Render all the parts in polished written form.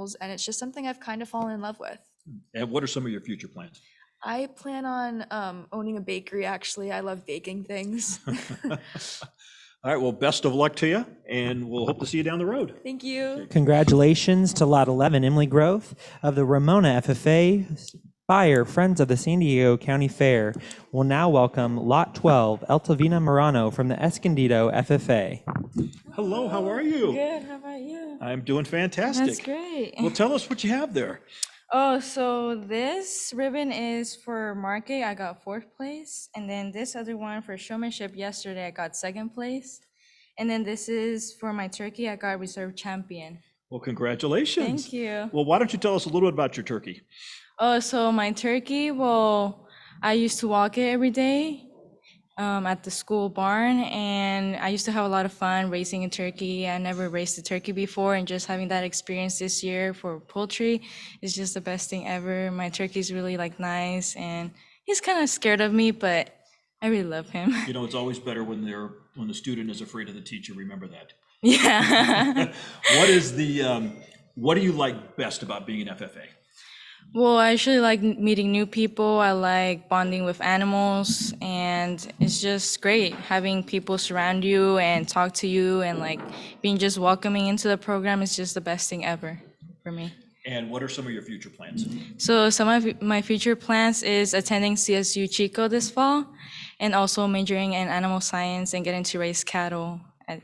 animals, and it's just something I've kind of fallen in love with. And what are some of your future plans? I plan on owning a bakery, actually. I love baking things. All right, well, best of luck to you, and we'll hope to see you down the road. Thank you. Congratulations to Lot 11, Emily Grove of the Ramona FFA buyer, Friends of the San Diego County Fair. We'll now welcome Lot 12, Eltavina Morano from the Escondido FFA. Hello, how are you? Good, how about you? I'm doing fantastic. That's great. Well, tell us what you have there. Oh, so this ribbon is for market. I got 4th place. And then this other one for showmanship yesterday, I got 2nd place. And then this is for my turkey. I got reserve champion. Well, congratulations. Thank you. Well, why don't you tell us a little bit about your turkey? Oh, so my turkey, well, I used to walk it every day at the school barn, and I used to have a lot of fun raising a turkey. I never raised a turkey before, and just having that experience this year for poultry is just the best thing ever. My turkey's really nice, and he's kind of scared of me, but I really love him. You know, it's always better when the student is afraid of the teacher. Remember that. Yeah. What do you like best about being an FFA? Well, I actually like meeting new people. I like bonding with animals, and it's just great having people surround you and talk to you, and being just welcoming into the program is just the best thing ever for me. And what are some of your future plans? So some of my future plans is attending CSU Chico this fall, and also majoring in animal science and getting to raise cattle at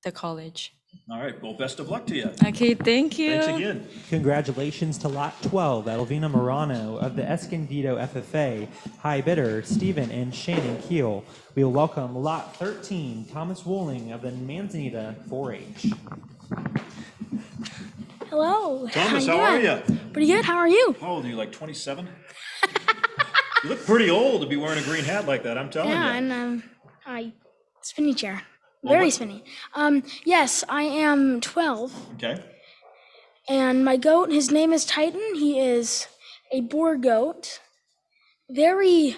the college. All right, well, best of luck to you. Okay, thank you. Thanks again. Congratulations to Lot 12, Elvina Morano of the Escondido FFA, high bidder Stephen and Shannon Keel. We will welcome Lot 13, Thomas Wooling of the Manzanita 4-H. Hello. Thomas, how are you? Pretty good. How are you? How old are you, like 27? You look pretty old to be wearing a green hat like that, I'm telling you. Yeah, and spinny chair. Very spinny. Yes, I am 12. Okay. And my goat, his name is Titan. He is a boar goat. Very,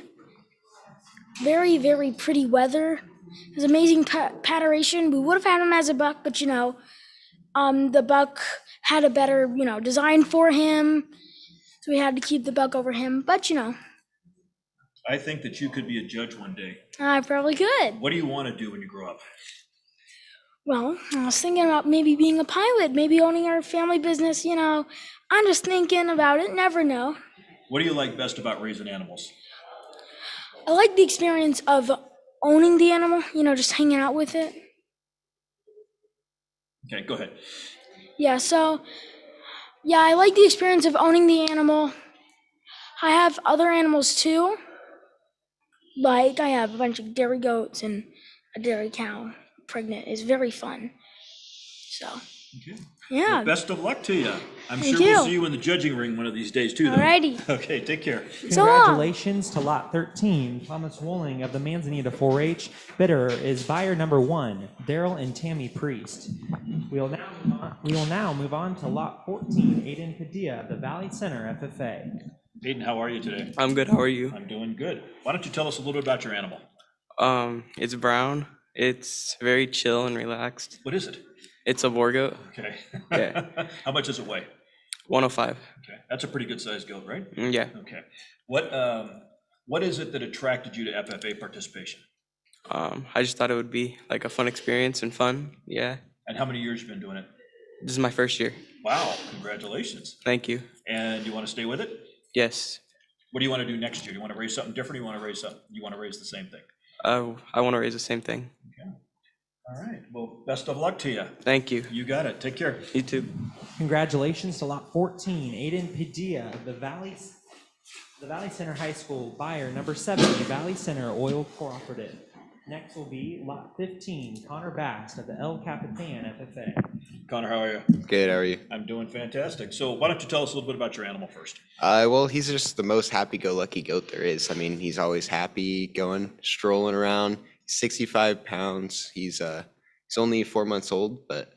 very, very pretty weather. His amazing patternation. We would have had him as a buck, but the buck had a better, design for him. So we had to keep the buck over him. But I think that you could be a judge one day. I probably could. What do you want to do when you grow up? Well, I was thinking about maybe being a pilot, maybe owning our family business, I'm just thinking about it, never know. What do you like best about raising animals? I like the experience of owning the animal, just hanging out with it. Okay, go ahead. Yeah, I like the experience of owning the animal. I have other animals too. Like I have a bunch of dairy goats and a dairy cow pregnant. It's very fun. So, Okay. yeah. Well, best of luck to you. I'm Thank sure we'll you. see you in the judging ring one of these days too. Though. Alrighty. Okay, take care. So long. Congratulations to Lot 13, Thomas Wooling of the Manzanita 4-H. Bidder is buyer number 1, Daryl and Tammy Priest. We will now move on to Lot 14, Aiden Padilla of the Valley Center FFA. Aiden, how are you today? I'm good. How are you? I'm doing good. Why don't you tell us a little bit about your animal? It's brown. It's very chill and relaxed. What is it? It's a boar goat. Okay. Yeah. How much does it weigh? 105. Okay, that's a pretty good sized goat, right? Yeah. Okay. What is it that attracted you to FFA participation? I just thought it would be like a fun experience and fun. Yeah. And how many years you been doing it? This is my first year. Wow, congratulations. Thank you. And you want to stay with it? Yes. What do you want to do next year? Do you want to raise something different, or you want to raise the same thing? I want to raise the same thing. Okay. All right. Well, best of luck to you. Thank you. You got it. Take care. You too. Congratulations to Lot 14, Aiden Padilla of the Valley Center High School, buyer number 7, Valley Center Oil Cooperative. Next will be Lot 15, Connor Bass of the El Capitan FFA. Connor, how are you? Good, how are you? I'm doing fantastic. So why don't you tell us a little bit about your animal first? Well, he's just the most happy-go-lucky goat there is. I mean, he's always happy, going, strolling around. 65 pounds. He's only 4 months old, but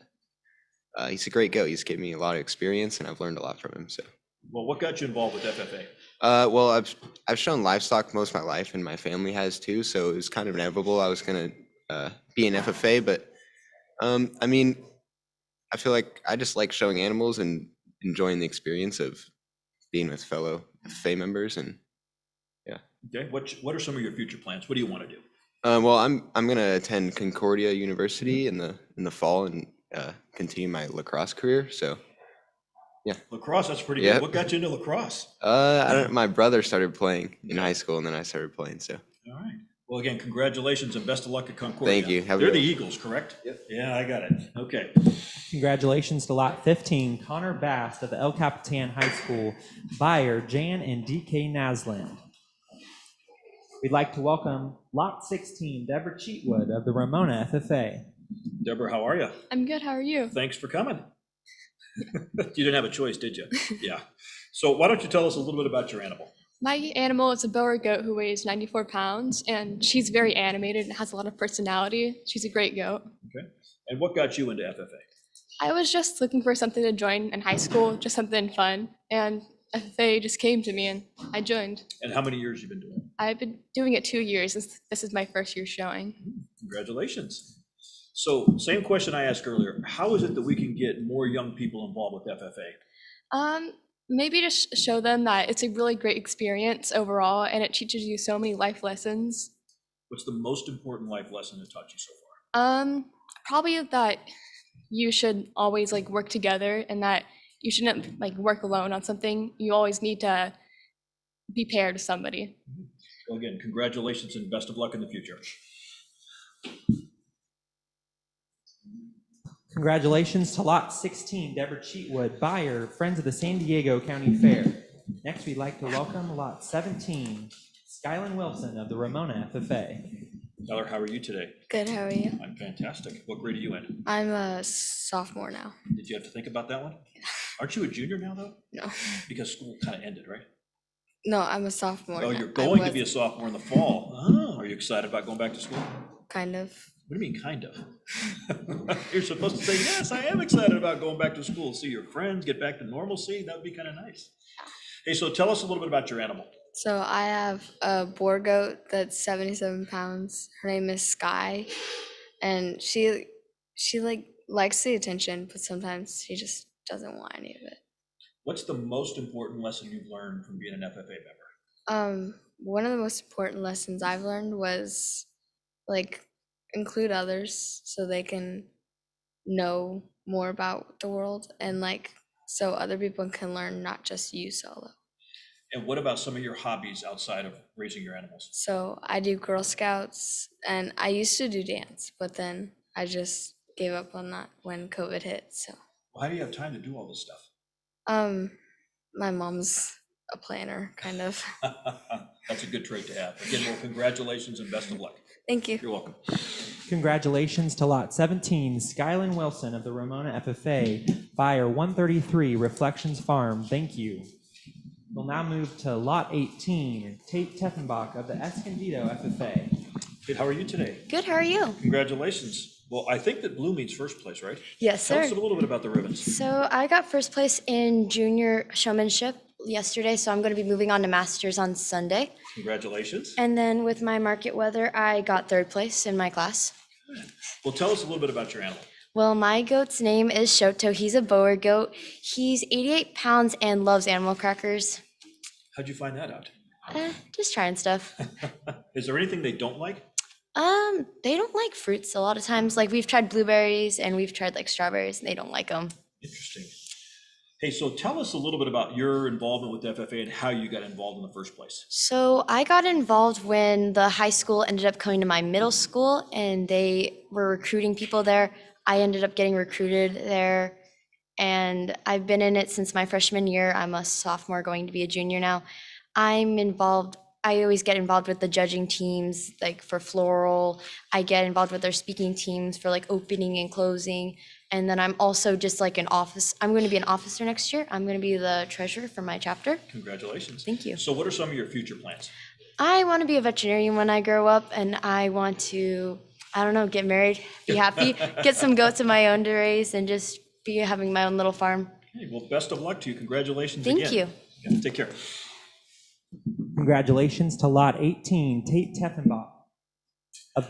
he's a great goat. He's given me a lot of experience, and I've learned a lot from him. So. Well, what got you involved with FFA? Well, I've shown livestock most of my life, and my family has too. So it was kind of inevitable I was gonna be an FFA. But I mean, I feel like I just like showing animals and enjoying the experience of being with fellow FFA members. And Okay, what are some of your future plans? What do you want to do? well, I'm gonna attend Concordia University in the fall and continue my lacrosse career. So Lacrosse, that's pretty Yep. good. What got you into lacrosse? I don't. My brother started playing in high school, and then I started playing. So All right. Well, again, congratulations and best of luck at Concordia. Thank you. Have a They're good the one. Eagles, correct? Yep. Yeah, I got it. Okay. Congratulations to Lot 15, Connor Bast of the El Capitan High School, buyer Jan and DK Nasland. We'd like to welcome Lot 16, Deborah Cheatwood of the Ramona FFA. Deborah, how are you? I'm good. How are you? Thanks for coming. You didn't have a choice, did you? Yeah. So why don't you tell us a little bit about your animal? My animal is a Boer goat who weighs 94 pounds, and she's very animated and has a lot of personality. She's a great goat. Okay. And what got you into FFA? I was just looking for something to join in high school, just something fun, and FFA just came to me, and I joined. And how many years you been doing it? I've been doing it 2 years. This is my first year showing. Congratulations. So same question I asked earlier. How is it that we can get more young people involved with FFA? Maybe just show them that it's a really great experience overall, and it teaches you so many life lessons. What's the most important life lesson it taught you so far? Probably that you should always like work together, and that you shouldn't like work alone on something. You always need to be paired with somebody. Well, again, congratulations and best of luck in the future. Congratulations to Lot 16, Deborah Cheatwood, buyer, Friends of the San Diego County Fair. Next, we'd like to welcome Lot 17, Skyland Wilson of the Ramona FFA. Tyler, how are you today? Good, how are you? I'm fantastic. What grade are you in? I'm a sophomore now. Did you have to think about that one? Aren't you a junior now, though? No, Because school kind of ended, right? no, I'm a sophomore Oh, now. you're I going to was be a sophomore in the fall. Oh, are you excited about going back to school? Kind of. What do you mean, kind of? You're supposed to say, yes, I am excited about going back to school, see your friends, get back to normalcy. That would be kind of nice. Hey, so tell us a little bit about your animal. So I have a boar goat that's 77 pounds. Her name is Sky, and she like likes the attention, but sometimes she just doesn't want any of it. What's the most important lesson you've learned from being an FFA member? One of the most important lessons I've learned was like include others so they can know more about the world, and like so other people can learn, not just you solo. And what about some of your hobbies outside of raising your animals? So I do Girl Scouts, and I used to do dance, but then I just gave up on that when COVID hit. So Well, how do you have time to do all this stuff? my mom's a planner, kind of. That's a good trait to have. Again, well, congratulations and best of luck. Thank you. You're welcome. Congratulations to Lot 17, Skyland Wilson of the Ramona FFA, buyer 133, Reflections Farm. Thank you. We'll now move to Lot 18, Tate Teffenbach of the Escondido FFA. Kate, how are you today? Good, how are you? Congratulations. Well, I think that blue means first place, right? Yes, Tell sir. us a little bit about the ribbons. So I got first place in junior showmanship yesterday, so I'm going to be moving on to masters on Sunday. Congratulations. And then with my market weather, I got third place in my class. Well, tell us a little bit about your animal. Well, my goat's name is Shoto. He's a Boer goat. He's 88 pounds and loves animal crackers. How'd you find that out? Just trying stuff. Is there anything they don't like? They don't like fruits a lot of times. Like we've tried blueberries and we've tried like strawberries and they don't like them. Interesting. Hey, so tell us a little bit about your involvement with FFA and how you got involved in the first place. So I got involved when the high school ended up coming to my middle school and they were recruiting people there. I ended up getting recruited there and I've been in it since my freshman year. I'm a sophomore going to be a junior now. I'm involved. I always get involved with the judging teams, like for floral. I get involved with their speaking teams for like opening and closing. And then I'm also just like an office. I'm going to be an officer next year. I'm going to be the treasurer for my chapter. Congratulations. Thank you. So what are some of your future plans? I want to be a veterinarian when I grow up, and I want to, I don't know, get married, be happy, get some goats of my own to raise, and just be having my own little farm. Hey, well, best of luck to you. Congratulations Thank again. you. Yeah, take care. Congratulations to Lot 18, Tate Teffenbach of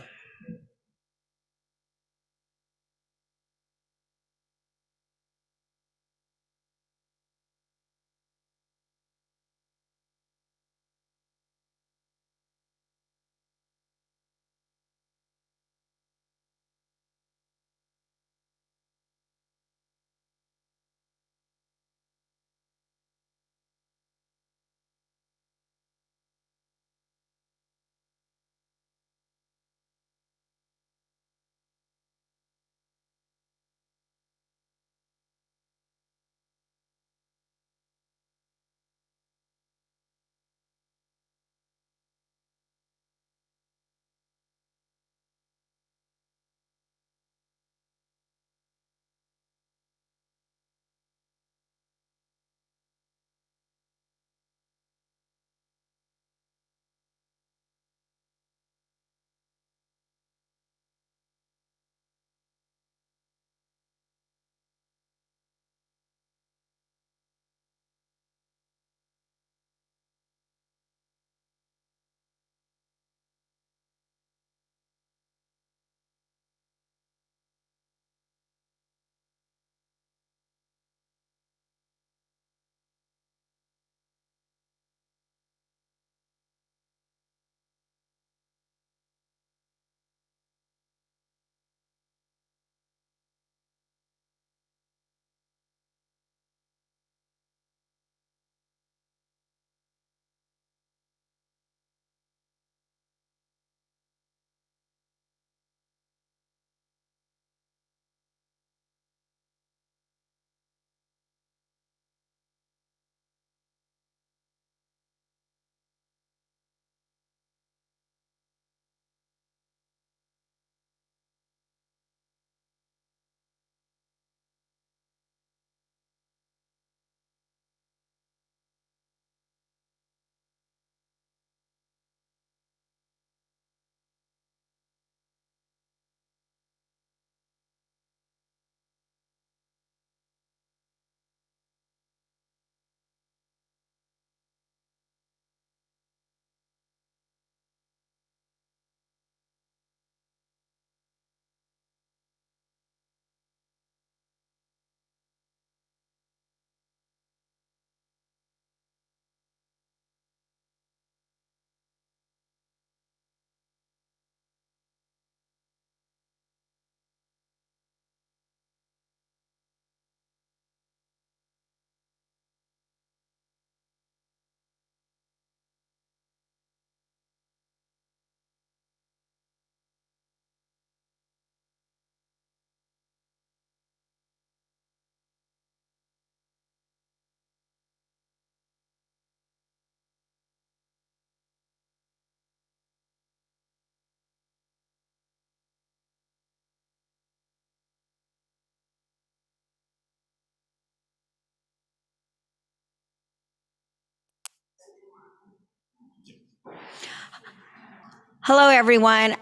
Hello, everyone.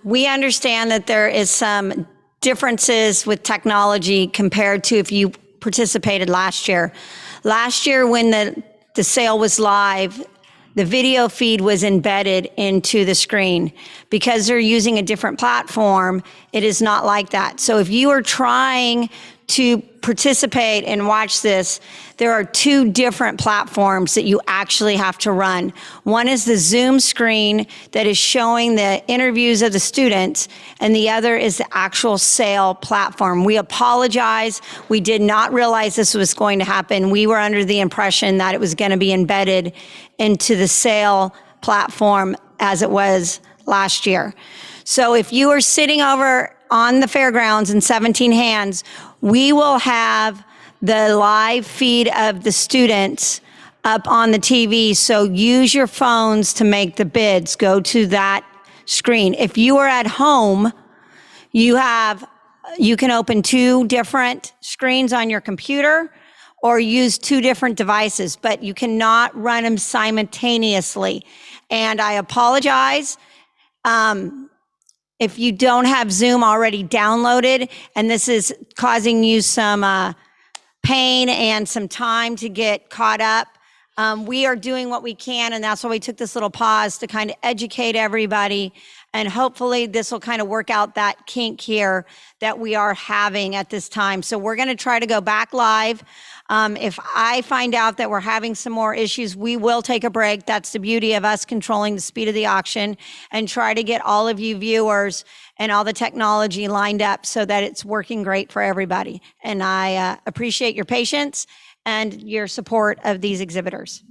We understand that there is some differences with technology compared to if you participated last year. Last year, when the sale was live, the video feed was embedded into the screen. Because they're using a different platform, it is not like that. So if you are trying to participate and watch this, there are two different platforms that you actually have to run. One is the Zoom screen that is showing the interviews of the students, and the other is the actual sale platform. We apologize. We did not realize this was going to happen. We were under the impression that it was going to be embedded into the sale platform as it was last year. So if you are sitting over on the fairgrounds in 17 Hands, we will have the live feed of the students up on the TV. So use your phones to make the bids. Go to that screen. If you are at home, you can open two different screens on your computer or use two different devices, but you cannot run them simultaneously. And I apologize. If you don't have Zoom already downloaded and this is causing you some pain and some time to get caught up, we are doing what we can, and that's why we took this little pause to kind of educate everybody, and hopefully this will kind of work out that kink here that we are having at this time. So we're going to try to go back live. If I find out that we're having some more issues, we will take a break. That's the beauty of us controlling the speed of the auction, and try to get all of you viewers and all the technology lined up so that it's working great for everybody. And I appreciate your patience and your support of these exhibitors.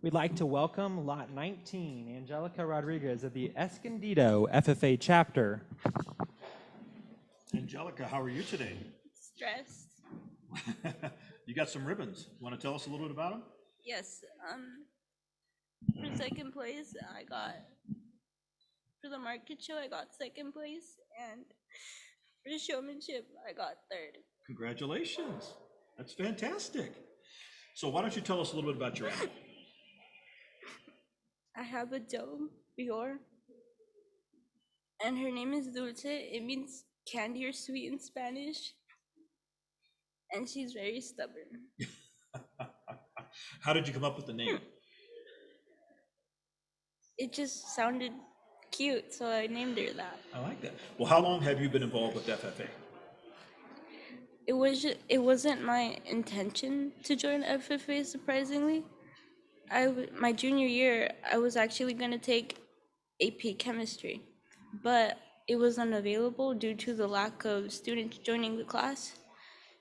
We'd like to welcome Lot 19, Angelica Rodriguez of the Escondido FFA chapter. Angelica, how are you today? Stressed. You got some ribbons. Want to tell us a little bit about them? Yes. For second place, for the market show, I got second place, and for the showmanship, I got third. Congratulations. That's fantastic. So why don't you tell us a little bit about your animal? I have a doe, Bior, and her name is Dulce. It means candy or sweet in Spanish, and she's very stubborn. How did you come up with the name? It just sounded cute, so I named her that. I like that. Well, how long have you been involved with FFA? It wasn't my intention to join FFA, surprisingly. My junior year, I was actually going to take AP chemistry, but it was unavailable due to the lack of students joining the class.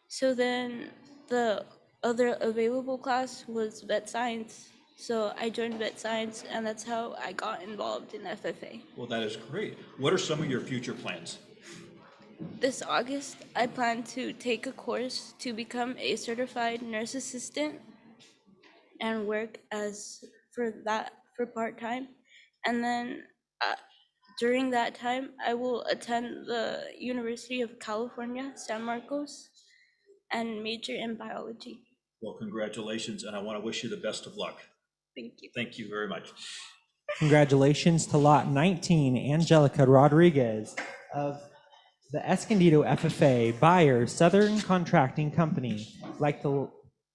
So then the other available class was vet science. So I joined vet science, and that's how I got involved in FFA. Well, that is great. What are some of your future plans? This August, I plan to take a course to become a certified nurse assistant and work for part-time. And then during that time, I will attend the University of California, San Marcos, and major in biology. Well, congratulations, and I want to wish you the best of luck. Thank you. Thank you very much. Congratulations to Lot 19, Angelica Rodriguez of the Escondido FFA, buyer, Southern Contracting Company. I'd like to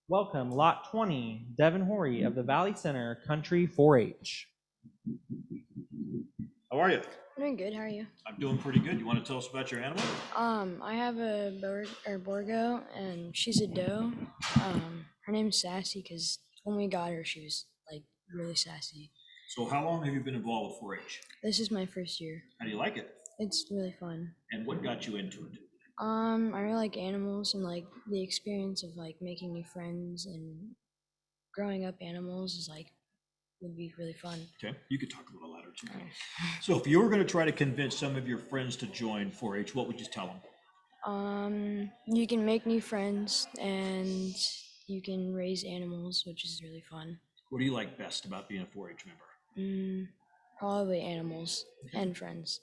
welcome Lot 20, Devin Horry of the Valley Center Country 4-H. How are you? I'm doing good. How are you? I'm doing pretty good. You want to tell us about your animal? I have a Borgo, and she's a doe. Her name's Sassy because when we got her, she was like really sassy. So how long have you been involved with 4-H? This is my first year. How do you like it? It's really fun. And what got you into it? I really like animals and like the experience of like making new friends and growing up animals is like would be really fun. Okay, you could talk a little louder too. So if you were going to try to convince some of your friends to join 4-H, what would you tell them? You can make new friends and you can raise animals, which is really fun. What do you like best about being a 4-H member? Probably animals and friends.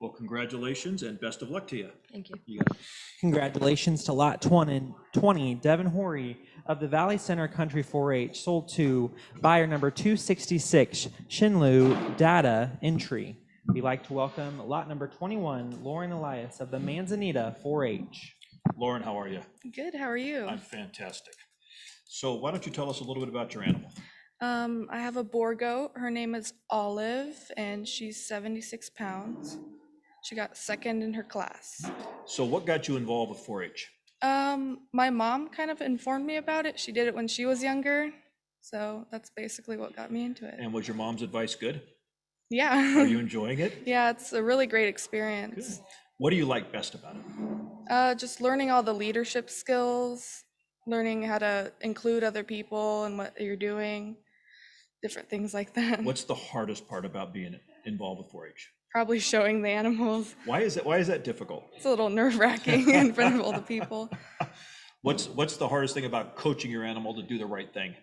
Well, congratulations and best of luck to you. Thank you. You got it. Congratulations to Lot 20, Devin Horry of the Valley Center Country 4-H, sold to buyer number 266, Shinlu Data Entry. We'd like to welcome lot number 21, Lauren Elias of the Manzanita 4-H. Lauren, how are you? Good, how are you? I'm fantastic. So why don't you tell us a little bit about your animal? I have a boar goat. Her name is Olive, and she's 76 pounds. She got second in her class. So what got you involved with 4-H? My mom kind of informed me about it. She did it when she was younger. So that's basically what got me into it. And was your mom's advice good? Yeah. Are you enjoying it? Yeah, it's a really great experience. Good. What do you like best about it? Just learning all the leadership skills, learning how to include other people in what you're doing, different things like that. What's the hardest part about being involved with 4-H? Probably showing the animals. Why is that difficult? It's a little nerve-wracking in front of all the people. What's the hardest thing about coaching your animal to do the right thing?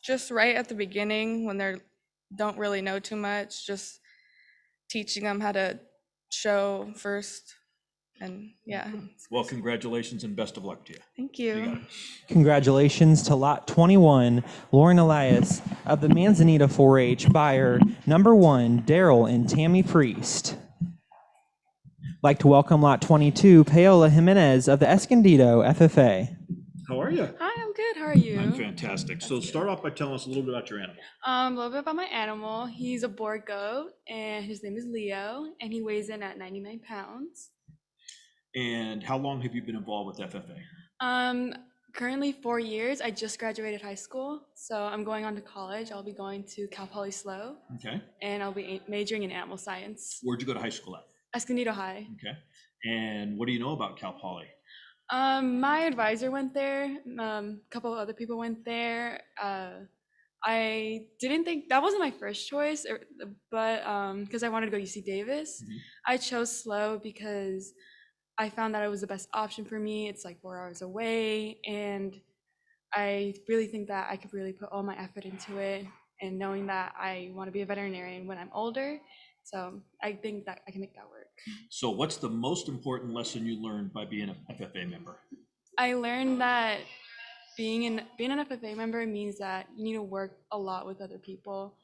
Just right at the beginning when they don't really know too much, just teaching them how to show first. And yeah. Well, congratulations and best of luck to you. Thank You got you. it. Congratulations to lot 21, Lauren Elias of the Manzanita 4-H, buyer number 1, Daryl and Tammy Priest. Like to welcome lot 22, Paola Jimenez of the Escondido FFA. How are you? Hi, I'm good. How are you? I'm fantastic. So start off by telling us a little bit about your animal. A little bit about my animal. He's a boar goat, and his name is Leo, and he weighs in at 99 pounds. And how long have you been involved with FFA? Currently 4 years. I just graduated high school, so I'm going on to college. I'll be going to Cal Poly SLO, Okay. and I'll be majoring in animal science. Where'd you go to high school at? Escondido High. Okay. And what do you know about Cal Poly? My advisor went there. A couple of other people went there. I didn't think that wasn't my first choice, but because I wanted to go UC Davis, I chose SLO because I found that it was the best option for me. It's like 4 hours away, and I really think that I could really put all my effort into it, and knowing that I want to be a veterinarian when I'm older. So I think that I can make that work. So what's the most important lesson you learned by being an FFA member? I learned that being an FFA member means that you need to work a lot with other people.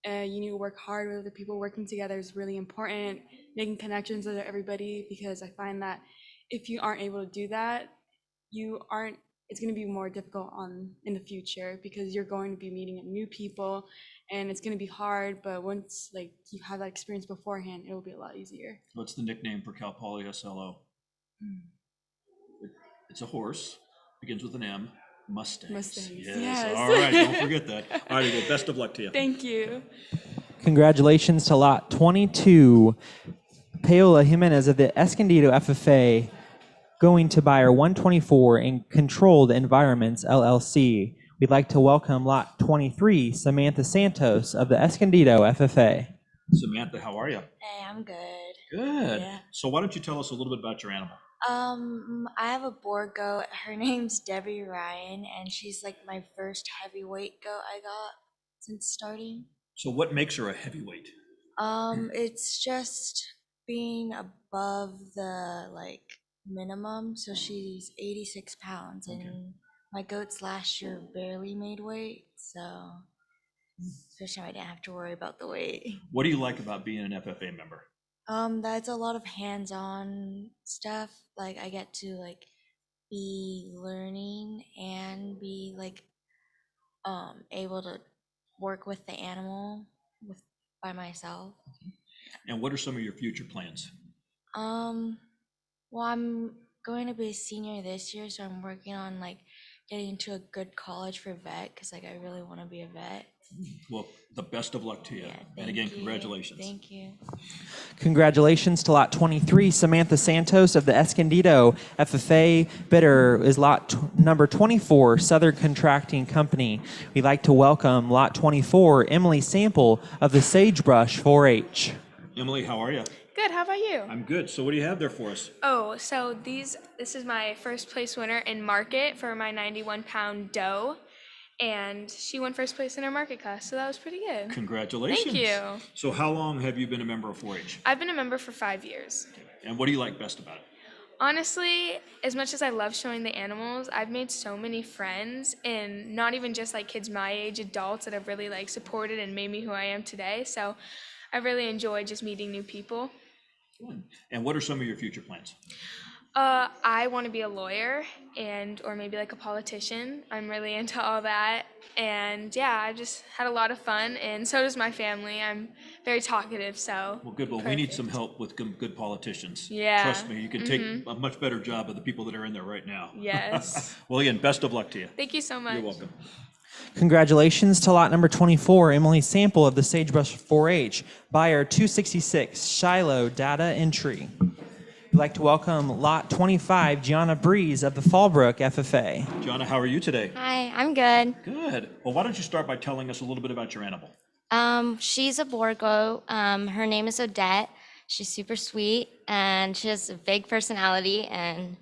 You need to work hard with other people. Working together is really important. Making connections with everybody, because I find that if you aren't able to do that, it's going to be more difficult in the future, because you're going to be meeting new people, and it's going to be hard. But once you have that experience beforehand, it will be a lot easier. What's the nickname for Cal Poly SLO? It's a horse, begins with an M. Mustangs. Yes. All right, don't forget that. All right, well, best of luck to you. Thank you. Congratulations to lot 22, Paola Jimenez of the Escondido FFA, going to buyer 124 in Controlled Environments LLC. We'd like to welcome lot 23, Samantha Santos of the Escondido FFA. Samantha, how are you? Hey, I'm good. Good. Yeah. So why don't you tell us a little bit about your animal? I have a boar goat. Her name's Debbie Ryan, and she's like my first heavyweight goat I got since starting. So what makes her a heavyweight? It's just being above the minimum. So she's 86 pounds, and my goats last year barely made weight. So first time I didn't have to worry about the weight. What do you like about being an FFA member? That's a lot of hands-on stuff. Like I get to be learning and be able to work with the animal by myself. And what are some of your future plans? Well, I'm going to be a senior this year, so I'm working on getting into a good college for vet, because I really want to be a vet. Well, the best of luck to you. And again, congratulations. Thank you. Congratulations to lot 23, Samantha Santos of the Escondido FFA. Bidder is lot number 24, Southern Contracting Company. We'd like to welcome lot 24, Emily Sample of the Sagebrush 4-H. Emily, how are you? Good. How about you? I'm good. So what do you have there for us? Oh, so this is my first place winner in market for my 91-pound doe, and she won first place in her market class, so that was pretty good. Congratulations. Thank you. So how long have you been a member of 4-H? I've been a member for 5 years. And what do you like best about it? Honestly, as much as I love showing the animals, I've made so many friends, and not even just like kids my age, adults that have really like supported and made me who I am today. So I really enjoy just meeting new people. Fun. And what are some of your future plans? I want to be a lawyer or maybe like a politician. I'm really into all that. And yeah, I just had a lot of fun, and so does my family. I'm very talkative, so. Well, good. Well, we need some help with good politicians. Yeah. Trust me, you can take a much better job of the people that are in there right now. Yes. Well, again, best of luck to you. Thank you so much. You're welcome. Congratulations to lot number 24, Emily Sample of the Sagebrush 4-H. Buyer 266, Shiloh Data Entry. We'd like to welcome lot 25, Gianna Breeze of the Fallbrook FFA. Gianna, how are you today? Hi, I'm good. Good. Well, why don't you start by telling us a little bit about your animal? She's a boar goat. Her name is Odette. She's super sweet and she has a big personality and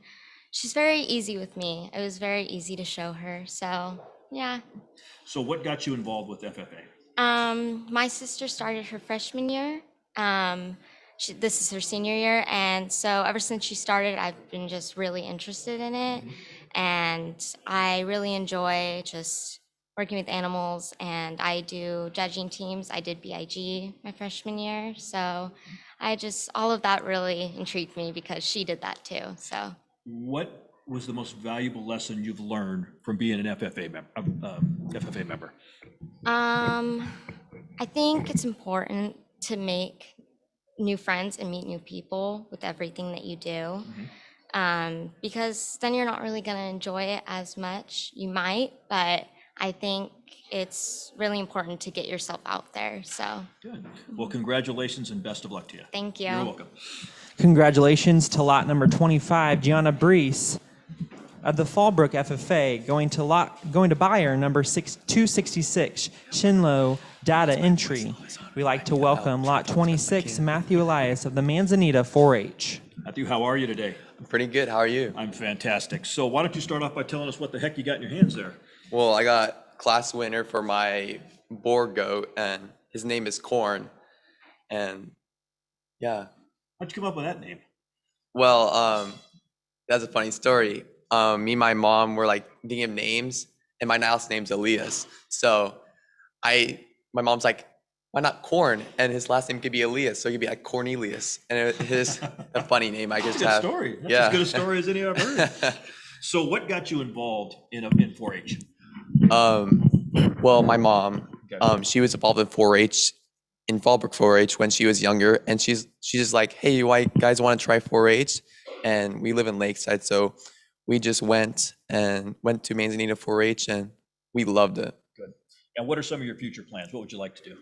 she's very easy with me. It was very easy to show her. So yeah. So what got you involved with FFA? My sister started her freshman year. This is her senior year, and so ever since she started, I've been just really interested in it, and I really enjoy just working with animals, and I do judging teams. I did BIG my freshman year, so all of that really intrigued me because she did that too, so. What was the most valuable lesson you've learned from being an FFA member? I think it's important to make new friends and meet new people with everything that you do, because then you're not really going to enjoy it as much. You might, but I think it's really important to get yourself out there. So Good. Well, congratulations and best of luck to you. Thank you. You're welcome. Congratulations to lot number 25, Gianna Breeze of the Fallbrook FFA, going to buyer number 266, Shinlow Data Entry. We'd like to welcome lot 26, Matthew Elias of the Manzanita 4-H. Matthew, how are you today? I'm pretty good. How are you? I'm fantastic. So why don't you start off by telling us what the heck you got in your hands there? Well, I got class winner for my boar goat, and his name is Corn. And yeah. How'd you come up with that name? Well, that's a funny story. Me and my mom were like thinking of names, and my last name's Elias. So my mom's like, why not Corn? And his last name could be Elias, so he could be like Cornelius. And it is a funny name. I just That's a have. good story. That's Yeah. as good a story as any I've heard. So what got you involved in 4-H? Well, my mom, she was involved in 4-H, in Fallbrook 4-H when she was younger, and she's just like, hey, you guys want to try 4-H? And we live in Lakeside, so we just went to Manzanita 4-H, and we loved it. Good. And what are some of your future plans? What would you like to do?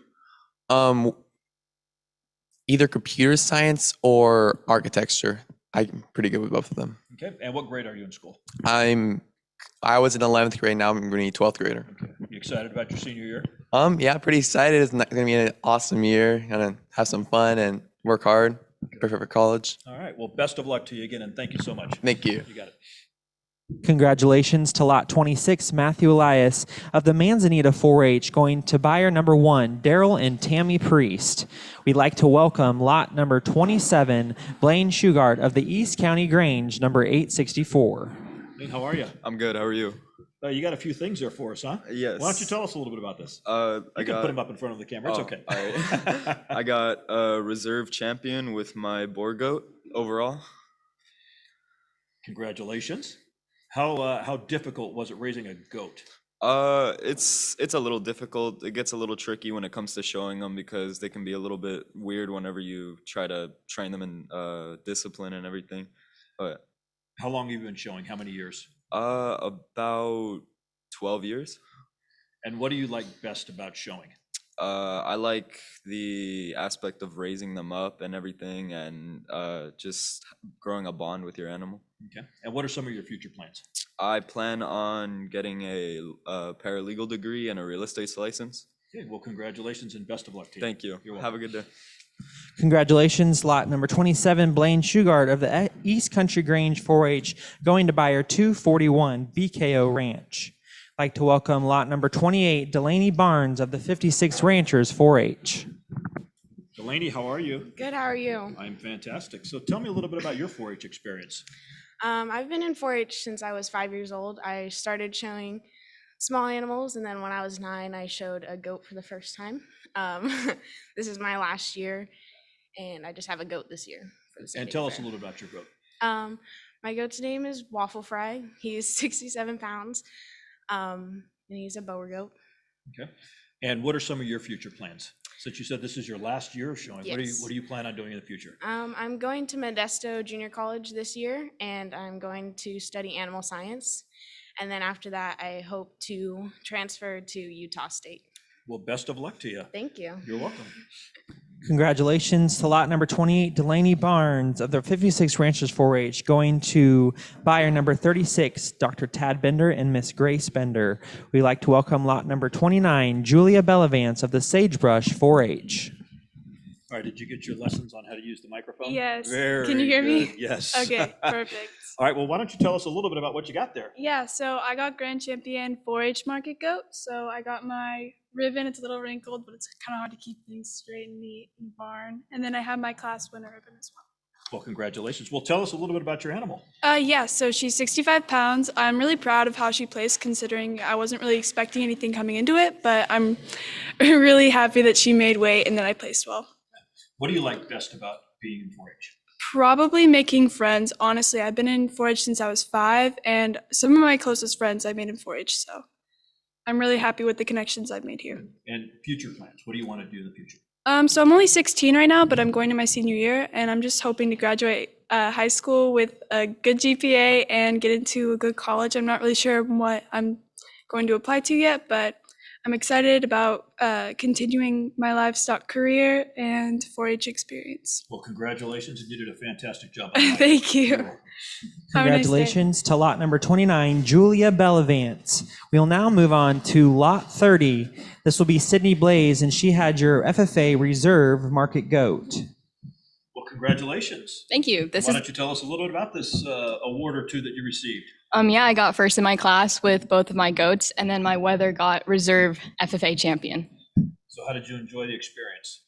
Either computer science or architecture. I'm pretty good with both of them. Okay. And what grade are you in school? I was in 11th grade. Now I'm going to be 12th grader. Okay. You excited about your senior year? Yeah, pretty excited. It's going to be an awesome year. Gonna have some fun and work hard. Prepare for college. All right. Well, best of luck to you again, and thank you so much. Thank you. You got it. Congratulations to lot 26, Matthew Elias of the Manzanita 4-H, going to buyer number 1, Daryl and Tammy Priest. We'd like to welcome lot number 27, Blaine Shugart of the East County Grange, number 864. Blaine, how are you? I'm good. How are you? You got a few things there for us, huh? Yes. Why don't you tell us a little bit about this? I can got put them up in front of the camera. It's okay. All right. I got a reserve champion with my boar goat overall. Congratulations. How difficult was it raising a goat? It's a little difficult. It gets a little tricky when it comes to showing them because they can be a little bit weird whenever you try to train them in discipline and everything. But how long have you been showing? How many years? About 12 years. And what do you like best about showing? I like the aspect of raising them up and everything, and just growing a bond with your animal. Okay. And what are some of your future plans? I plan on getting a paralegal degree and a real estate license. Okay. Well, congratulations and best of luck to you. Thank you. You're welcome. Have a good day. Congratulations, lot number 27, Blaine Shugart of the East Country Grange 4-H, going to buyer 241 BKO Ranch. I'd like to welcome lot number 28, Delaney Barnes of the 56 Ranchers 4-H. Delaney, how are you? Good, how are you? I'm fantastic. So tell me a little bit about your 4-H experience. I've been in 4-H since I was 5 years old. I started showing small animals, and then when I was 9, I showed a goat for the first time. This is my last year, and I just have a goat this year. For the And tell us a little about your goat. My goat's name is Waffle Fry. He's 67 pounds, and he's a Boer goat. Okay. And what are some of your future plans? Since you said this is your last year of showing, Yes. what do you plan on doing in the future? I'm going to Modesto Junior College this year, and I'm going to study animal science. And then after that, I hope to transfer to Utah State. Well, best of luck to you. Thank you. You're welcome. Congratulations to lot number 28, Delaney Barnes of the 56 Ranchers 4-H, going to buyer number 36, Dr. Tad Bender and Miss Grace Bender. We'd like to welcome lot number 29, Julia Bellavance of the Sagebrush 4-H. All right, did you get your lessons on how to use the microphone? Yes. Very Can you hear me? good. Yes. Okay, perfect. All right, well, why don't you tell us a little bit about what you got there? Yeah, so I got Grand Champion 4-H market goat. So I got my ribbon. It's a little wrinkled, but it's kind of hard to keep things straight and neat in the barn. And then I have my class winner ribbon as well. Well, congratulations. Well, tell us a little bit about your animal. Yeah, so she's 65 pounds. I'm really proud of how she placed, considering I wasn't really expecting anything coming into it, but I'm really happy that she made weight and that I placed well. What do you like best about being in 4-H? Probably making friends. Honestly, I've been in 4-H since I was 5, and some of my closest friends I made in 4-H, so I'm really happy with the connections I've made here. And future plans, what do you want to do in the future? So I'm only 16 right now, but I'm going to my senior year, and I'm just hoping to graduate high school with a good GPA and get into a good college. I'm not really sure what I'm going to apply to yet, but I'm excited about continuing my livestock career and 4-H experience. Well, congratulations, and you did a fantastic job. Thank you. You're welcome. Have a nice day. Congratulations to lot number 29, Julia Bellavance. We'll now move on to lot 30. This will be Sydney Blaze, and she had your FFA Reserve Market Goat. Well, congratulations. Thank you. Why don't you tell us a little bit about this award or two that you received? Yeah, I got first in my class with both of my goats, and then my wether got reserve FFA champion. So how did you enjoy the experience?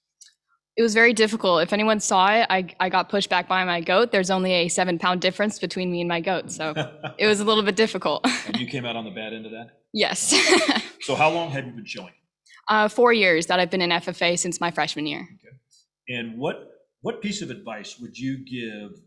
It was very difficult. If anyone saw it, I got pushed back by my goat. There's only a 7-pound difference between me and my goat, so it was a little bit difficult. And you came out on the bad end of that? Yes. So how long have you been showing? 4 years that I've been in FFA since my freshman year. Okay. And what piece of advice would you give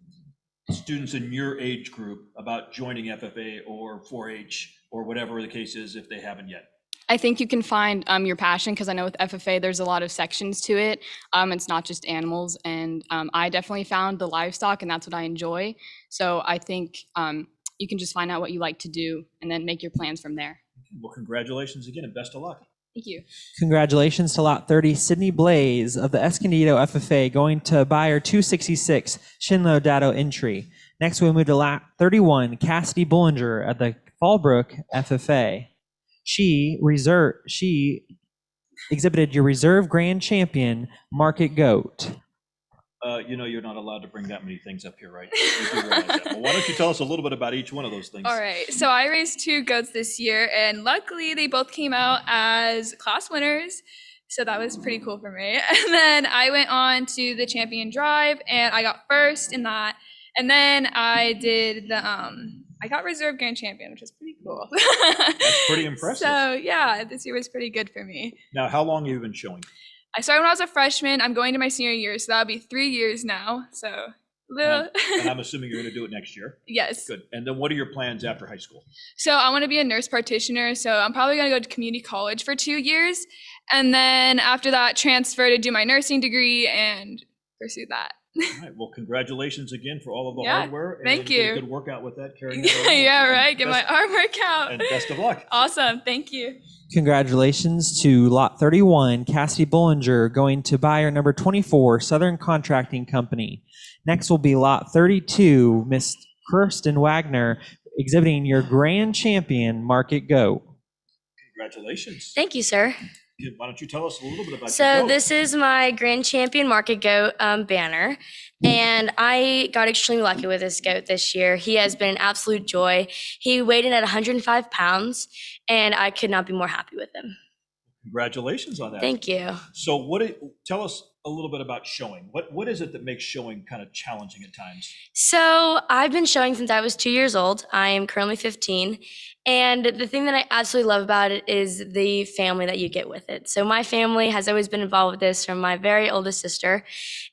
students in your age group about joining FFA or 4-H or whatever the case is if they haven't yet? I think you can find your passion, because I know with FFA there's a lot of sections to it. It's not just animals, and I definitely found the livestock, and that's what I enjoy. So I think you can just find out what you like to do and then make your plans from there. Well, congratulations again and best of luck. Thank you. Congratulations to lot 30, Sydney Blaze of the Escondido FFA, going to buyer 266, Shinlo Dado Entry. Next, we'll move to lot 31, Cassidy Bullinger of the Fallbrook FFA. She exhibited your Reserve Grand Champion Market Goat. You know you're not allowed to bring that many things up here, right? You do realize that. Well, why don't you tell us a little bit about each one of those things? All right, so I raised 2 goats this year, and luckily they both came out as class winners, so that was pretty cool for me. And then I went on to the champion drive, and I got first in that. And then I did the I got reserve grand champion, which was pretty cool. That's pretty impressive. So yeah, this year was pretty good for me. Now, how long have you been showing? I started when I was a freshman. I'm going to my senior year, so that'll be 3 years now. So little. And I'm assuming you're going to do it next year. Yes. Good. And then what are your plans after high school? So I want to be a nurse practitioner. So I'm probably going to go to community college for 2 years. And then after that, transfer to do my nursing degree and pursue that. All right. Well, congratulations again for all of the Yeah, hardware. thank and you. Get a good workout with that. Carrying that around. Yeah, right. Get my Best- arm workout. And best of luck. Awesome. Thank you. Congratulations to lot 31, Cassidy Bullinger, going to buyer number 24, Southern Contracting Company. Next will be lot 32, Miss Kirsten Wagner, exhibiting your Grand Champion Market Goat. Congratulations. Thank you, sir. Why don't you tell us a little bit about your So goat? this is my Grand Champion Market Goat banner, and I got extremely lucky with this goat this year. He has been an absolute joy. He weighed in at 105 pounds, and I could not be more happy with him. Congratulations on that. Thank you. So tell us a little bit about showing. What is it that makes showing kind of challenging at times? So I've been showing since I was 2 years old. I am currently 15. And the thing that I absolutely love about it is the family that you get with it. So my family has always been involved with this, from my very oldest sister.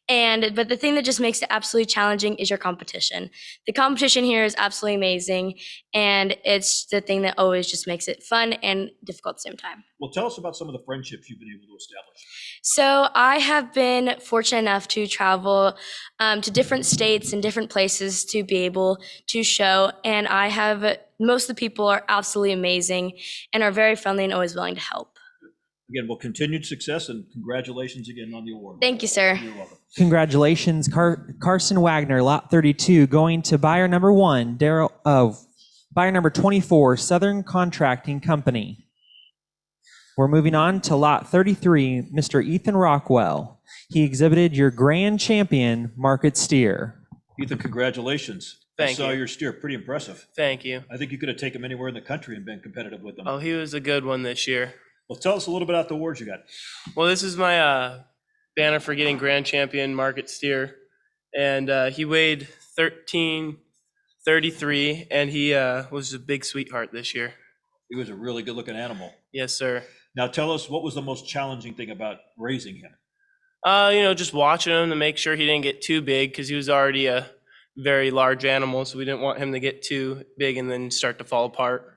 But the thing that just makes it absolutely challenging is your competition. The competition here is absolutely amazing. And it's the thing that always just makes it fun and difficult at the same time. Well, tell us about some of the friendships you've been able to establish. So I have been fortunate enough to travel to different states and different places to be able to show. And most of the people are absolutely amazing and are very friendly and always willing to help. Again, well, continued success and congratulations again on the award. Thank you, sir. You're welcome. Congratulations, Carson Wagner, lot 32, going to buyer number 1, buyer number 24, Southern Contracting Company. We're moving on to lot 33, Mr. Ethan Rockwell. He exhibited your Grand Champion Market Steer. Ethan, congratulations. Thank I saw you. your steer, pretty impressive. Thank you. I think you could have taken him anywhere in the country and been competitive with them. Oh, he was a good one this year. Well, tell us a little bit about the awards you got. Well, this is my banner for getting Grand Champion Market Steer. And he weighed 1333, and he was a big sweetheart this year. He was a really good looking animal. Yes, sir. Now tell us, what was the most challenging thing about raising him? Just watching him to make sure he didn't get too big, because he was already a very large animal, so we didn't want him to get too big and then start to fall apart.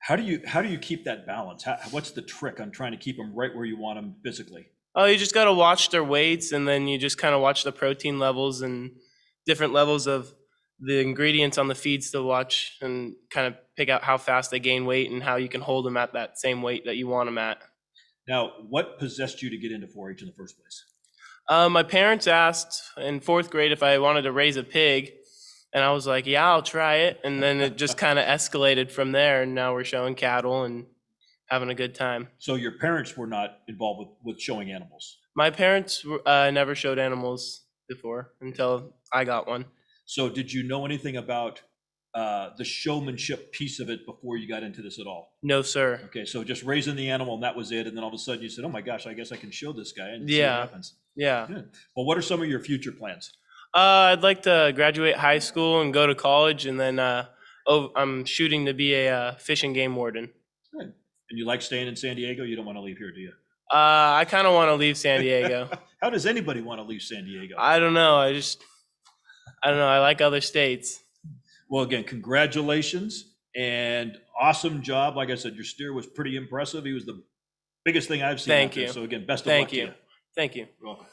How do you keep that balance? What's the trick on trying to keep him right where you want him physically? Oh, you just got to watch their weights, and then you just kind of watch the protein levels and different levels of the ingredients on the feeds to watch, and kind of pick out how fast they gain weight and how you can hold them at that same weight that you want them at. Now, what possessed you to get into 4-H in the first place? My parents asked in 4th grade if I wanted to raise a pig, and I was like, yeah, I'll try it. And then it just kind of escalated from there, and now we're showing cattle and having a good time. So your parents were not involved with showing animals? My parents never showed animals before until I got one. So did you know anything about the showmanship piece of it before you got into this at all? No, sir. Okay, so just raising the animal and that was it, and then all of a sudden you said, oh my gosh, I guess I can show this guy and see what happens. Yeah. Good. Well, what are some of your future plans? I'd like to graduate high school and go to college, and then I'm shooting to be a fish and game warden. Good. And you like staying in San Diego? You don't want to leave here, do you? I kind of want to leave San Diego. How does anybody want to leave San Diego? I don't know. I don't know. I like other states. Well, again, congratulations and awesome job. Like I said, your steer was pretty impressive. He was the biggest thing I've seen. Thank out there. you. So again, best of Thank luck you. to you. Thank you. You're welcome.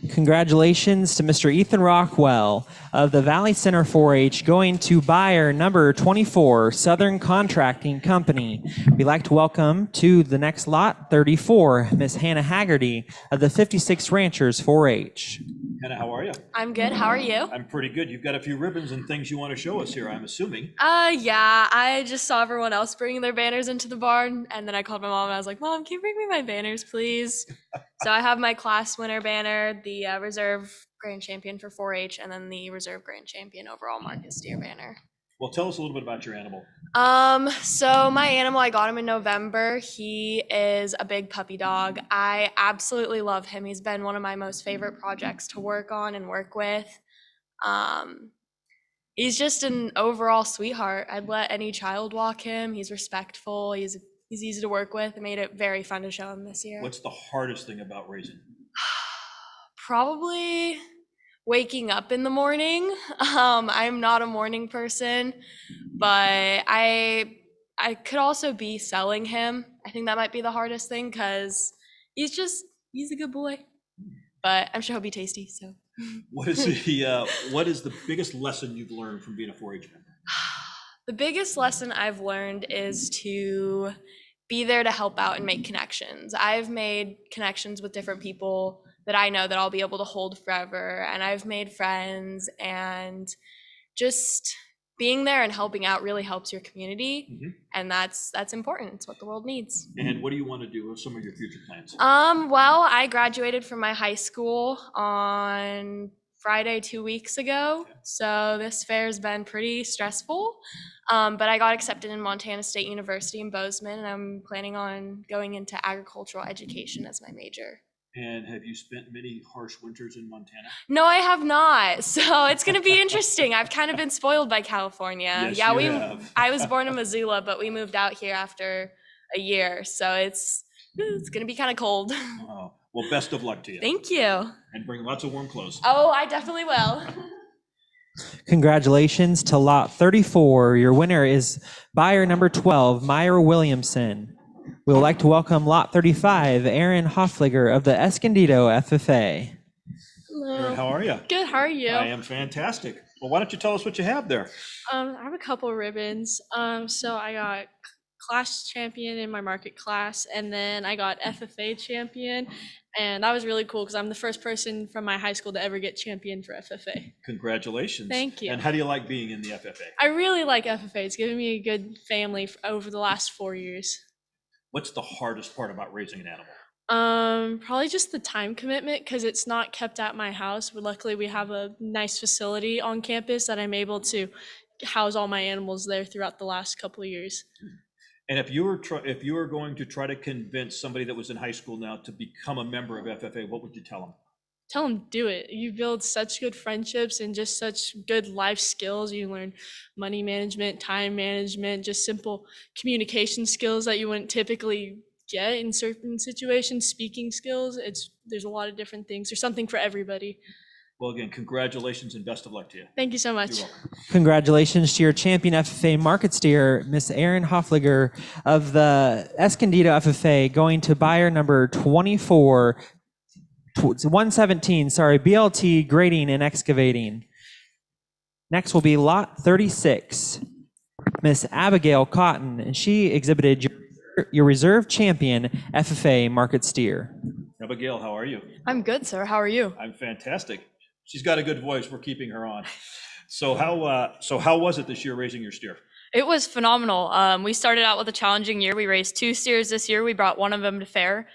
Congratulations to Mr. Ethan Rockwell of the Valley Center 4-H, going to buyer number 24, Southern Contracting Company. We'd like to welcome to the next lot 34, Miss Hannah Haggerty of the 56 Ranchers 4-H. Hannah, how are you? I'm good. How are you? I'm pretty good. You've got a few ribbons and things you want to show us here, I'm assuming. Yeah, I just saw everyone else bringing their banners into the barn, and then I called my mom and I was like, Mom, can you bring me my banners, please? So I have my class winner banner, the reserve grand champion for 4-H, and then the reserve grand champion overall market steer banner. Well, tell us a little bit about your animal. So my animal, I got him in November. He is a big puppy dog. I absolutely love him. He's been one of my most favorite projects to work on and work with. He's just an overall sweetheart. I'd let any child walk him. He's respectful. He's easy to work with. It made it very fun to show him this year. What's the hardest thing about raising? Probably waking up in the morning. I'm not a morning person, but I could also be selling him. I think that might be the hardest thing because he's a good boy, but I'm sure he'll be tasty. So What is the biggest lesson you've learned from being a 4-H member? the biggest lesson I've learned is to be there to help out and make connections. I've made connections with different people that I know that I'll be able to hold forever, and I've made friends, and just being there and helping out really helps your community, Mhm. and that's important. It's what the world needs. And what do you want to do with some of your future plans? Well, I graduated from my high school on Friday 2 weeks ago, so this fair has been pretty stressful. But I got accepted in Montana State University in Bozeman, and I'm planning on going into agricultural education as my major. And have you spent many harsh winters in Montana? No, I have not. So it's going to be interesting. I've kind of been spoiled by California. Yes, yeah, you have. I was born in Missoula, but we moved out here after a year, so it's going to be kind of cold. Oh, well, best of luck to you. Thank you. And bring lots of warm clothes. Oh, I definitely will. Congratulations to lot 34. Your winner is buyer number 12, Meyer Williamson. We would like to welcome lot 35, Aaron Hoffliger of the Escondido FFA. Hello. Aaron, how are you? Good. How are you? I am fantastic. Well, why don't you tell us what you have there? I have a couple of ribbons. So I got class champion in my market class, and then I got FFA champion, and that was really cool because I'm the first person from my high school to ever get champion for FFA. Congratulations. Thank you. And how do you like being in the FFA? I really like FFA. It's given me a good family over the last 4 years. What's the hardest part about raising an animal? Probably just the time commitment because it's not kept at my house. But luckily, we have a nice facility on campus that I'm able to house all my animals there throughout the last couple of years. And if you were going to try to convince somebody that was in high school now to become a member of FFA, what would you tell them? Tell them do it. You build such good friendships and just such good life skills. You learn money management, time management, just simple communication skills that you wouldn't typically get in certain situations, speaking skills. There's a lot of different things. There's something for everybody. Well, again, congratulations and best of luck to you. Thank you so much. You're welcome. Congratulations to your champion FFA market steer, Miss Erin Hoffliger of the Escondido FFA, going to buyer number 117, BLT Grading and Excavating. Next will be lot 36, Miss Abigail Cotton, and she exhibited your reserve champion FFA market steer. Abigail, how are you? I'm good, sir. How are you? I'm fantastic. She's got a good voice. We're keeping her on. So how was it this year raising your steer? It was phenomenal. We started out with a challenging year. We raised 2 steers this year. We brought one of them to fair.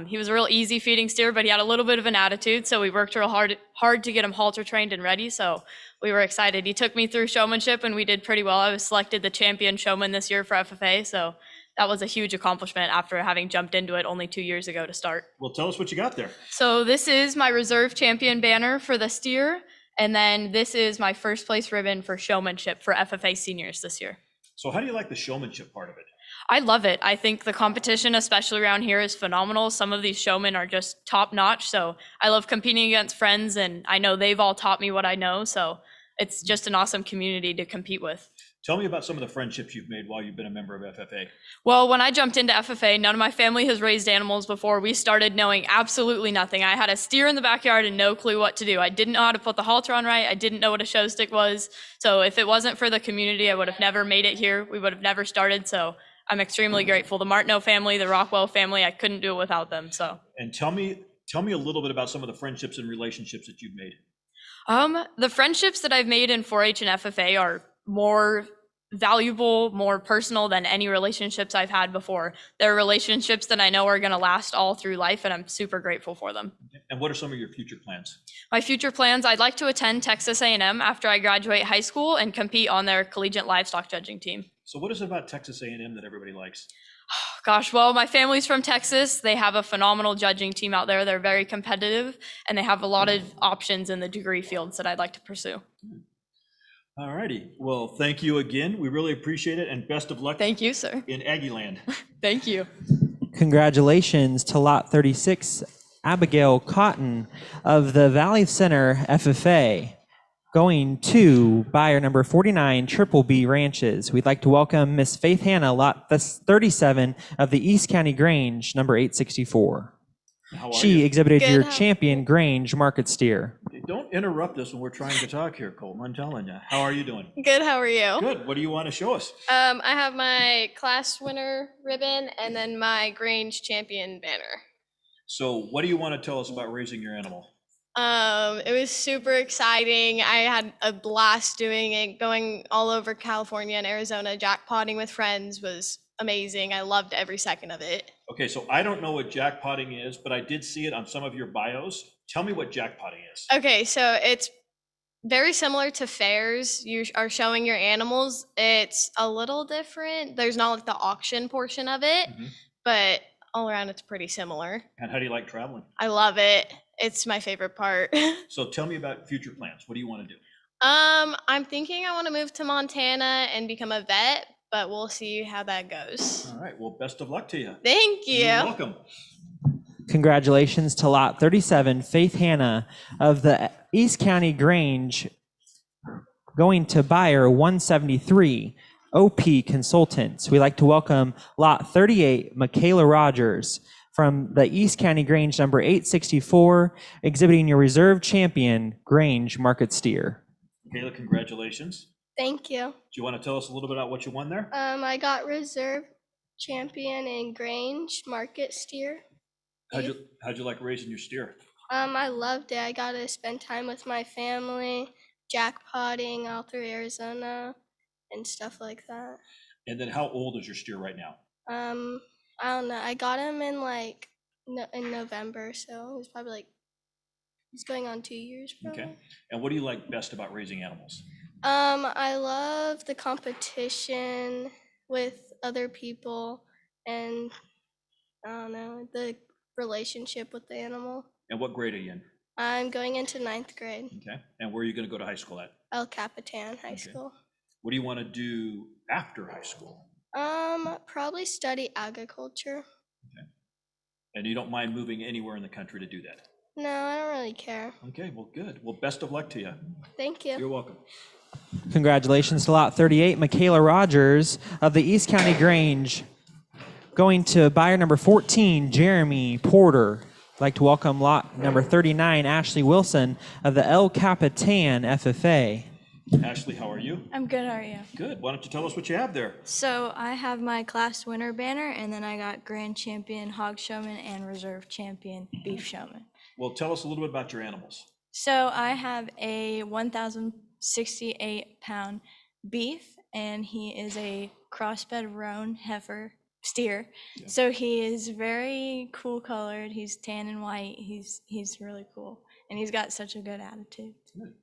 He was a real easy feeding steer, but he had a little bit of an attitude, so we worked real hard to get him halter trained and ready. So we were excited. He took me through showmanship, and we did pretty well. I was selected the champion showman this year for FFA, so that was a huge accomplishment after having jumped into it only 2 years ago to start. Well, tell us what you got there. So this is my reserve champion banner for the steer, and then this is my first place ribbon for showmanship for FFA seniors this year. So how do you like the showmanship part of it? I love it. I think the competition, especially around here, is phenomenal. Some of these showmen are just top notch. So I love competing against friends, and I know they've all taught me what I know. So it's just an awesome community to compete with. Tell me about some of the friendships you've made while you've been a member of FFA. Well, when I jumped into FFA, none of my family has raised animals before. We started knowing absolutely nothing. I had a steer in the backyard and no clue what to do. I didn't know how to put the halter on right. I didn't know what a show stick was. So if it wasn't for the community, I would have never made it here. We would have never started. So I'm extremely grateful. The Martineau family, the Rockwell family, I couldn't do it without them. So. And tell me a little bit about some of the friendships and relationships that you've made. The friendships that I've made in 4-H and FFA are more valuable, more personal than any relationships I've had before. They're relationships that I know are going to last all through life, and I'm super grateful for them. And what are some of your future plans? My future plans, I'd like to attend Texas A&M after I graduate high school and compete on their collegiate livestock judging team. So what is it about Texas A&M that everybody likes? Gosh, well, my family's from Texas. They have a phenomenal judging team out there. They're very competitive, and they have a lot of options in the degree fields that I'd like to pursue. All righty. Well, thank you again. We really appreciate it, and best of luck. Thank you, sir. In Aggie Land. Thank you. Congratulations to lot 36, Abigail Cotton of the Valley Center FFA, going to buyer number 49, Triple B Ranches. We'd like to welcome Miss Faith Hanna, lot 37 of the East County Grange, number 864. She exhibited your champion Grange market steer. Don't interrupt us when we're trying to talk here, Colton. I'm telling you. How are you doing? Good, how are you? Good. What do you want to show us? I have my class winner ribbon and then my Grange champion banner. So what do you want to tell us about raising your animal? It was super exciting. I had a blast doing it, going all over California and Arizona. Jackpotting with friends was amazing. I loved every second of it. Okay, so I don't know what jackpotting is, but I did see it on some of your bios. Tell me what jackpotting is. Okay, so it's very similar to fairs. You are showing your animals. It's a little different. There's not like the auction portion of it, but all around it's pretty similar. And how do you like traveling? I love it. It's my favorite part. So tell me about future plans. What do you want to do? I'm thinking I want to move to Montana and become a vet, but we'll see how that goes. All right, well, best of luck to you. Thank you. You're welcome. Congratulations to Lot 37, Faith Hanna of the East County Grange, going to buyer 173, OP Consultants. We'd like to welcome Lot 38, Michaela Rogers from the East County Grange number 864, exhibiting your reserve champion, Grange Market Steer. Michaela, congratulations. Thank you. Do you want to tell us a little bit about what you won there? I got reserve champion in Grange Market Steer. How'd you like raising your steer? I loved it. I got to spend time with my family, jackpotting all through Arizona and stuff like that. And then how old is your steer right now? I don't know. I got him in in November, so it was probably he's going on 2 years probably. Okay. And what do you like best about raising animals? I love the competition with other people and I don't know, the relationship with the animal. And what grade are you in? I'm going into 9th grade, Okay. And where are you going to go to high school at? El Capitan High School. What do you want to do after high school? Probably study agriculture. And you don't mind moving anywhere in the country to do that? No, I don't really care. Okay, well, good. Well, best of luck to you. Thank you. You're welcome. Congratulations to Lot 38, Michaela Rogers of the East County Grange, going to buyer number 14, Jeremy Porter. I'd like to welcome lot number 39, Ashley Wilson of the El Capitan FFA. Ashley, how are you? I'm good, how are you? Good. Why don't you tell us what you have there? So I have my class winner banner, and then I got grand champion hog showman and reserve champion beef showman. Well, tell us a little bit about your animals. So I have a 1,068 pound beef, and he is a crossbred roan heifer steer. Yeah. So he is very cool colored. He's tan and white. He's really cool, and he's got such a good attitude. Good.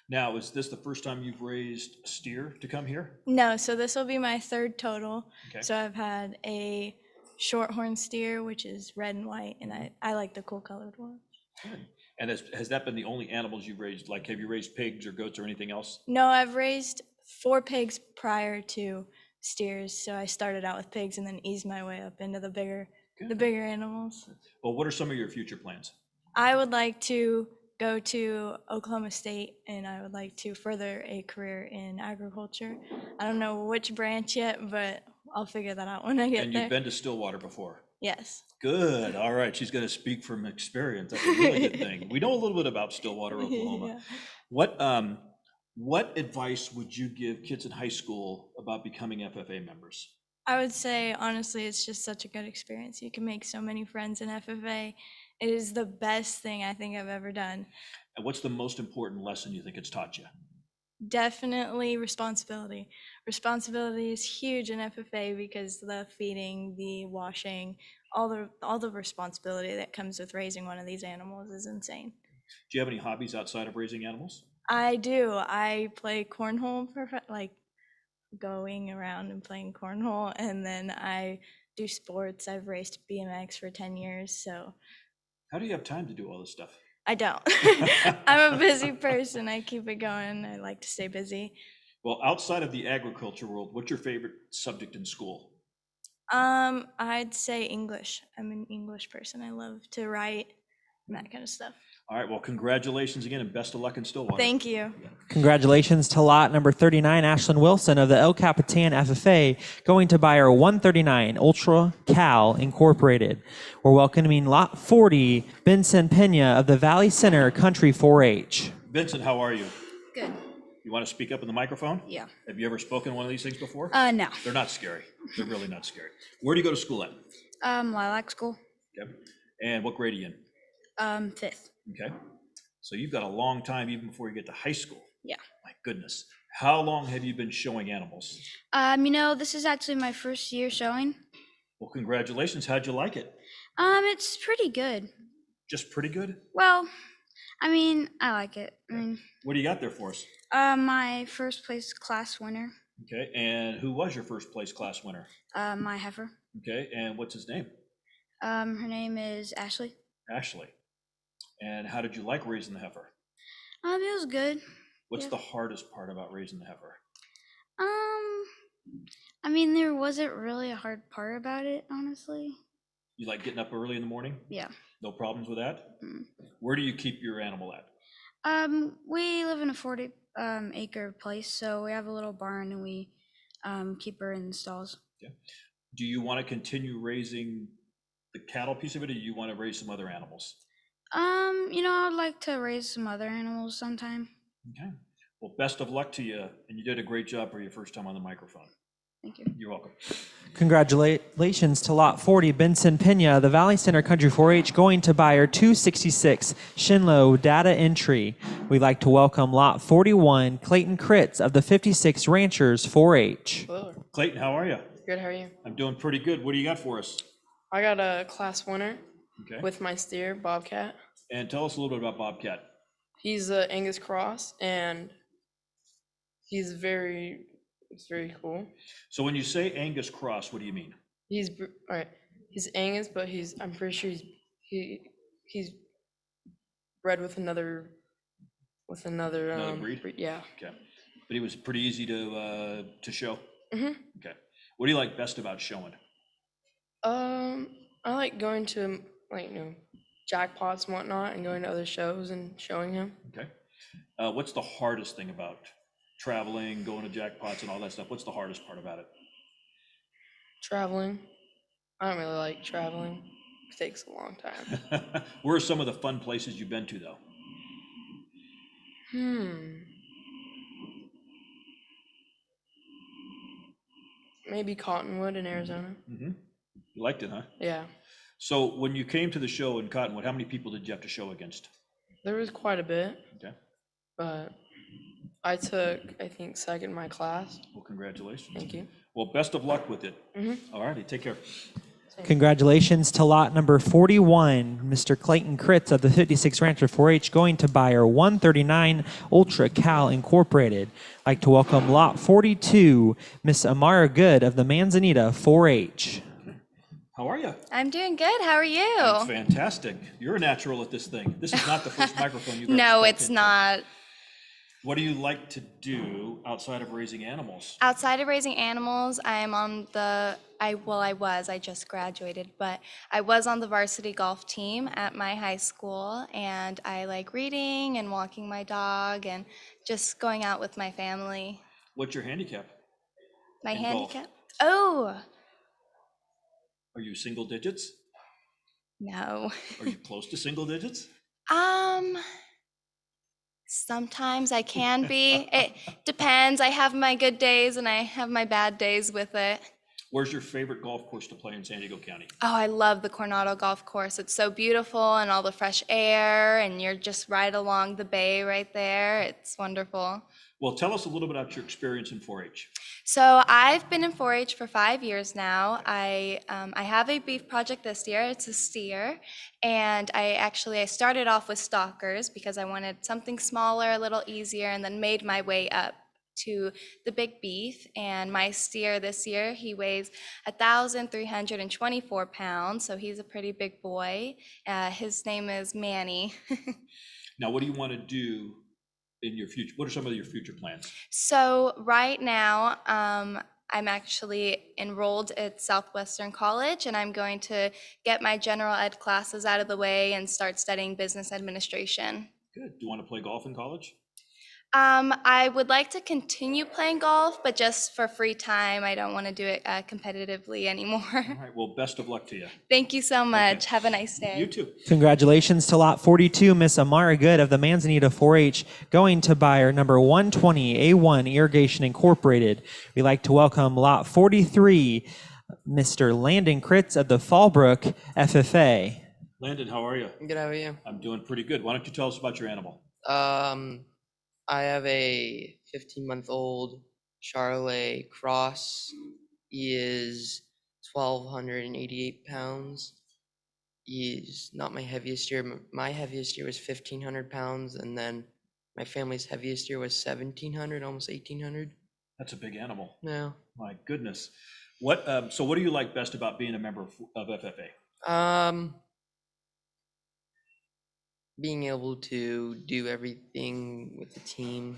Now, is this the first time you've raised a steer to come here? No, so this will be my third total. Okay. So I've had a shorthorn steer, which is red and white, and I like the cool colored one. Good. And has that been the only animals you've raised? Like, have you raised pigs or goats or anything else? No, I've raised 4 pigs prior to steers. So I started out with pigs and then eased my way up into the bigger animals. Well, what are some of your future plans? I would like to go to Oklahoma State, and I would like to further a career in agriculture. I don't know which branch yet, but I'll figure that out when I get And there. you've been to Stillwater before? Yes. Good. All right. She's going to speak from experience. That's a really good thing. We know a little bit about Stillwater, Oklahoma. Yeah. What advice would you give kids in high school about becoming FFA members? I would say, honestly, it's just such a good experience. You can make so many friends in FFA. It is the best thing I think I've ever done. And what's the most important lesson you think it's taught you? Definitely responsibility. Responsibility is huge in FFA because the feeding, the washing, all the responsibility that comes with raising one of these animals is insane. Do you have any hobbies outside of raising animals? I do. I play cornhole, like going around and playing cornhole, and then I do sports. I've raced BMX for 10 years, so. How do you have time to do all this stuff? I don't. I'm a busy person. I keep it going. I like to stay busy. Well, outside of the agriculture world, what's your favorite subject in school? I'd say English. I'm an English person. I love to write and that kind of stuff. All right, well, congratulations again and best of luck in Stillwater. Thank you. Congratulations to lot number 39, Ashlyn Wilson of the El Capitan FFA, going to buyer 139, Ultra Cal Incorporated. We're welcoming lot 40, Benson Pena of the Valley Center Country 4-H. Vincent, how are you? Good. You want to speak up in the microphone? Yeah. Have you ever spoken one of these things before? No. They're not scary. They're really not scary. Where do you go to school at? Lilac School. Okay. And what grade are you in? 5th. Okay. So you've got a long time even before you get to high school. Yeah. My goodness. How long have you been showing animals? This is actually my first year showing. Well, congratulations. How'd you like it? It's pretty good. Just pretty good? Well, I like it. What do you got there for us? My first place class winner, Okay, and who was your first place class winner? my heifer. Okay, and what's his name? Her name is Ashley. Ashley. And how did you like raising the heifer? It was good. What's Yeah. the hardest part about raising the heifer? There wasn't really a hard part about it, honestly. You like getting up early in the morning? Yeah. No problems with that? Where do you keep your animal at? We live in a 40 acre place, so we have a little barn and we keep her in the stalls. Okay. Do you want to continue raising the cattle piece of it, or do you want to raise some other animals? I'd like to raise some other animals sometime. Okay. Well, best of luck to you, and you did a great job for your first time on the microphone. Thank you. You're welcome. Congratulations to Lot 40, Benson Pena, the Valley Center Country 4-H, going to buyer 266, Shinlo Data Entry. We'd like to welcome Lot 41, Clayton Kritz of the 56 Ranchers 4-H. Hello. Clayton, how are you? Good, how are you? I'm doing pretty good. What do you got for us? I got a class winner Okay. with my steer, Bobcat. And tell us a little bit about Bobcat. He's a Angus cross, and it's very cool. So when you say Angus cross, what do you mean? All right. He's Angus, but I'm pretty sure he's bred with another Another breed? Yeah. Okay. But he was pretty easy to show. Mhm. Okay. What do you like best about showing? I like going to jackpots and whatnot, and going to other shows and showing him. Okay. What's the hardest thing about traveling, going to jackpots and all that stuff? What's the hardest part about it? Traveling. I don't really like traveling. It takes a long time. Where are some of the fun places you've been to, though? Maybe Cottonwood in Arizona. You liked it, huh? Yeah. So when you came to the show in Cottonwood, how many people did you have to show against? There was quite a bit. Okay. But I took, I think, second in my class. Well, congratulations. Thank you. Well, best of luck with it. Mhm. All righty, take care. Congratulations to lot number 41, Mr. Clayton Kritz of the 56 Rancher 4-H, going to buyer 139 Ultra Cal Incorporated. I'd like to welcome lot 42, Miss Amara Good of the Manzanita 4-H. How are you? I'm doing good. How are you? That's fantastic. You're a natural at this thing. This is not the first microphone you've ever No, spoken it's to. not. What do you like to do outside of raising animals? Outside of raising animals, I just graduated, but I was on the varsity golf team at my high school, and I like reading and walking my dog and just going out with my family. What's your handicap? My in golf? handicap? Oh, Are you single digits? no. Are you close to single digits? Sometimes I can be. It depends. I have my good days and I have my bad days with it. Where's your favorite golf course to play in San Diego County? Oh, I love the Coronado Golf Course. It's so beautiful and all the fresh air, and you're just right along the bay right there. It's wonderful. Well, tell us a little bit about your experience in 4-H. So I've been in 4-H for 5 years now. I have a beef project this year. It's a steer, and I started off with stalkers because I wanted something smaller, a little easier, and then made my way up to the big beef. And my steer this year, he weighs 1,324 pounds, so he's a pretty big boy. His name is Manny. Now, what do you want to do in your future? What are some of your future plans? So right now, I'm actually enrolled at Southwestern College, and I'm going to get my general ed classes out of the way and start studying business administration. Good. Do you want to play golf in college? I would like to continue playing golf, but just for free time. I don't want to do it competitively anymore. All right. Well, best of luck to you. Thank you so much. Have a nice day. You too. Congratulations to lot 42, Miss Amara Good of the Manzanita 4-H, going to buyer number 120, A1 Irrigation Incorporated. We'd like to welcome lot 43, Mr. Landon Kritz of the Fallbrook FFA. Landon, how are you? Good, how are you? I'm doing pretty good. Why don't you tell us about your animal? I have a 15-month-old Charolais cross. He is 1,288 pounds. He's not my heaviest year. My heaviest year was 1,500 pounds, and then my family's heaviest year was 1,700, almost 1,800. That's a big animal. Yeah. My goodness. So what do you like best about being a member of FFA? Being able to do everything with the team.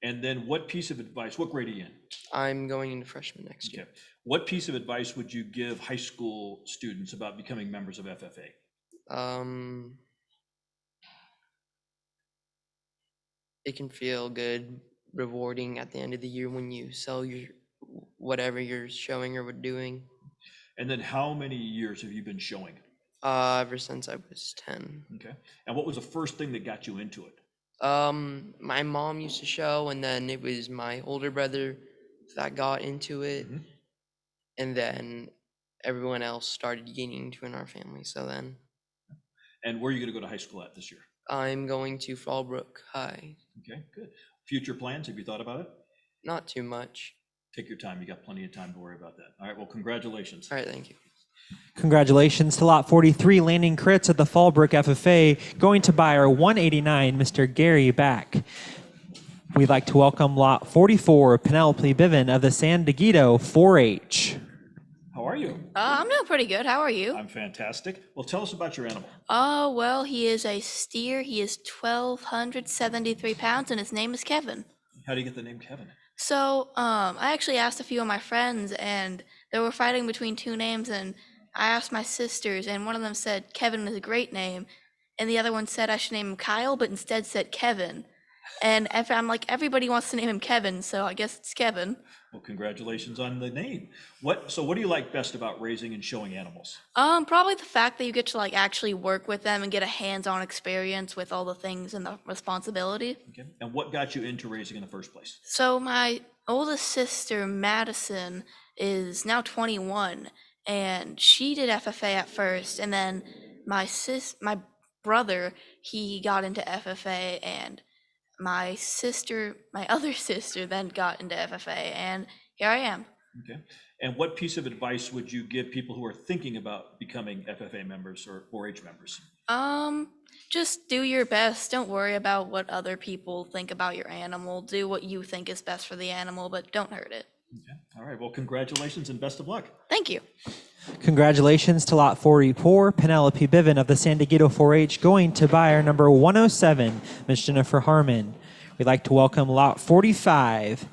And then what piece of advice, what grade are you in? I'm going into freshman next year. What piece of advice would you give high school students about becoming members of FFA? It can feel good, rewarding at the end of the year when you sell your whatever you're showing or doing. And then how many years have you been showing? Ever since I was 10. Okay. And what was the first thing that got you into it? My mom used to show, and then it was my older brother that got into it. Mm-hmm. And then everyone else started getting into it in our family. So then. And where are you going to go to high school at this year? I'm going to Fallbrook High. Okay, good. Future plans, have you thought about it? Not too much. Take your time. You got plenty of time to worry about that. All right, well, congratulations. All right, thank you. Congratulations to Lot 43 landing crits at the Fallbrook FFA, going to buyer 189, Mr. Gary Back. We'd like to welcome Lot 44, Penelope Biven of the San Diego 4-H. How are you? I'm doing pretty good. How are you? I'm fantastic. Well, tell us about your animal. Oh, well, he is a steer. He is 1,273 pounds, and his name is Kevin. How do you get the name Kevin? So, I actually asked a few of my friends, and they were fighting between two names, and I asked my sisters, and one of them said Kevin is a great name, and the other one said I should name him Kyle, but instead said Kevin. And I'm like, everybody wants to name him Kevin, so I guess it's Kevin. Well, congratulations on the name. So what do you like best about raising and showing animals? Probably the fact that you get to like actually work with them and get a hands-on experience with all the things and the responsibility. Okay. And what got you into raising in the first place? So my oldest sister, Madison, is now 21, and she did FFA at first, and then my brother, he got into FFA, and my other sister then got into FFA, and here I am. Okay. And what piece of advice would you give people who are thinking about becoming FFA members or 4-H members? Just do your best. Don't worry about what other people think about your animal. Do what you think is best for the animal, but don't hurt it. Okay. All right. Well, congratulations and best of luck. Thank you. Congratulations to Lot 44, Penelope Biven of the San Diego 4-H, going to buyer number 107, Ms. Jennifer Harmon. We'd like to welcome Lot 45,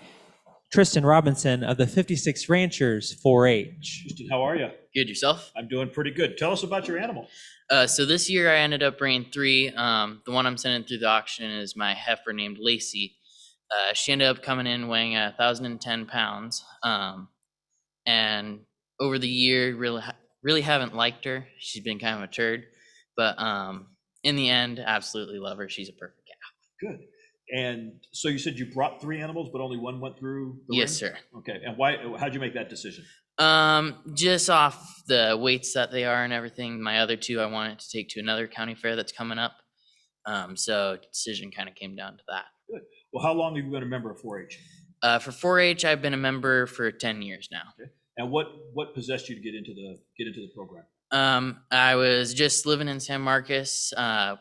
Tristan Robinson of the 56 Ranchers 4-H. Tristan, how are you? Good, yourself? I'm doing pretty good. Tell us about your animal. So this year I ended up bringing 3. The one I'm sending through the auction is my heifer named Lacey. She ended up coming in weighing 1,010 pounds. And over the year, really haven't liked her. She's been kind of a turd. But in the end, absolutely love her. She's a perfect cow. Good. And so you said you brought 3 animals, but only one went through the Yes, ring? sir. Okay. And why? How'd you make that decision? Just off the weights that they are and everything. My other 2 I wanted to take to another county fair that's coming up. So decision kind of came down to that. Good. Well, how long have you been a member of 4-H? For 4-H, I've been a member for 10 years now. Okay. And what possessed you to get into the program? I was just living in San Marcos.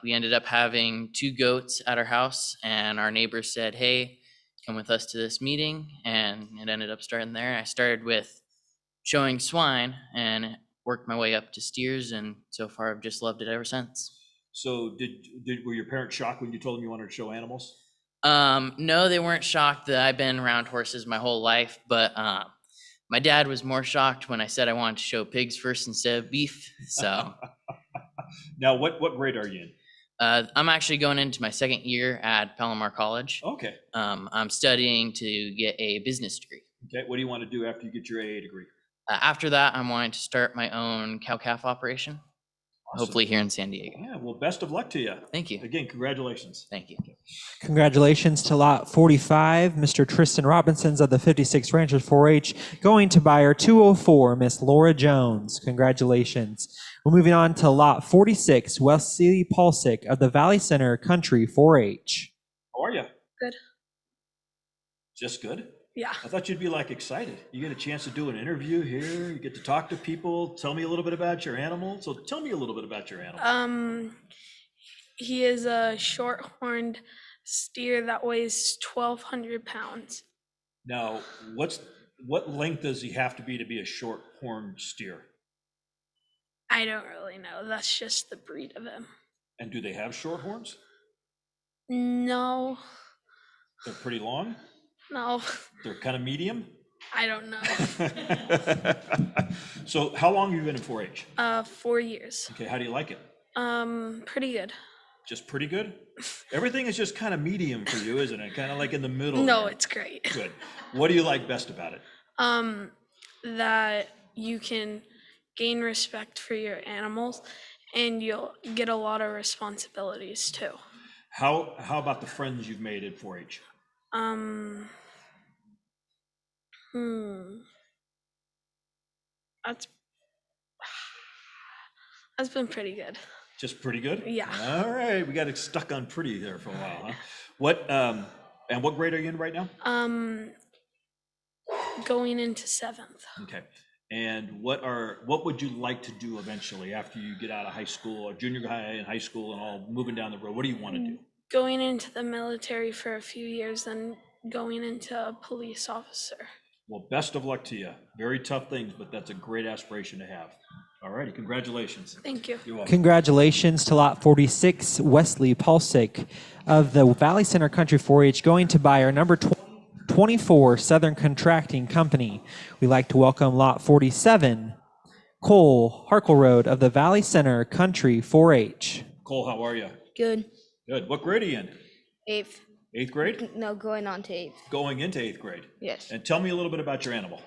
We ended up having 2 goats at our house, and our neighbor said, "Hey, come with us to this meeting," and it ended up starting there. I started with showing swine and worked my way up to steers, and so far I've just loved it ever since. So were your parents shocked when you told them you wanted to show animals? No, they weren't shocked that I've been around horses my whole life, but my dad was more shocked when I said I wanted to show pigs first instead of beef. So now, what grade are you in? I'm actually going into my 2nd year at Palomar College. Okay. I'm studying to get a business degree. Okay. What do you want to do after you get your AA degree? After that, I'm wanting to start my own cow-calf operation. Awesome. Hopefully here in San Diego. Yeah, well, best of luck to you. Thank you. Again, congratulations. Thank you. Congratulations to Lot 45, Mr. Tristan Robinsons of the 56 Ranchers 4-H, going to buyer 204, Miss Laura Jones. Congratulations. We're moving on to lot 46, Wesley Paulsick of the Valley Center Country 4-H. How are you? Good. Just good? Yeah. I thought you'd be like excited. You get a chance to do an interview here. You get to talk to people. Tell me a little bit about your animal. So tell me a little bit about your animal. He is a short-horned steer that weighs 1,200 pounds. Now, what length does he have to be a short-horned steer? I don't really know. That's just the breed of him. And do they have short horns? No, They're pretty long? no, They're kind of medium? I don't know. So how long have you been in 4-H? 4 years. Okay, how do you like it? Pretty good. Just pretty good? Everything is just kind of medium for you, isn't it? Kind of like in the middle. No, there. it's great. Good. What do you like best about it? That you can gain respect for your animals and you'll get a lot of responsibilities too. How about the friends you've made at 4-H? That's been pretty good. Just pretty good? Yeah. All right, we got it stuck on pretty there for a while, huh? What grade are you in right now? Going into 7th. Okay. And what would you like to do eventually after you get out of high school or junior high and high school and all moving down the road? What do you want to do? Going into the military for a few years, then going into a police officer. Well, best of luck to you. Very tough things, but that's a great aspiration to have. All righty, congratulations. Thank you. You're welcome. Congratulations to lot 46, Wesley Paulsick of the Valley Center Country 4-H, going to buyer number 24, Southern Contracting Company. We'd like to welcome lot 47, Cole Harkleroad of the Valley Center Country 4-H. Cole, how are you? Good. Good. What grade are you in? 8th. 8th grade? No, going on to 8th. Going into 8th grade? Yes. And tell me a little bit about your animal.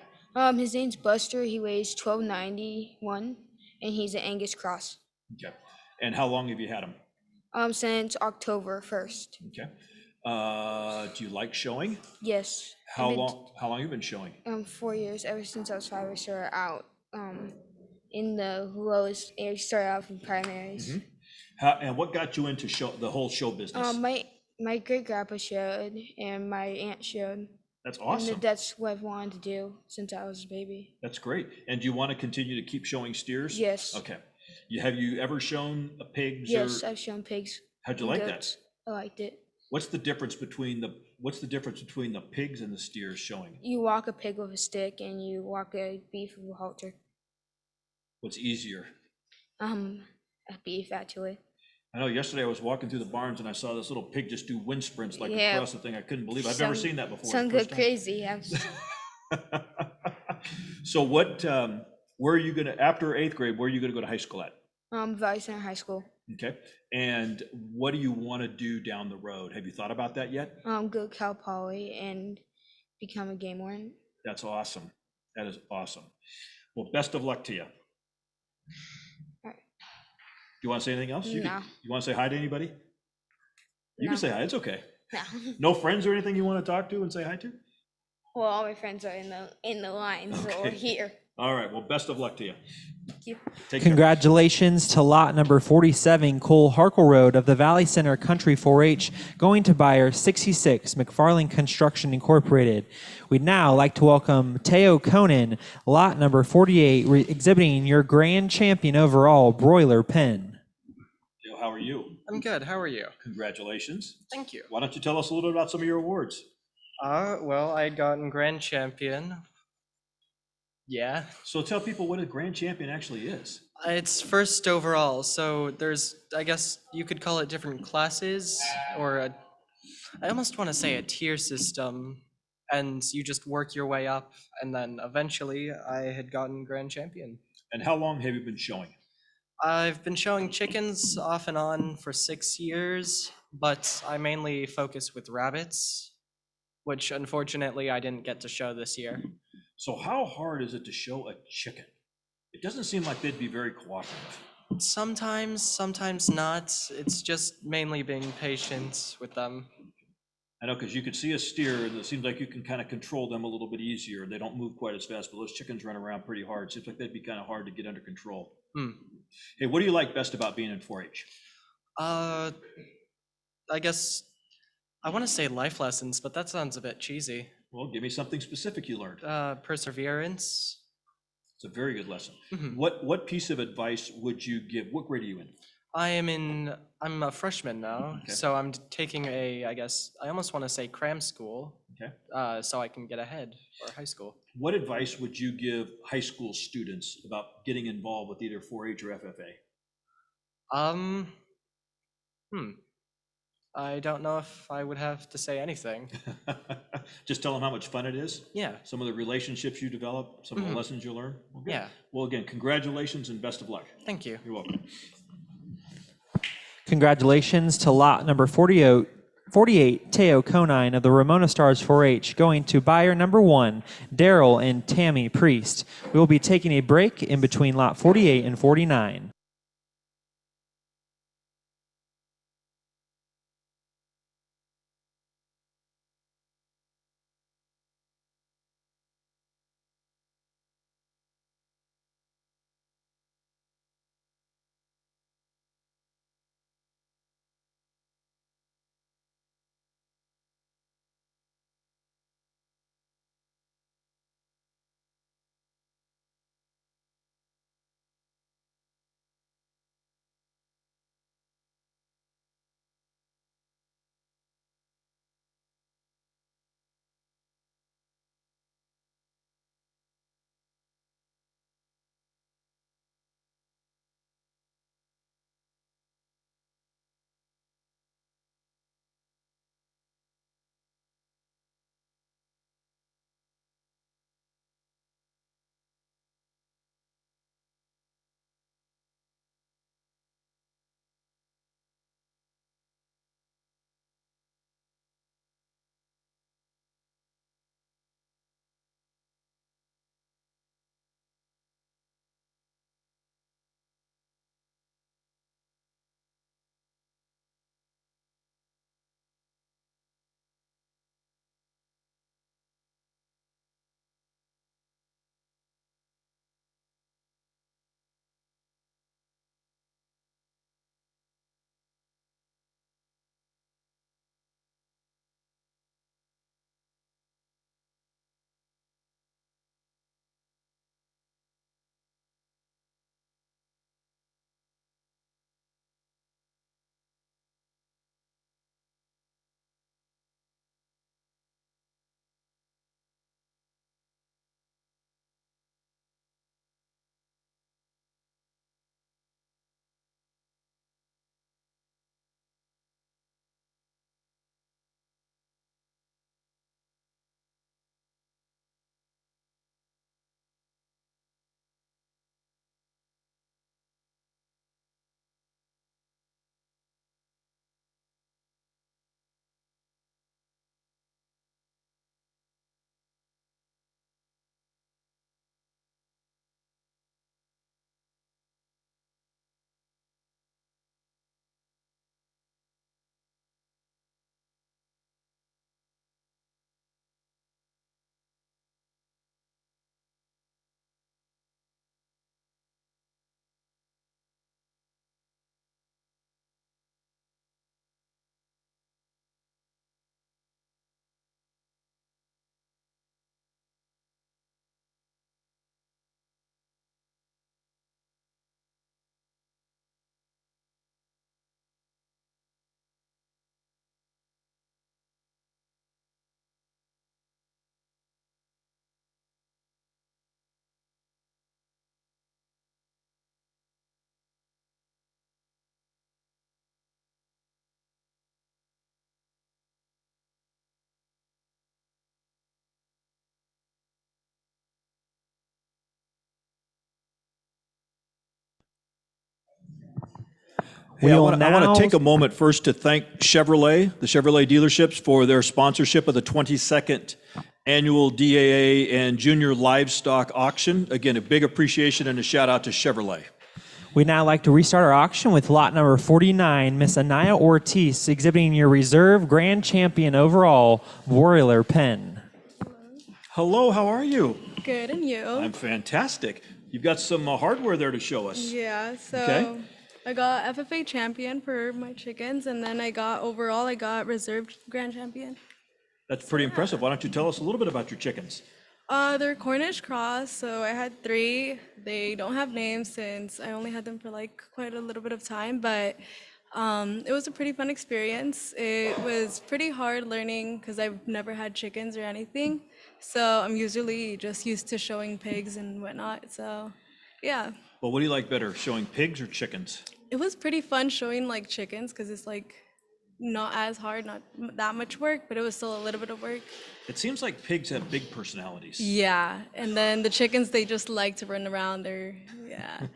His name's Buster. He weighs 1291, and he's an Angus cross. Okay. And how long have you had him? Since October 1st. Okay. Do you like showing? Yes. How long have you been showing? 4 years. Ever since I was 5, I started out in the lowest. I started out from primaries. Mm-hmm. And what got you into the whole show business? My great grandpa showed, and my aunt showed. That's awesome. And that's what I've wanted to do since I was a baby. That's great. And do you want to continue to keep showing steers? Yes. Okay. Have you ever shown pigs? Yes, I've shown pigs. How'd you like that? I liked it. What's the difference between the pigs and the steers showing? You walk a pig with a stick, and you walk a beef with a halter. What's easier? A beef, actually. I know yesterday I was walking through the barns and I saw this little pig just do wind sprints like across the thing. I couldn't believe it. I've never seen that before. Some good crazy. So where are you gonna, after 8th grade, where are you gonna go to high school at? Valley Center High School. Okay. And what do you want to do down the road? Have you thought about that yet? Go to Cal Poly and become a game warden. That's awesome. That is awesome. Well, best of luck to you. You want to say anything else? You want to say hi to anybody? You can say hi. It's okay. No. No friends or anything you want to talk to and say hi to? Well, all my friends are in the lines or here. All right. Well, best of luck to you. Thank you. Congratulations to lot number 47, Cole Harkleroad of the Valley Center Country 4-H, going to buyer 66, McFarling Construction Incorporated. We'd now like to welcome Teo Conan, lot number 48, exhibiting your grand champion overall broiler pen. Teo, how are you? I'm good. How are you? Congratulations. Thank you. Why don't you tell us a little bit about some of your awards? Well, I had gotten grand champion. Yeah. So tell people what a grand champion actually is. It's first overall, so there's, I guess you could call it different classes, or I almost want to say a tier system, and you just work your way up, and then eventually I had gotten grand champion. And how long have you been showing? I've been showing chickens off and on for 6 years, but I mainly focus with rabbits, which unfortunately I didn't get to show this year. So how hard is it to show a chicken? It doesn't seem like they'd be very cooperative. Sometimes not. It's just mainly being patient with them. I know, because you could see a steer and it seems like you can kind of control them a little bit easier. They don't move quite as fast, but those chickens run around pretty hard. Seems like they'd be kind of hard to get under control. Hey, what do you like best about being in 4-H? I guess I want to say life lessons, but that sounds a bit cheesy. Well, give me something specific you learned. Perseverance. It's a very good lesson. Mhm. What piece of advice would you give? What grade are you in? I'm a freshman now, Okay. so I'm taking I guess, I almost want to say cram school. Okay. So I can get ahead for high school. What advice would you give high school students about getting involved with either 4-H or FFA? I don't know if I would have to say anything. Just tell them how much fun it is? Yeah. Some of the relationships you develop, some of the Mhm. lessons you learn? Well, good. Yeah. Well, again, congratulations and best of luck. Thank you. You're welcome. Congratulations to lot number 48, Teo Conine of the Ramona Stars 4-H, going to buyer number 1, Daryl and Tammy Priest. We will be taking a break in between lot 48 and 49. Hey, I want to take a moment first to thank Chevrolet, the Chevrolet dealerships, for their sponsorship of the 22nd annual DAA and Junior Livestock Auction. Again, a big appreciation and a shout out to Chevrolet. We'd now like to restart our auction with lot number 49, Miss Anaya Ortiz, exhibiting your reserve grand champion overall, Broiler Pen. Hello, how are you? Good, and you? I'm fantastic. You've got some hardware there to show us. Yeah, so Okay. I got FFA champion for my chickens, and then I got reserved grand champion. That's pretty impressive. Why don't you tell us a little bit about your chickens? They're Cornish cross, so I had 3. They don't have names since I only had them for like quite a little bit of time, but it was a pretty fun experience. It was pretty hard learning because I've never had chickens or anything, so I'm usually just used to showing pigs and whatnot. So, yeah. Well, what do you like better, showing pigs or chickens? It was pretty fun showing like chickens because it's like not as hard, not that much work, but it was still a little bit of work. It seems like pigs have big personalities. Yeah, and then the chickens, they just like to run around. Yeah.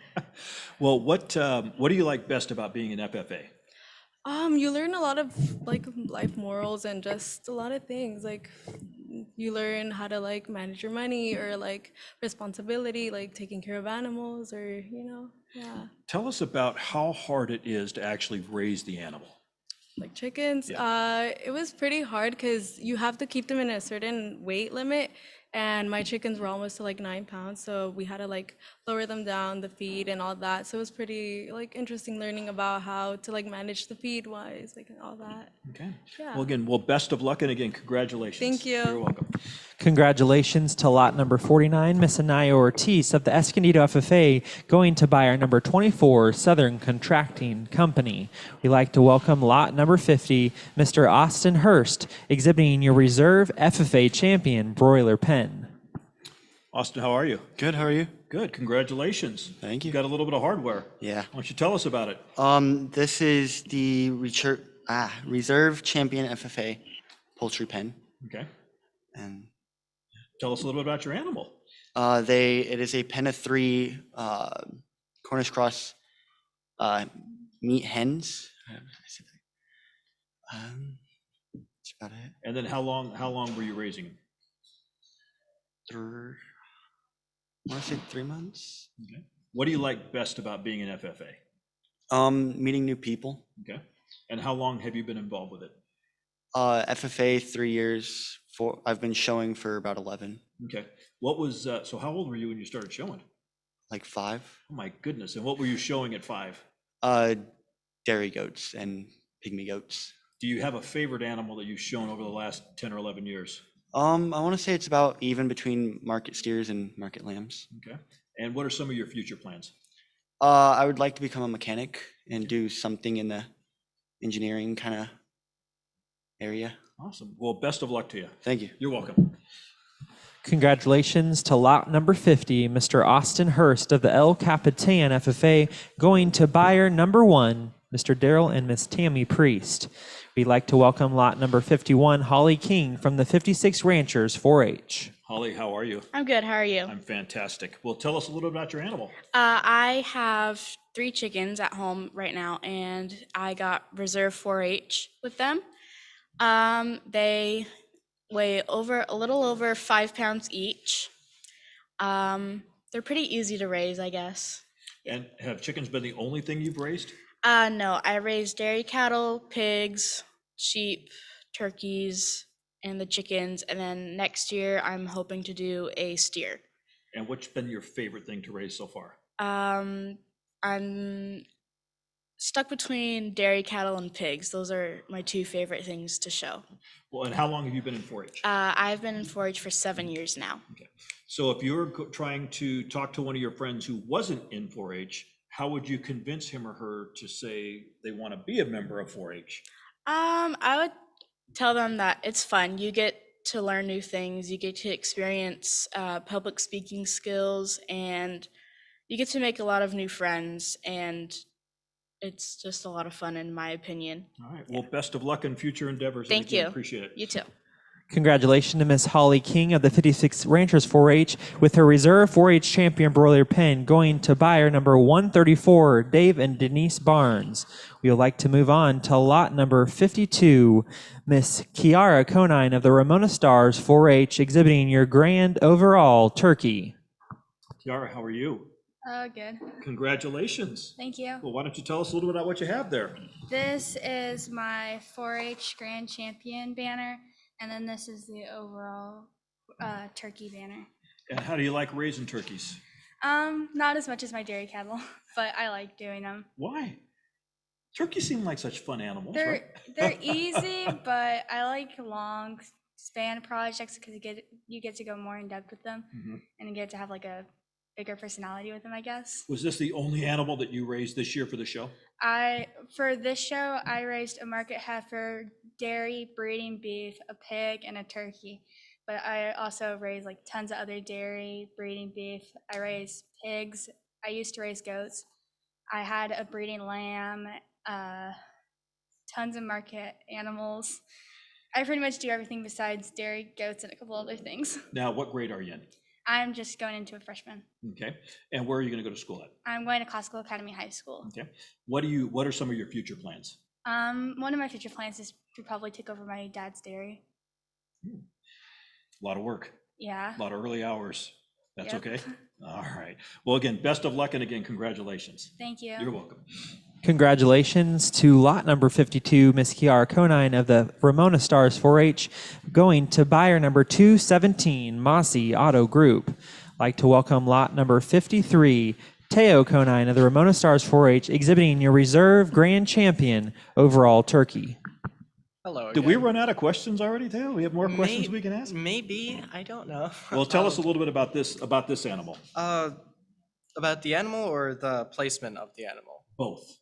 Well, what do you like best about being an FFA? You learn a lot of like life morals and just a lot of things. Like you learn how to like manage your money or like responsibility, like taking care of animals or, yeah. Tell us about how hard it is to actually raise the animal. Like chickens, it was pretty hard because you have to keep them in a certain weight limit, and my chickens were almost to like 9 pounds, so we had to like lower them down, the feed and all that. So it was pretty like interesting learning about how to like manage the feed wise, like all that. Okay. Yeah. Well, again, best of luck, and again, congratulations. Thank you. You're welcome. Congratulations to lot number 49, Miss Anaya Ortiz of the Escondido FFA, going to buyer number 24, Southern Contracting Company. We'd like to welcome lot number 50, Mr. Austin Hurst, exhibiting your reserve FFA champion broiler pen. Austin, how are you? Good, how are you? Good, congratulations. Thank you. Got a little bit of hardware. Yeah. Why don't you tell us about it? This is the Reserve Champion FFA poultry pen. Okay. And tell us a little bit about your animal. It is a pen of 3 Cornish cross meat hens. That's about it. And then how long were you raising them? I want to say 3 months. Okay. What do you like best about being an FFA? Meeting new people. Okay. And how long have you been involved with it? FFA 3 years. I've been showing for about 11. Okay. What was so? How old were you when you started showing? Like 5. Oh my goodness! And what were you showing at 5? Dairy goats and pygmy goats. Do you have a favorite animal that you've shown over the last 10 or 11 years? I want to say it's about even between market steers and market lambs. Okay. And what are some of your future plans? I would like to become a mechanic and do something in the engineering kind of area. Awesome. Well, best of luck to you. Thank you. You're welcome. Congratulations to lot number 50, Mr. Austin Hurst of the El Capitan FFA, going to buyer number 1, Mr. Daryl and Miss Tammy Priest. We'd like to welcome lot number 51, Holly King from the 56 Ranchers 4-H. Holly, how are you? I'm good. How are you? I'm fantastic. Well, tell us a little about your animal. I have 3 chickens at home right now, and I got reserve 4-H with them. They weigh a little over 5 pounds each. They're pretty easy to raise, I guess. And have chickens been the only thing you've raised? No, I raise dairy cattle, pigs, sheep, turkeys, and the chickens. And then next year, I'm hoping to do a steer. And what's been your favorite thing to raise so far? I'm stuck between dairy cattle and pigs. Those are my 2 favorite things to show. Well, and how long have you been in 4-H? I've been in 4-H for 7 years now. Okay. So if you're trying to talk to one of your friends who wasn't in 4-H, how would you convince him or her to say they want to be a member of 4-H? I would tell them that it's fun. You get to learn new things. You get to experience public speaking skills, and you get to make a lot of new friends, and it's just a lot of fun in my opinion. All right. Well, best of luck in future endeavors. Thank you. Appreciate it. You too. Congratulations to Miss Holly King of the 56 Ranchers 4-H with her reserve 4-H champion broiler pen, going to buyer number 134, Dave and Denise Barnes. We would like to move on to lot number 52, Miss Kiara Conine of the Ramona Stars 4-H, exhibiting your grand overall turkey. Kiara, how are you? Good. Congratulations. Thank you. Well, why don't you tell us a little bit about what you have there? This is my 4-H Grand Champion banner, and then this is the overall turkey banner. And how do you like raising turkeys? Not as much as my dairy cattle, but I like doing them. Why? Turkeys seem like such fun animals, They're right? they're easy, but I like long span projects because you get to go more in depth with them, and you get to have like a bigger personality with them, I guess. Was this the only animal that you raised this year for the show? For this show, I raised a market heifer, dairy, breeding beef, a pig, and a turkey. But I also raised like tons of other dairy, breeding beef. I raised pigs. I used to raise goats. I had a breeding lamb, tons of market animals. I pretty much do everything besides dairy, goats, and a couple other things. Now, what grade are you in? I'm just going into a freshman. Okay. And where are you going to go to school at? I'm going to Classical Academy High School. Okay. What are some of your future plans? One of my future plans is to probably take over my dad's dairy. A lot of work. Yeah. A lot of early hours. That's Yep. okay? All right. Well, again, best of luck, and again, congratulations. Thank you. You're welcome. Congratulations to lot number 52, Miss Kiara Conine of the Ramona Stars 4-H, going to buyer number 217, Mossy Auto Group. Like to welcome lot number 53, Teo Conine of the Ramona Stars 4-H, exhibiting your reserve grand champion overall turkey. Hello. Did we run out of questions already, Teo? We have more questions we can ask? Maybe. I don't know. Well, tell us a little bit about this animal. About the animal or the placement of the animal? Both.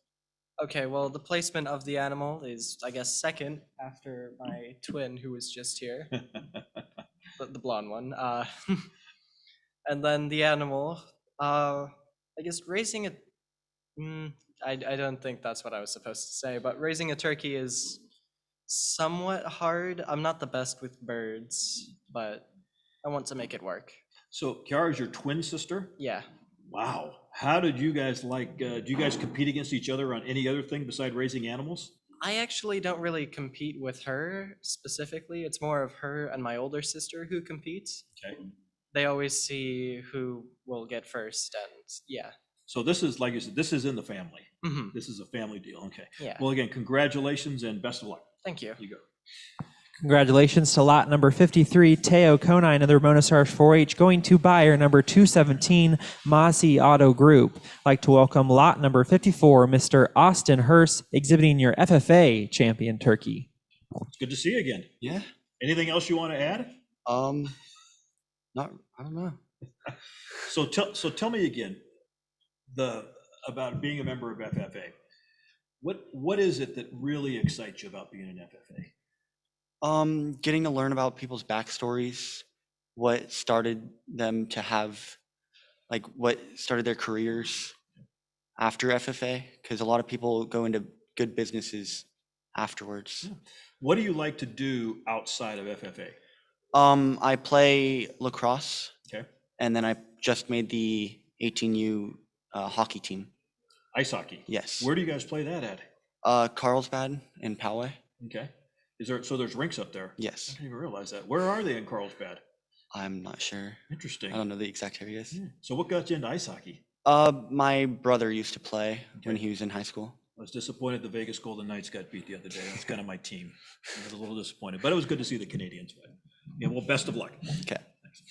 Okay, well, the placement of the animal is, I guess, second after my twin, who was just here, the blonde one. And then the animal, I guess raising a, I don't think that's what I was supposed to say, but raising a turkey is somewhat hard. I'm not the best with birds, but I want to make it work. So Kiara's your twin sister? Yeah. Wow. How did you guys do you guys compete against each other on any other thing besides raising animals? I actually don't really compete with her specifically. It's more of her and my older sister who competes. Okay. They always see who will get first, and yeah. So this is, like you said, this is in the family. Mhm. This is a family deal. Okay. Yeah. Well, again, congratulations and best of luck. Thank you. You go. Congratulations to lot number 53, Teo Conine of the Ramona Stars 4-H, going to buyer number 217, Mossy Auto Group. Like to welcome lot number 54, Mr. Austin Hurst, exhibiting your FFA champion turkey. It's good to see you again. Yeah. Anything else you want to add? I don't know. So tell me again about being a member of FFA. What is it that really excites you about being an FFA? Getting to learn about people's backstories, what started them to have, like what started their careers after FFA, because a lot of people go into good businesses afterwards. What do you like to do outside of FFA? I play lacrosse. Okay. And then I just made the 18U hockey team. Ice hockey? Yes. Where do you guys play that at? Carlsbad in Poway. Okay. There's rinks up there? Yes. I didn't even realize that. Where are they in Carlsbad? I'm not sure. Interesting. I don't know the exact areas. Yeah. So what got you into ice hockey? My brother used to play when he was in high school. I was disappointed the Vegas Golden Knights got beat the other day. That's kind of my team. I was a little disappointed, but it was good to see the Canadians win. Yeah, well, best of luck. Okay. Thanks.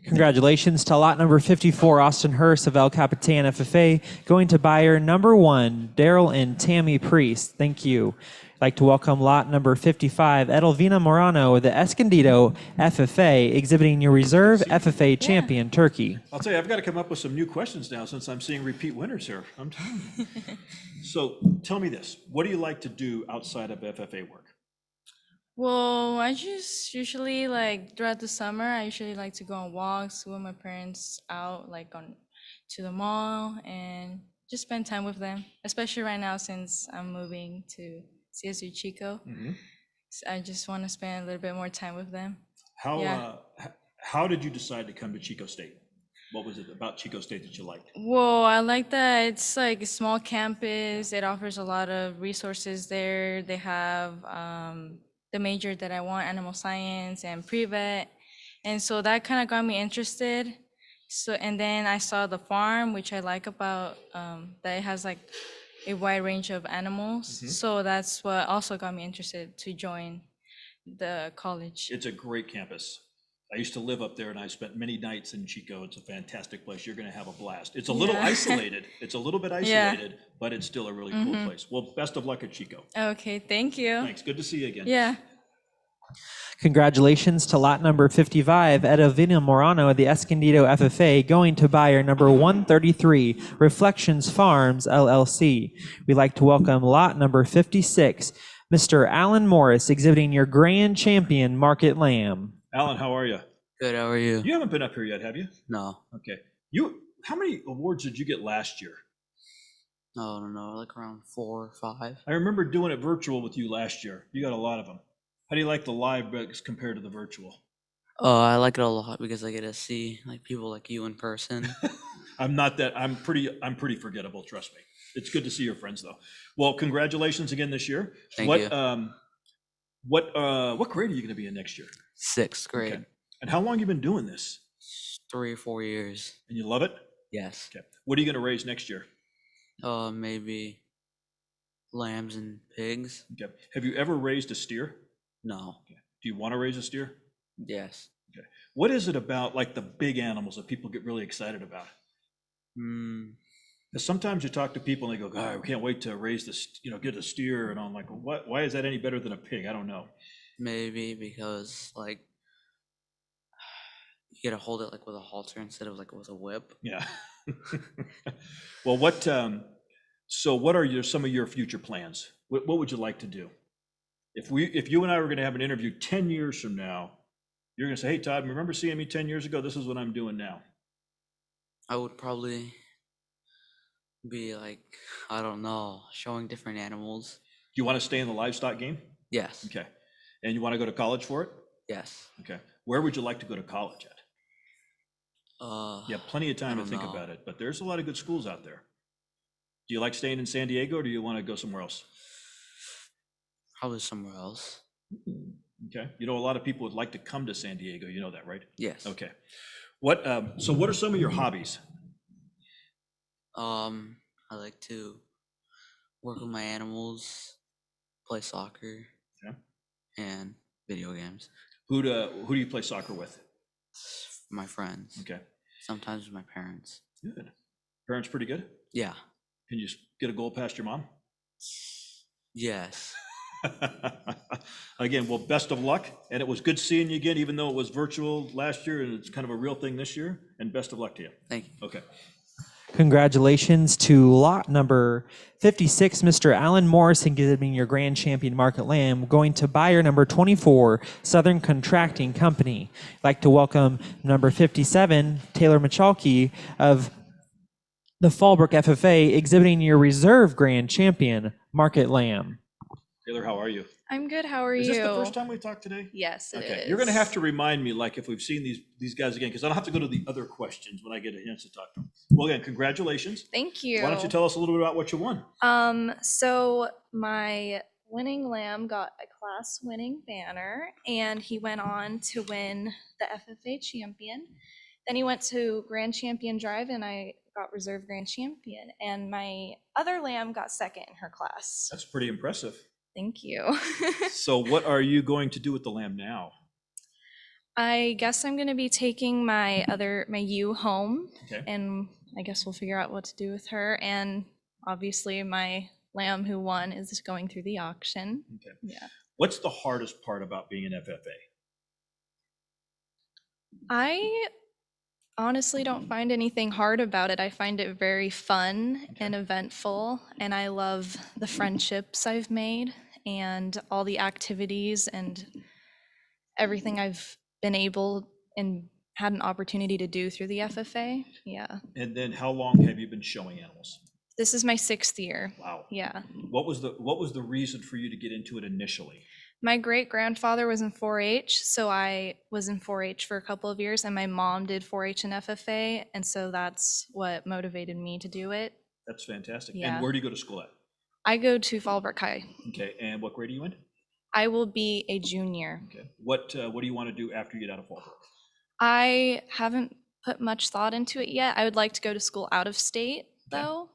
Congratulations to lot number 54, Austin Hurst of El Capitan FFA, going to buyer number 1, Daryl and Tammy Priest. Thank you. I'd like to welcome lot number 55, Edelvina Morano of the Escondido FFA, exhibiting your reserve FFA champion turkey. I'll tell you, I've got to come up with some new questions now since I'm seeing repeat winners here. I'm telling you. So tell me this, what do you like to do outside of FFA work? Well, I just usually like throughout the summer, I usually like to go on walks with my parents out, like to the mall, and just spend time with them, especially right now since I'm moving to CSU Chico. So I just want to spend a little bit more time with them. How did you decide to come to Chico State? What was it about Chico State that you liked? Well, I like that it's like a small campus. It offers a lot of resources there. They have the major that I want, animal science and pre-vet. And so that kind of got me interested. So, and then I saw the farm, which I like about that it has like a wide range of animals. So that's what also got me interested to join the college. It's a great campus. I used to live up there and I spent many nights in Chico. It's a fantastic place. You're going to have a blast. It's a little isolated. It's a little bit isolated, but it's still a really cool place. Well, best of luck at Chico. Okay, thank you. Thanks. Good to see you again. Yeah. Congratulations to lot number 55, Edovina Morano of the Escondido FFA, going to buyer number 133, Reflections Farms, LLC. We'd like to welcome lot number 56, Mr. Alan Morris, exhibiting your Grand Champion Market Lamb. Alan, how are you? Good, how are you? You haven't been up here yet, have you? No. Okay. How many awards did you get last year? No, I don't know, like around 4 or 5. I remember doing it virtual with you last year. You got a lot of them. How do you like the live compared to the virtual? I like it a lot because I get to see like people like you in person. I'm pretty forgettable, trust me. It's good to see your friends though. Well, congratulations again this year. Thank you. What grade are you going to be in next year? 6th grade. Okay. And how long you been doing this? 3 or 4 years. And you love it? Yes. Okay. What are you going to raise next year? Maybe lambs and pigs. Okay. Have you ever raised a steer? No. Okay. Do you want to raise a steer? Yes. Okay. What is it about like the big animals that people get really excited about? Because sometimes you talk to people and they go, "God, we can't wait to raise this, get a steer," and I'm like, "What? Why is that any better than a pig?" I don't know. Maybe because like you gotta hold it like with a halter instead of like with a whip. Yeah. Well, so what are some of your future plans? What would you like to do? If you and I were going to have an interview 10 years from now, you're going to say, "Hey, Todd, remember seeing me 10 years ago? This is what I'm doing now." I would probably be like, I don't know, showing different animals. Do you want to stay in the livestock game? Yes. Okay. And you want to go to college for it? Yes. Okay. Where would you like to go to college at? You have plenty of time to don't think know. about it, but there's a lot of good schools out there. Do you like staying in San Diego or do you want to go somewhere else? Probably somewhere else. Okay. A lot of people would like to come to San Diego. You know that, right? Yes. Okay. So what are some of your hobbies? I like to work with my animals, play soccer, and video games. Who do you play soccer with? My friends. Okay. Sometimes with my parents. Good. Parents pretty good? Yeah. Can you get a goal past your mom? Yes. Again, well, best of luck. And it was good seeing you again, even though it was virtual last year and it's kind of a real thing this year. And best of luck to you. Thank you. Okay. Congratulations to lot number 56, Mr. Alan Morris, exhibiting your Grand Champion Market Lamb, going to buyer number 24, Southern Contracting Company. I'd like to welcome number 57, Taylor Michalke of the Fallbrook FFA, exhibiting your Reserve Grand Champion Market Lamb. Taylor, how are you? I'm good. How are you? Is this the first time we've talked today? Yes, it is. You're going to have to remind me, like, if we've seen these guys again, because I don't have to go to the other questions when I get a chance to talk to them. Well, again, congratulations. Thank you. Why don't you tell us a little bit about what you won? So my winning lamb got a class winning banner, and he went on to win the FFA champion. Then he went to Grand Champion Drive, and I got Reserve Grand Champion. And my other lamb got second in her class. That's pretty impressive. Thank you. So what are you going to do with the lamb now? I guess I'm going to be taking my ewe home, Okay. and I guess we'll figure out what to do with her. And obviously my lamb who won is going through the auction. Okay. Yeah. What's the hardest part about being an FFA? I honestly don't find anything hard about it. I find it very fun and eventful, and I love the friendships I've made and all the activities and everything I've been able and had an opportunity to do through the FFA. Yeah. And then how long have you been showing animals? This is my 6th year. Wow. Yeah. What was the reason for you to get into it initially? My great-grandfather was in 4-H, so I was in 4-H for a couple of years, and my mom did 4-H and FFA, and so that's what motivated me to do it. That's fantastic. Yeah. And where do you go to school at? I go to Fallbrook High. Okay. And what grade are you in? I will be a junior. Okay. What do you want to do after you get out of Fallbrook? I haven't put much thought into it yet. I would like to go to school out of state, though.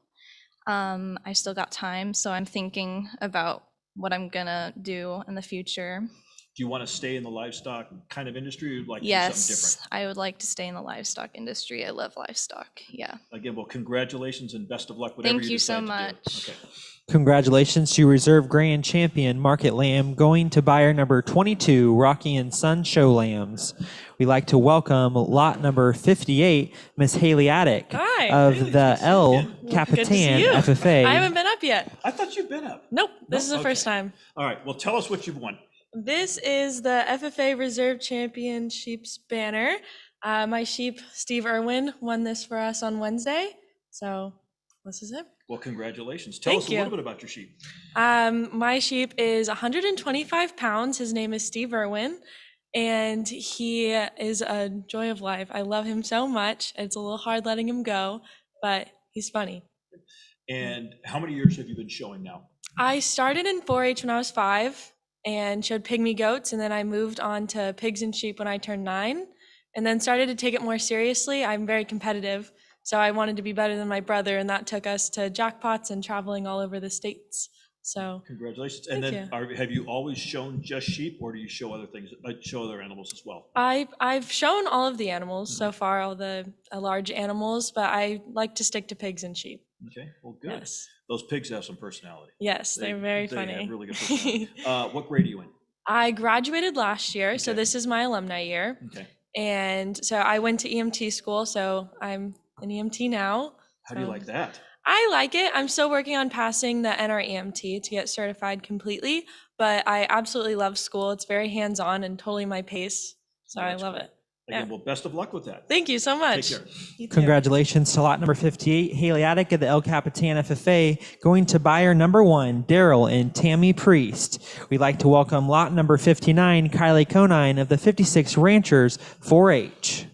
I still got time, so I'm thinking about what I'm gonna do in the future. Do you want to stay in the livestock kind of industry, or you'd like to do something Yes, different? I would like to stay in the livestock industry. I love livestock. Yeah. Again, well, congratulations and best of luck, whatever Thank you you so decide to do. much. Okay. Congratulations to Reserve Grand Champion Market Lamb going to buyer number 22, Rocky and Son Show Lambs. We'd like to welcome lot number 58, Miss Haley Attic Hi. of the El Good to see Capitan you. FFA. I haven't been up yet. I thought you'd been up. Nope, this is the Okay. first time. All right, well, tell us what you've won. This is the FFA Reserve Champion Sheep's banner. My sheep, Steve Irwin, won this for us on Wednesday. So this is it. Well, congratulations. Tell us a little bit about your sheep. My sheep is 125 pounds. His name is Steve Irwin, and he is a joy of life. I love him so much. It's a little hard letting him go, but he's funny. And how many years have you been showing now? I started in 4-H when I was 5 and showed pygmy goats, and then I moved on to pigs and sheep when I turned 9, and then started to take it more seriously. I'm very competitive, so I wanted to be better than my brother, and that took us to jackpots and traveling all over the states. So Congratulations. And then have you always shown just sheep, or do you show other things, show other animals as well? I've shown all of the animals so far, all the large animals, but I like to stick to pigs and sheep. Okay, well, good. Yes. Those pigs have some personality. Yes, they're very They funny. have really good personality. What grade are you in? I graduated last year, so this is my alumni year. Okay. And so I went to EMT school, so I'm an EMT now. How do you like that? I like it. I'm still working on passing the NREMT to get certified completely, but I absolutely love school. It's very hands-on and totally my pace, so I love it. Again, well, best of luck with that. Thank you so much. Take care. You too. Congratulations to lot number 58, Haley Attic of the El Capitan FFA, going to buyer number 1, Daryl and Tammy Priest. We'd like to welcome lot number 59, Kylie Conine of the 56 Ranchers 4-H.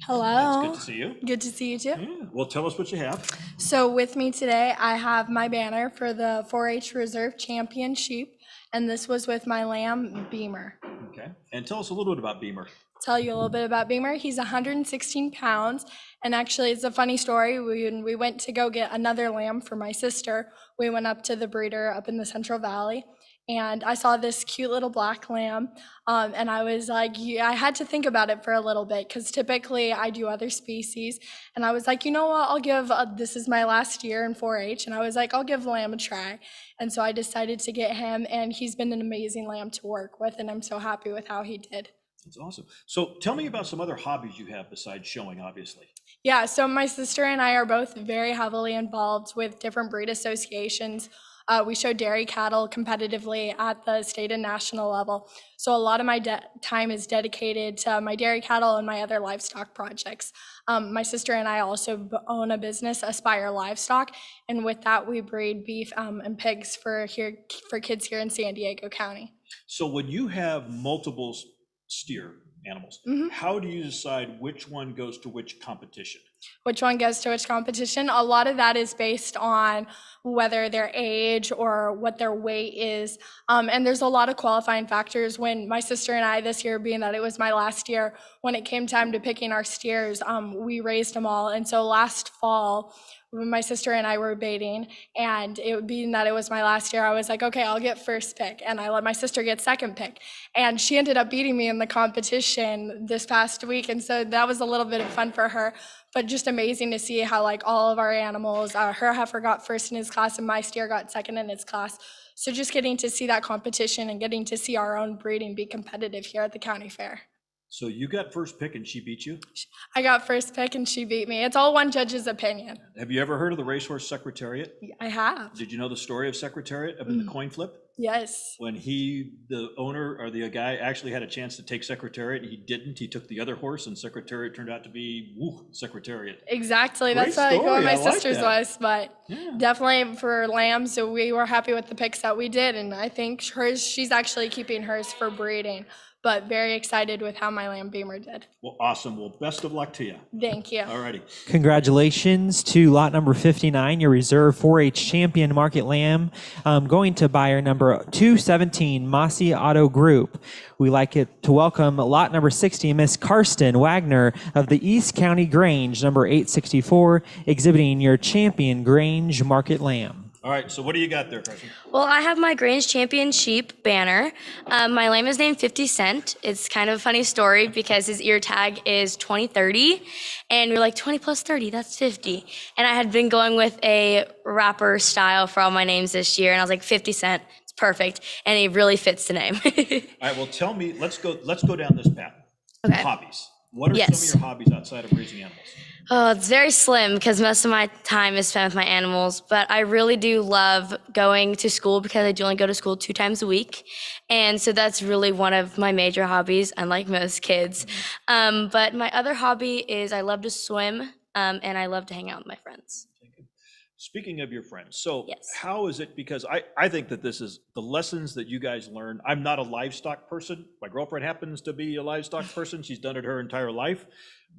Hello. It's good to see you. Good to see you too. Yeah. Well, tell us what you have. So with me today, I have my banner for the 4-H Reserve Champion Sheep, and this was with my lamb, Beamer. Okay. And tell us a little bit about Beamer. Tell you a little bit about Beamer. He's 116 pounds, and actually it's a funny story. When we went to go get another lamb for my sister, we went up to the breeder up in the Central Valley, and I saw this cute little black lamb, and I was like, I had to think about it for a little bit, because typically I do other species, and I was like, you know what, I'll give, this is my last year in 4-H, and I was like, I'll give lamb a try, and so I decided to get him, and he's been an amazing lamb to work with, and I'm so happy with how he did. That's awesome. So tell me about some other hobbies you have besides showing, obviously. Yeah, so my sister and I are both very heavily involved with different breed associations. We show dairy cattle competitively at the state and national level. So a lot of my time is dedicated to my dairy cattle and my other livestock projects. My sister and I also own a business, Aspire Livestock, and with that we breed beef and pigs for kids here in San Diego County. So when you have multiple steer animals, how do you decide which one goes to which competition? Which one goes to which competition? A lot of that is based on whether their age or what their weight is. And there's a lot of qualifying factors. When my sister and I, this year being that it was my last year, when it came time to picking our steers, we raised them all. And so last fall, when my sister and I were baiting, and it being that it was my last year, I was like, okay, I'll get first pick, and I let my sister get second pick, and she ended up beating me in the competition this past week, and so that was a little bit of fun for her, but just amazing to see how like all of our animals, her heifer got first in his class, and my steer got second in his class. So just getting to see that competition and getting to see our own breeding be competitive here at the county fair. So you got first pick and she beat you? I got first pick and she beat me. It's all one judge's opinion. Have you ever heard of the racehorse Secretariat? I have. Did you know the story of Secretariat, of the coin flip? Yes. When the owner or the guy actually had a chance to take Secretariat, he didn't. He took the other horse, and Secretariat turned out to be Secretariat. Exactly. Great That's like what my story. I like sister's that. was, but definitely for lambs, so we were happy with the picks that we did, and I think she's actually keeping hers for breeding, but very excited with how my lamb Beamer did. Well, awesome. Well, best of luck to you. Thank you. All righty. Congratulations to lot number 59, your reserve 4-H champion market lamb, going to buyer number 217, Mossy Auto Group. We like it to welcome lot number 60, Miss Karsten Wagner of the East County Grange, number 864, exhibiting your champion Grange market lamb. All right, so what do you got there, Carson? Well, I have my Grange Champion sheep banner. My lamb is named 50 Cent. It's kind of a funny story because his ear tag is 2030, and we're like 20 plus 30, that's 50. And I had been going with a rapper style for all my names this year, and I was like 50 Cent, it's perfect, and it really fits the name. All right, well, tell me, let's go down this path. Okay. Hobbies. What are some Yes. of your hobbies outside of raising animals? Oh, it's very slim because most of my time is spent with my animals, but I really do love going to school because I do only go to school 2 times a week. And so that's really one of my major hobbies, unlike most kids. But my other hobby is I love to swim, and I love to hang out with my friends. Speaking of your friends, so Yes. how is it, because I think that this is the lessons that you guys learn. I'm not a livestock person. My girlfriend happens to be a livestock person. She's done it her entire life.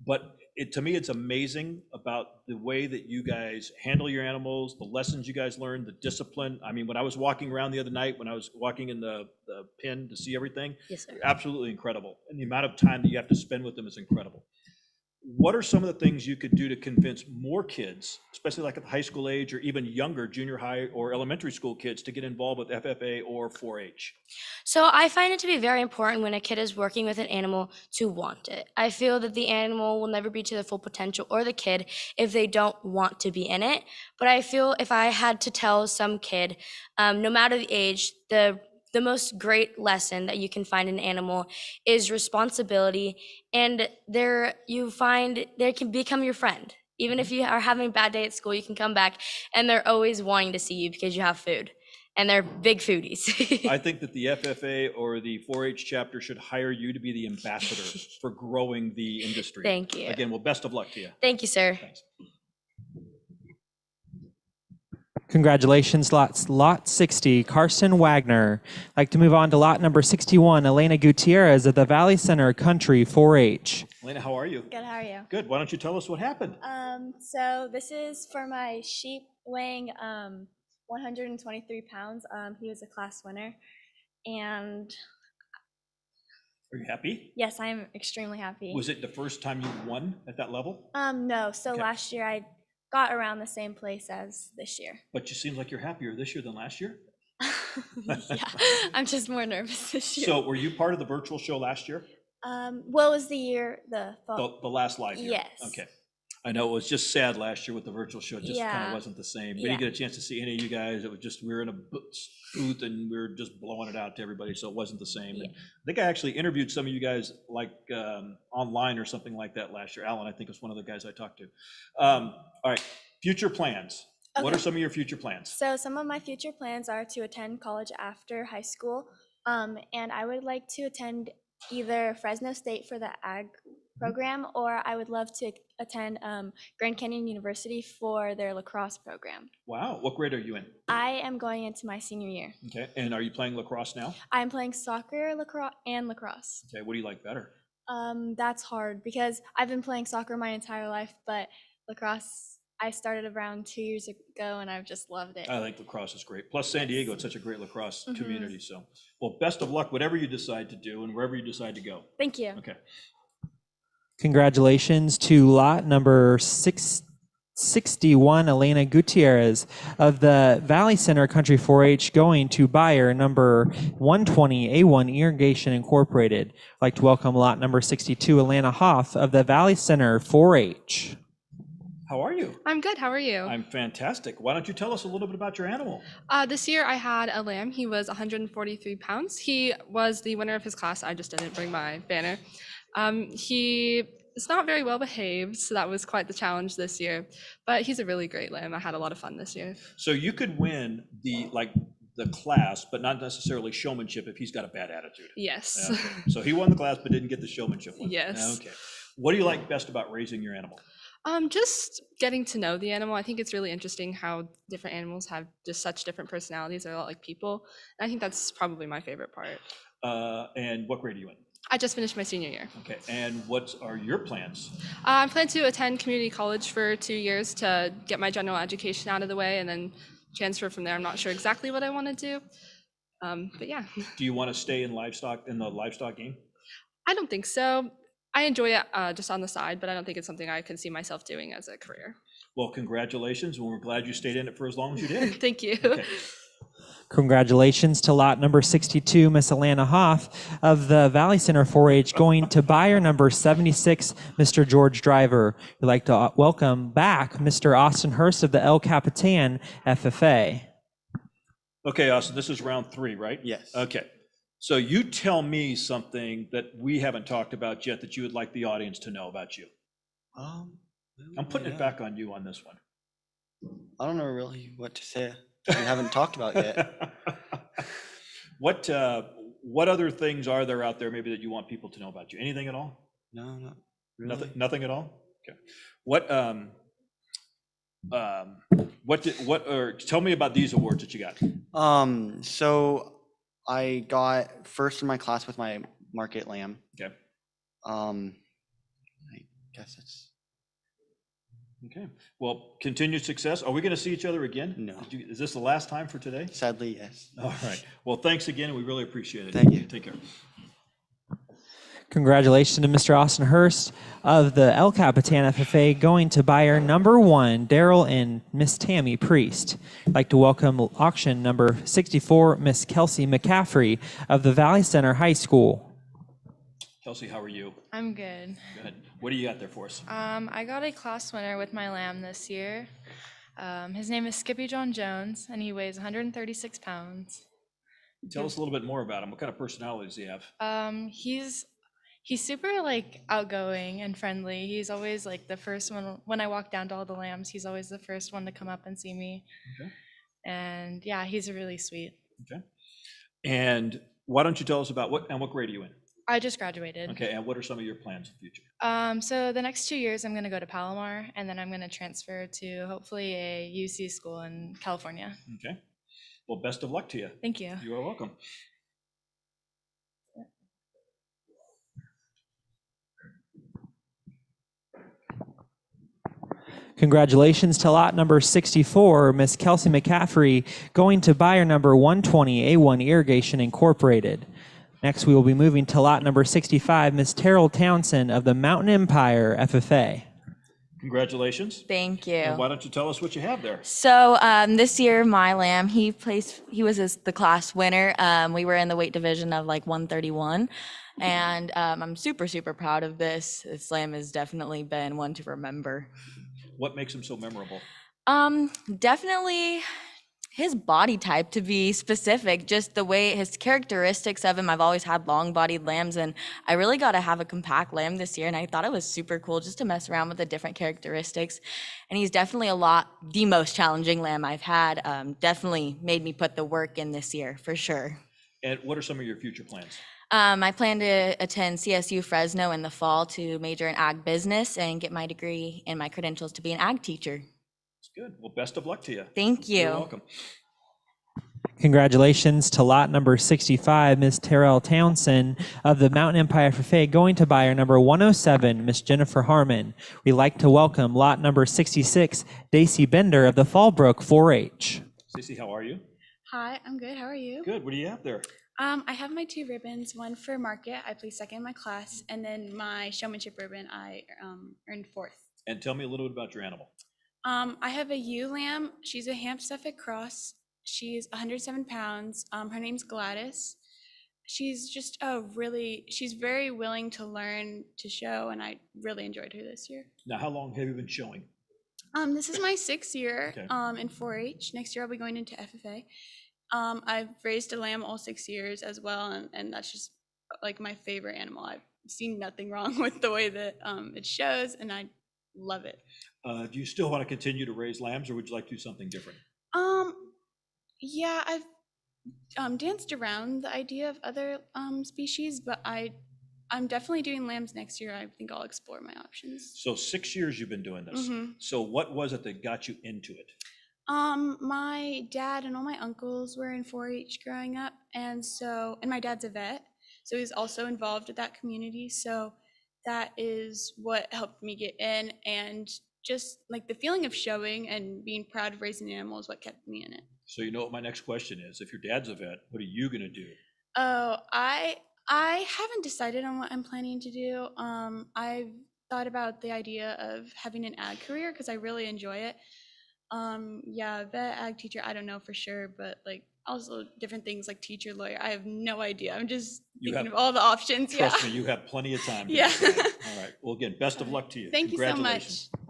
But to me, it's amazing about the way that you guys handle your animals, the lessons you guys learn, the discipline. I mean, when I was walking around the other night, when I was walking in the pen to see everything, Yes, sir. absolutely incredible. And the amount of time that you have to spend with them is incredible. What are some of the things you could do to convince more kids, especially like at the high school age or even younger junior high or elementary school kids, to get involved with FFA or 4-H? So I find it to be very important when a kid is working with an animal to want it. I feel that the animal will never be to their full potential, or the kid, if they don't want to be in it. But I feel if I had to tell some kid, no matter the age, the most great lesson that you can find in an animal is responsibility, and they can become your friend. Even if you are having a bad day at school, you can come back and they're always wanting to see you because you have food, and they're big foodies. I think that the FFA or the 4-H chapter should hire you to be the ambassador for growing the industry. Thank you. Again, well, best of luck to you. Thank you, sir. Thanks. Congratulations, lot 60, Carson Wagner. I'd like to move on to lot number 61, Elena Gutierrez at the Valley Center Country 4-H. Elena, how are you? Good, how are you? Good. Why don't you tell us what happened? So this is for my sheep weighing 123 pounds. He was a class winner. And Are you happy? yes, I am extremely happy. Was it the first time you won at that level? No, so Okay. last year I got around the same place as this year. But you seem like you're happier this year than last year. Yeah, I'm just more nervous this year. So were you part of the virtual show last year? What was the year, The last live year? Yes. Okay. I know it was just sad last year with the virtual show. It just kind Yeah. of wasn't the same. We Yeah. didn't get a chance to see any of you guys. It was just, we were in a booth and we were just blowing it out to everybody. So it wasn't the same. And I think I actually interviewed some of you guys like online or something like that last year. Alan, I think, was one of the guys I talked to. All right. Future plans. What Okay. are some of your future plans? So some of my future plans are to attend college after high school, and I would like to attend either Fresno State for the ag program, or I would love to attend Grand Canyon University for their lacrosse program. Wow. What grade are you in? I am going into my senior year. Okay. And are you playing lacrosse now? I'm playing soccer, lacrosse. Okay. What do you like better? That's hard because I've been playing soccer my entire life, but lacrosse, I started around 2 years ago and I've just loved it. I think lacrosse is great. Plus San Diego, it's such a great lacrosse Mhm. community. So, well, best of luck, whatever you decide to do and wherever you decide to go. Thank you. Okay. Congratulations to lot number 61, Elena Gutierrez of the Valley Center Country 4-H, going to buyer number 120, A1 Irrigation Incorporated. I'd like to welcome lot number 62, Alana Hoff of the Valley Center 4-H. How are you? I'm good. How are you? I'm fantastic. Why don't you tell us a little bit about your animal? This year I had a lamb. He was 143 pounds. He was the winner of his class. I just didn't bring my banner. He is not very well behaved, so that was quite the challenge this year. But he's a really great lamb. I had a lot of fun this year. So you could win the class, but not necessarily showmanship if he's got a bad attitude. Yes. Okay. So he won the class, but didn't get the showmanship one. Yes. Okay. What do you like best about raising your animal? Just getting to know the animal. I think it's really interesting how different animals have just such different personalities. They're a lot like people. And I think that's probably my favorite part. And what grade are you in? I just finished my senior year. Okay. And what are your plans? I plan to attend community college for 2 years to get my general education out of the way and then transfer from there. I'm not sure exactly what I want to do. But yeah. Do you want to stay in the livestock game? I don't think so. I enjoy it just on the side, but I don't think it's something I can see myself doing as a career. Well, congratulations, and we're glad you stayed in it for as long as you did. Thank you. Okay. Congratulations to lot number 62, Miss Alana Hoff of the Valley Center 4-H, going to buyer number 76, Mr. George Driver. We'd like to welcome back Mr. Austin Hurst of the El Capitan FFA. Okay, Austin, this is round 3, right? Yes. Okay. So you tell me something that we haven't talked about yet that you would like the audience to know about you. I'm putting it back on you on this one. I don't know really what to say that we haven't talked about yet. What other things are there out there maybe that you want people to know about you? Anything at all? No, not really. Nothing at all? Okay. Tell me about these awards that you got. So I got first in my class with my market lamb. Okay. I guess that's Okay. Well, continued success. Are we going to see each other again? No. Is this the last time for today? Sadly, yes. All right. Well, thanks again. We really appreciate it. Thank you. Take care. Congratulations to Mr. Austin Hurst of the El Capitan FFA, going to buyer number 1, Daryl and Miss Tammy Priest. I'd like to welcome auction number 64, Miss Kelsey McCaffrey of the Valley Center High School. Kelsey, how are you? I'm good. Good. What do you got there for us? I got a class winner with my lamb this year. His name is Skippy John Jones, and he weighs 136 pounds. Tell us a little bit more about him. What kind of personality does he have? He's super like outgoing and friendly. He's always like the first one when I walk down to all the lambs. He's always the first one to come up and see me. Okay. And yeah, he's really sweet. Okay. And why don't you tell us about what grade are you in? I just graduated. Okay. And what are some of your plans in the future? So the next 2 years, I'm going to go to Palomar, and then I'm going to transfer to hopefully a UC school in California. Okay. Well, best of luck to you. Thank you. You are welcome. Congratulations to lot number 64, Miss Kelsey McCaffrey, going to buyer number 120, A1 Irrigation Incorporated. Next, we will be moving to lot number 65, Miss Terrell Townsend of the Mountain Empire FFA. Congratulations. Thank you. And why don't you tell us what you have there? So this year, my lamb, he was the class winner. We were in the weight division of like 131. And I'm super, super proud of this. This lamb has definitely been one to remember. What makes him so memorable? Definitely his body type, to be specific, just the way his characteristics of him. I've always had long-bodied lambs, and I really got to have a compact lamb this year, and I thought it was super cool just to mess around with the different characteristics. And he's definitely the most challenging lamb I've had. Definitely made me put the work in this year, for sure. And what are some of your future plans? I plan to attend CSU Fresno in the fall to major in ag business and get my degree and my credentials to be an ag teacher. That's good. Well, best of luck to you. Thank you. You're welcome. Congratulations to lot number 65, Ms. Terrell Townsend of the Mountain Empire FFA, going to buyer number 107, Ms. Jennifer Harmon. We'd like to welcome lot number 66, Daisy Bender of the Fallbrook 4-H. Stacey, how are you? Hi, I'm good. How are you? Good. What do you have there? I have my 2 ribbons, one for market, I placed second in my class, and then my showmanship ribbon, I earned 4th. And tell me a little bit about your animal. I have a ewe lamb. She's a Ham Suffolk cross. She's 107 pounds. Her name's Gladys. She's just she's very willing to learn to show, and I really enjoyed her this year. Now, how long have you been showing? This is my 6th year Okay. in 4-H. Next year I'll be going into FFA. I've raised a lamb all 6 years as well, and that's just like my favorite animal. I've seen nothing wrong with the way that it shows, and I love it. Do you still want to continue to raise lambs, or would you like to do something different? Yeah, I've danced around the idea of other species, but I'm definitely doing lambs next year. I think I'll explore my options. So 6 years you've been doing this. Mhm. So what was it that got you into it? My dad and all my uncles were in 4-H growing up, and my dad's a vet, so he's also involved with that community. So that is what helped me get in, and just like the feeling of showing and being proud of raising an animal is what kept me in it. So you know what my next question is. If your dad's a vet, what are you going to do? Oh, I haven't decided on what I'm planning to do. thought about the idea of having an ag career because I really enjoy it. Yeah, vet, ag teacher, I don't know for sure, but like also different things like teacher, lawyer. I have no idea. I'm just thinking of all the options. Trust yeah. me, you have plenty of time to Yeah. decide. All right. Well, again, best of luck to you. Thank you so Congratulations. much.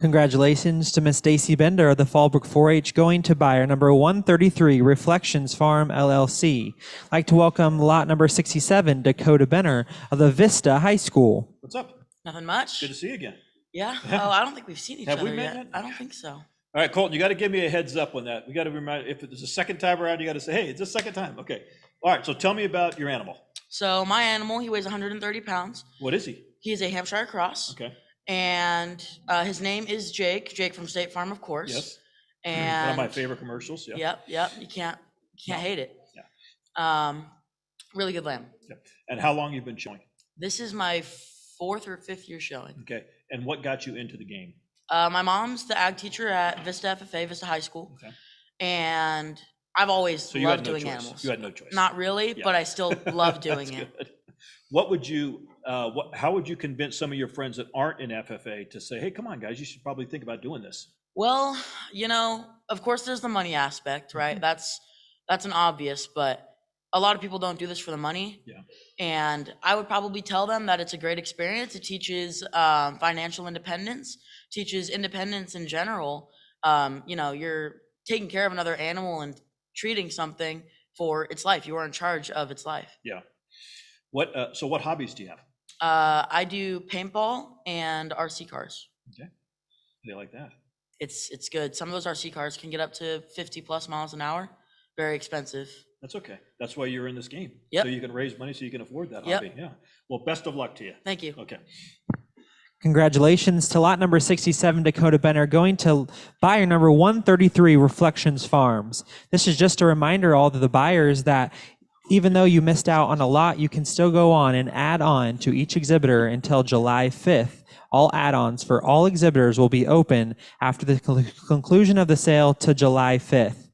Congratulations to Miss Stacy Bender of the Fallbrook 4-H going to buyer number 133, Reflections Farm LLC. I'd like to welcome lot number 67, Dakota Benner of the Vista High School. What's up? Nothing much. Good to see you again. Yeah? Oh, I don't think we've seen each Have we other met yet. yet? I don't think so. All right, Colton, you got to give me a heads up on that. We got to remind, if it's a second time around, you got to say, hey, it's the second time. Okay. All right, so tell me about your animal. So my animal, he weighs 130 pounds. What is he? He is a Hampshire cross. Okay. And his name is Jake. Jake from State Farm, of course. Yes. And one of my favorite commercials. Yeah. Yep. You can't hate it. Yeah. Really good lamb. Yep. And how long you've been showing? This is my 4th or 5th year showing. Okay. And what got you into the game? My mom's the ag teacher at Vista FFA, Vista High School. Okay. And I've always So you had loved no doing choice. animals. You had no choice. Not really, Yeah. but I still love doing That's it. good. What would you, how would you convince some of your friends that aren't in FFA to say, hey, come on, guys, you should probably think about doing this? Well, of course there's the money aspect, right? That's an obvious, but a lot of people don't do this for the money. Yeah. And I would probably tell them that it's a great experience. It teaches financial independence, teaches independence in general. You're taking care of another animal and treating something for its life. You are in charge of its life. Yeah. So what hobbies do you have? I do paintball and RC cars. Okay. They like that. It's good. Some of those RC cars can get up to 50 plus miles an hour. Very expensive. That's okay. That's why you're in this game. Yep. So you can raise money so you can afford that Yep. hobby. Yeah. Well, best of luck to you. Thank you. Okay. Congratulations to lot number 67, Dakota Benner, going to buyer number 133, Reflections Farms. This is just a reminder, all of the buyers, that even though you missed out on a lot, you can still go on and add on to each exhibitor until July 5th. All add-ons for all exhibitors will be open after the conclusion of the sale to July 5th.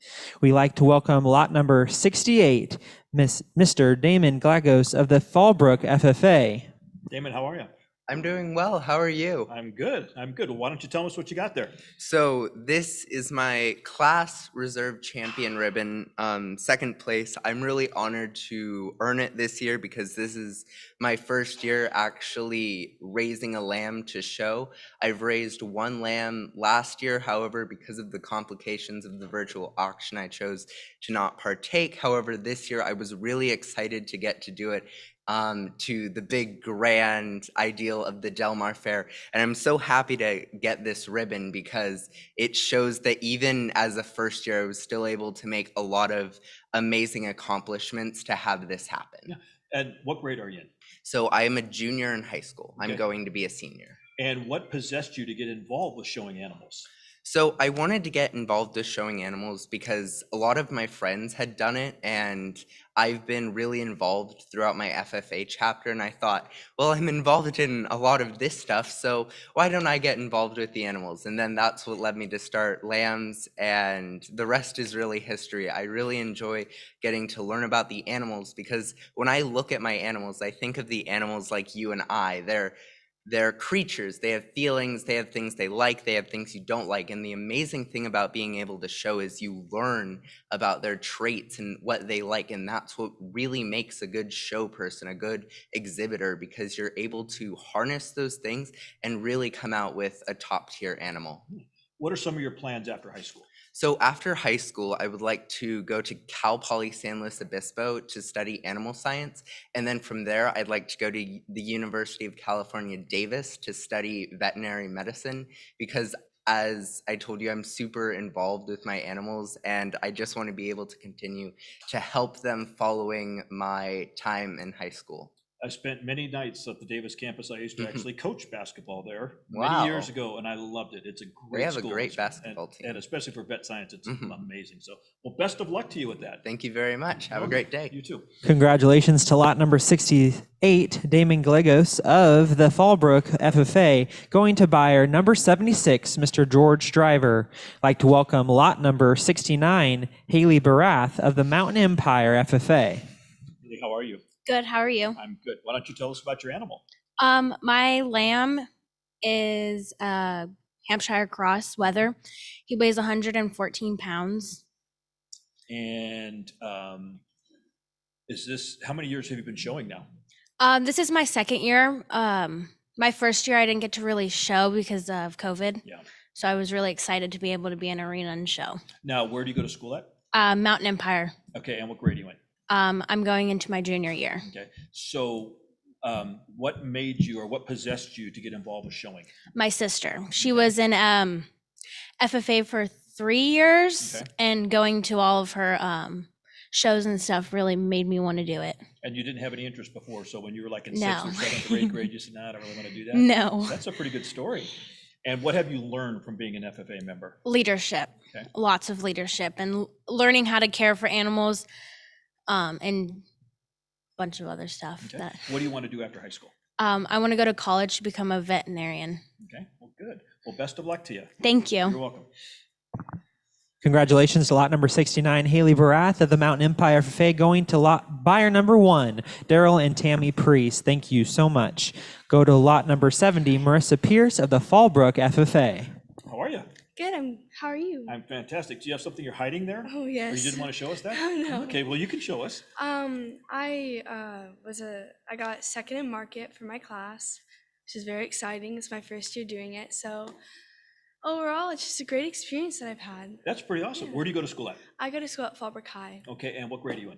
We'd like to welcome lot number 68, Mr. Damon Glagos of the Fallbrook FFA. Damon, how are you? I'm doing well. How are you? I'm good. Well, why don't you tell us what you got there? So this is my class reserve champion ribbon, second place. I'm really honored to earn it this year because this is my first year actually raising a lamb to show. I've raised one lamb last year. However, because of the complications of the virtual auction, I chose to not partake. However, this year I was really excited to get to do it. To the big grand ideal of the Del Mar Fair. And I'm so happy to get this ribbon because it shows that even as a first year, I was still able to make a lot of amazing accomplishments to have this happen. Yeah. And what grade are you in? So I am a junior in high school. I'm Okay. going to be a senior. And what possessed you to get involved with showing animals? So I wanted to get involved with showing animals because a lot of my friends had done it and I've been really involved throughout my FFA chapter and I thought, well, I'm involved in a lot of this stuff, so why don't I get involved with the animals? And then that's what led me to start lambs and the rest is really history. I really enjoy getting to learn about the animals because when I look at my animals, I think of the animals like you and I. They're creatures, they have feelings, they have things they like, they have things you don't like. And the amazing thing about being able to show is you learn about their traits and what they like. And that's what really makes a good show person, a good exhibitor, because you're able to harness those things and really come out with a top tier animal. What are some of your plans after high school? So after high school, I would like to go to Cal Poly San Luis Obispo to study animal science. And then from there, I'd like to go to the University of California, Davis to study veterinary medicine because as I told you, I'm super involved with my animals and I just want to be able to continue to help them following my time in high school. I spent many nights at the Davis campus. I used to actually coach basketball there Wow. many years ago, and I loved it. It's a great We have school. a great basketball team. And especially for vet science, it's amazing. So, well, best of luck to you with that. Thank you very much. Have a great day. You too. Congratulations to lot number 68, Damon Glagos of the Fallbrook FFA, going to buyer number 76, Mr. George Driver. I'd like to welcome lot number 69, Haley Barath of the Mountain Empire FFA. Hey, how are you? Good. How are you? I'm good. Why don't you tell us about your animal? My lamb is a Hampshire Cross Weather. He weighs 114 pounds. And how many years have you been showing now? This is my second year. My first year I didn't get to really show because of COVID. Yeah. So I was really excited to be able to be in arena and show. Now, where do you go to school at? Mountain Empire. Okay, and what grade are you in? I'm going into my junior year. Okay, so what made you or what possessed you to get involved with showing? My sister. She was in FFA for 3 years, and going to all of her shows and stuff really made me want to do it. And you didn't have any interest before, so when you were like in No. 6th or 7th or 8th grade, you said, "No, I don't really want to do that." No. That's a pretty good story. And what have you learned from being an FFA member? Leadership. Okay. Lots of leadership and learning how to care for animals, and a bunch of other stuff. Okay. That What do you want to do after high school? I want to go to college to become a veterinarian. Okay, well, good. Well, best of luck to you. Thank you. You're welcome. Congratulations to lot number 69, Haley Barath of the Mountain Empire FFA, going to lot buyer number 1, Daryl and Tammy Priest. Thank you so much. Go to lot number 70, Marissa Pierce of the Fallbrook FFA. How are you? Good. How are you? I'm fantastic. Do you have something you're hiding there? Oh, yes. Or you didn't want to show us that? Oh, no. Okay, well, you can show us. I got second in market for my class, which is very exciting. It's my first year doing it. So overall, it's just a great experience that I've had. That's pretty awesome. Where do you go to school at? I go to school at Fallbrook High. Okay, and what grade are you in?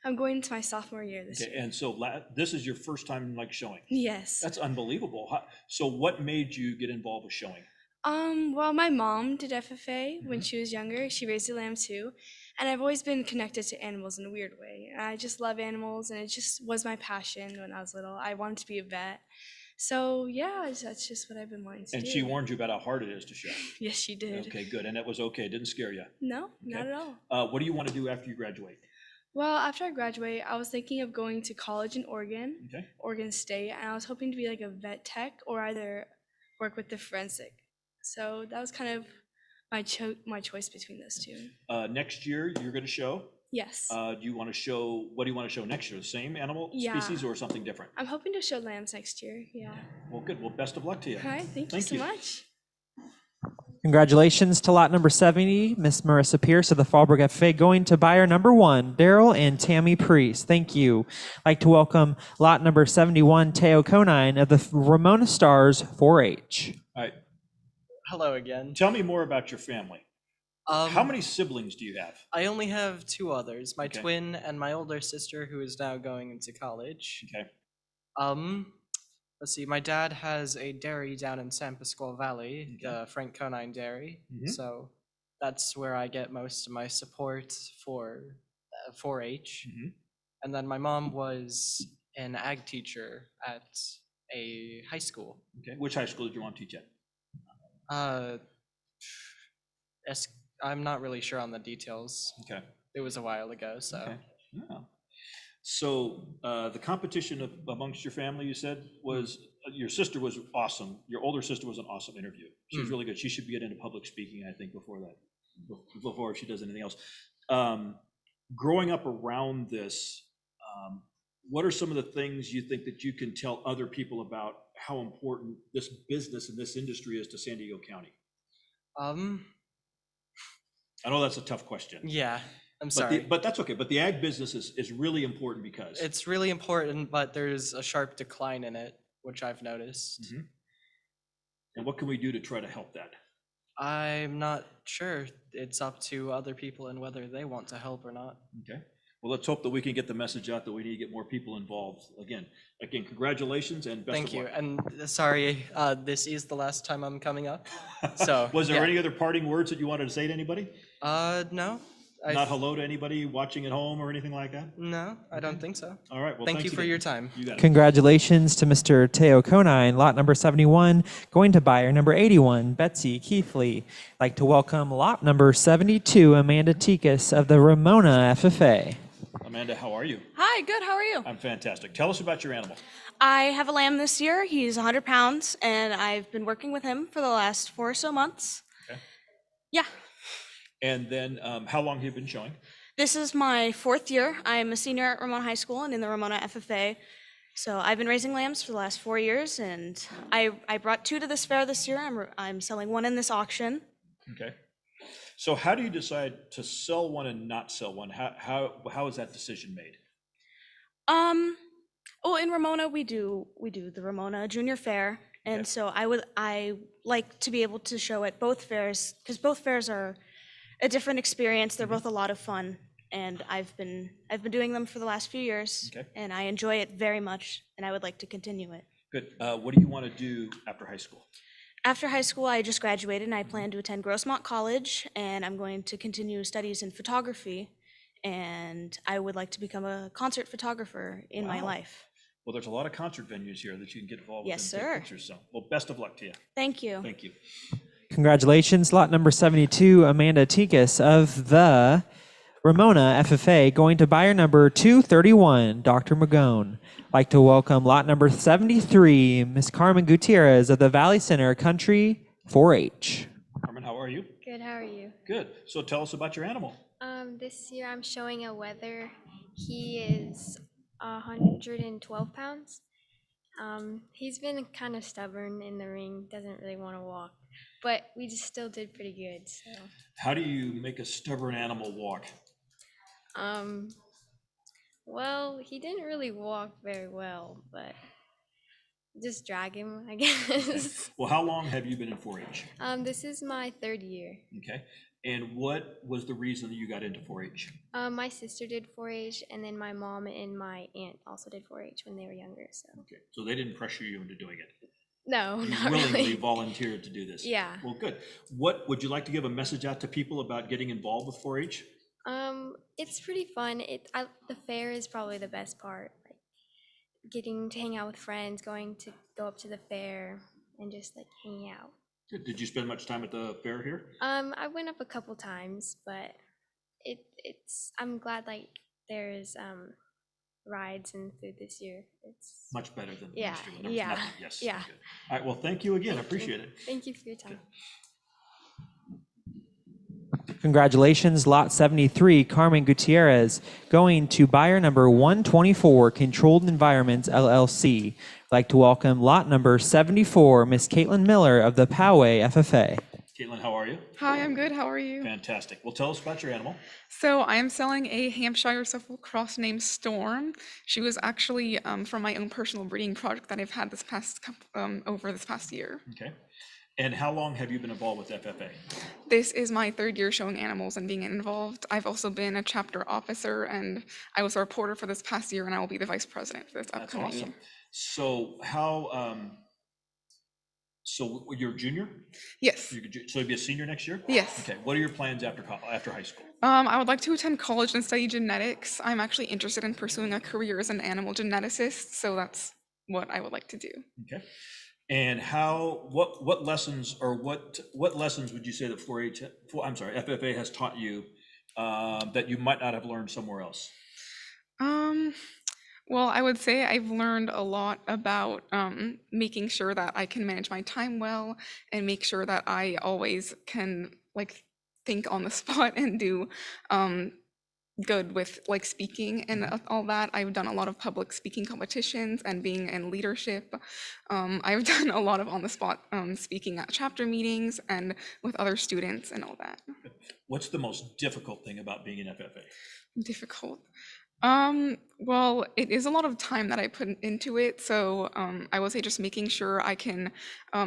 I'm going into my sophomore year this Okay, year. and so this is your first time like showing? Yes. That's unbelievable. So what made you get involved with showing? Well, my mom did FFA when she was younger. She raised a lamb too. And I've always been connected to animals in a weird way. I just love animals, and it just was my passion when I was little. I wanted to be a vet. So yeah, that's just what I've been wanting to do. And she warned you about how hard it is to show? Yes, she did. Okay, good. And that was okay. It didn't scare you? No, not at all. What do you want to do after you graduate? Well, after I graduate, I was thinking of going to college in Oregon, Okay. Oregon State, and I was hoping to be like a vet tech or either work with the forensic. So that was kind of my choice between those two. Next year, you're going to show? Yes. What do you want to show next year? The same animal species or something different? I'm hoping to show lambs next year. Yeah. Well, good. Well, best of luck to you. All right. Thank you so much. Congratulations to lot number 70, Miss Marissa Pierce of the Fallbrook FFA, going to buyer number 1, Daryl and Tammy Priest. Thank you. I'd like to welcome lot number 71, Teo Conine of the Ramona Stars 4-H. All right. Hello again. Tell me more about your family. How many siblings do you have? I only have 2 others, my Okay. twin and my older sister, who is now going into college. Okay. Let's see, my dad has a dairy down in San Pasqual Valley, the Frank Conine Dairy. So that's where I get most of my support for 4-H. And then my mom was an ag teacher at a high school. Okay. Which high school did your mom teach at? I'm not really sure on the details. Okay. It was a while ago, so. Okay. Yeah. So the competition amongst your family, you said, was your sister was awesome. Your older sister was an awesome interview. She was really good. She should get into public speaking, I think, before she does anything else. Growing up around this, what are some of the things you think that you can tell other people about how important this business and this industry is to San Diego County? I know that's a tough question. Yeah, I'm sorry. But that's okay. But the ag business is really important because It's really important, but there's a sharp decline in it, which I've noticed. And what can we do to try to help that? I'm not sure. It's up to other people and whether they want to help or not. Okay. Well, let's hope that we can get the message out that we need to get more people involved. Again, congratulations and best Thank of you. luck. And sorry, this is the last time I'm coming up. So Was there yeah. any other parting words that you wanted to say to anybody? No. Not hello to anybody watching at home or anything like that? No, I don't think so. All right. Well, thank you thanks for again. your time. You got it. Congratulations to Mr. Teo Conine, lot number 71, going to buyer number 81, Betsy Keithley. I'd like to welcome lot number 72, Amanda Tikas of the Ramona FFA. Amanda, how are you? Hi, good. How are you? I'm fantastic. Tell us about your animal. I have a lamb this year. He's 100 pounds, and I've been working with him for the last 4 or so months. Okay. Yeah. And then how long have you been showing? This is my 4th year. I'm a senior at Ramona High School and in the Ramona FFA. So I've been raising lambs for the last 4 years, and I brought 2 to this fair this year. I'm selling 1 in this auction. Okay. So how do you decide to sell one and not sell one? How is that decision made? Well, in Ramona we do the Ramona Junior Fair, and so I like to be able to show at both fairs because both fairs are a different experience. They're both a lot of fun, and I've been doing them for the last few years, and I enjoy it very much, and I would like to continue it. Good. What do you want to do after high school? After high school, I just graduated, and I plan to attend Grossmont College, and I'm going to continue studies in photography, and I would like to become a concert photographer in my life. Well, there's a lot of concert venues here that you can get involved with. Yes, and take sir. pictures, so, well, best of luck to you. Thank you. Thank you. Congratulations, lot number 72, Amanda Tikas of the Ramona FFA, going to buyer number 231, Dr. Magone. I'd like to welcome lot number 73, Miss Carmen Gutierrez of the Valley Center Country 4-H. Carmen, how are you? Good, how are you? Good. So tell us about your animal. This year I'm showing a wether. He is 112 pounds. He's been kind of stubborn in the ring, doesn't really want to walk, but we just still did pretty good. So, How do you make a stubborn animal walk? well, he didn't really walk very well, but just drag him, I guess. Well, how long have you been in 4-H? This is my 3rd year. Okay. And what was the reason that you got into 4-H? My sister did 4-H, and then my mom and my aunt also did 4-H when they were younger. So. Okay. So they didn't pressure you into doing it? No, You not willingly really. volunteered to do this? Yeah. Well, good. What would you like to give a message out to people about getting involved with 4-H? It's pretty fun. The fair is probably the best part. Like getting to hang out with friends, going to go up to the fair, and just like hanging out. Good. Did you spend much time at the fair here? I went up a couple times, but I'm glad like there's rides and food this year. It's Much better than yeah, last year when there was yeah, nothing. Yes. yeah. Good. All right. Well, thank you again. I Thank you. appreciate it. Thank you for your time. Congratulations, lot 73, Carmen Gutierrez, going to buyer number 124, Controlled Environments LLC. I'd like to welcome lot number 74, Miss Caitlin Miller of the Poway FFA. Caitlin, how are you? Hi, I'm good. How are you? Fantastic. Well, tell us about your animal. So I am selling a Hampshire Suffolk cross named Storm. She was actually from my own personal breeding project that I've had over this past year. Okay. And how long have you been involved with FFA? This is my 3rd year showing animals and being involved. I've also been a chapter officer, and I was a reporter for this past year, and I will be the vice president for this That's upcoming awesome. year. So so you're a junior? Yes. So you'll be a senior next year? Yes. Okay. What are your plans after high school? I would like to attend college and study genetics. I'm actually interested in pursuing a career as an animal geneticist, so that's what I would like to do. Okay. And what lessons would you say that FFA has taught you that you might not have learned somewhere else? Well, I would say I've learned a lot about making sure that I can manage my time well and make sure that I always can like think on the spot and do good with like speaking and all that. I've done a lot of public speaking competitions and being in leadership. I've done a lot of on the spot speaking at chapter meetings and with other students and all that. What's the most difficult thing about being an FFA? Difficult. Well, it is a lot of time that I put into it. So I would say just making sure I can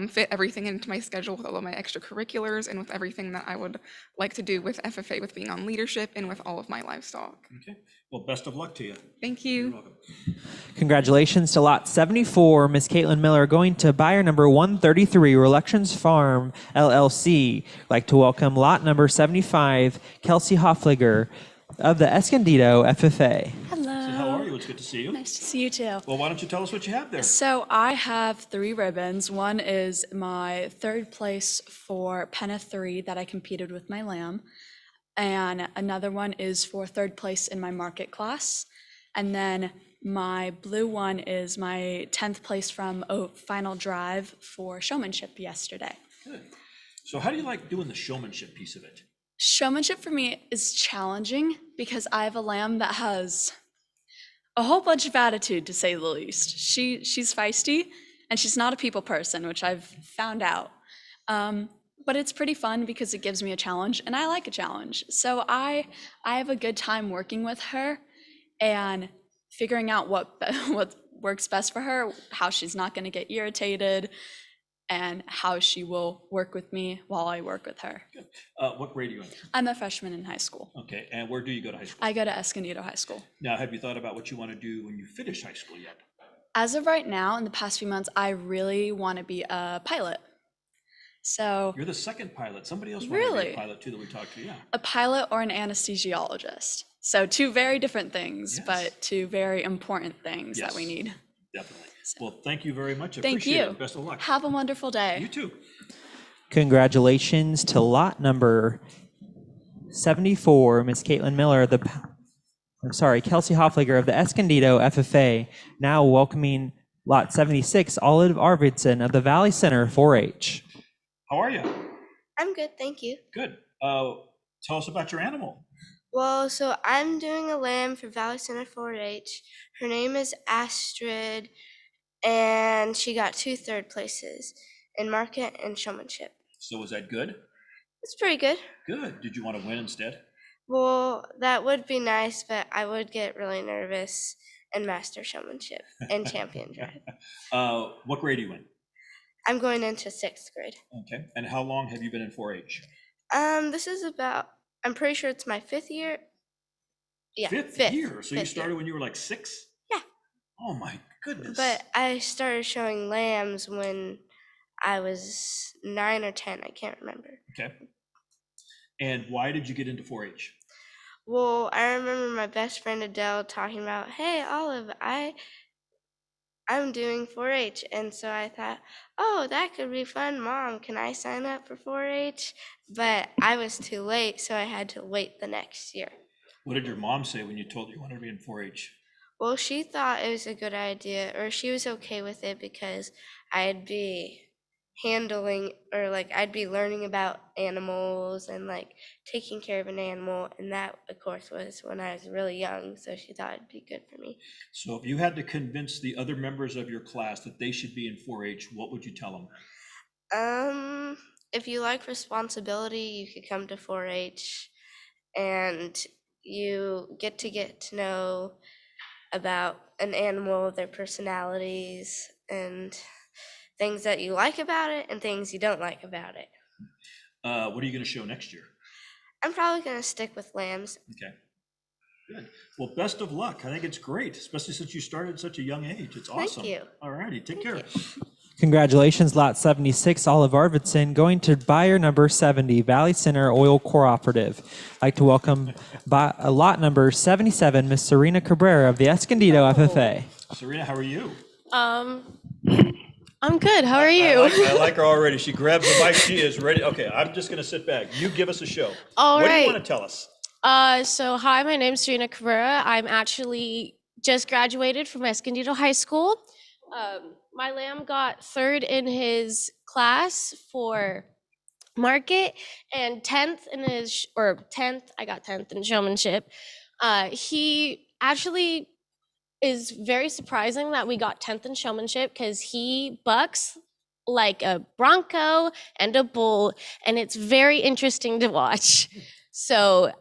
fit everything into my schedule with all of my extracurriculars and with everything that I would like to do with FFA, with being on leadership and with all of my livestock. Okay. Well, best of luck to you. Thank you. You're welcome. Congratulations to lot 74, Miss Caitlin Miller, going to buyer number 133, Relections Farm LLC. I'd like to welcome lot number 75, Kelsey Hoffliger of the Escondido FFA. Hello. So how are you? It's good to see you. Nice to see you too. Well, why don't you tell us what you have there? So I have 3 ribbons. One is my 3rd place for Penna 3 that I competed with my lamb. And another one is for 3rd place in my market class. And then my blue one is my 10th place from Final Drive for showmanship yesterday. Good. So how do you like doing the showmanship piece of it? Showmanship for me is challenging because I have a lamb that has a whole bunch of attitude, to say the least. She's feisty, and she's not a people person, which I've found out. But it's pretty fun because it gives me a challenge, and I like a challenge. So I have a good time working with her and figuring out what works best for her, how she's not going to get irritated, and how she will work with me while I work with her. What grade are you in? I'm a freshman in high school. Okay, and where do you go to high school? I go to Escondido High School. Now, have you thought about what you want to do when you finish high school yet? As of right now, in the past few months, I really want to be a pilot. So You're the second pilot. Somebody else wanted to be a pilot too that we talked to, yeah. a pilot or an anesthesiologist. So two very different things, Yes. but two very important things that we Yes. need. Definitely. Well, thank you very much. I Thank appreciate you. it. Best of luck. Have a wonderful day. You too. Congratulations to lot number 74, Miss Caitlin Miller, Kelsey Hoffliger of the Escondido FFA, now welcoming lot 76, Olive Arvidsson of the Valley Center 4-H. How are you? I'm good, thank you. Good. Tell us about your animal. Well, so I'm doing a lamb for Valley Center 4-H. Her name is Astrid, and she got 2 third places in market and showmanship. So was that good? It's pretty good. Good. Did you want to win instead? Well, that would be nice, but I would get really nervous in master showmanship and champion drive. What grade are you in? I'm going into 6th grade. Okay. And how long have you been in 4-H? This is about, I'm pretty sure it's my 5th year. Yeah, Fifth year. So you started when you were like 6? Yeah. Oh my goodness. But I started showing lambs when I was 9 or 10. I can't remember. Okay. And why did you get into 4-H? Well, I remember my best friend Adele talking about, hey, Olive, I'm doing 4-H. And so I thought, oh, that could be fun. Mom, can I sign up for 4-H? But I was too late, so I had to wait the next year. What did your mom say when you told her you wanted to be in 4-H? Well, she thought it was a good idea, or she was okay with it because I'd be handling, or like I'd be learning about animals and like taking care of an animal. And that, of course, was when I was really young. So she thought it'd be good for me. So if you had to convince the other members of your class that they should be in 4-H, what would you tell them? If you like responsibility, you could come to 4-H, and you get to know about an animal, their personalities, and things that you like about it and things you don't like about it. What are you going to show next year? I'm probably going to stick with lambs. Okay. Good. Well, best of luck. I think it's great, especially since you started at such a young age. It's awesome. Thank you. All righty. Take care. Congratulations, lot 76, Olive Arvidsson, going to buyer number 70, Valley Center Oil Cooperative. I'd like to welcome lot number 77, Miss Serena Cabrera of the Escondido FFA. Serena, how are you? I'm good. How are you? I like her already. She grabs the mic. She is ready. Okay, I'm just going to sit back. You give us a show. All what right. do you want to tell us? So hi, my name's Serena Cabrera. I'm actually just graduated from Escondido High School. My lamb got 3rd in his class for market and 10th in his, or 10th, I got 10th in showmanship. He actually is very surprising that we got 10th in showmanship because he bucks like a bronco and a bull, and it's very interesting to watch. So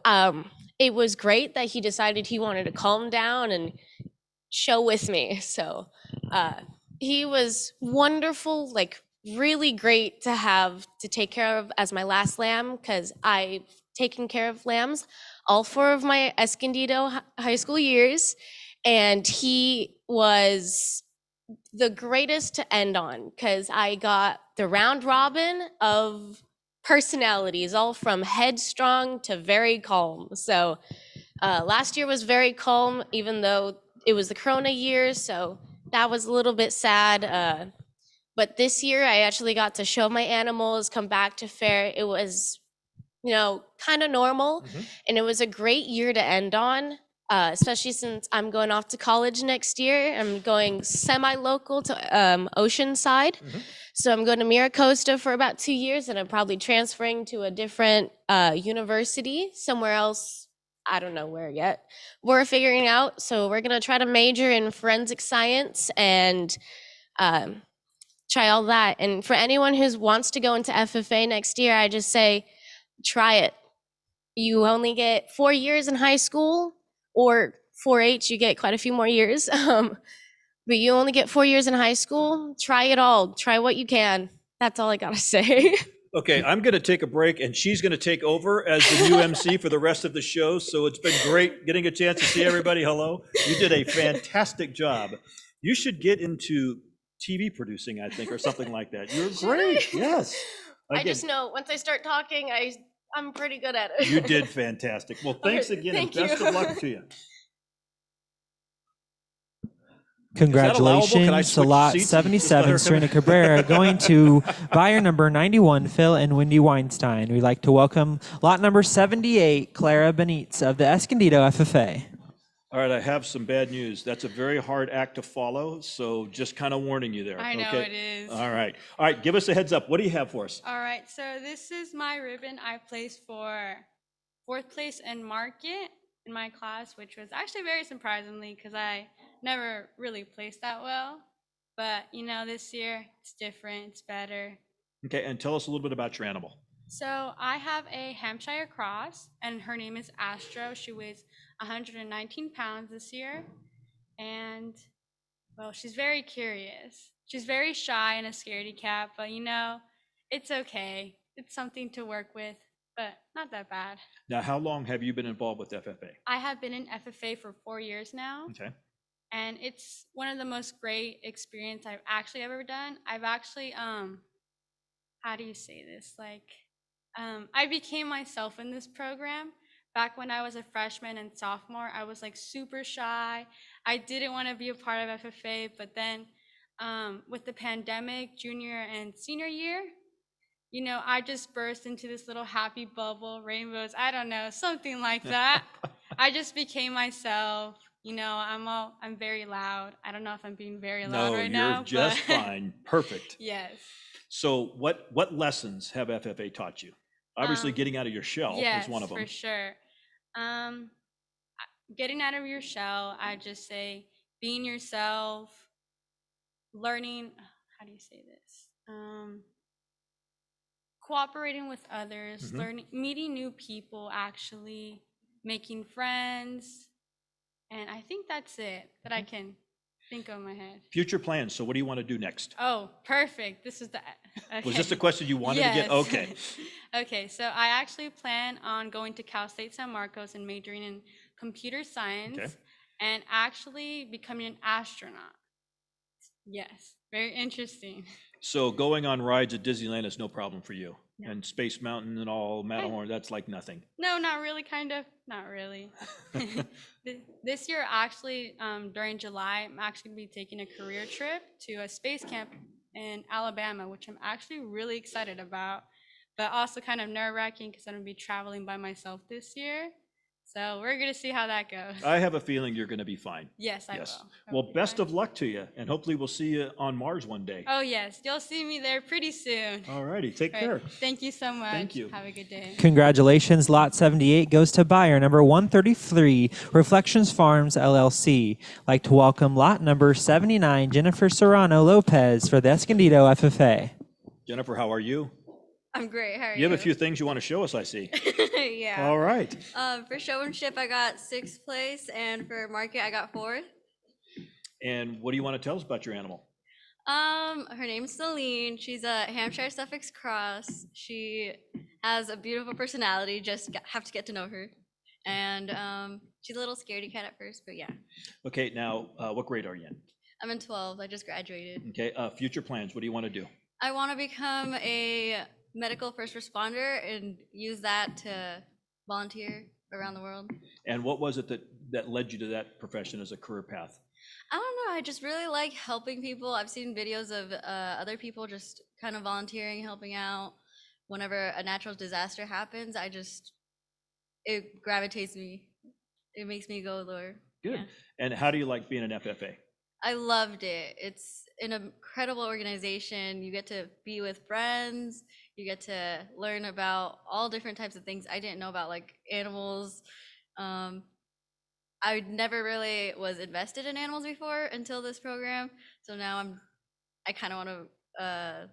it was great that he decided he wanted to calm down and show with me. So he was wonderful, like really great to have to take care of as my last lamb, because I've taken care of lambs all 4 of my Escondido high school years. And he was the greatest to end on because I got the round robin of personalities, all from headstrong to very calm. So last year was very calm, even though it was the Corona year. So that was a little bit sad. But this year I actually got to show my animals, come back to fair. It was, kind of normal. And it was a great year to end on. Especially since I'm going off to college next year. I'm going semi-local to Oceanside. So I'm going to Miracosta for about 2 years, and I'm probably transferring to a different university somewhere else I don't know where yet. We're figuring out. So we're gonna try to major in forensic science and um, try all that. And for anyone who wants to go into FFA next year, I just say try it. You only get 4 years in high school, or 4-H, you get quite a few more years. But you only get 4 years in high school. Try it all. Try what you can. That's all I gotta say. Okay, I'm going to take a break, and she's going to take over as the new MC for the rest of the show. So it's been great getting a chance to see everybody. Hello. You did a fantastic job. You should get into TV producing, I think, or something like that. You're great. Yes. I Again, just know once I start talking, I'm pretty good at it. you did fantastic. Well, thanks again, and thank best you. of luck to you. Congratulations to switch lot seats and just let 77, her come Serena in? Cabrera, going to buyer number 91, Phil and Wendy Weinstein. We'd like to welcome lot number 78, Clara Benitez of the Escondido FFA. All right, I have some bad news. That's a very hard act to follow, so just kind of warning you there. I know okay? it is. All right, give us a heads up. What do you have for us? All right, so this is my ribbon I placed for 4th place in market in my class, which was actually very surprisingly because I never really placed that well. But you know, this year it's different, it's better. Okay, and tell us a little bit about your animal. So I have a Hampshire Cross, and her name is Astro. She weighs 119 pounds this year, and well, she's very curious. She's very shy and a scaredy cat, but you know, it's okay. It's something to work with, but not that bad. Now, how long have you been involved with FFA? I have been in FFA for 4 years now. Okay. And it's one of the most great experience I've actually ever done. I've actually, how do you say this? Like, I became myself in this program. Back when I was a freshman and sophomore, I was like super shy. I didn't want to be a part of FFA, but then with the pandemic, junior and senior year, you know, I just burst into this little happy bubble, rainbows, I don't know, something like that. I just became myself. You know, I'm very loud. I don't know if I'm being very loud right now. No, you're just but fine. Perfect. Yes. So what lessons have FFA taught you? Obviously, getting out of your shell yes, is one of them. for sure. Getting out of your shell, I just say being yourself, learning, how do you say this? Cooperating with others, learning, meeting new people, actually making friends. And I think that's it that I can think of in my head. Future plans. So what do you want to do next? Oh, perfect. This is the. Okay. Was this the question you wanted to get? Okay. Okay, so I actually plan on going to Cal State San Marcos and majoring in computer science and actually becoming an astronaut. Yes, very interesting. So going on rides at Disneyland is no problem for you. And Space Mountain and all, Matterhorn, that's like nothing. No, not really, kind of. Not really. This year, actually, during July, I'm actually going to be taking a career trip to a space camp in Alabama, which I'm actually really excited about, but also kind of nerve-wracking because I'm going to be traveling by myself this year. So we're going to see how that goes. I have a feeling you're going to be fine. Yes, I will. Well, best of luck to you, and hopefully we'll see you on Mars one day. Oh, yes. You'll see me there pretty soon. All righty. Take care. Thank you so much. Thank you. Have a good day. Congratulations, lot 78 goes to buyer number 133, Reflections Farms LLC. Like to welcome lot number 79, Jennifer Serrano Lopez for the Escondido FFA. Jennifer, how are you? I'm great. How are you? You have a few things you want to show us, I see. Yeah. All right. For showmanship, I got 6th place, and for market, I got 4th. And what do you want to tell us about your animal? Her name's Celine. She's a Hampshire Suffolk Cross. She has a beautiful personality. Just have to get to know her. And she's a little scaredy cat at first, but yeah. Okay, now, what grade are you in? I'm in 12th. I just graduated. Okay, future plans, what do you want to do? I want to become a medical first responder and use that to volunteer around the world. And what was it that led you to that profession as a career path? I don't know. I just really like helping people. I've seen videos of other people just kind of volunteering, helping out. Whenever a natural disaster happens, it gravitates me. It makes me go there. Good. Yeah. And how do you like being an FFA? I loved it. It's an incredible organization. You get to be with friends. You get to learn about all different types of things I didn't know about, like animals, Um, I never really was invested in animals before until this program. So now I kind of want to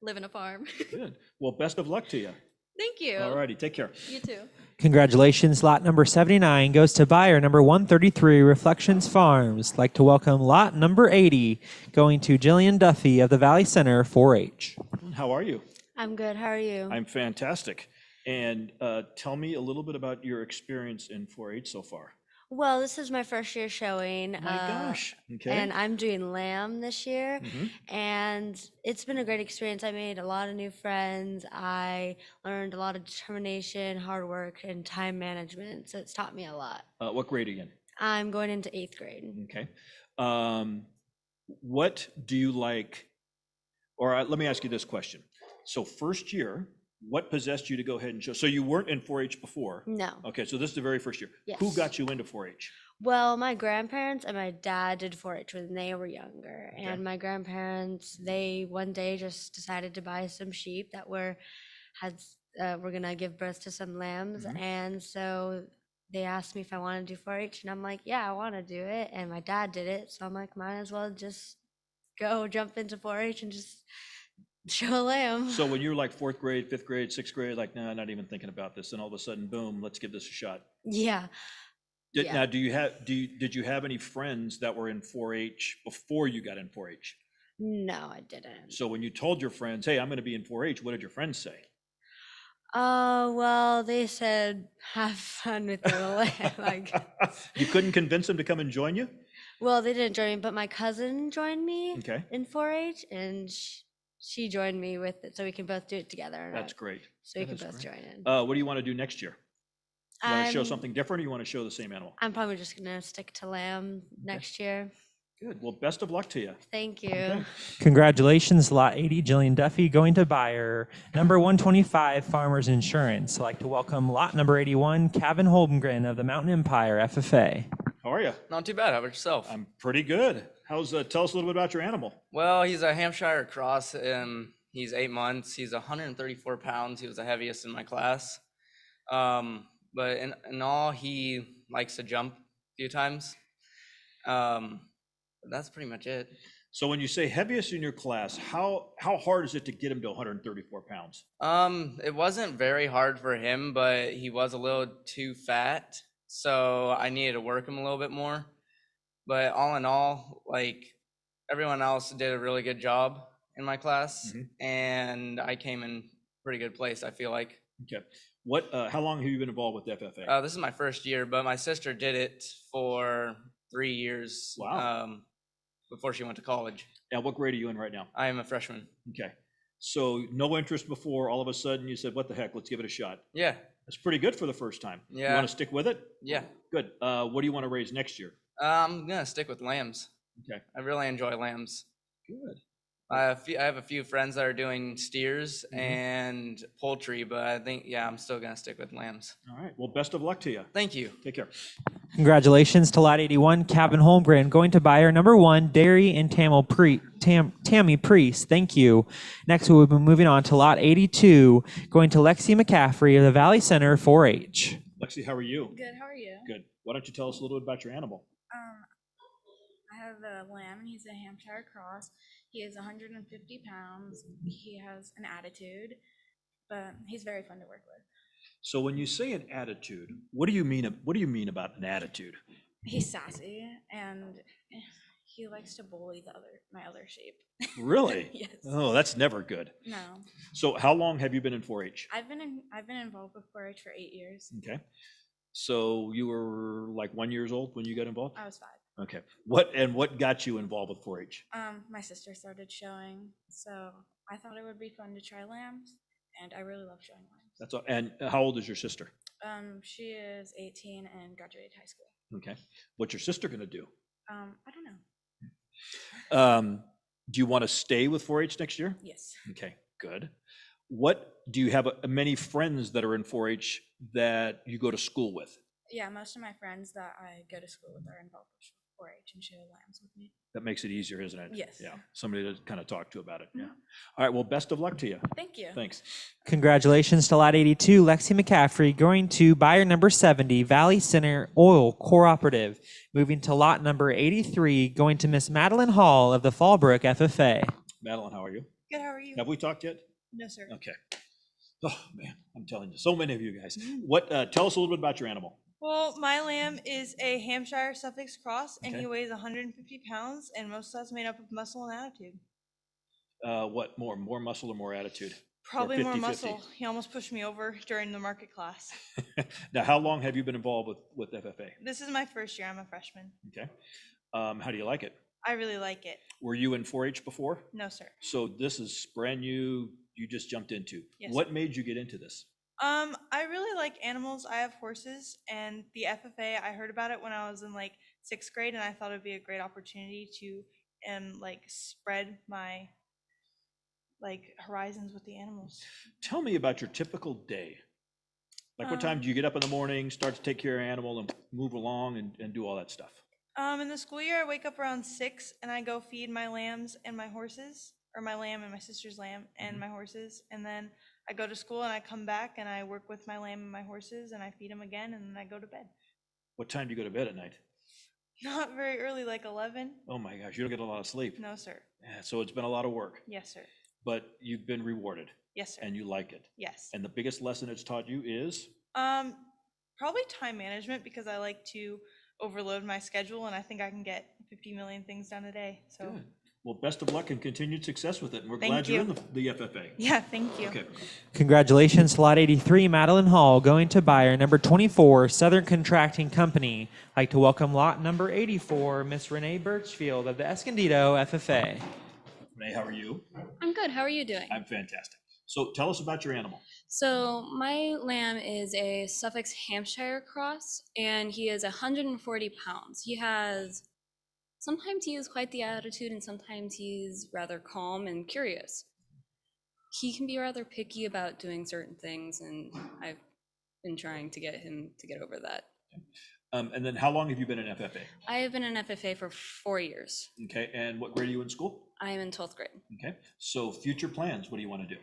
live in a farm. Good. Well, best of luck to you. Thank you. All righty. Take care. You too. Congratulations. Lot number 79 goes to buyer number 133, Reflections Farms. Like to welcome lot number 80, going to Jillian Duffy of the Valley Center 4-H. How are you? I'm good. How are you? I'm fantastic. And tell me a little bit about your experience in 4-H so far. Well, this is my first year showing. My gosh. Okay. And I'm doing lamb this year. Mhm. And it's been a great experience. I made a lot of new friends. I learned a lot of determination, hard work, and time management. So it's taught me a lot. What grade are you in? I'm going into 8th grade. Okay. What do you like, or let me ask you this question. So first year, what possessed you to go ahead and show? So you weren't in 4-H before? No. Okay, so this is the very first year. Yes. Who got you into 4-H? Well, my grandparents and my dad did 4-H when they were younger. Okay. And my grandparents, they one day just decided to buy some sheep that were gonna give birth to some lambs. Mhm. And so they asked me if I wanted to do 4-H, and I'm like, yeah, I want to do it. And my dad did it, so I'm like, might as well just go jump into 4-H and just show a lamb. So when you were like 4th grade, 5th grade, 6th grade, like, nah, not even thinking about this, and all of a sudden, boom, let's give this a shot. Yeah. Yeah. Now, did you have any friends that were in 4-H before you got in 4-H? No, I didn't. So when you told your friends, hey, I'm going to be in 4-H, what did your friends say? Well, they said have fun with the lamb. Like, You couldn't convince them to come and join you? well, they didn't join me, but my cousin joined me Okay. in 4-H, and she joined me with it, so we can both do it together. and That's I- great. So we That can is both great. join in. What do you want to do next year? You want to show I'm- something different, or you want to show the same animal? I'm probably just gonna stick to lamb next year. Good. Well, best of luck to you. Thank you. Okay. Congratulations, lot 80, Jillian Duffy, going to buyer number 125, Farmers Insurance. I'd like to welcome lot number 81, Kevin Holmgren of the Mountain Empire FFA. How are you? Not too bad. How about yourself? I'm pretty good. Tell us a little bit about your animal. Well, he's a Hampshire cross. He's 8 months. He's 134 pounds. He was the heaviest in my class. But in all, he likes to jump a few times. But that's pretty much it. So when you say heaviest in your class, how hard is it to get him to 134 pounds? It wasn't very hard for him, but he was a little too fat. So I needed to work him a little bit more. But all in all, like everyone else did a really good job in my class, and I came in pretty good place, I feel like. Okay. How long have you been involved with FFA? This is my first year, but my sister did it for 3 years. Wow. Before she went to college. Now, what grade are you in right now? I am a freshman. Okay. So no interest before, all of a sudden you said, what the heck, let's give it a shot. Yeah. That's pretty good for the first time. Yeah. You want to stick with it? Yeah. Good. What do you want to raise next year? I'm gonna stick with lambs. Okay. I really enjoy lambs. Good. I have a few friends that are doing steers and poultry, but I think, yeah, I'm still gonna stick with lambs. All right. Well, best of luck to you. Thank you. Take care. Congratulations to lot 81, Kevin Holmgren, going to buyer number 1, Dairy and Tammy Priest. Thank you. Next, we'll be moving on to lot 82, going to Lexi McCaffrey of the Valley Center 4-H. Lexi, how are you? Good, how are you? Good. Why don't you tell us a little bit about your animal? I have a lamb, and he's a Hampshire cross. He is 150 pounds. He has an attitude, but he's very fun to work with. So when you say an attitude, what do you mean about an attitude? He's sassy, and he likes to bully my other sheep. Really? Yes. Oh, that's never good. No. So how long have you been in 4-H? I've been involved with 4-H for 8 years. Okay. So you were like 1 year old when you got involved? I was 5. Okay. What got you involved with 4-H? My sister started showing, so I thought it would be fun to try lambs, and I really love showing lambs. That's all. And how old is your sister? She is 18 and graduated high school. Okay. What's your sister going to do? I don't know. Do you want to stay with 4-H next year? Yes. Okay, good. What do you have many friends that are in 4-H that you go to school with? Yeah, most of my friends that I go to school with are involved. 4-H and show lambs with me. That makes it easier, isn't it? Yes. Yeah, somebody to kind of talk to about it, yeah. All right, well, best of luck to you. Thank you. Thanks. Congratulations to Lot 82, Lexi McCaffrey, going to buyer number 70, Valley Center Oil Cooperative. Moving to lot number 83, going to Miss Madeline Hall of the Fallbrook FFA. Madeline, how are you? Good, how are you? Have we talked yet? No, sir. Okay. Oh, man, I'm telling you, so many of you guys. What? Tell us a little bit about your animal. Well, my lamb is a Hampshire Suffolk cross, and Okay. he weighs 150 pounds, and most of that's made up of muscle and attitude. What more muscle or more attitude? Probably Or more 50-50? muscle. He almost pushed me over during the market class. Now, how long have you been involved with FFA? This is my first year. I'm a freshman. Okay. How do you like it? I really like it. Were you in 4-H before? No, sir. So this is brand new, you just jumped into. Yes, What sir. made you get into this? I really like animals. I have horses, and the FFA, I heard about it when I was in like 6th grade, and I thought it'd be a great opportunity to like spread my like horizons with the animals. Tell me about your typical day. Like what time do you get up in the morning, start to take care of your animal and move along and do all that stuff? In the school year, I wake up around 6 and I go feed my lambs and my horses, or my lamb and my sister's lamb and my horses. And then I go to school and I come back and I work with my lamb and my horses and I feed them again and then I go to bed. What time do you go to bed at night? Not very early, like 11. Oh my gosh, you don't get a lot of sleep. No, sir. Yeah, so it's been a lot of work, Yes, sir. but you've been rewarded Yes, sir. and you like it. Yes. And the biggest lesson it's taught you is? Probably time management, because I like to overload my schedule and I think I can get 50 million things done a day. So Good. Well, best of luck and continued success with it. And we're Thank glad you're in you. the FFA. yeah, thank you. Okay. Congratulations to lot 83, Madeline Hall, going to buyer number 24, Southern Contracting Company. I'd like to welcome lot number 84, Miss Renee Birchfield of the Escondido FFA. Renee, how are you? I'm good. How are you doing? I'm fantastic. So tell us about your animal. So my lamb is a Suffolk Hampshire cross, and he is 140 pounds. Sometimes he has quite the attitude, and sometimes he's rather calm and curious. He can be rather picky about doing certain things, and I've been trying to get him to get over that. And then how long have you been in FFA? I have been in FFA for 4 years. Okay, and what grade are you in school? I am in 12th grade. Okay, so future plans, what do you want to do?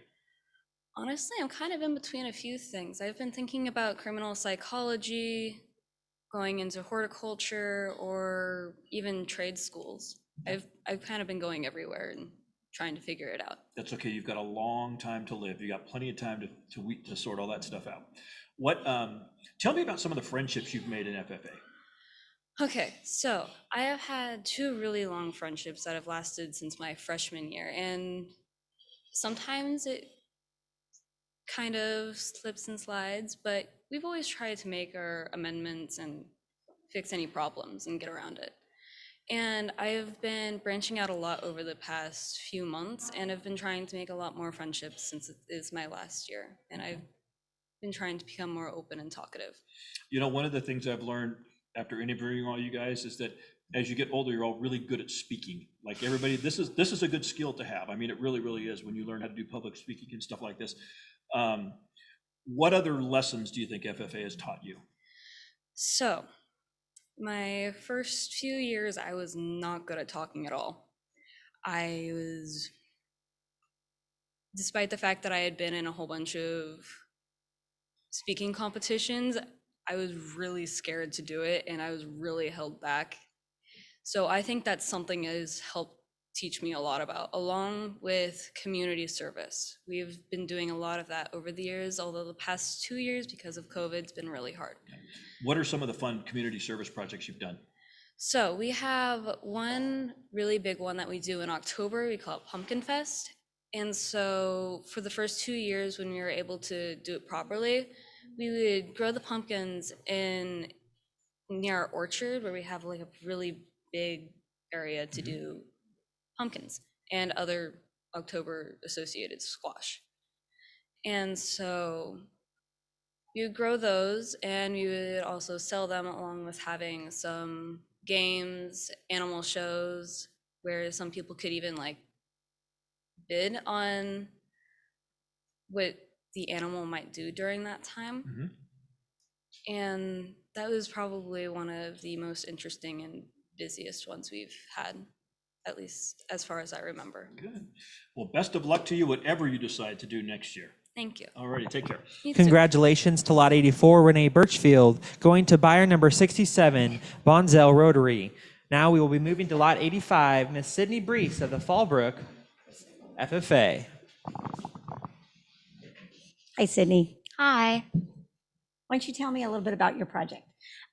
Honestly, I'm kind of in between a few things. I've been thinking about criminal psychology, going into horticulture, or even trade schools. I've kind of been going everywhere and trying to figure it out. That's okay, you've got a long time to live. You got plenty of time to sort all that stuff out. What, tell me about some of the friendships you've made in FFA. Okay, so I have had 2 really long friendships that have lasted since my freshman year, and sometimes it kind of slips and slides, but we've always tried to make our amendments and fix any problems and get around it. And I've been branching out a lot over the past few months, and I've been trying to make a lot more friendships since it is my last year, and I've been trying to become more open and talkative. You know, one of the things I've learned after interviewing all you guys is that as you get older, you're all really good at speaking. Like everybody, this is a good skill to have. I mean, it really, really is when you learn how to do public speaking and stuff like this. What other lessons do you think FFA has taught you? So, my first few years, I was not good at talking at all. Despite the fact that I had been in a whole bunch of speaking competitions, I was really scared to do it and I was really held back. So I think that's something that has helped teach me a lot about, along with community service. We've been doing a lot of that over the years, although the past 2 years, because of COVID, it's been really hard. What are some of the fun community service projects you've done? So we have one really big one that we do in October. We call it Pumpkin Fest. And so for the first 2 years, when we were able to do it properly, we would grow the pumpkins near our orchard, where we have like a really big area to do pumpkins and other October associated squash. And so we would grow those, and we would also sell them, along with having some games, animal shows, where some people could even like bid on what the animal might do during that time. And that was probably one of the most interesting and busiest ones we've had, at least as far as I remember. Good. Well, best of luck to you, whatever you decide to do next year. Thank you. All righty, take care. Congratulations to Lot 84, Renee Birchfield, going to buyer number 67, Bonzel Rotary. Now we will be moving to Lot 85, Miss Sydney Brees of the Fallbrook FFA. Hi, Sydney. Hi. Why don't you tell me a little bit about your project?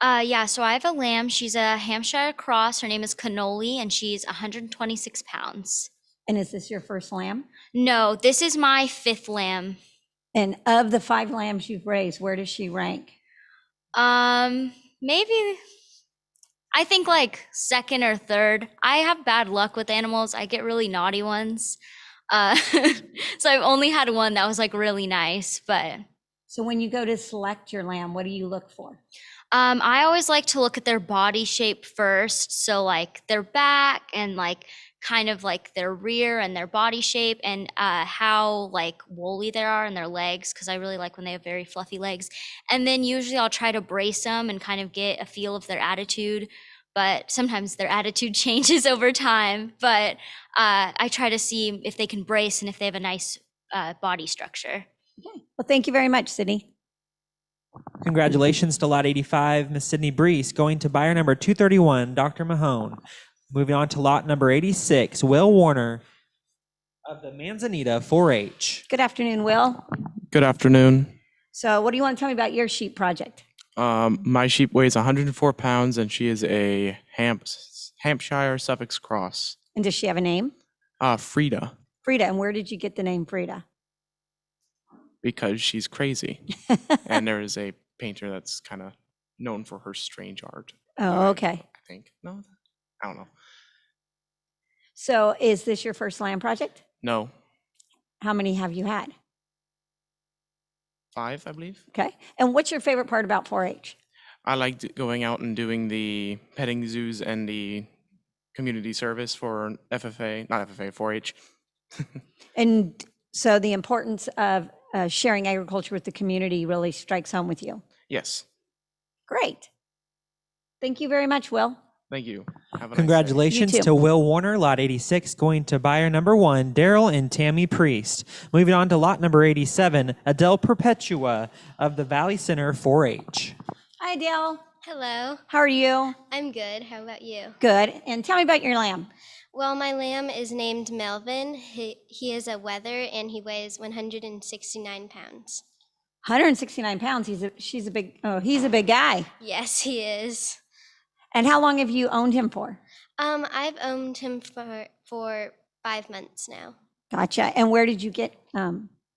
Yeah, so I have a lamb. She's a Hampshire cross. Her name is Cannoli, and she's 126 pounds. And is this your first lamb? No, this is my 5th lamb. And of the 5 lambs you've raised, where does she rank? Maybe, I think like 2nd or 3rd. I have bad luck with animals. I get really naughty ones. So I've only had one that was like really nice, but. So when you go to select your lamb, what do you look for? I always like to look at their body shape first. So like their back and like kind of like their rear and their body shape and how like woolly they are in their legs, because I really like when they have very fluffy legs. And then usually I'll try to brace them and kind of get a feel of their attitude. But sometimes their attitude changes over time. But I try to see if they can brace and if they have a nice body structure. Okay. Well, thank you very much, Sydney. Congratulations to Lot 85, Miss Sydney Brees, going to buyer number 231, Dr. Mahone. Moving on to lot number 86, Will Warner of the Manzanita 4-H. Good afternoon, Will. Good afternoon. So what do you want to tell me about your sheep project? My sheep weighs 104 pounds and she is a Hampshire Suffolk cross. And does she have a name? Frida, Frida. And where did you get the name Frida? because she's crazy. And there is a painter that's kind of known for her strange art. Oh, okay. I think. No, I don't know. So is this your first lamb project? No, How many have you had? 5, I believe. Okay. And what's your favorite part about 4-H? I liked going out and doing the petting zoos and the community service for FFA, not FFA, 4-H. And so the importance of sharing agriculture with the community really strikes home with you. Yes. Great. Thank you very much, Will. Thank you. Have a nice day. Congratulations You too. to Will Warner, lot 86, going to buyer number 1, Daryl and Tammy Priest. Moving on to lot number 87, Adele Perpetua of the Valley Center 4-H. Hi, Dale. Hello. How are you? I'm good. How about you? Good. And tell me about your lamb. Well, my lamb is named Melvin. He is a wether and he weighs 169 pounds. 169 pounds. He's a big guy. Yes, he is. And how long have you owned him for? I've owned him for 5 months now. Gotcha. And where did you get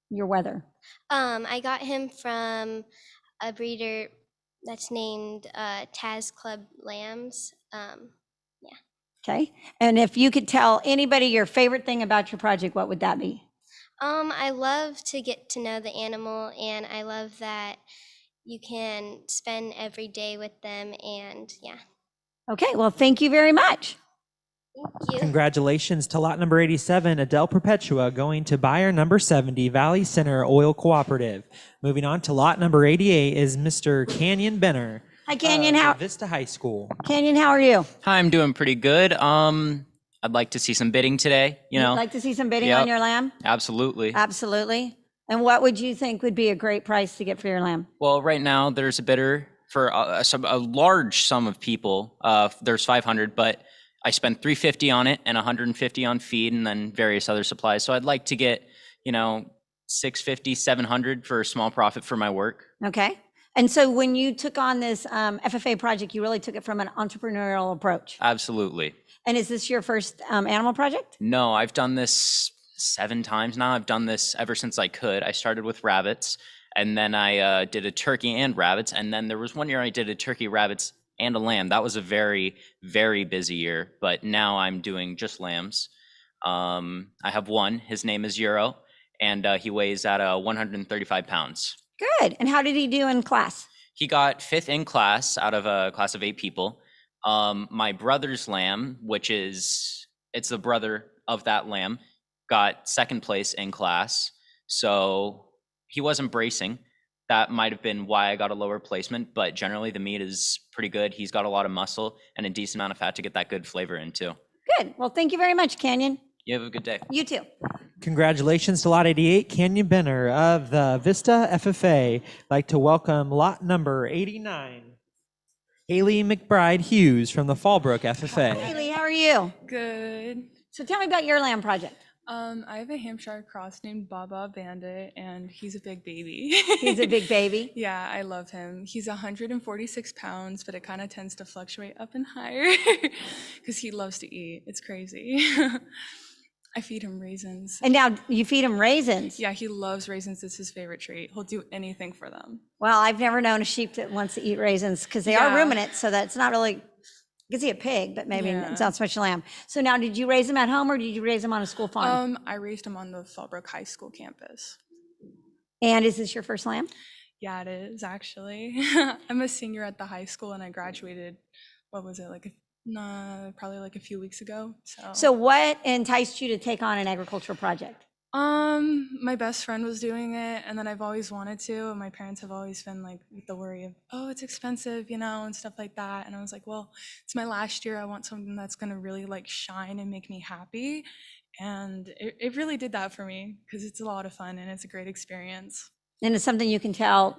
your wether? I got him from a breeder that's named Taz Club Lambs. Okay. And if you could tell anybody your favorite thing about your project, what would that be? I love to get to know the animal, and I love that you can spend every day with them, and yeah. Okay. Well, thank you very much. Thank you. Congratulations to lot number 87, Adele Perpetua, going to buyer number 70, Valley Center Oil Cooperative. Moving on to lot number 88 is Mr. Canyon Benner. Hi, Canyon. Of Vista High School. Canyon, how are you? Hi, I'm doing pretty good. I'd like to see some bidding today, you know. You'd like to see some bidding Yep. on your lamb? Absolutely. Absolutely. And what would you think would be a great price to get for your lamb? Well, right now there's a bidder for a large sum of people. There's 500, but I spent $350 on it and $150 on feed and then various other supplies. So I'd like to get, you know, $650, $700 for a small profit for my work. Okay. And so when you took on this FFA project, you really took it from an entrepreneurial approach. Absolutely. And is this your first animal project? No, I've done this 7 times now. I've done this ever since I could. I started with rabbits, and then I did a turkey and rabbits, and then there was one year I did a turkey, rabbits, and a lamb. That was a very, very busy year, but now I'm doing just lambs. I have one. His name is Euro, and he weighs at 135 pounds. Good. And how did he do in class? He got 5th in class out of a class of 8 people. My brother's lamb, it's the brother of that lamb, got 2nd place in class. So he wasn't bracing, that might have been why I got a lower placement, but generally the meat is pretty good. He's got a lot of muscle and a decent amount of fat to get that good flavor in too. Good. Well, thank you very much, Canyon. You have a good day. You too. Congratulations to Lot 88, Canyon Benner of the Vista FFA. I'd like to welcome lot number 89, Haley McBride Hughes from the Fallbrook FFA. Haley, how are you? Good. So tell me about your lamb project. I have a Hampshire cross named Baba Bandit, and he's a big baby. He's a big baby? Yeah, I love him. He's 146 pounds, but it kind of tends to fluctuate up and higher because he loves to eat. It's crazy. I feed him raisins. And now you feed him raisins? Yeah, he loves raisins. It's his favorite treat. He'll do anything for them. Well, I've never known a sheep that wants to eat raisins because they are ruminants, so that's not really, you can see a pig, but maybe it's not so much a lamb. So now, did you raise them at home or did you raise them on a school farm? I raised him on the Fallbrook High School campus. And is this your first lamb? Yeah, it is actually. I'm a senior at the high school and I graduated, what was it, probably like a few weeks ago. So what enticed you to take on an agricultural project? My best friend was doing it, and then I've always wanted to, and my parents have always been like with the worry of, oh, it's expensive, and stuff like that. And I was like, well, it's my last year. I want something that's gonna really like shine and make me happy. And it really did that for me because it's a lot of fun and it's a great experience. And it's something you can tell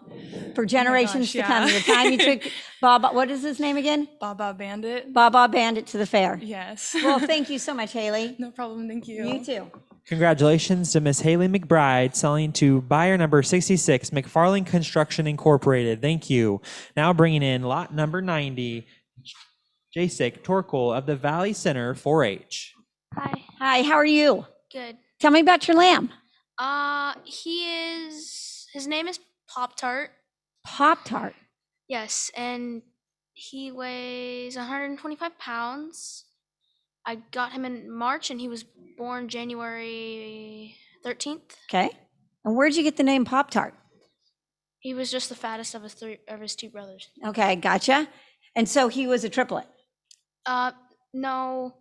for generations to yeah. come. The time you took Baba, what is his name again? Baba Bandit. Baba Bandit to the fair. Yes. Well, thank you so much, Haley. No problem, thank you. You too. Congratulations to Miss Haley McBride, selling to buyer number 66, McFarling Construction Incorporated. Thank you. Now bringing in lot number 90, Jasek Torkel of the Valley Center 4-H. Hi. Hi, how are you? Good. Tell me about your lamb. His name is Pop-Tart. Pop-Tart. Yes, and he weighs 125 pounds. I got him in March and he was born January 13th. Okay. And where'd you get the name Pop-Tart? He was just the fattest of his two brothers. Okay, gotcha. And so he was a triplet. No.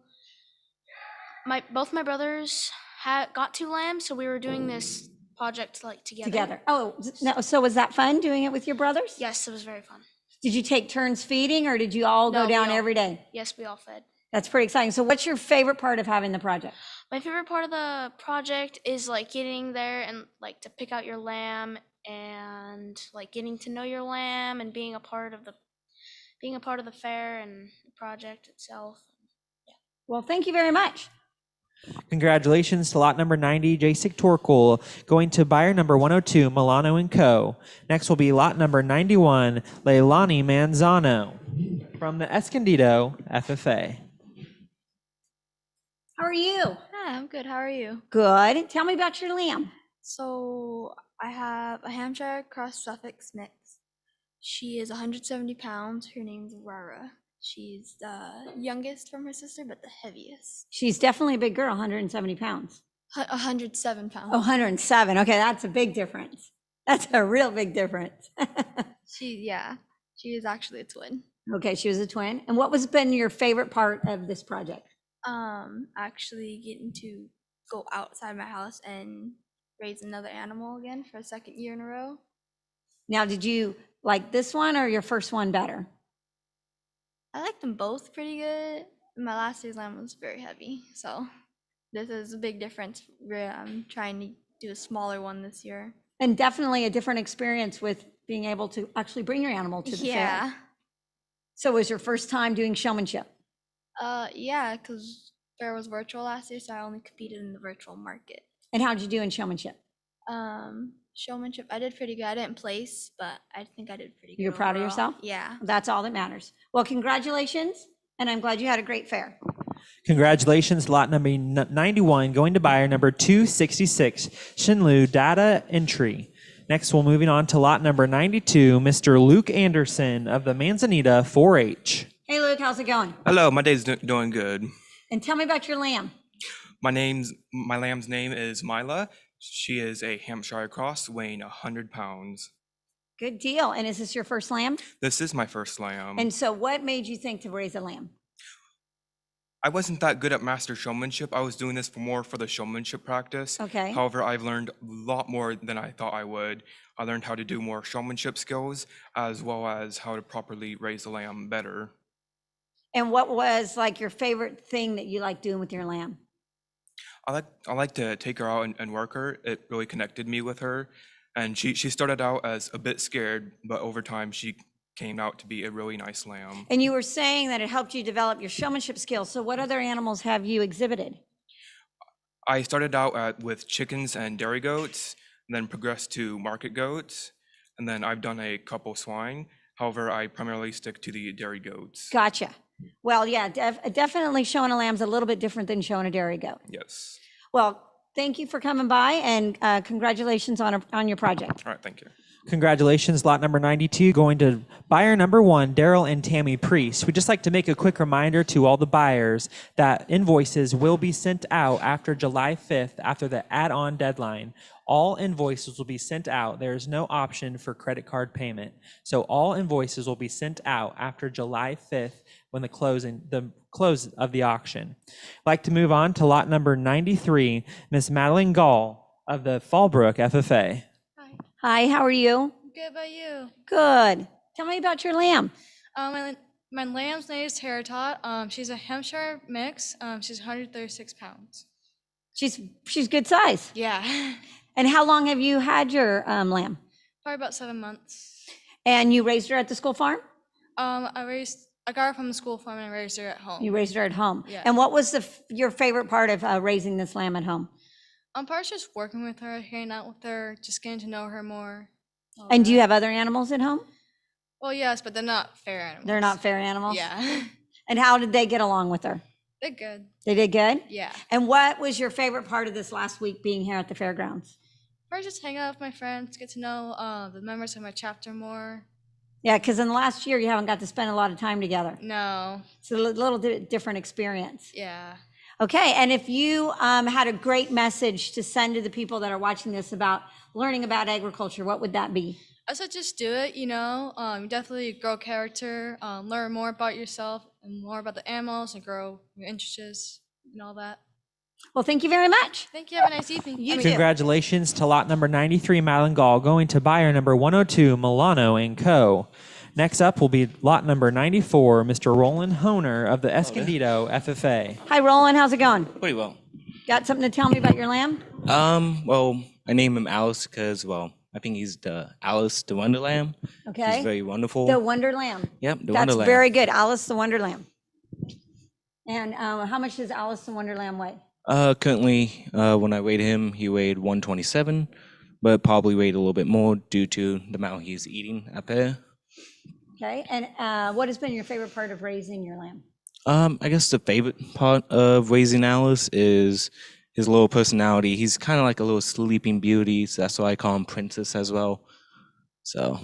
Both my brothers got 2 lambs, so we were doing this project together. Oh, no, so was that fun doing it with your brothers? Yes, it was very fun. Did you take turns feeding or did you all go down every day? Yes, we all fed. That's pretty exciting. So what's your favorite part of having the project? My favorite part of the project is getting there and to pick out your lamb and getting to know your lamb and being a part of the fair and the project itself. Yeah. Well, thank you very much. Congratulations to lot number 90, Jasek Torkel, going to buyer number 102, Milano & Co. Next will be lot number 91, Leilani Manzano from the Escondido FFA. How are you? Hi, I'm good. How are you? Good. Tell me about your lamb. So I have a Hampshire cross Suffolk mix. She is 170 pounds. Her name's Rara. She's the youngest from her sister, but the heaviest. She's definitely a big girl, 170 pounds. 107 pounds. Oh, 107. Okay, that's a big difference. That's a real big difference. She is actually a twin. Okay, she was a twin. And what has been your favorite part of this project? Actually getting to go outside my house and raise another animal again for a second year in a row. Now, did you like this one or your first one better? I like them both pretty good. My last year's lamb was very heavy, so this is a big difference. I'm trying to do a smaller one this year. And definitely a different experience with being able to actually bring your animal to the fair. So it was your first time doing showmanship? Yeah, because fair was virtual last year, so I only competed in the virtual market. And how'd you do in showmanship? Showmanship, I did pretty good. I didn't place, but I think I did pretty good. You're proud of overall. yourself? Yeah. That's all that matters. Well, congratulations, and I'm glad you had a great fair. Congratulations, lot number 91, going to buyer number 266, Shinlu Data Entry. Next, we're moving on to lot number 92, Mr. Luke Anderson of the Manzanita 4-H. Hey, Luke, how's it going? Hello, my day's doing good. And tell me about your lamb. My lamb's name is Mila. She is a Hampshire cross weighing 100 pounds. Good deal. And is this your first lamb? This is my first lamb. And so what made you think to raise a lamb? I wasn't that good at master showmanship. I was doing this more for the showmanship practice. Okay. However, I've learned a lot more than I thought I would. I learned how to do more showmanship skills as well as how to properly raise the lamb better. And what was like your favorite thing that you like doing with your lamb? I like to take her out and work her. It really connected me with her. And she started out as a bit scared, but over time she came out to be a really nice lamb. And you were saying that it helped you develop your showmanship skills. So what other animals have you exhibited? I started out with chickens and dairy goats, and then progressed to market goats, and then I've done a couple swine. However, I primarily stick to the dairy goats. Gotcha. Well, yeah, definitely showing a lamb's a little bit different than showing a dairy goat. Yes. Well, thank you for coming by, and congratulations on your project. All right, thank you. Congratulations, lot number 92 going to buyer number 1, Daryl and Tammy Priest. We'd just like to make a quick reminder to all the buyers that invoices will be sent out after July 5th, after the add-on deadline. All invoices will be sent out. There is no option for credit card payment. So all invoices will be sent out after July 5th when the close of the auction. I'd like to move on to lot number 93, Miss Madeline Gall of the Fallbrook FFA. Hi, how are you? Good about you? Good. Tell me about your lamb. My lamb's name is Terratot. She's a Hampshire mix. She's 136 pounds. She's good size. Yeah. And how long have you had your lamb? Probably about 7 months. And you raised her at the school farm? I got her from the school farm and I raised her at home. You raised her at home. Yeah. And what was your favorite part of raising this lamb at home? Part just working with her, hanging out with her, just getting to know her more. And do you have other animals at home? Well, yes, but they're not fair animals. They're not fair animals? Yeah. And how did they get along with her? They're good. They did good? Yeah. And what was your favorite part of this last week being here at the fairgrounds? First, just hang out with my friends, get to know the members of my chapter more. Yeah, because in the last year, you haven't got to spend a lot of time together. No. It's a little different experience. Yeah. Okay, and if you had a great message to send to the people that are watching this about learning about agriculture, what would that be? I said just do it, definitely grow character, learn more about yourself and more about the animals and grow your interests and all that. Well, thank you very much. Thank you. Have a nice evening. Congratulations to lot number 93, Madeline Gall, going to buyer number 102, Milano & Co. Next up will be lot number 94, Mr. Roland Honer of the Escondido FFA. Hi, Roland. How's it going? Pretty well. Got something to tell me about your lamb? Well, I named him Alice because, I think he's the Alice the Wonder Lamb. Okay. He's very wonderful. The Wonder Lamb. Yep, the That's Wonder Lamb. very good. Alice the Wonder Lamb. And how much does Alice the Wonder Lamb weigh? Currently, when I weighed him, he weighed 127, but probably weighed a little bit more due to the amount he's eating up there. Okay. And what has been your favorite part of raising your lamb? I guess the favorite part of raising Alice is his little personality. He's kind of like a little sleeping beauty, so that's why I call him Princess as well. So.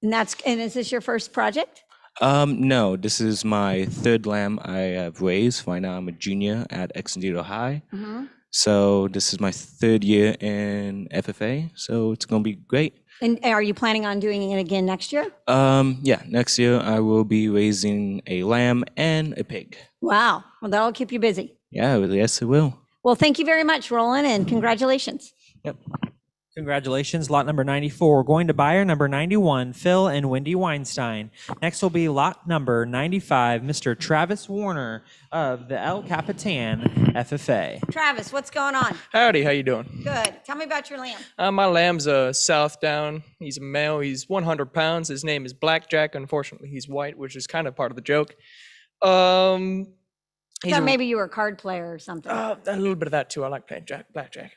And is this your first project? No, this is my third lamb I have raised. Right now I'm a junior at Escondido High. Mm-hmm. So this is my third year in FFA, so it's gonna be great. And are you planning on doing it again next year? Yeah, next year I will be raising a lamb and a pig. Wow. Well, that'll keep you busy. Yeah, yes it will. Well, thank you very much, Roland, and congratulations. Yep. Congratulations, lot number 94. Going to buyer number 91, Phil and Wendy Weinstein. Next will be lot number 95, Mr. Travis Warner of the El Capitan FFA. Travis, what's going on? Howdy, how you doing? Good. Tell me about your lamb. My lamb's a Southdown. He's a male. He's 100 pounds. His name is Blackjack. Unfortunately, he's white, which is kind of part of the joke. Thought maybe you were a card player or something. A little bit of that too. I like playing blackjack.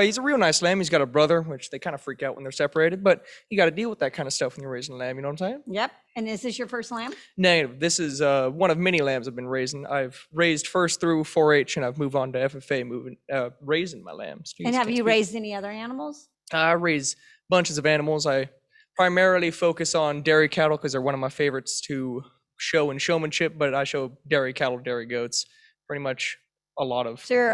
He's a real nice lamb. He's got a brother, which they kind of freak out when they're separated, but you got to deal with that kind of stuff when you're raising a lamb. You know what I'm saying? Yep. And is this your first lamb? Negative. This is one of many lambs I've been raising. I've raised first through 4-H, and I've moved on to FFA, raising my lambs. And have you raised any other animals? I raise bunches of animals. I primarily focus on dairy cattle because they're one of my favorites to show in showmanship, but I show dairy cattle, dairy goats, pretty much a lot of. So you're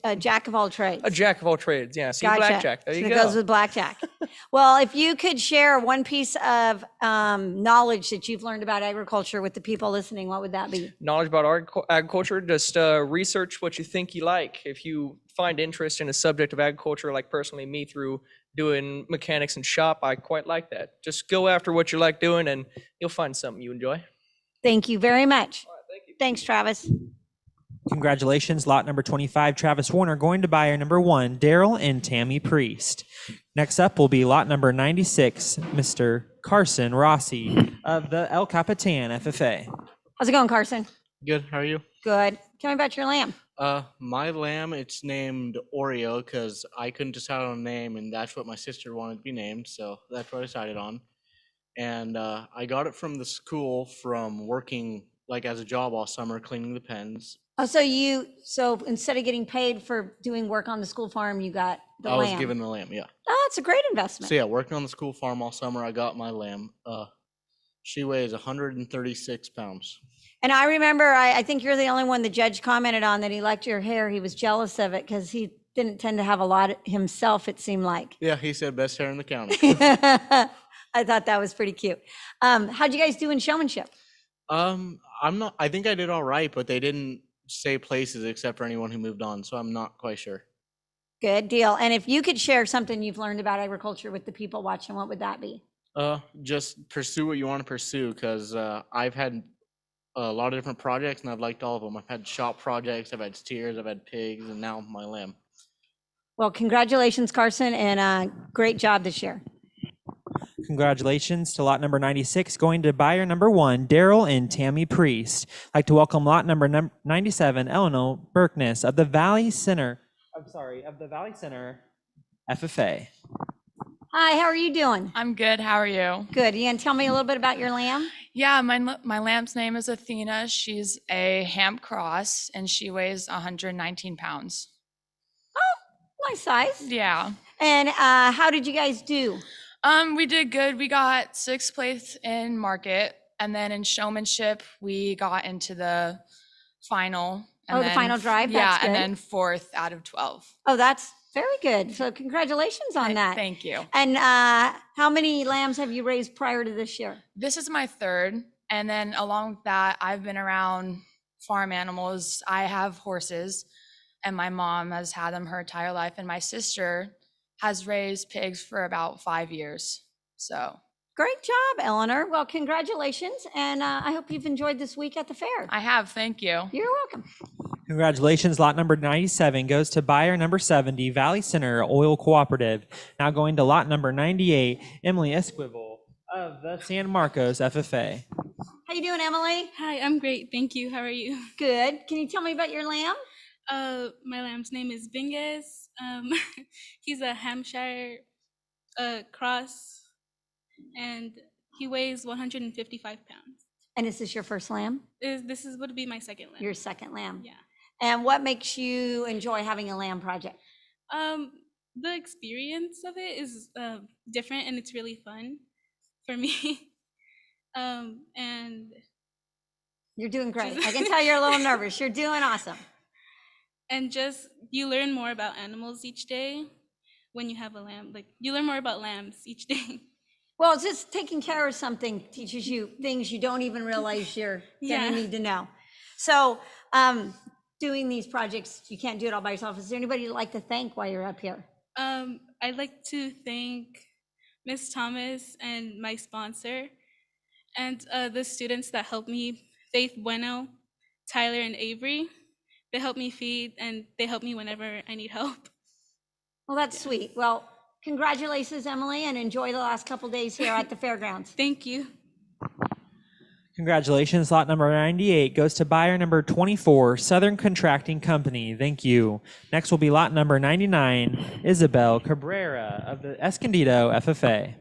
a jack of all trades. A jack of all trades, yeah. See, Gotcha. blackjack, there So you it go. goes with blackjack. Well, if you could share one piece of knowledge that you've learned about agriculture with the people listening, what would that be? Knowledge about agriculture, just research what you think you like. If you find interest in a subject of agriculture, like personally me through doing mechanics and shop, I quite like that. Just go after what you like doing and you'll find something you enjoy. Thank you very much. Thanks, Travis. Congratulations, lot number 25, Travis Warner, going to buyer number 1, Daryl and Tammy Priest. Next up will be lot number 96, Mr. Carson Rossi of the El Capitan FFA. How's it going, Carson? Good. How are you? Good. Tell me about your lamb. My lamb, it's named Oreo because I couldn't decide on a name, and that's what my sister wanted to be named, so that's what I decided on. And I got it from the school from working like as a job all summer cleaning the pens. Oh, so instead of getting paid for doing work on the school farm, you got the I lamb. was given the lamb, yeah. Oh, that's a great investment. So yeah, working on the school farm all summer, I got my lamb. She weighs 136 pounds. And I remember, I think you're the only one the judge commented on that he liked your hair. He was jealous of it because he didn't tend to have a lot himself, it seemed like. Yeah, he said best hair in the county. I thought that was pretty cute. How'd you guys do in showmanship? I think I did all right, but they didn't say places except for anyone who moved on, so I'm not quite sure. Good deal. And if you could share something you've learned about agriculture with the people watching, what would that be? Just pursue what you want to pursue, because I've had a lot of different projects and I've liked all of them. I've had shop projects, I've had steers, I've had pigs, and now my lamb. Well, congratulations, Carson, and great job this year. Congratulations to lot number 96, going to buyer number 1, Daryl and Tammy Priest. I'd like to welcome lot number 97, Eleanor Berkness of the Valley Center FFA. Hi, how are you doing? I'm good. How are you? Good. You gonna tell me a little bit about your lamb? Yeah, my lamb's name is Athena. She's a ham cross and she weighs 119 pounds. Oh, nice size. Yeah. And how did you guys do? We did good. We got 6th place in market, and then in showmanship we got into the final. And the final drive? Yeah, That's and good. then 4th out of 12. Oh, that's very good. So congratulations on that. Thank you. And how many lambs have you raised prior to this year? This is my 3rd, and then along with that, I've been around farm animals. I have horses, and my mom has had them her entire life, and my sister has raised pigs for about 5 years. So Great job, Eleanor. Well, congratulations, and I hope you've enjoyed this week at the fair. I have. Thank you. You're welcome. Congratulations, lot number 97 goes to buyer number 70, Valley Center Oil Cooperative. Now going to lot number 98, Emily Esquivel of the San Marcos FFA. How you doing, Emily? Hi, I'm great. Thank you. How are you? Good. Can you tell me about your lamb? My lamb's name is Bingus. He's a Hampshire cross, and he weighs 155 pounds. And is this your first lamb? This would be my second lamb. Your second lamb. Yeah. And what makes you enjoy having a lamb project? The experience of it is different, and it's really fun for me. And you're doing great. I can tell you're a little nervous. You're doing awesome. And just you learn more about animals each day when you have a lamb. Like you learn more about lambs each day. Well, just taking care of something teaches you things you don't even realize you're gonna need to know. So doing these projects, you can't do it all by yourself. Is there anybody you'd like to thank while you're up here? I'd like to thank Miss Thomas and my sponsor, and the students that helped me, Faith Bueno, Tyler, and Avery. They help me feed, and they help me whenever I need help. Well, that's sweet. Well, congratulations, Emily, and enjoy the last couple days here at the fairgrounds. Thank you. Congratulations, lot number 98 goes to buyer number 24, Southern Contracting Company. Thank you. Next will be lot number 99, Isabel Cabrera of the Escondido FFA.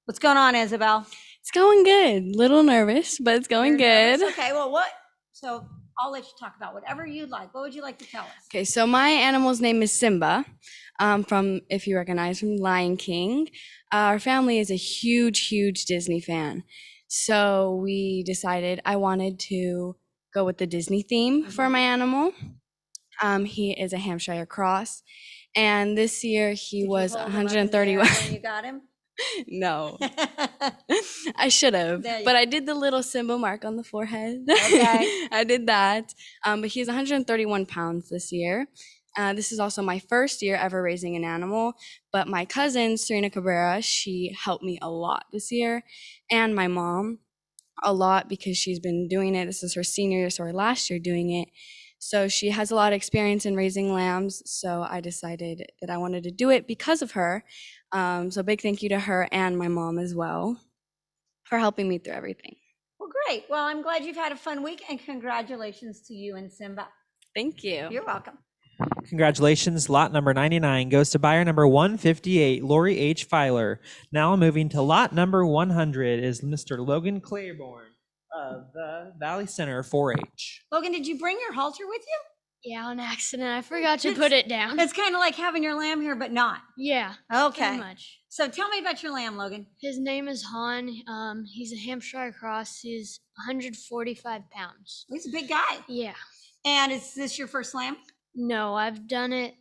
What's going on, Isabel? It's going good. Little nervous, but it's going good. Okay, well, so I'll let you talk about whatever you'd like. What would you like to tell us? Okay, so my animal's name is Simba, from, if you recognize, from Lion King. Our family is a huge Disney fan. So we decided I wanted to go with the Disney theme for my animal. He is a Hampshire cross, And this year he Did you was hold him up in the air 131. when you got him? No, I should have, There you but go. I did the little symbol mark on the forehead. Okay. I did that. But he's 131 pounds this year. This is also my first year ever raising an animal, but my cousin, Serena Cabrera, she helped me a lot this year, and my mom a lot because she's been doing it. This is her senior year, so her last year doing it. So she has a lot of experience in raising lambs, so I decided that I wanted to do it because of her. So big thank you to her and my mom as well for helping me through everything. Well, great. Well, I'm glad you've had a fun week, and congratulations to you and Simba. Thank you. You're welcome. Congratulations. Lot number 99 goes to buyer number 158, Lori H. Filer. Now moving to lot number 100 is Mr. Logan Claiborne of the Valley Center 4-H. Logan, did you bring your halter with you? Yeah, on accident. I forgot to put it down. It's kind of like having your lamb here, but not. Yeah. Okay. Pretty much. So tell me about your lamb, Logan. His name is Han. He's a Hampshire cross. He's 145 pounds. He's a big guy. Yeah. And is this your first lamb? No, I've done it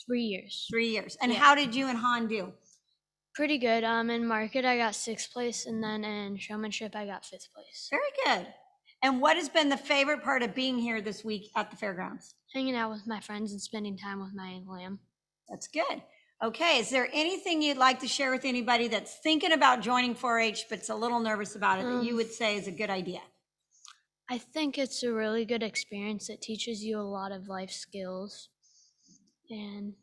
3 years. 3 years. And Yeah. how did you and Han do? Pretty good. In market, I got 6th place, and then in showmanship, I got 5th place. Very good. And what has been the favorite part of being here this week at the fairgrounds? Hanging out with my friends and spending time with my lamb. That's good. Okay, is there anything you'd like to share with anybody that's thinking about joining 4-H but's a little nervous about it that you would say is a good idea? I think it's a really good experience. It teaches you a lot of life skills and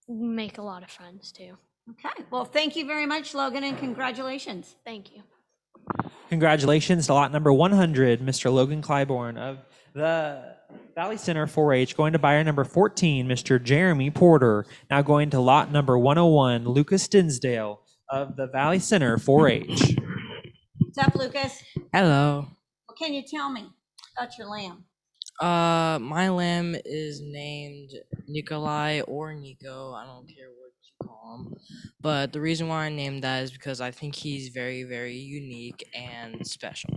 make a lot of friends too. Okay, well, thank you very much, Logan, and congratulations. Thank you. Congratulations to lot number 100, Mr. Logan Claiborne of the Valley Center 4-H. Going to buyer number 14, Mr. Jeremy Porter. Now going to lot number 101, Lucas Dinsdale of the Valley Center 4-H. What's up, Lucas? Hello. What can you tell me about your lamb? My lamb is named Nikolai or Nico. I don't care what you call him. But the reason why I named that is because I think he's very, very unique and special.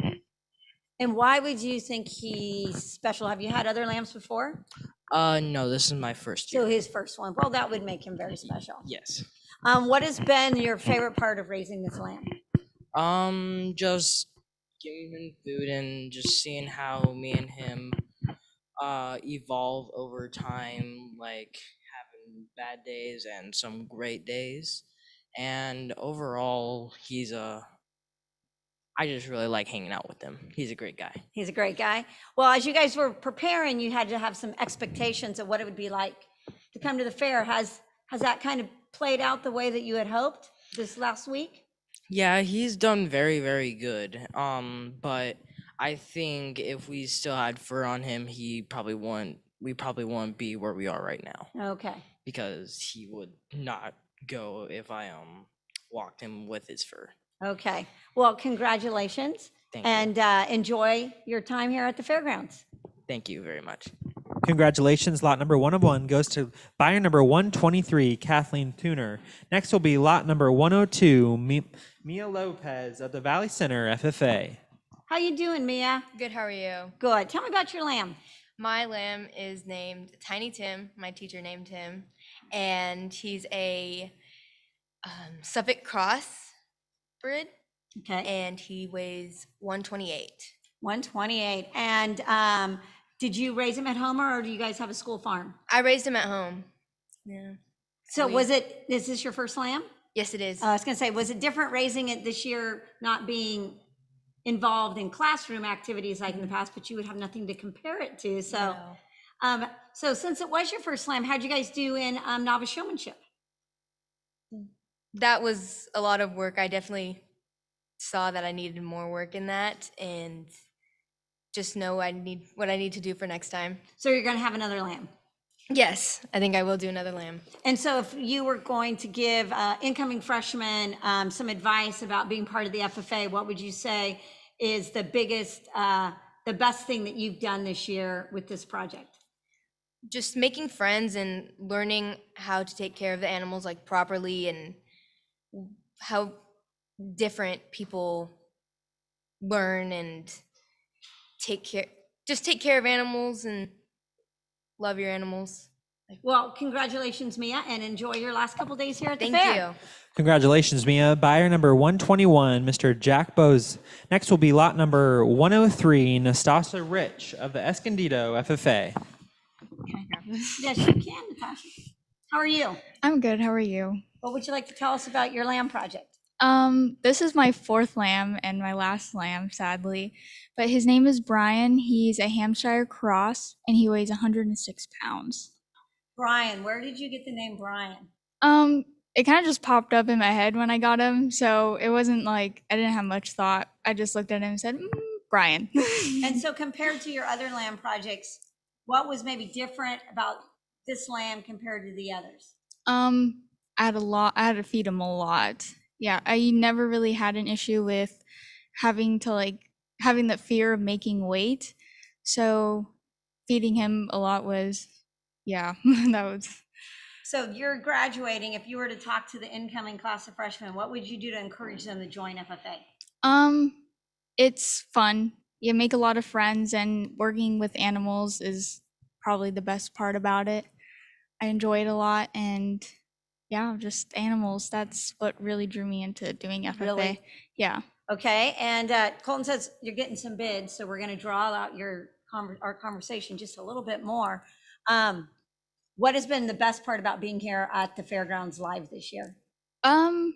And why would you think he's special? Have you had other lambs before? No, this is my first year. So his first one. Well, that would make him very special. Yes. What has been your favorite part of raising this lamb? Just giving him food and just seeing how me and him evolve over time, like having bad days and some great days. And overall, I just really like hanging out with him. He's a great guy. He's a great guy. Well, as you guys were preparing, you had to have some expectations of what it would be like to come to the fair. Has that kind of played out the way that you had hoped this last week? Yeah, he's done very, very good. But I think if we still had fur on him, we probably wouldn't be where we are right now. Okay. Because he would not go if I walked him with his fur. Okay. Well, congratulations. Thank you. And enjoy your time here at the fairgrounds. Thank you very much. Congratulations. Lot number 101 goes to buyer number 123, Kathleen Tuner. Next will be lot number 102, Mia Lopez of the Valley Center FFA. How you doing, Mia? Good, how are you? Good. Tell me about your lamb. My lamb is named Tiny Tim. My teacher named him. And he's a Suffolk Cross breed. Okay. And he weighs 128. 128. And did you raise him at home or do you guys have a school farm? I raised him at home. Yeah. So is this your first lamb? Yes, it is. I was going to say, was it different raising it this year, not being involved in classroom activities like in the past, but you would have nothing to compare it to. So, so since it was your first lamb, how'd you guys do in novice showmanship? That was a lot of work. I definitely saw that I needed more work in that and just know what I need to do for next time. So you're going to have another lamb? Yes, I think I will do another lamb. And so if you were going to give incoming freshmen some advice about being part of the FFA, what would you say is the best thing that you've done this year with this project? Just making friends and learning how to take care of the animals like properly and how different people learn and take care of animals and love your animals. Well, congratulations, Mia, and enjoy your last couple days here at the Thank fair. you. Congratulations, Mia. Buyer number 121, Mr. Jack Bose. Next will be lot number 103, Nastasa Rich of the Escondido FFA. Can I grab this? Yes, you can, Natasha. How are you? I'm good. How are you? What would you like to tell us about your lamb project? This is my 4th lamb and my last lamb, sadly. But his name is Brian. He's a Hampshire cross and he weighs 106 pounds. Brian, where did you get the name Brian? It kind of just popped up in my head when I got him, so it wasn't like I didn't have much thought. I just looked at him and said, Brian. And so compared to your other lamb projects, what was maybe different about this lamb compared to the others? I had to feed him a lot. Yeah, I never really had an issue with having that fear of making weight. So feeding him a lot was, that was. So you're graduating. If you were to talk to the incoming class of freshmen, what would you do to encourage them to join FFA? It's fun. You make a lot of friends, and working with animals is probably the best part about it. I enjoy it a lot, and just animals. That's what really drew me into doing FFA. Really? Yeah. Okay, and Colton says you're getting some bids, so we're going to draw out our conversation just a little bit more. What has been the best part about being here at the Fairgrounds Live this year? I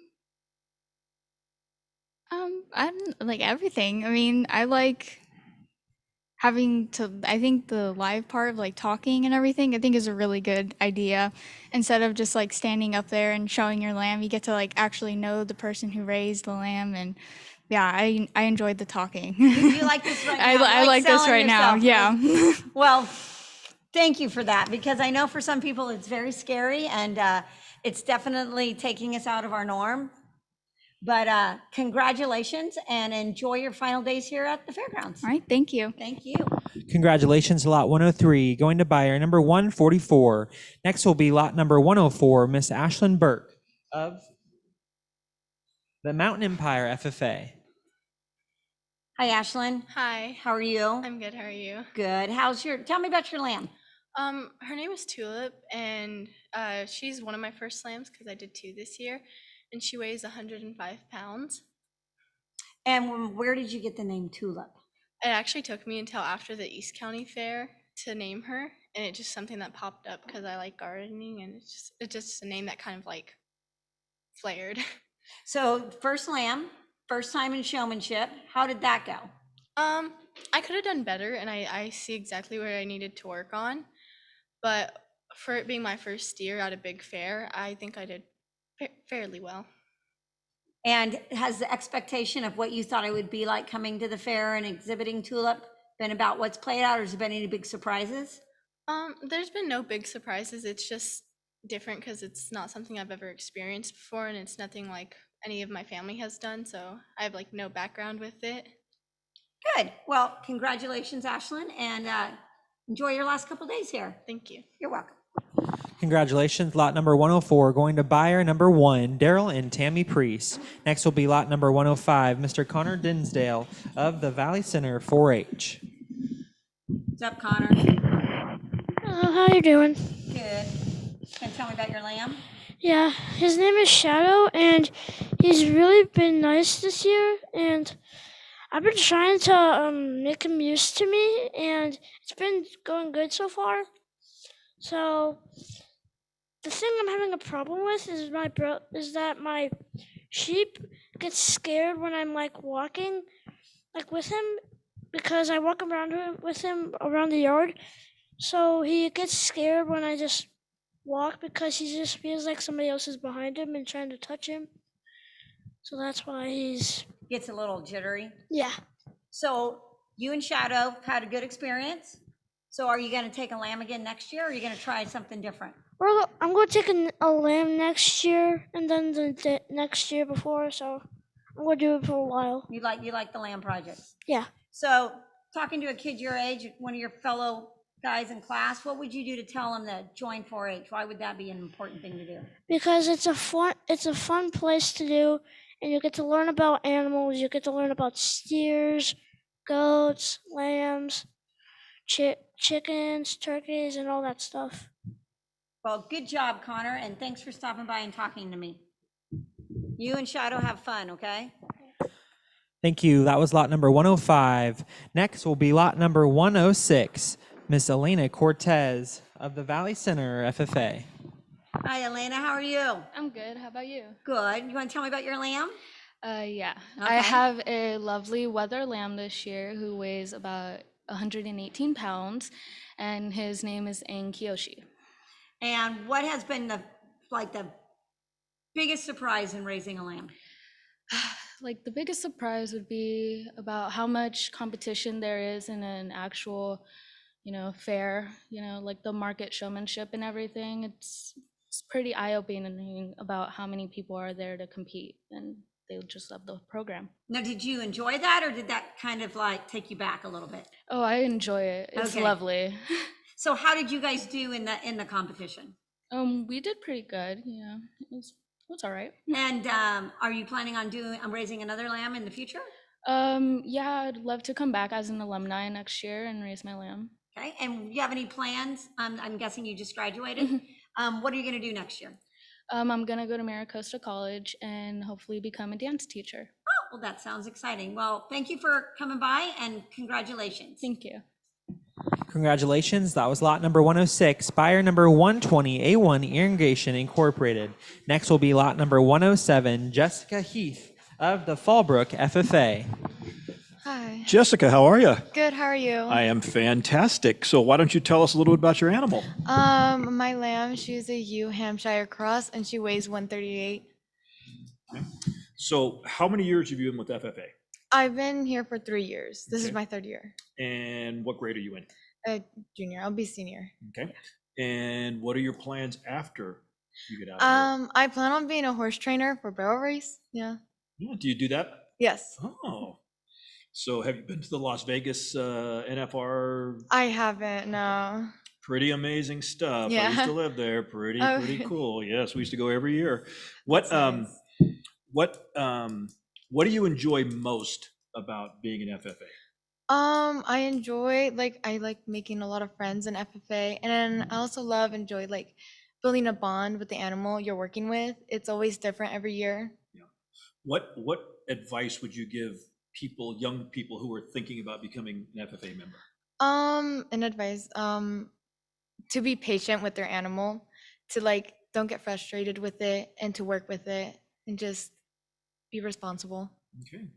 like everything. I mean, I like I think the live part of like talking and everything, I think is a really good idea. Instead of just like standing up there and showing your lamb, you get to like actually know the person who raised the lamb. And I enjoyed the talking. You like this right now? I like this right now. Yeah. Well, thank you for that, because I know for some people it's very scary, and it's definitely taking us out of our norm. But congratulations, and enjoy your final days here at the fairgrounds. All right. Thank you. Thank you. Congratulations, lot 103, going to buyer number 144. Next will be lot number 104, Miss Ashlyn Burke of the Mountain Empire FFA. Hi, Ashlyn. Hi. How are you? I'm good. How are you? Good. Tell me about your lamb. Her name is Tulip, and she's one of my first lambs because I did 2 this year, and she weighs 105 pounds. And where did you get the name Tulip? It actually took me until after the East County Fair to name her, and it's just something that popped up because I like gardening, and it's just a name that kind of like flared. So first lamb, first time in showmanship. How did that go? I could have done better, and I see exactly where I needed to work on, but for it being my first steer at a big fair, I think I did fairly well. And has the expectation of what you thought it would be like coming to the fair and exhibiting Tulip been about what's played out, or has there been any big surprises? There's been no big surprises. It's just different because it's not something I've ever experienced before, and it's nothing like any of my family has done, so I have like no background with it. Good. Well, congratulations, Ashlyn, and enjoy your last couple days here. Thank you. You're welcome. Congratulations, lot number 104, going to buyer number 1, Daryl and Tammy Priest. Next will be lot number 105, Mr. Connor Dinsdale of the Valley Center 4-H. What's up, Connor? How you doing? Good. Can you tell me about your lamb? Yeah, his name is Shadow, and he's really been nice this year, and I've been trying to make him used to me, and it's been going good so far. So the thing I'm having a problem with is that my sheep gets scared when I'm like walking like with him, because I walk around with him around the yard. So he gets scared when I just walk, because he just feels like somebody else is behind him and trying to touch him. So that's why Gets a little jittery. Yeah. So you and Shadow had a good experience. So are you going to take a lamb again next year, or are you going to try something different? I'm going to take a lamb next year, and then the next year before. So I'm going to do it for a while. You like the lamb projects? Yeah. So talking to a kid your age, one of your fellow guys in class, what would you do to tell them to join 4-H? Why would that be an important thing to do? Because it's a fun place to do, and you get to learn about animals. You get to learn about steers, goats, lambs, chickens, turkeys, and all that stuff. Well, good job, Connor, and thanks for stopping by and talking to me. You and Shadow have fun, okay? Thank you. That was lot number 105. Next will be lot number 106, Miss Elena Cortez of the Valley Center FFA. Hi, Elena, how are you? I'm good. How about you? Good. You want to tell me about your lamb? Yeah. Okay. I have a lovely weather lamb this year who weighs about 118 pounds, and his name is Aang Kiyoshi. And what has been the biggest surprise in raising a lamb? Like the biggest surprise would be about how much competition there is in an actual, fair, like the market showmanship and everything. It's pretty eye-opening about how many people are there to compete, and they just love the program. Now, did you enjoy that, or did that kind of like take you back a little bit? Oh, I enjoy it. It's Okay. lovely. So how did you guys do in the competition? We did pretty good. It's all right. And are you planning on raising another lamb in the future? Yeah, I'd love to come back as an alumni next year and raise my lamb. Okay, and you have any plans? I'm guessing you just graduated. What are you going to do next year? I'm gonna go to Maricosta College and hopefully become a dance teacher. Oh, well, that sounds exciting. Well, thank you for coming by and congratulations. Thank you. Congratulations. That was lot number 106, buyer number 120, A1 Irrigation Incorporated. Next will be lot number 107, Jessica Heath of the Fallbrook FFA. Hi. Jessica, how are you? Good, how are you? I am fantastic. So why don't you tell us a little bit about your animal? My lamb, she's a ewe Hampshire cross, and she weighs 138. Okay. So how many years have you been with FFA? I've been here for 3 years. This is Okay. my 3rd year. And what grade are you in? Junior. I'll be senior. Okay. And what are your plans after you get out of here? I plan on being a horse trainer for barrel race. Yeah. Yeah, do you do that? Yes. Oh. So have you been to the Las Vegas NFR? I haven't, no. Pretty amazing stuff. I used Yeah. to live there. Pretty Oh, pretty really? cool. Yes, we used to go every year. What That's what do you enjoy most about being an FFA? I enjoy I like making a lot of friends in FFA, and then I also enjoy building a bond with the animal you're working with. It's always different every year. What advice would you give people, young people who are thinking about becoming an FFA member? An advice, to be patient with their animal, to don't get frustrated with it, and to work with it, and just be responsible. Okay,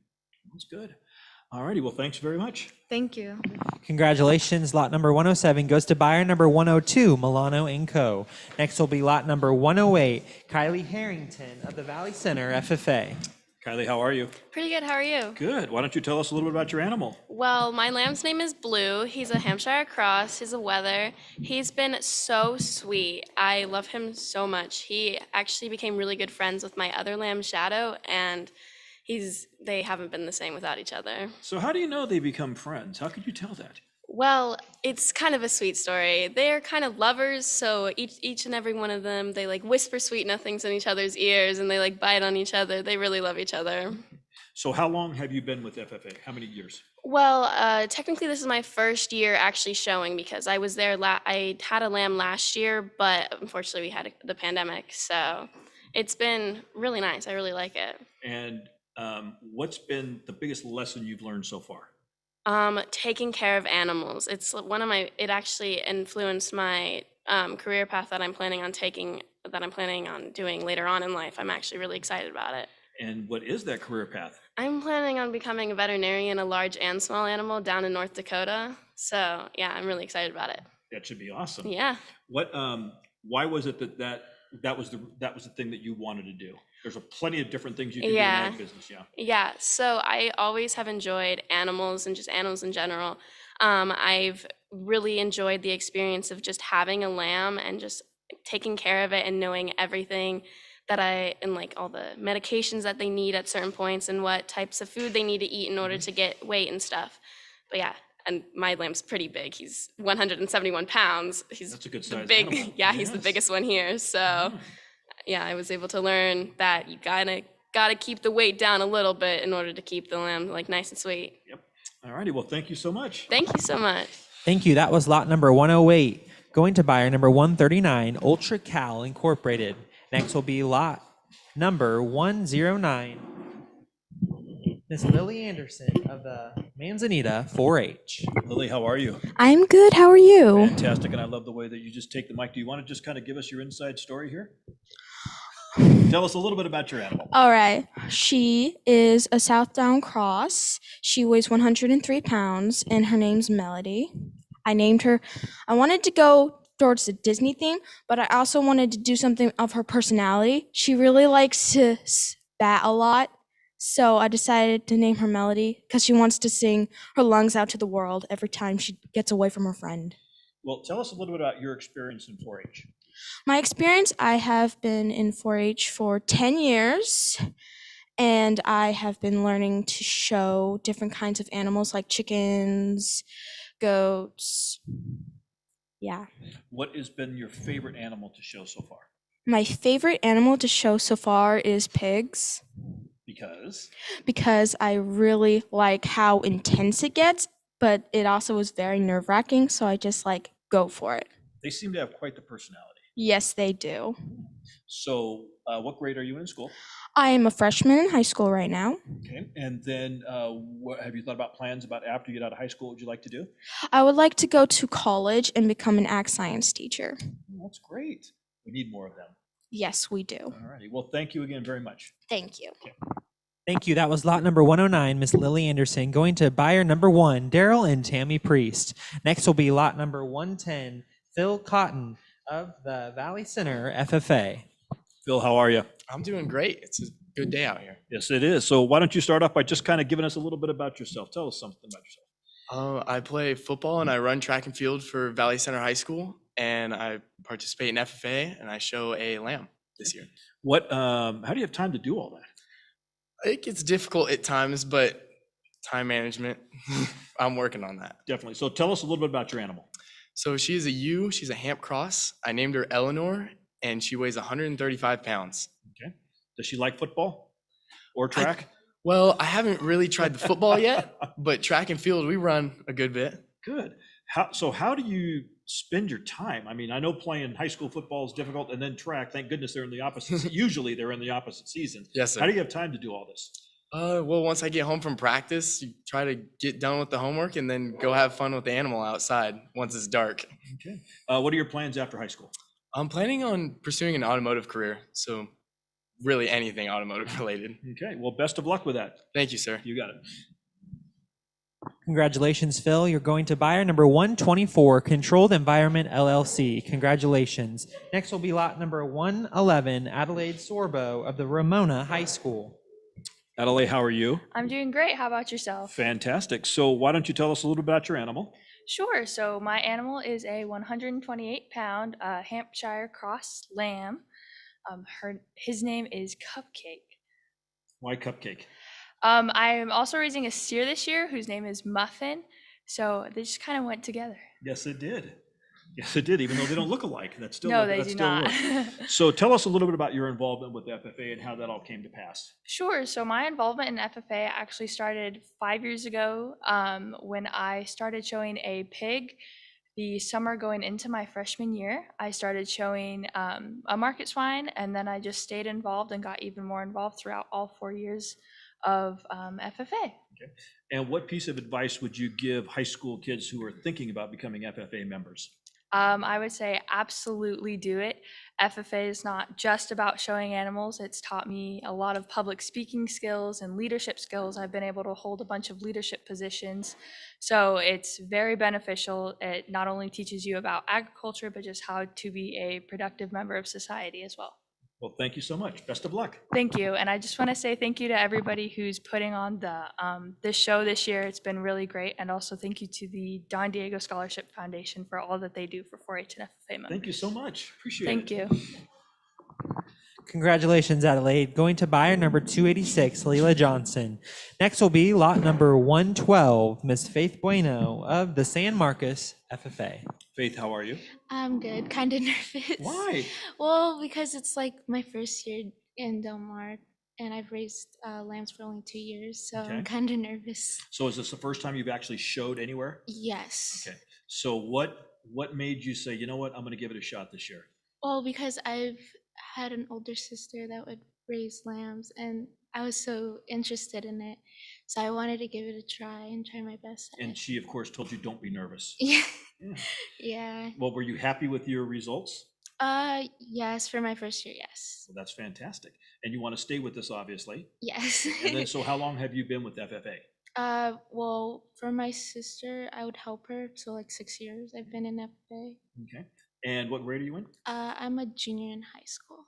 that's good. All righty, well, thanks very much. Thank you. Congratulations. Lot number 107 goes to buyer number 102, Milano & Co. Next will be lot number 108, Kylie Harrington of the Valley Center FFA. Kylie, how are you? Pretty good. How are you? Good. Why don't you tell us a little bit about your animal? Well, my lamb's name is Blue. He's a Hampshire cross. He's a wether. He's been so sweet. I love him so much. He actually became really good friends with my other lamb, Shadow, and they haven't been the same without each other. So how do you know they become friends? How could you tell that? Well, it's kind of a sweet story. They're kind of lovers, so each and every one of them, they whisper sweet nothings in each other's ears, and they bite on each other. They really love each other. So how long have you been with FFA? How many years? Well, technically this is my first year actually showing, because I was there, I had a lamb last year, but unfortunately we had the pandemic, so it's been really nice. I really like it. And what's been the biggest lesson you've learned so far? Taking care of animals. It actually influenced my career path that I'm planning on doing later on in life. I'm actually really excited about it. And what is that career path? I'm planning on becoming a veterinarian, a large and small animal, down in North Dakota. So yeah, I'm really excited about it. That should be awesome. Yeah. What? Why was it that was the thing that you wanted to do? There's plenty of different things you can do in that business. Yeah. Yeah. So I always have enjoyed animals and just animals in general. I've really enjoyed the experience of just having a lamb and just taking care of it and knowing everything and all the medications that they need at certain points and what types of food they need to eat in order to get weight and stuff. But yeah, and my lamb's pretty big. He's 171 pounds. That's a good size big. animal. Yeah, he's the biggest one here. So yeah, I was able to learn that you gotta keep the weight down a little bit in order to keep the lamb nice and sweet. Yep. All righty. Well, thank you so much. Thank you so much. Thank you. That was lot number 108, Going to buyer number 139, Ultra Cal Incorporated. Next will be lot number 109, Miss Lily Anderson of the Manzanita 4-H. Lily, how are you? I'm good. How are you? Fantastic, and I love the way that you just take the mic. Do you want to just kind of give us your inside story here? Tell us a little bit about your animal. All right. She is a Southdown Cross. She weighs 103 pounds, and her name's Melody. I named her. I wanted to go towards the Disney theme, but I also wanted to do something of her personality. She really likes to spat a lot, so I decided to name her Melody because she wants to sing her lungs out to the world every time she gets away from her friend. Well, tell us a little bit about your experience in 4-H. My experience, I have been in 4-H for 10 years, and I have been learning to show different kinds of animals like chickens, goats. Yeah. What has been your favorite animal to show so far? My favorite animal to show so far is pigs. Because? Because I really like how intense it gets, but it also is very nerve-wracking, so I just go for it. They seem to have quite the personality. Yes, they do. So, what grade are you in school? I am a freshman in high school right now. Okay, and then what have you thought about plans about after you get out of high school? What would you like to do? I would like to go to college and become an ag science teacher. That's great. We need more of them. Yes, we do. All righty. Well, thank you again very much. Thank you. Okay. Thank you. That was lot number 109, Miss Lily Anderson. Going to buyer number 1, Daryl and Tammy Priest. Next will be lot number 110, Phil Cotton of the Valley Center FFA. Phil, how are you? I'm doing great. It's a good day out here. Yes, it is. So why don't you start off by just kind of giving us a little bit about yourself. Tell us something about yourself. I play football and I run track and field for Valley Center High School, and I participate in FFA, and I show a lamb this year. How do you have time to do all that? It gets difficult at times, but time management, I'm working on that. Definitely. So tell us a little bit about your animal. So she is a ewe. She's a Hamp Cross. I named her Eleanor, and she weighs 135 pounds. Okay. Does she like football or track? Well, I haven't really tried the football yet, but track and field, we run a good bit. Good. How do you spend your time? I mean, I know playing high school football is difficult, and then track, thank goodness they're in the opposite. Usually they're in the opposite season. Yes, sir. How do you have time to do all this? Well, once I get home from practice, you try to get done with the homework and then go have fun with the animal outside once it's dark. Okay. What are your plans after high school? I'm planning on pursuing an automotive career, so really anything automotive related. Okay. Well, best of luck with that. Thank you, sir. You got it. Congratulations, Phil. You're going to buyer number 124, Controlled Environment LLC. Congratulations. Next will be lot number 111, Adelaide Sorbo of the Ramona High School. Adelaide, how are you? I'm doing great. How about yourself? Fantastic. So why don't you tell us a little bit about your animal? Sure. So my animal is a 128-pound Hampshire Cross lamb. His name is Cupcake. Why Cupcake? I am also raising a steer this year whose name is Muffin. So they just kind of went together. Yes, it did. Yes, it did, even though they don't look alike. That's still No, they that's do still not. So tell us a little bit about your involvement with FFA and how that all came to pass. Sure. So my involvement in FFA actually started 5 years ago when I started showing a pig. The summer going into my freshman year, I started showing a market swine, and then I just stayed involved and got even more involved throughout all 4 years of FFA. Okay. And what piece of advice would you give high school kids who are thinking about becoming FFA members? I would say absolutely do it. FFA is not just about showing animals. It's taught me a lot of public speaking skills and leadership skills. I've been able to hold a bunch of leadership positions. So it's very beneficial. It not only teaches you about agriculture, but just how to be a productive member of society as well. Well, thank you so much. Best of luck. Thank you. And I just want to say thank you to everybody who's putting on this show this year. It's been really great. And also thank you to the Don Diego Scholarship Foundation for all that they do for 4-H and FFA members. Thank you so much. Appreciate Thank it. you. Congratulations, Adelaide. Going to buyer number 286, Leela Johnson. Next will be lot number 112, Miss Faith Bueno of the San Marcos FFA. Faith, how are you? I'm good. Kind of nervous. Why? Well, because it's like my first year in Del Mar, and I've raised lambs for only 2 years, so Okay. I'm kind of nervous. So is this the first time you've actually showed anywhere? Yes. Okay. So what What made you say, you know what, I'm going to give it a shot this year? Well, because I've had an older sister that would raise lambs, and I was so interested in it. So I wanted to give it a try and try my best at And it. she, of course, told you, don't be nervous. Yeah. Yeah. Yeah. Well, were you happy with your results? Yes, for my first year, yes. Well, that's fantastic. And you want to stay with this, obviously. Yes. And then, so how long have you been with FFA? Well, for my sister, I would help her. So like 6 years I've been in FFA. Okay. And what grade are you in? I'm a junior in high school.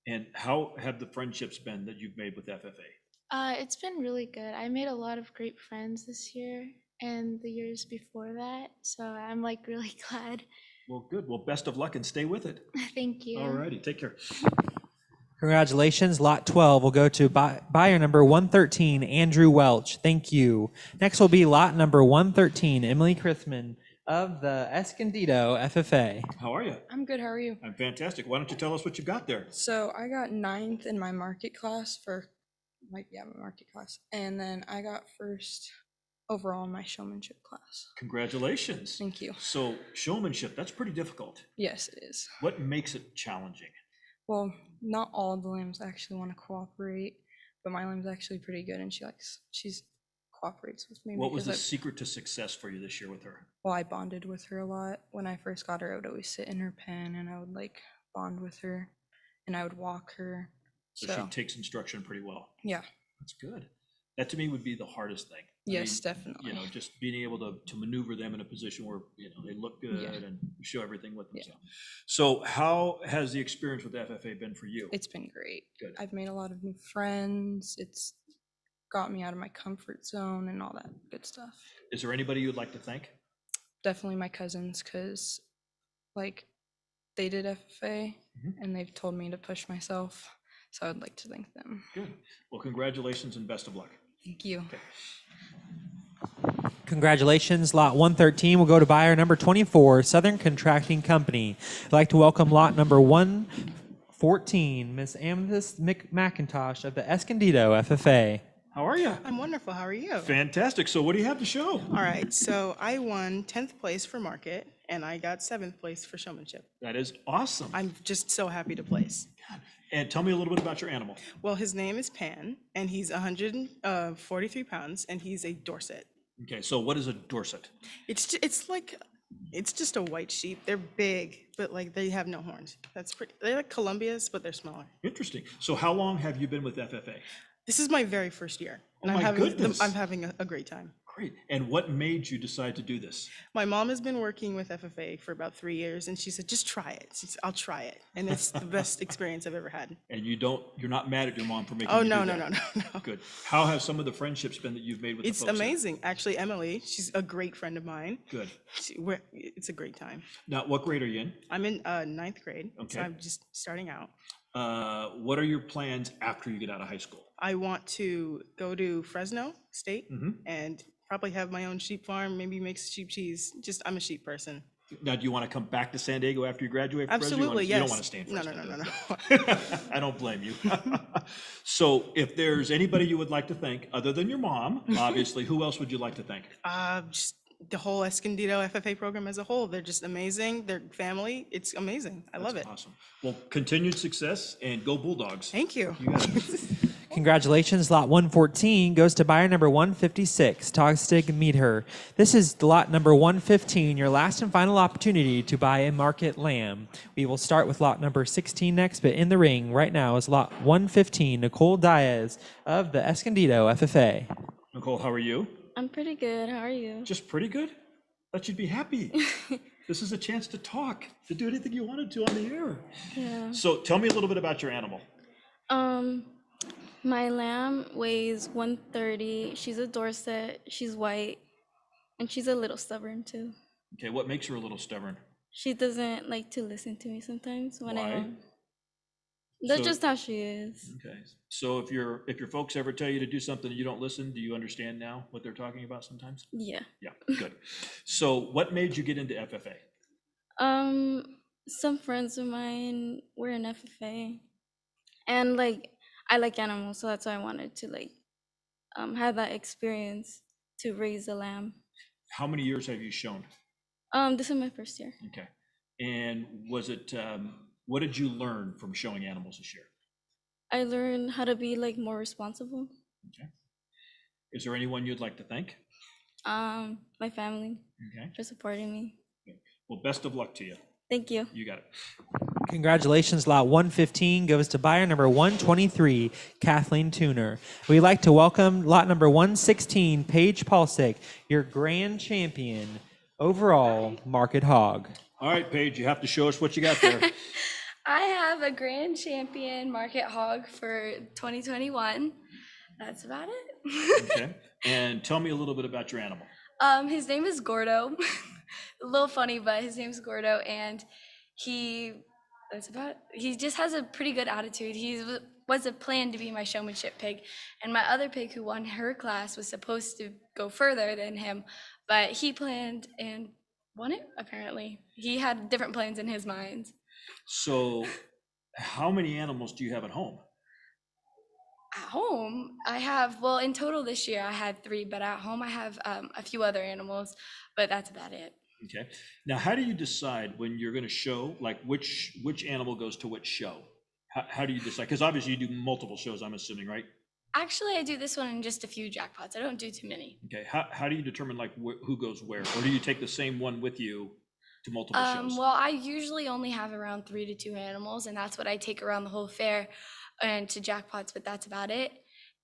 And how have the friendships been that you've made with FFA? It's been really good. I made a lot of great friends this year and the years before that. So I'm like really glad. Well, good. Well, best of luck and stay with it. Thank you. All righty. Take care. Congratulations. Lot 12 will go to buyer number 113, Andrew Welch. Thank you. Next will be lot number 113, Emily Chrisman of the Escondido FFA. How are you? I'm good. How are you? I'm fantastic. Why don't you tell us what you got there? So I got 9th in my market class my market class. And then I got first overall in my showmanship class. Congratulations. Thank you. So showmanship, that's pretty difficult. Yes, it is. What makes it challenging? Well, not all of the lambs actually want to cooperate, but my lamb's actually pretty good and she's cooperates with me. What was the secret to success for you this year with her? Well, I bonded with her a lot. When I first got her, I would always sit in her pen and I would like bond with her and I would walk her. So she takes instruction pretty well. Yeah. That's good. That to me would be the hardest thing. Yes, definitely. You know, just being able to maneuver them in a position where, you know, they look good and show everything with themselves. So how has the experience with FFA been for you? It's been great. Good. I've made a lot of new friends. It's got me out of my comfort zone and all that good stuff. Is there anybody you'd like to thank? Definitely my cousins, because like they did FFA and they've told me to push myself. So I would like to thank them. Good. Well, congratulations and best of luck. Thank you. Okay. Congratulations. Lot 113 will go to buyer number 24, Southern Contracting Company. I'd like to welcome lot number 114, Miss Amethyst McIntosh of the Escondido FFA. How are you? I'm wonderful. How are you? Fantastic. So what do you have to show? All right. So I won 10th place for market and I got 7th place for showmanship. That is awesome. I'm just so happy to place. And tell me a little bit about your animal. Well, his name is Pan and he's 143 pounds and he's a Dorset. Okay. So what is a Dorset? It's just a white sheep. They're big, but like they have no horns. That's pretty. They're like Columbias, but they're smaller. Interesting. So how long have you been with FFA? This is my very first year, and Oh my goodness. I'm having a great time. Great. And what made you decide to do this? My mom has been working with FFA for about 3 years, and she said, "Just try it." She said, "I'll try it," and it's the best experience I've ever had. And you're not mad at your mom for making Oh you no, do no, that? no, no. Good. How have some of the friendships been that you've made with It's the folks there? amazing, actually. Emily, she's a great friend of mine. Good. It's a great time. Now, what grade are you in? I'm in 9th grade, Okay. so I'm just starting out. What are your plans after you get out of high school? I want to go to Fresno State and probably have my own sheep farm, maybe make sheep cheese. I'm a sheep person. Now, do you want to come back to San Diego after you graduate from Fresno? Absolutely, You yes. don't want to stay in No, Fresno? no, no, do you? I don't blame you. So if there's anybody you would like to thank, other than your mom, obviously, who else would you like to thank? Just the whole Escondido FFA program as a whole. They're just amazing. They're family. It's amazing. I love it. Awesome. Well, continued success and go Bulldogs. Thank you. You got it. Congratulations. Lot 114 goes to buyer number 156, Togstig Meadher. This is lot number 115, your last and final opportunity to buy a market lamb. We will start with lot number 16 next, but in the ring right now is lot 115, Nicole Diaz of the Escondido FFA. Nicole, how are you? I'm pretty good. How are you? Just pretty good? Thought you'd be happy. This is a chance to talk, to do anything you wanted to on the air. Yeah. So tell me a little bit about your animal. My lamb weighs 130. She's a Dorset. She's white, and she's a little stubborn too. Okay, what makes her a little stubborn? She doesn't like to listen to me sometimes when Why? That's So- just how she is. Okay, so if your folks ever tell you to do something and you don't listen, do you understand now what they're talking about sometimes? Yeah. Yeah, good. So what made you get into FFA? Some friends of mine were in FFA, and like I like animals, so that's why I wanted to like have that experience to raise a lamb. How many years have you shown? This is my first year. Okay. And was it, what did you learn from showing animals this year? I learned how to be like more responsible. Okay. Is there anyone you'd like to thank? My family Okay. for supporting me. Well, best of luck to you. Thank you. You got it. Congratulations, lot 115 goes to buyer number 123, Kathleen Tuner. We'd like to welcome lot number 116, Paige Paulsick, your grand champion overall market hog. All right, Paige, you have to show us what you got there. I have a grand champion market hog for 2021. That's about it. Okay. And tell me a little bit about your animal. His name is Gordo. A little funny, but his name's Gordo, and that's about it. He just has a pretty good attitude. He was a plan to be my showmanship pig, and my other pig who won her class was supposed to go further than him, but he planned and won it, apparently. He had different plans in his mind. So how many animals do you have at home? At home, I have, well, in total this year, I had 3, but at home I have a few other animals, but that's about it. Okay. Now, how do you decide when you're going to show, like which animal goes to which show? How do you decide? Because obviously you do multiple shows, I'm assuming, right? Actually, I do this one in just a few jackpots. I don't do too many. Okay. How do you determine like who goes where? Or do you take the same one with you to multiple shows? Well, I usually only have around 3 to 2 animals, and that's what I take around the whole fair and to jackpots, but that's about it.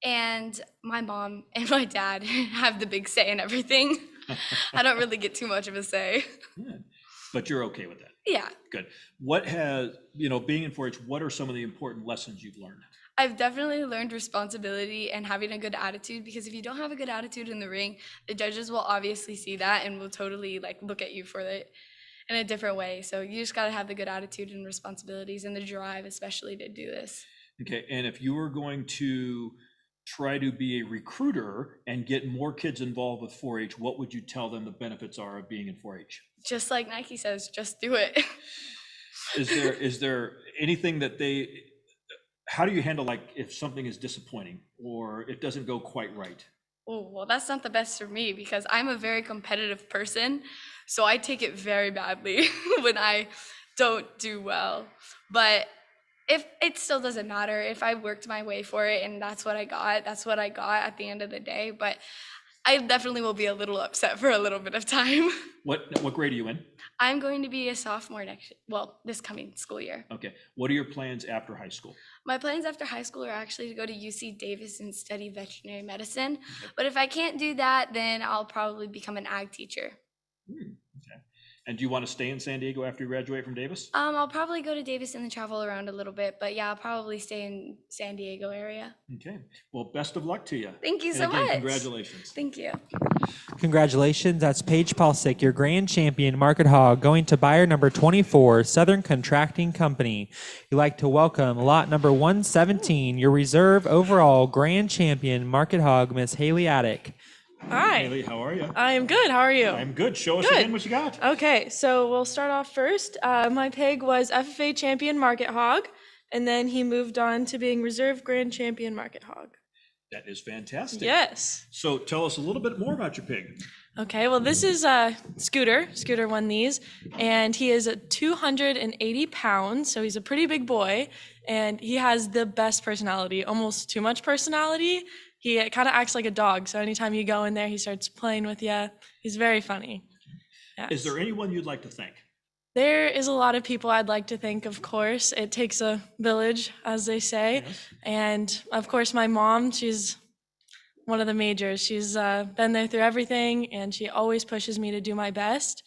And my mom and my dad have the big say in everything. I don't really get too much of a say. Yeah. But you're okay with that? Yeah. Good. What has, being in 4-H, what are some of the important lessons you've learned? I've definitely learned responsibility and having a good attitude, because if you don't have a good attitude in the ring, the judges will obviously see that and will totally look at you for it in a different way. So you just got to have the good attitude and responsibilities and the drive, especially to do this. Okay. And if you were going to try to be a recruiter and get more kids involved with 4-H, what would you tell them the benefits are of being in 4-H? Just like Nike says, just do it. Is there anything that how do you handle if something is disappointing or it doesn't go quite right? Oh, well, that's not the best for me, because I'm a very competitive person. So I take it very badly when I don't do well. But if it still doesn't matter, if I worked my way for it and that's what I got at the end of the day. But I definitely will be a little upset for a little bit of time. What grade are you in? I'm going to be a sophomore this coming school year. Okay. What are your plans after high school? My plans after high school are actually to go to UC Davis and study veterinary medicine. Okay. But if I can't do that, then I'll probably become an ag teacher. Okay. And do you want to stay in San Diego after you graduate from Davis? I'll probably go to Davis and then travel around a little bit, but yeah, I'll probably stay in San Diego area. Okay. Well, best of luck to you. Thank you so again, much. Congratulations. Thank you. Congratulations. That's Paige Paulsick, your grand champion market hog, going to buyer number 24, Southern Contracting Company. We'd like to welcome lot number 117, your reserve overall grand champion market hog, Miss Haley Attic. Hi. Haley, how are you? I am good. How are you? I'm good. Show us again what you got. Okay, so we'll start off first. My pig was FFA champion market hog, and then he moved on to being reserve grand champion market hog. That is fantastic. Yes. So tell us a little bit more about your pig. Okay, well, this is Scooter. Scooter won these, and he is 280 pounds, so he's a pretty big boy, and he has the best personality, almost too much personality. He kind of acts like a dog, so anytime you go in there, he starts playing with you. He's very funny. Yes. Is there anyone you'd like to thank? There is a lot of people I'd like to thank, of course. It takes a village, as they say. Yes. And, of course, my mom, she's one of the majors. She's been there through everything, and she always pushes me to do my best.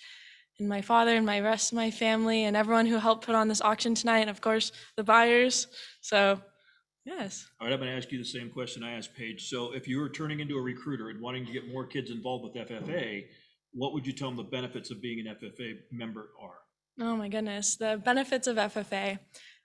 And my father and my rest of my family and everyone who helped put on this auction tonight, and, of course, the buyers. So... yes. All right, I'm going to ask you the same question I asked Paige. So if you were turning into a recruiter and wanting to get more kids involved with FFA, what would you tell them the benefits of being an FFA member are? Oh my goodness, the benefits of FFA.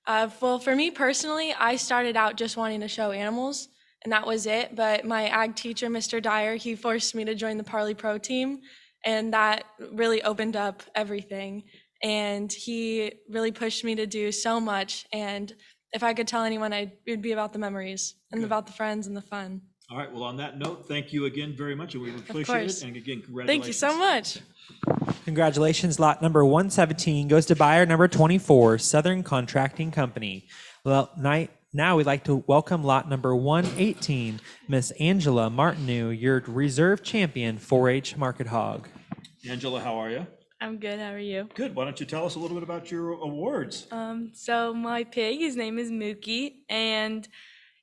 Well, for me personally, I started out just wanting to show animals, and that was it. But my ag teacher, Mr. Dyer, he forced me to join the Parley Pro team, and that really opened up everything. And he really pushed me to do so much. And if I could tell anyone, it would be about the memories and about the friends and the fun. All right, well, on that note, thank you again very much, and we appreciate course. it. And again, congratulations. Thank you so much. Congratulations. Lot number 117 goes to buyer number 24, Southern Contracting Company. Well, now we'd like to welcome lot number 118, Miss Angela Martineau, your reserve champion 4-H Market Hog. Angela, how are you? I'm good. How are you? Good. Why don't you tell us a little bit about your awards? So my pig, his name is Mookie, and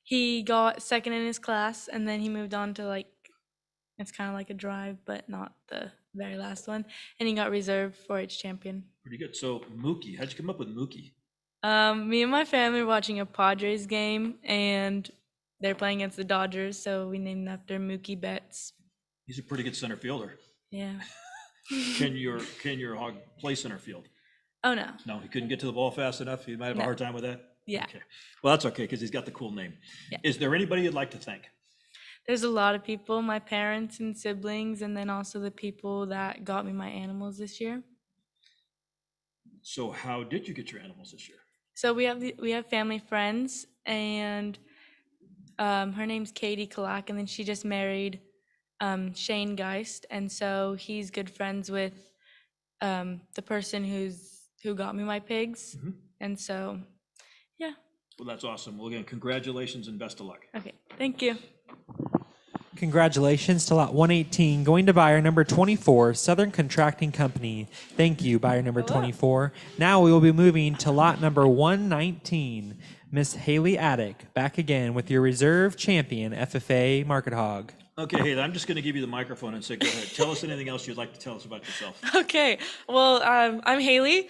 he got second in his class, and then he moved on to it's kind of like a drive, but not the very last one, and he got reserve 4-H champion. Pretty good. So Mookie, how'd you come up with Mookie? Me and my family were watching a Padres game, and they're playing against the Dodgers, so we named after Mookie Betts. He's a pretty good center fielder. Yeah. Can your hog play center field? Oh, no. No, he couldn't get to the ball fast enough? He might have a hard time with that? Yeah. Okay. Well, that's okay, because he's got the cool name. Yeah. Is there anybody you'd like to thank? There's a lot of people, my parents and siblings, and then also the people that got me my animals this year. So how did you get your animals this year? So we have family friends, and her name's Katie Kalak, and then she just married Shane Geist, and so he's good friends with the person who got me my pigs, and so yeah. Well, that's awesome. Well, again, congratulations and best of luck. Okay, thank you. Congratulations to lot 118, going to buyer number 24, Southern Contracting Company. Thank you, buyer number 24. Now we will be moving to lot number 119, Miss Haley Attic, back again with your reserve champion, FFA Market Hog. Okay, Haley, I'm just going to give you the microphone and say, go ahead. Tell us anything else you'd like to tell us about yourself. Okay, well, I'm Haley.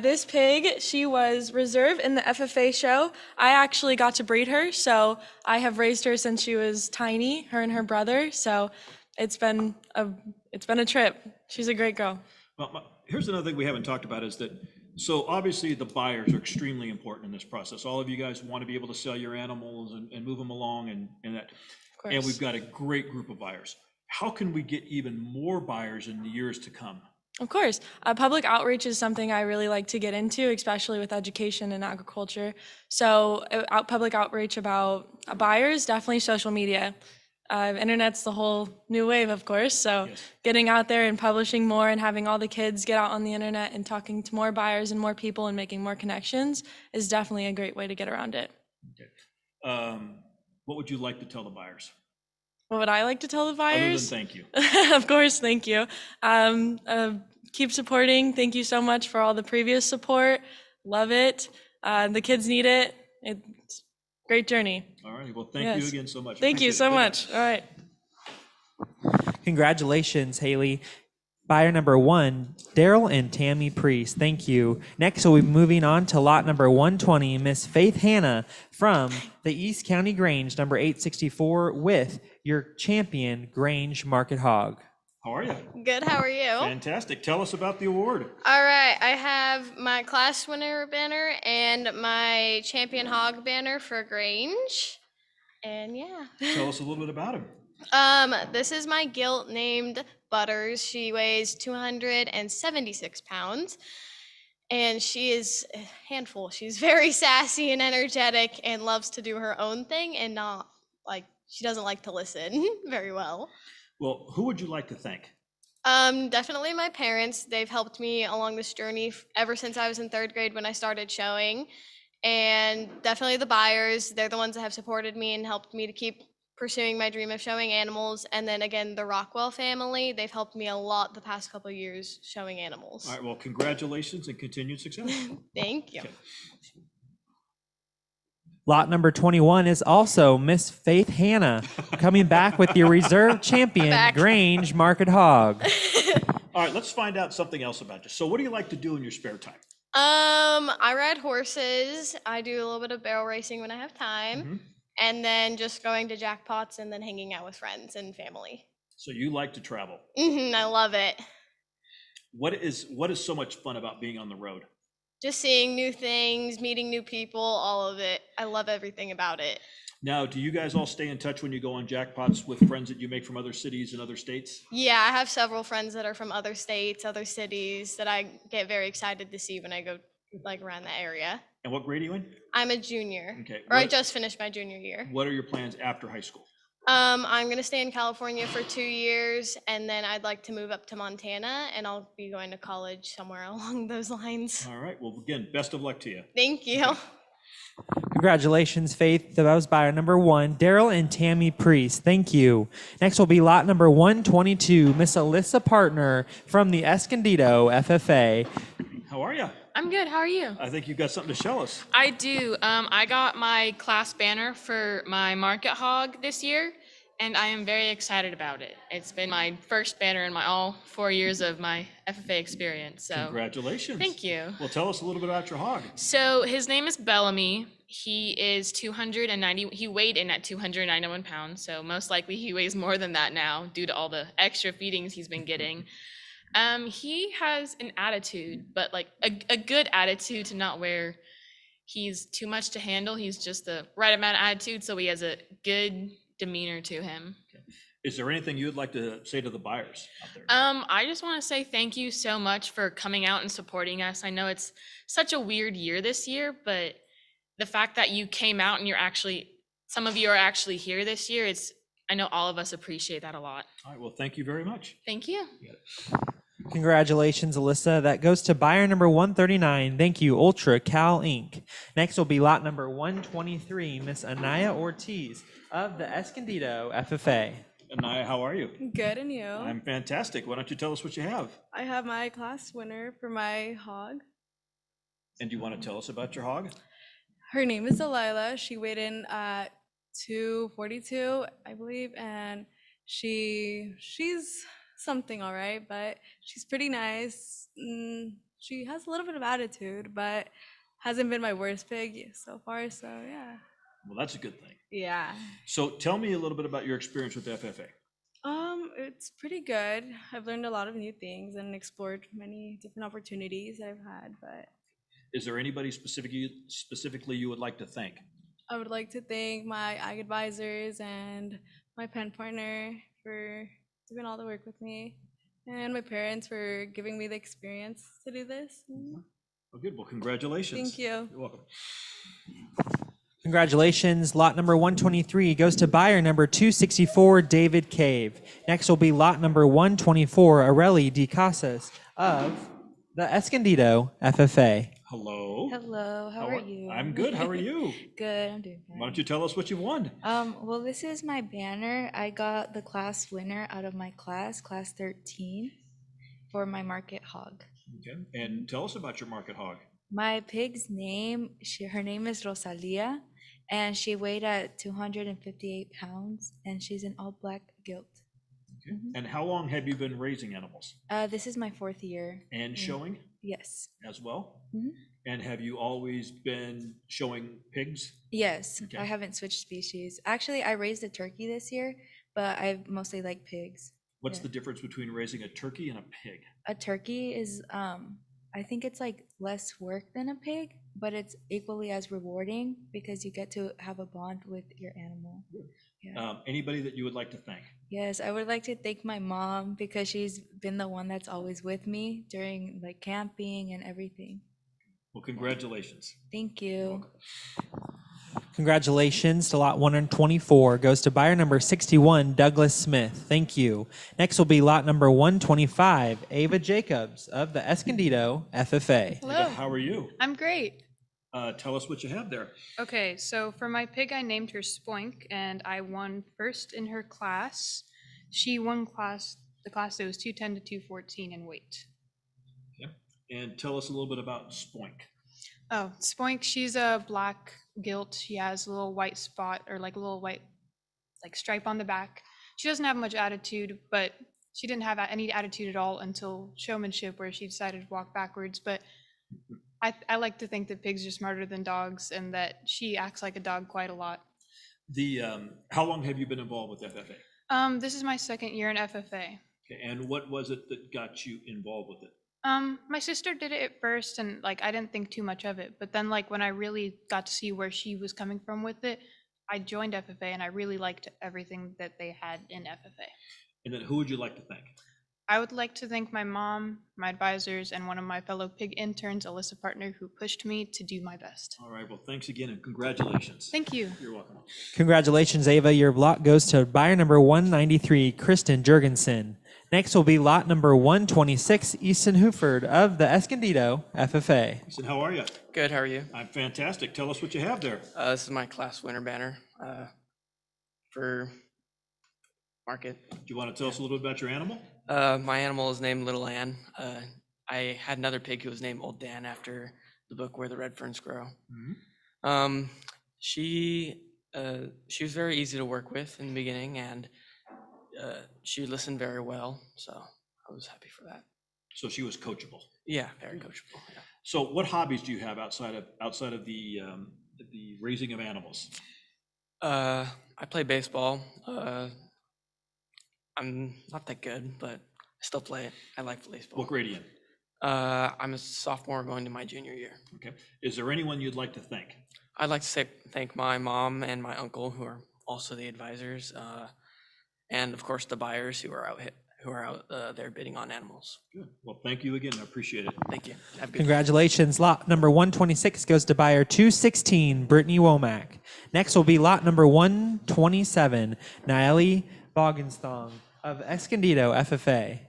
This pig, she was reserve in the FFA show. I actually got to breed her, so I have raised her since she was tiny, her and her brother. So it's been a trip. She's a great girl. Well, here's another thing we haven't talked about is that, so obviously the buyers are extremely important in this process. All of you guys want to be able to sell your animals and move them along and that. And we've got a great group of buyers. How can we get even more buyers in the years to come? Of course. Public outreach is something I really like to get into, especially with education and agriculture. So public outreach about buyers, definitely social media. Internet's the whole new wave, of course. So getting out there and publishing more and having all the kids get out on the internet and talking to more buyers and more people and making more connections is definitely a great way to get around it. Okay. What would you like to tell the buyers? What would I like to tell the buyers? Other than thank you. Of course, thank you. Keep supporting. Thank you so much for all the previous support. Love it. The kids need it. It's a great journey. All right. Well, thank you again so much. Thank you so much. All right. Congratulations, Haley. Buyer number 1, Daryl and Tammy Priest. Thank you. Next, we'll be moving on to lot number 120, Miss Faith Hannah from the East County Grange, number 864, with your champion, Grange Market Hog. How are you? Good, how are you? Fantastic. Tell us about the award. All right, I have my class winner banner and my champion hog banner for Grange. And yeah. Tell us a little bit about him. This is my gilt named Butters. She weighs 276 pounds, and she is a handful. She's very sassy and energetic and loves to do her own thing and not she doesn't like to listen very well. Well, who would you like to thank? Definitely my parents. They've helped me along this journey ever since I was in 3rd grade when I started showing, and definitely the buyers. They're the ones that have supported me and helped me to keep pursuing my dream of showing animals. And then again, the Rockwell family, they've helped me a lot the past couple of years showing animals. All right, well, congratulations and continued success. Thank you. Okay. Lot number 21 is also Miss Faith Hannah, coming back with your reserve champion, Grange Market Hog. All right, let's find out something else about you. So what do you like to do in your spare time? I ride horses. I do a little bit of barrel racing when I have time. And then just going to jackpots and then hanging out with friends and family. So you like to travel. I love it. What is so much fun about being on the road? Just seeing new things, meeting new people, all of it. I love everything about it. Now, do you guys all stay in touch when you go on jackpots with friends that you make from other cities and other states? Yeah, I have several friends that are from other states, other cities that I get very excited to see when I go around the area. And what grade are you in? I'm a junior. Okay. Or I just finished my junior year. What are your plans after high school? I'm gonna stay in California for 2 years, and then I'd like to move up to Montana, and I'll be going to college somewhere along those lines. All right. Well, again, best of luck to you. Thank you. Congratulations, Faith. That was buyer number 1, Daryl and Tammy Priest. Thank you. Next will be lot number 122, Miss Alyssa Partner from the Escondido FFA. How are you? I'm good. How are you? I think you've got something to show us. I do. I got my class banner for my market hog this year, and I am very excited about it. It's been my first banner in my all 4 years of my FFA experience. So Congratulations. Thank you. Well, tell us a little bit about your hog. So his name is Bellamy. He is 290. He weighed in at 291 pounds. So most likely he weighs more than that now due to all the extra feedings he's been getting. He has an attitude, but like a good attitude to not where he's too much to handle. He's just the right amount of attitude, so he has a good demeanor to him. Is there anything you would like to say to the buyers out there? I just want to say thank you so much for coming out and supporting us. I know it's such a weird year this year, but the fact that you came out and some of you are actually here this year, I know all of us appreciate that a lot. All right, well, thank you very much. Thank you. Congratulations, Alyssa. That goes to buyer number 139. Thank you, Ultra Cal Inc. Next will be lot number 123, Miss Anaya Ortiz of the Escondido FFA. Anaya, how are you? Good, and you? I'm fantastic. Why don't you tell us what you have? I have my class winner for my hog. And do you want to tell us about your hog? Her name is Delilah. She weighed in at 242, I believe, and she's something all right, but she's pretty nice. She has a little bit of attitude, but hasn't been my worst pig so far, so yeah. Well, that's a good thing. Yeah. So tell me a little bit about your experience with FFA. It's pretty good. I've learned a lot of new things and explored many different opportunities that I've had, but Is there anybody specifically you would like to thank? I would like to thank my ag advisors and my pen partner for doing all the work with me, and my parents for giving me the experience to do this. Oh, good. Well, congratulations. Thank you. You're welcome. Congratulations. Lot number 123 goes to buyer number 264, David Cave. Next will be lot number 124, Areli De Casas of the Escondido FFA. Hello. Hello, how are you? I'm good. How are you? Good, I'm doing good. Why don't you tell us what you won? Well, this is my banner. I got the class winner out of my class 13, for my market hog. Okay. And tell us about your market hog. My pig's name, her name is Rosalia, and she weighed at 258 pounds, and she's an all black gilt. Okay. And how long have you been raising animals? This is my 4th year. And showing? Yes. As well? Mhm. And have you always been showing pigs? Yes, Okay. I haven't switched species. Actually, I raised a turkey this year, but I mostly like pigs. What's Yeah. the difference between raising a turkey and a pig? A turkey is, I think it's like less work than a pig, but it's equally as rewarding because you get to have a bond with your animal. Yeah. Anybody that you would like to thank? Yes, I would like to thank my mom because she's been the one that's always with me during like camping and everything. Well, congratulations. Thank you. Congratulations to lot 124 goes to buyer number 61, Douglas Smith. Thank you. Next will be lot number 125, Ava Jacobs of the Escondido FFA. Hello. How are you? I'm great. Tell us what you have there. Okay, so for my pig, I named her Spoink, and I won first in her class. She won the class that was 210 to 214 in weight. Okay. And tell us a little bit about Spoink. Oh, Spoink, she's a black gilt. She has a little white spot or like a little white like stripe on the back. She doesn't have much attitude, but she didn't have any attitude at all until showmanship where she decided to walk backwards. But I like to think that pigs are smarter than dogs and that she acts like a dog quite a lot. How long have you been involved with FFA? This is my 2nd year in FFA. Okay. And what was it that got you involved with it? My sister did it at first and like I didn't think too much of it, but then like when I really got to see where she was coming from with it, I joined FFA and I really liked everything that they had in FFA. And then who would you like to thank? I would like to thank my mom, my advisors, and one of my fellow pig interns, Alyssa Partner, who pushed me to do my best. All right, well, thanks again and congratulations. Thank you. You're welcome. Congratulations, Ava. Your lot goes to buyer number 193, Kristen Jurgensen. Next will be lot number 126, Easton Huford of the Escondido FFA. Easton, how are you? Good, how are you? I'm fantastic. Tell us what you have there. This is my class winner banner for market. Do you want to tell us a little bit about your animal? My animal is named Little Ann. I had another pig who was named Old Dan after the book Where the Red Ferns Grow. Mm-hmm. She was very easy to work with in the beginning, and she listened very well, so I was happy for that. So she was coachable. Yeah, very coachable. Yeah. So what hobbies do you have outside of the raising of animals? I play baseball. I'm not that good, but I still play it. I like baseball. What grade are you in? I'm a sophomore going to my junior year. Okay. Is there anyone you'd like to thank? I'd like to thank my mom and my uncle, who are also the advisors, and of course the buyers who are out there bidding on animals. Good. Well, thank you again. I appreciate it. Thank you. Have a good Congratulations. Lot number 126 goes to buyer 216, Brittany Womack. Next will be lot number 127, Naeli Boggenstong of Escondido FFA.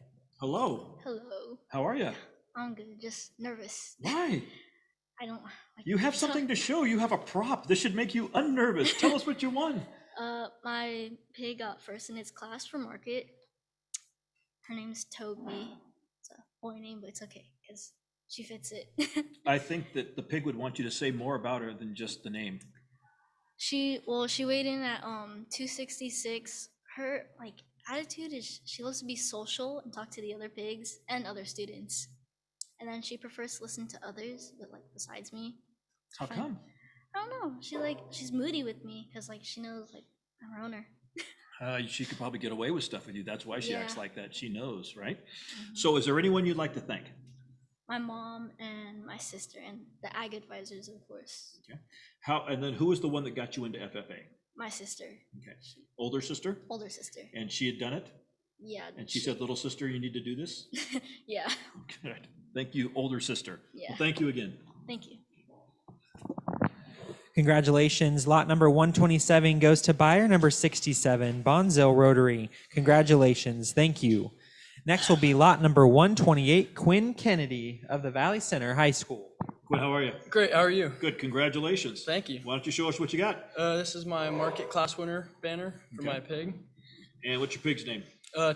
Hello. Hello. How are you? I'm good, just nervous. Why? I don't like You have something to show. You have a prop. This should make you unnervous. Tell us what you won. My pig got first in its class for market. Her name's Toby. It's a boy name, but it's okay because she fits it. I think that the pig would want you to say more about her than just the name. She weighed in at 266. Her attitude is she loves to be social and talk to the other pigs and other students. And then she prefers to listen to others, but besides me. How come? I don't know. She's moody with me because she knows I'm her owner. She could probably get away with stuff with you. That's why she acts like that. She knows, right? Mm-hmm. So is there anyone you'd like to thank? My mom and my sister and the ag advisors, of course. Okay. And then who was the one that got you into FFA? My sister. Okay. Older sister? Older sister. And she had done it? Yeah. And she said, little sister, you need to do this? Yeah. Good. Thank you, older sister. Yeah. Well, thank you again. Thank you. Congratulations. Lot number 127 goes to buyer number 67, Bonzil Rotary. Congratulations. Thank you. Next will be lot number 128, Quinn Kennedy of the Valley Center High School. Quinn, how are you? Great, how are you? Good, congratulations. Thank you. Why don't you show us what you got? This is my market class winner banner for my pig. And what's your pig's name?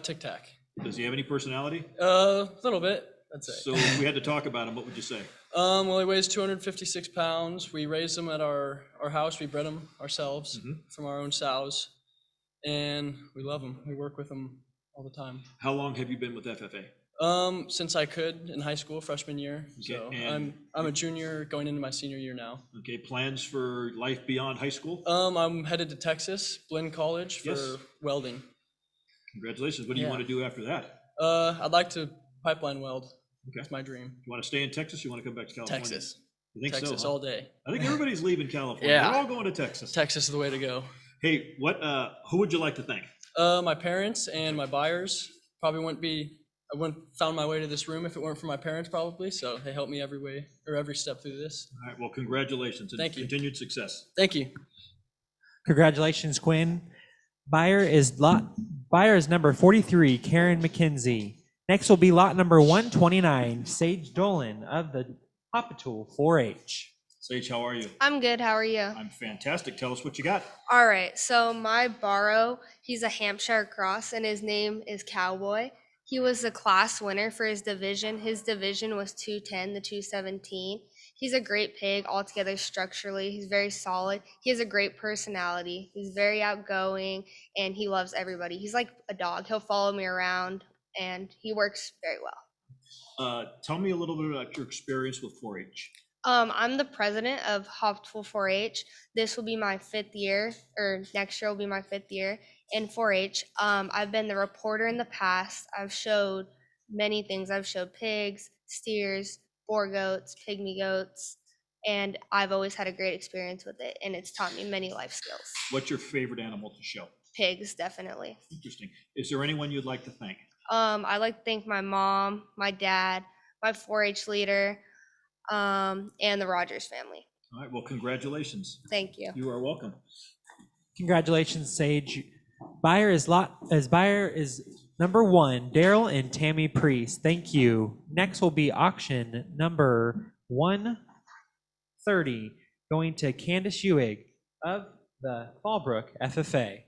Tic Tac. Does he have any personality? A little bit, I'd say. So if we had to talk about him, what would you say? Well, he weighs 256 pounds. We raised him at our house. We bred him ourselves from our own sows, and we love him. We work with him all the time. How long have you been with FFA? Since I could in high school, freshman year. Okay, So and I'm a junior going into my senior year now. Okay, plans for life beyond high school? I'm headed to Texas, Blinn College for Yes. welding. Congratulations. What do you Yeah. want to do after that? I'd like to pipeline weld. Okay. That's my dream. You want to stay in Texas? Or you want to come back to California? Texas. You think Texas so? Huh? all day. I think everybody's leaving California. Yeah. They're all going to Texas. Texas is the way to go. Hey, who would you like to thank? My parents and my buyers. Probably I wouldn't found my way to this room if it weren't for my parents, probably. So they helped me every way or every step through this. All right, well, congratulations and Thank you. continued success. Thank you. Congratulations, Quinn. Buyer is number 43, Karen McKenzie. Next will be lot number 129, Sage Dolan of the Hopatool 4-H. Sage, how are you? I'm good. How are you? I'm fantastic. Tell us what you got. All right. So my Borrow, he's a Hampshire cross, and his name is Cowboy. He was the class winner for his division. His division was 210 to 217. He's a great pig altogether structurally. He's very solid. He has a great personality. He's very outgoing, and he loves everybody. He's like a dog. He'll follow me around, and he works very well. Tell me a little bit about your experience with 4-H. I'm the president of Hoptool 4-H. This will be my 5th year, or next year will be my 5th year in 4-H. I've been the reporter in the past. I've showed many things. I've showed pigs, steers, boar goats, pygmy goats, and I've always had a great experience with it, and it's taught me many life skills. What's your favorite animal to show? Pigs, definitely. Interesting. Is there anyone you'd like to thank? I'd like to thank my mom, my dad, my 4-H leader, and the Rogers family. All right, well, congratulations. Thank you. You are welcome. Congratulations, Sage. Buyer is number 1, Daryl and Tammy Priest. Thank you. Next will be auction number 130, going to Candace Ewig of the Fallbrook FFA.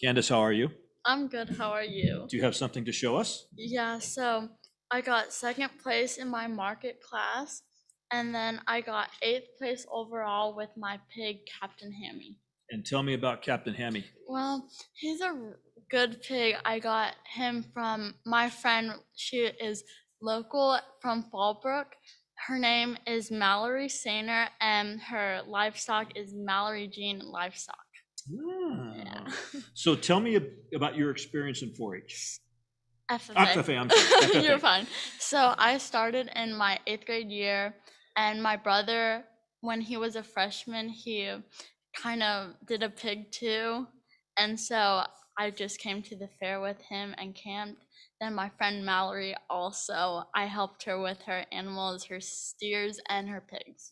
Candace, how are you? I'm good. How are you? Do you have something to show us? Yeah, so I got second place in my market class, and then I got 8th place overall with my pig, Captain Hammy. And tell me about Captain Hammy. Well, he's a good pig. I got him from my friend. She is local from Fallbrook. Her name is Mallory Sainer, and her livestock is Mallory Jean Livestock. Yeah. So tell me about your experience in 4-H. FFA. FFA, I'm sorry. FFA. You're fine. So I started in my 8th grade year, and my brother, when he was a freshman, he kind of did a pig too. And so I just came to the fair with him and camped. Then my friend Mallory also, I helped her with her animals, her steers and her pigs.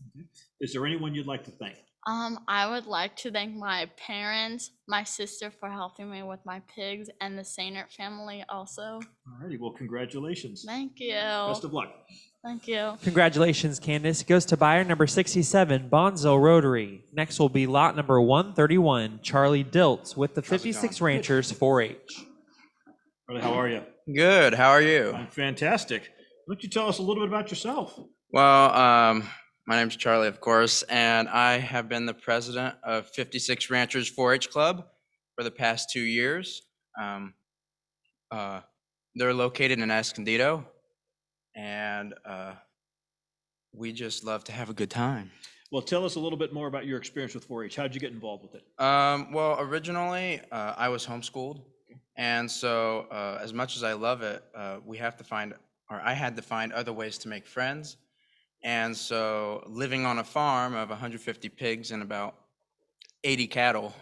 Is there anyone you'd like to thank? I would like to thank my parents, my sister for helping me with my pigs, and the Sainert family also. All righty, well, congratulations. Thank you. Best of luck. Thank you. Congratulations, Candace. Goes to buyer number 67, Bonzo Rotary. Next will be lot number 131, Charlie Diltz with the 56 Ranchers 4-H. Charlie, how are you? Good. How are you? I'm fantastic. Why don't you tell us a little bit about yourself? Well, my name's Charlie, of course, and I have been the president of 56 Ranchers 4-H Club for the past 2 years. They're located in Escondido, and we just love to have a good time. Well, tell us a little bit more about your experience with 4-H. How did you get involved with it? Well, originally, I was homeschooled, and so as much as I love it, I had to find other ways to make friends. And so living on a farm of 150 pigs and about 80 cattle,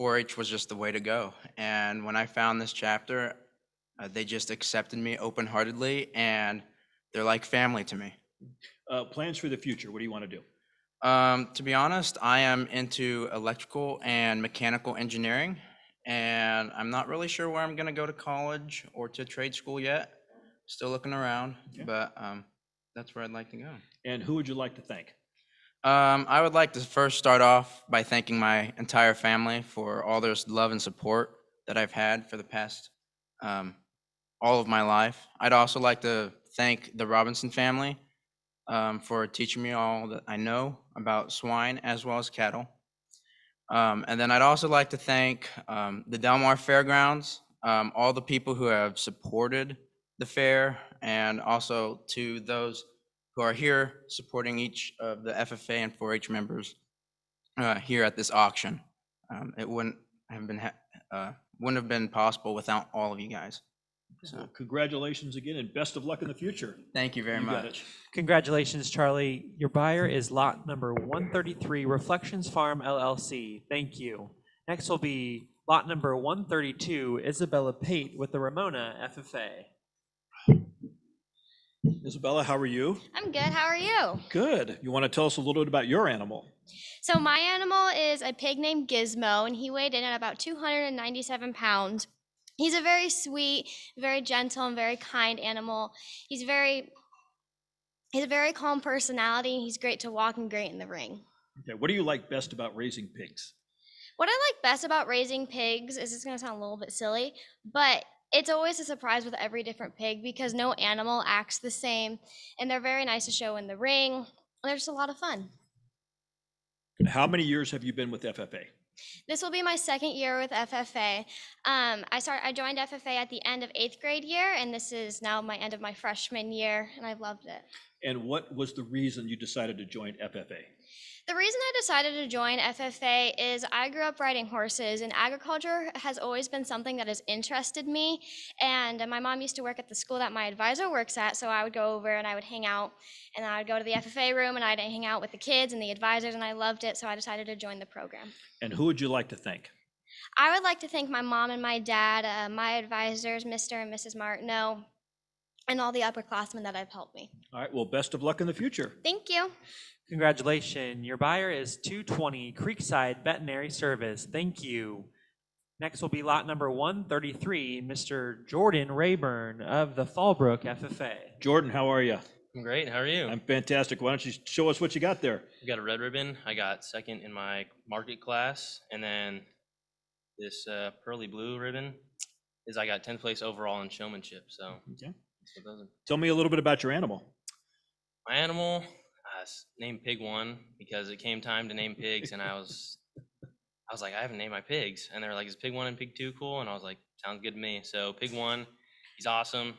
4-H was just the way to go. And when I found this chapter, they just accepted me open-heartedly, and they're like family to me. Plans for the future, what do you want to do? To be honest, I am into electrical and mechanical engineering, and I'm not really sure where I'm going to go to college or to trade school yet. Still looking around, but that's where I'd like to go. And who would you like to thank? I would like to first start off by thanking my entire family for all their love and support that I've had for the past all of my life. I'd also like to thank the Robinson family for teaching me all that I know about swine as well as cattle. And then I'd also like to thank the Del Mar Fairgrounds, all the people who have supported the fair, and also to those who are here supporting each of the FFA and 4-H members here at this auction. It wouldn't have been possible without all of you guys. So well, congratulations again, and best of luck in the future. Thank you very much. Congratulations, Charlie. Your buyer is lot number 133, Reflections Farm LLC. Thank you. Next will be lot number 132, Isabella Pate with the Ramona FFA. Isabella, how are you? I'm good. How are you? Good. You want to tell us a little bit about your animal? So my animal is a pig named Gizmo, and he weighed in at about 297 pounds. He's a very sweet, very gentle, and very kind animal. He's a very calm personality. He's great to walk and great in the ring. Okay. What do you like best about raising pigs? What I like best about raising pigs is, it's going to sound a little bit silly, but it's always a surprise with every different pig because no animal acts the same, and they're very nice to show in the ring. They're just a lot of fun. How many years have you been with FFA? This will be my second year with FFA. I joined FFA at the end of 8th grade year, and this is now my end of my freshman year, and I've loved it. And what was the reason you decided to join FFA? The reason I decided to join FFA is I grew up riding horses, and agriculture has always been something that has interested me. And my mom used to work at the school that my advisor works at, so I would go over and I would hang out, and I would go to the FFA room and I'd hang out with the kids and the advisors, and I loved it, so I decided to join the program. And who would you like to thank? I would like to thank my mom and my dad, my advisors, Mr. and Mrs. Martineau, and all the upperclassmen that have helped me. All right, well, best of luck in the future. Thank you. Congratulations. Your buyer is 220 Creekside Veterinary Service. Thank you. Next will be lot number 133, Mr. Jordan Rayburn of the Fallbrook FFA. Jordan, how are you? I'm great. How are you? I'm fantastic. Why don't you show us what you got there? I got a red ribbon. I got second in my market class, and then this pearly blue ribbon is I got 10th place overall in showmanship. So okay. That's what those are. Tell me a little bit about your animal. My animal named Pig 1 because it came time to name pigs, and I was like, I haven't named my pigs, and they were like, is Pig 1 and Pig 2 cool? And I was like, sounds good to me. So Pig 1, he's awesome.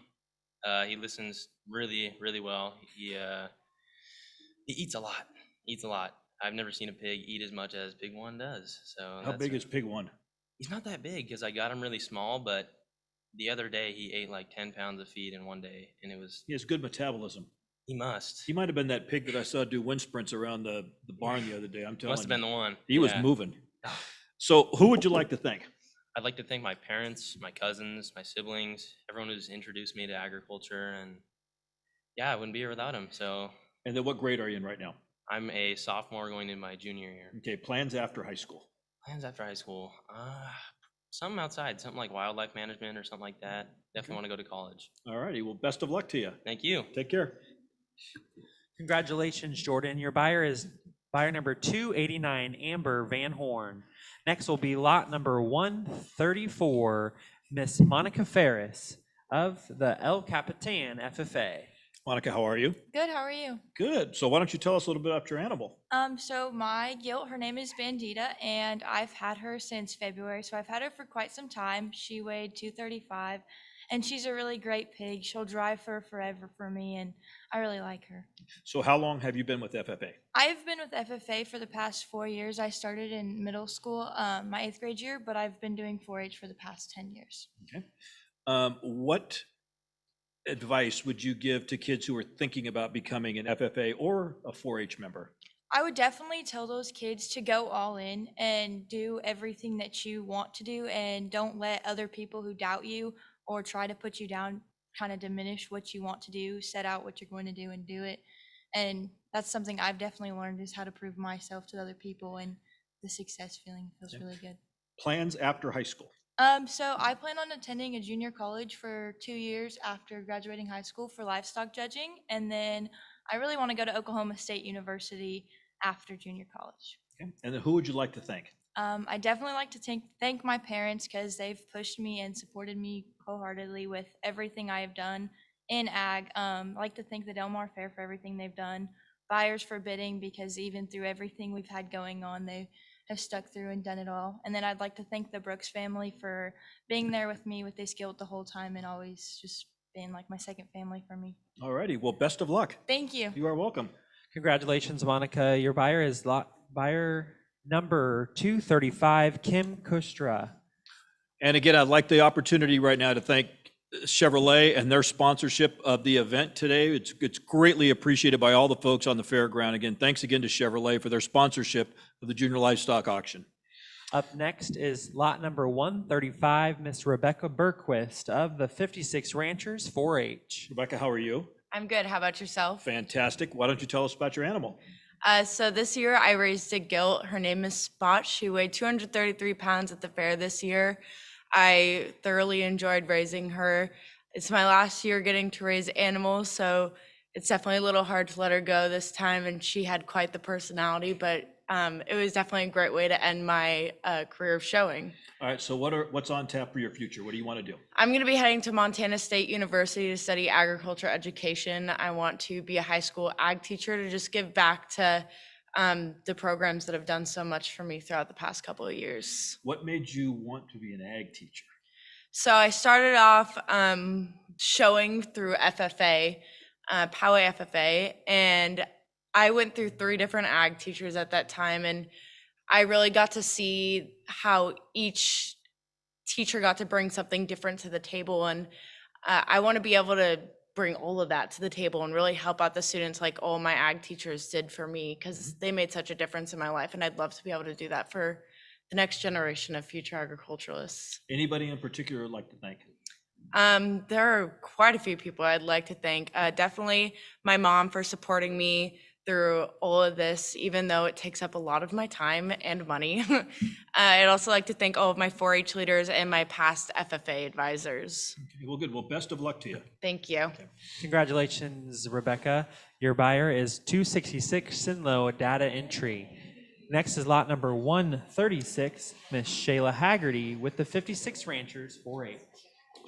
He listens really, really well. He eats a lot. Eats a lot. I've never seen a pig eat as much as Pig 1 does. So How big is Pig 1? He's not that big because I got him really small, but the other day he ate like 10 pounds of feed in one day, and it was. He has good metabolism. He must. He might have been that pig that I saw do wind sprints around the barn the other day. I'm telling you. Must have been the one. He was moving. So who would you like to thank? I'd like to thank my parents, my cousins, my siblings, everyone who's introduced me to agriculture, and yeah, I wouldn't be here without them. So. And then what grade are you in right now? I'm a sophomore going into my junior year. Okay, plans after high school. Plans after high school. Something outside, something like wildlife management or something like that. Definitely want to go to college. All righty, well, best of luck to you. Thank you. Take care. Congratulations, Jordan. Your buyer is buyer number 289, Amber Van Horn. Next will be lot number 134, Miss Monica Ferris of the El Capitan FFA. Monica, how are you? Good, how are you? Good. So why don't you tell us a little bit about your animal? So my gilt, her name is Bandita, and I've had her since February, so I've had her for quite some time. She weighed 235, and she's a really great pig. She'll drive for forever for me, and I really like her. So how long have you been with FFA? I've been with FFA for the past 4 years. I started in middle school, my 8th grade year, but I've been doing 4-H for the past 10 years. Okay. What advice would you give to kids who are thinking about becoming an FFA or a 4-H member? I would definitely tell those kids to go all in and do everything that you want to do, and don't let other people who doubt you or try to put you down kind of diminish what you want to do. Set out what you're going to do and do it. And that's something I've definitely learned, is how to prove myself to other people, and the success feeling feels really good. Plans after high school? So I plan on attending a junior college for 2 years after graduating high school for livestock judging, and then I really want to go to Oklahoma State University after junior college. Okay. And then who would you like to thank? I definitely like to thank my parents, because they've pushed me and supported me wholeheartedly with everything I have done in ag. I like to thank the Del Mar Fair for everything they've done, buyers for bidding, because even through everything we've had going on, they have stuck through and done it all. And then I'd like to thank the Brooks family for being there with me with this guilt the whole time, and always just being like my second family for me. All righty, well, best of luck. Thank you. You are welcome. Congratulations, Monica. Your buyer is buyer number 235, Kim Kustra. And again, I'd like the opportunity right now to thank Chevrolet and their sponsorship of the event today. It's greatly appreciated by all the folks on the fairground. Again, thanks again to Chevrolet for their sponsorship of the Junior Livestock Auction. Up next is lot number 135, Miss Rebecca Berquist of the 56 Ranchers 4-H. Rebecca, how are you? I'm good. How about yourself? Fantastic. Why don't you tell us about your animal? So this year I raised a gilt. Her name is Spot. She weighed 233 pounds at the fair this year. I thoroughly enjoyed raising her. It's my last year getting to raise animals, so it's definitely a little hard to let her go this time, and she had quite the personality, but it was definitely a great way to end my career of showing. All right, so what's on tap for your future? What do you want to do? I'm going to be heading to Montana State University to study agriculture education. I want to be a high school ag teacher to just give back to the programs that have done so much for me throughout the past couple of years. What made you want to be an ag teacher? So I started off showing through FFA, Poway FFA, and I went through 3 different ag teachers at that time, and I really got to see how each teacher got to bring something different to the table, and I want to be able to bring all of that to the table and really help out the students like all my ag teachers did for me, because they made such a difference in my life, and I'd love to be able to do that for the next generation of future agriculturalists. Anybody in particular would like to thank? There are quite a few people I'd like to thank. Definitely my mom for supporting me through all of this, even though it takes up a lot of my time and money. I'd also like to thank all of my 4-H leaders and my past FFA advisors. Okay, well, good. Well, best of luck to you. Thank you. Congratulations, Rebecca. Your buyer is 266 Sinlow Data Entry. Next is lot number 136, Miss Shayla Haggerty with the 56 Ranchers 4-H.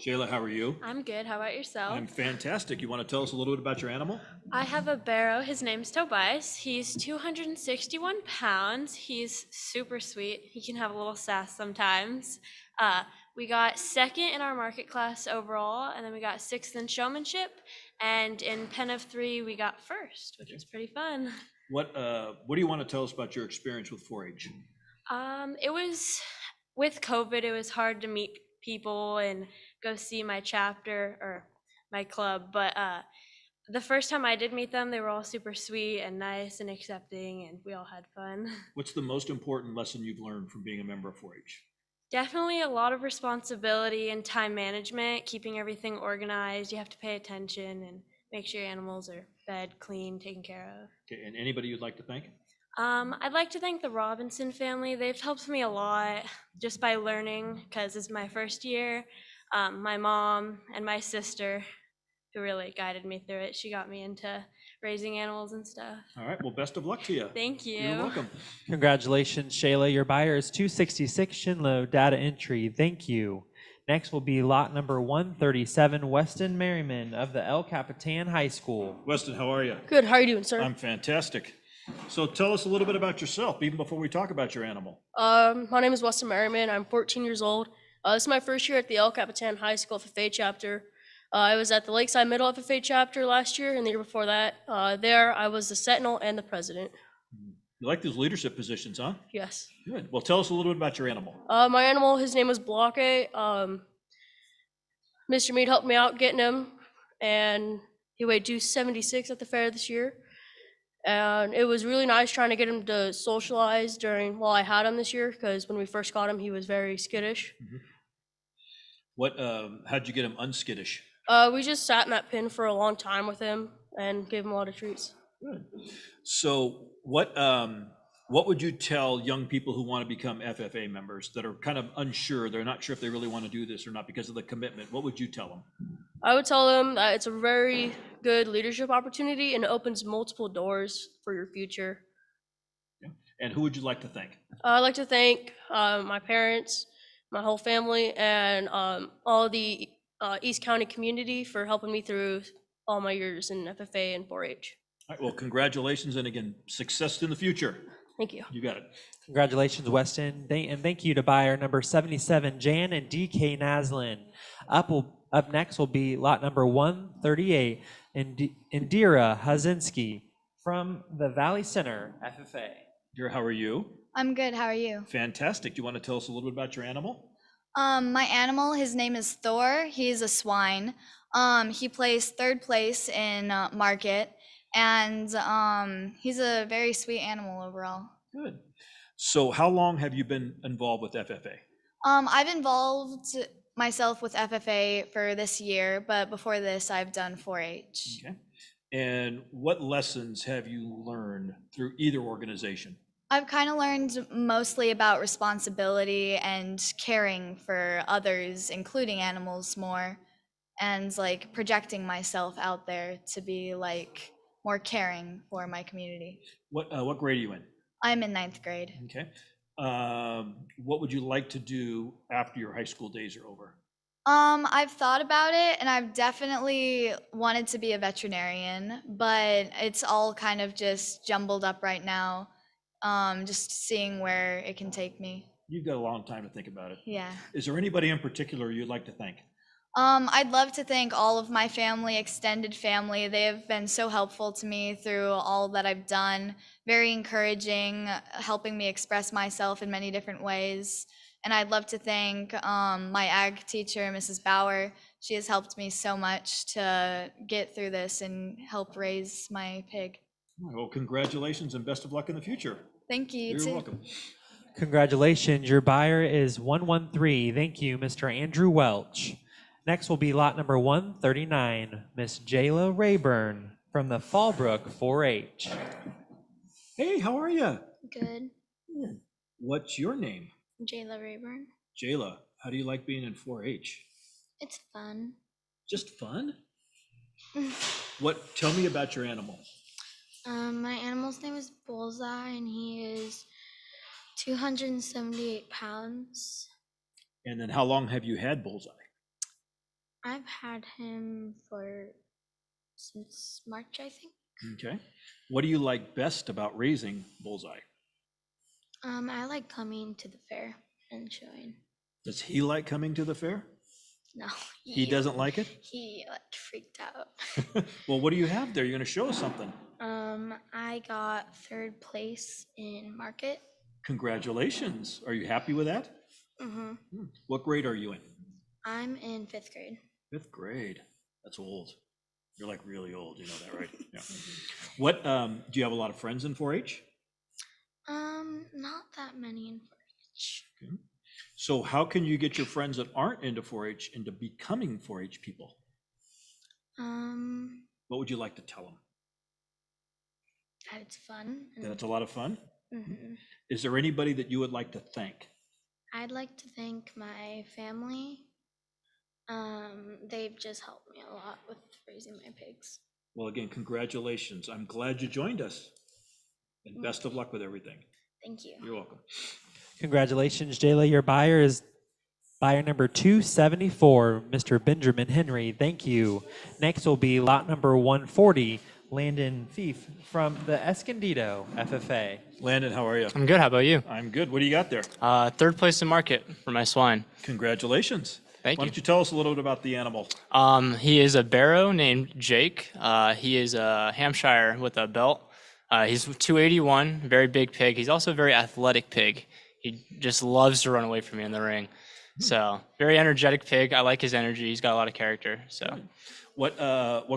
Shayla, how are you? I'm good. How about yourself? I'm fantastic. You want to tell us a little bit about your animal? I have a barrow. His name's Tobias. He's 261 pounds. He's super sweet. He can have a little sass sometimes. We got second in our market class overall, and then we got sixth in showmanship. And in pen of 3, we got first, which was pretty fun. What do you want to tell us about your experience with 4-H? It was, with COVID, it was hard to meet people and go see my chapter or my club, but the first time I did meet them, they were all super sweet and nice and accepting, and we all had fun. What's the most important lesson you've learned from being a member of 4-H? Definitely a lot of responsibility and time management, keeping everything organized. You have to pay attention and make sure your animals are fed, clean, taken care of. Okay, and anybody you'd like to thank? I'd like to thank the Robinson family. They've helped me a lot just by learning, because it's my first year. My mom and my sister, who really guided me through it. She got me into raising animals and stuff. All right, well, best of luck to you. Thank you. You're welcome. Congratulations, Shayla. Your buyer is 266 Shinlow Data Entry. Thank you. Next will be lot number 137, Weston Merriman of the El Capitan High School. Weston, how are you? Good. How are you doing, sir? I'm fantastic. So tell us a little bit about yourself, even before we talk about your animal. My name is Weston Merriman. I'm 14 years old. This is my first year at the El Capitan High School FFA chapter. I was at the Lakeside Middle FFA chapter last year, and the year before that. There, I was the Sentinel and the president. You like those leadership positions, huh? Yes. Good. Well, tell us a little bit about your animal. My animal, his name was Block. Mr. Mead helped me out getting him, and he weighed 276 at the fair this year. And it was really nice trying to get him to socialize while I had him this year, because when we first got him, he was very skittish. How'd you get him unskittish? We just sat in that pen for a long time with him and gave him a lot of treats. Good. So what would you tell young people who want to become FFA members that are kind of unsure, they're not sure if they really want to do this or not because of the commitment? What would you tell them? I would tell them that it's a very good leadership opportunity and it opens multiple doors for your future. Yeah. And who would you like to thank? I'd like to thank my parents, my whole family, and all the East County community for helping me through all my years in FFA and 4-H. All right, well, congratulations, and again, success in the future. Thank you. You got it. Congratulations, Weston. And thank you to buyer number 77, Jan and DK Naslin. Up next will be lot number 138, Indira Hazinski from the Valley Center FFA. Indira, how are you? I'm good. How are you? Fantastic. Do you want to tell us a little bit about your animal? My animal, his name is Thor. He's a swine. He placed 3rd place in market, and he's a very sweet animal overall. Good. So how long have you been involved with FFA? I've involved myself with FFA for this year, but before this, I've done 4-H. Okay. And what lessons have you learned through either organization? I've kind of learned mostly about responsibility and caring for others, including animals more, and like projecting myself out there to be like more caring for my community. What grade are you in? I'm in 9th grade. Okay. What would you like to do after your high school days are over? I've thought about it, and I've definitely wanted to be a veterinarian, but it's all kind of just jumbled up right now. Just seeing where it can take me. You've got a long time to think about it. Yeah. Is there anybody in particular you'd like to thank? I'd love to thank all of my family, extended family. They have been so helpful to me through all that I've done. Very encouraging, helping me express myself in many different ways. And I'd love to thank my ag teacher, Mrs. Bauer. She has helped me so much to get through this and help raise my pig. Well, congratulations and best of luck in the future. Thank you. You're welcome. Congratulations, your buyer is 113. Thank you, Mr. Andrew Welch. Next will be lot number 139, Miss Jayla Rayburn from the Fallbrook 4-H. Hey, how are you? Good. What's your name? Jayla Rayburn. Jayla, how do you like being in 4-H? It's fun. Just fun? Tell me about your animal. My animal's name is Bullseye, and he is 278 pounds. And then how long have you had Bullseye? I've had him since March, I think. Okay. What do you like best about raising Bullseye? I like coming to the fair and showing. Does he like coming to the fair? No. He doesn't like it? He freaked out. Well, what do you have there? You're going to show us something. I got 3rd place in market. Congratulations. Are you happy with that? Mm-hmm. What grade are you in? I'm in 5th grade. 5th grade. That's old. You're like really old, you know that, right? Yeah. What, do you have a lot of friends in 4-H? Not that many in 4-H. Okay. So how can you get your friends that aren't into 4-H into becoming 4-H people? What would you like to tell them? That it's fun. That it's a lot of fun? Mm-hmm. Is there anybody that you would like to thank? I'd like to thank my family. They've just helped me a lot with raising my pigs. Well, again, congratulations. I'm glad you joined us. And best of luck with everything. Thank you. You're welcome. Congratulations, Jayla. Your buyer is buyer number 274, Mr. Benjamin Henry. Thank you. Next will be lot number 140, Landon Fief from the Escondido FFA. Landon, how are you? I'm good. How about you? I'm good. What do you got there? 3rd place in market for my swine. Congratulations. Thank Why you. don't you tell us a little bit about the animal? He is a barrow named Jake. He is a Hampshire with a belt. He's 281, very big pig. He's also a very athletic pig. He just loves to run away from me in the ring. So very energetic pig. I like his energy. He's got a lot of character. So What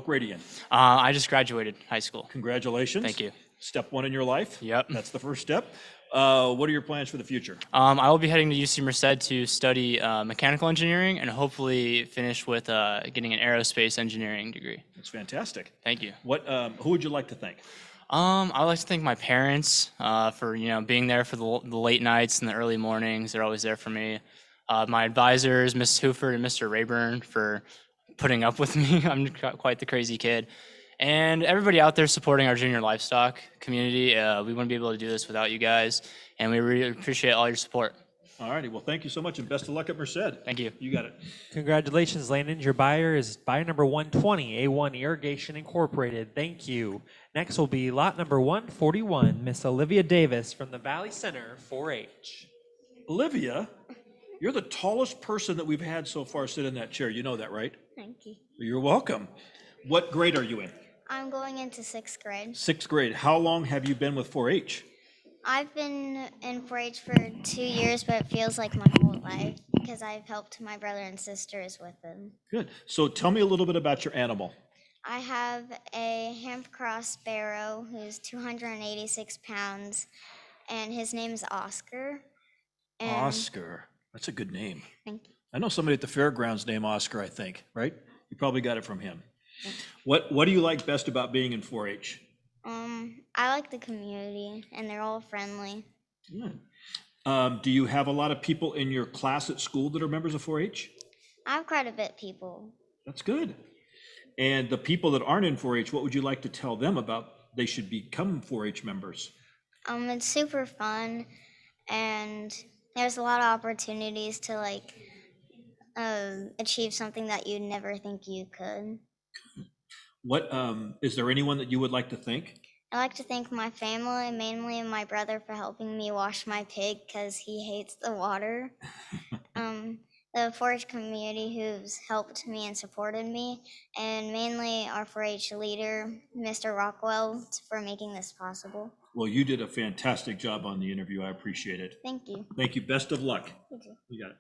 grade are you in? I just graduated high school. Congratulations. Thank you. Step 1 in your life. Yep. That's the first step. What are your plans for the future? I will be heading to UC Merced to study mechanical engineering and hopefully finish with getting an aerospace engineering degree. That's fantastic. Thank you. Who would you like to thank? I would like to thank my parents for being there for the late nights and the early mornings. They're always there for me. My advisors, Ms. Hooford and Mr. Rayburn, for putting up with me. I'm quite the crazy kid. And everybody out there supporting our junior livestock community. We wouldn't be able to do this without you guys, and we really appreciate all your support. All righty. Well, thank you so much, and best of luck at Merced. Thank you. You got it. Congratulations, Landon. Your buyer is buyer number 120, A1 Irrigation Incorporated. Thank you. Next will be lot number 141, Miss Olivia Davis from the Valley Center 4-H. Olivia, you're the tallest person that we've had so far sit in that chair. You know that, right? Thank you. You're welcome. What grade are you in? I'm going into 6th grade. 6th grade. How long have you been with 4-H? I've been in 4-H for 2 years, but it feels like my whole life because I've helped my brother and sisters with them. Good. So tell me a little bit about your animal. I have a Hampcross Sparrow who's 286 pounds, and his name is Oscar. And Oscar. That's a good name. Thank you. I know somebody at the fairgrounds named Oscar, I think, right? You probably got it from him. What do you like best about being in 4-H? I like the community, and they're all friendly. Do you have a lot of people in your class at school that are members of 4-H? I have quite a bit people. That's good. And the people that aren't in 4-H, what would you like to tell them about they should become 4-H members? It's super fun, and there's a lot of opportunities to achieve something that you'd never think you could. Is there anyone that you would like to thank? I'd like to thank my family, mainly my brother, for helping me wash my pig because he hates the water. The 4-H community who's helped me and supported me, and mainly our 4-H leader, Mr. Rockwell, for making this possible. Well, you did a fantastic job on the interview. I appreciate it. Thank you. Thank you. Best of luck. You too. You got it.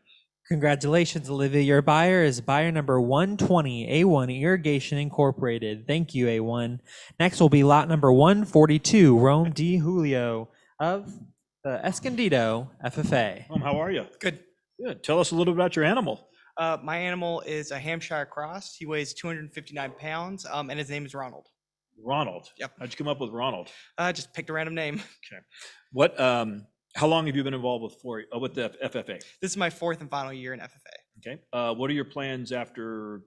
Congratulations, Olivia. Your buyer is buyer number 120, A1 Irrigation Incorporated. Thank you, A1. Next will be lot number 142, Rome D. Julio of the Escondido FFA. How are you? Good. Good. Tell us a little bit about your animal. My animal is a Hampshire Cross. He weighs 259 pounds, and his name is Ronald. Ronald. Yep. How'd you come up with Ronald? Just picked a random name. Okay. What? How long have you been involved with the FFA? This is my 4th and final year in FFA. Okay. What are your plans after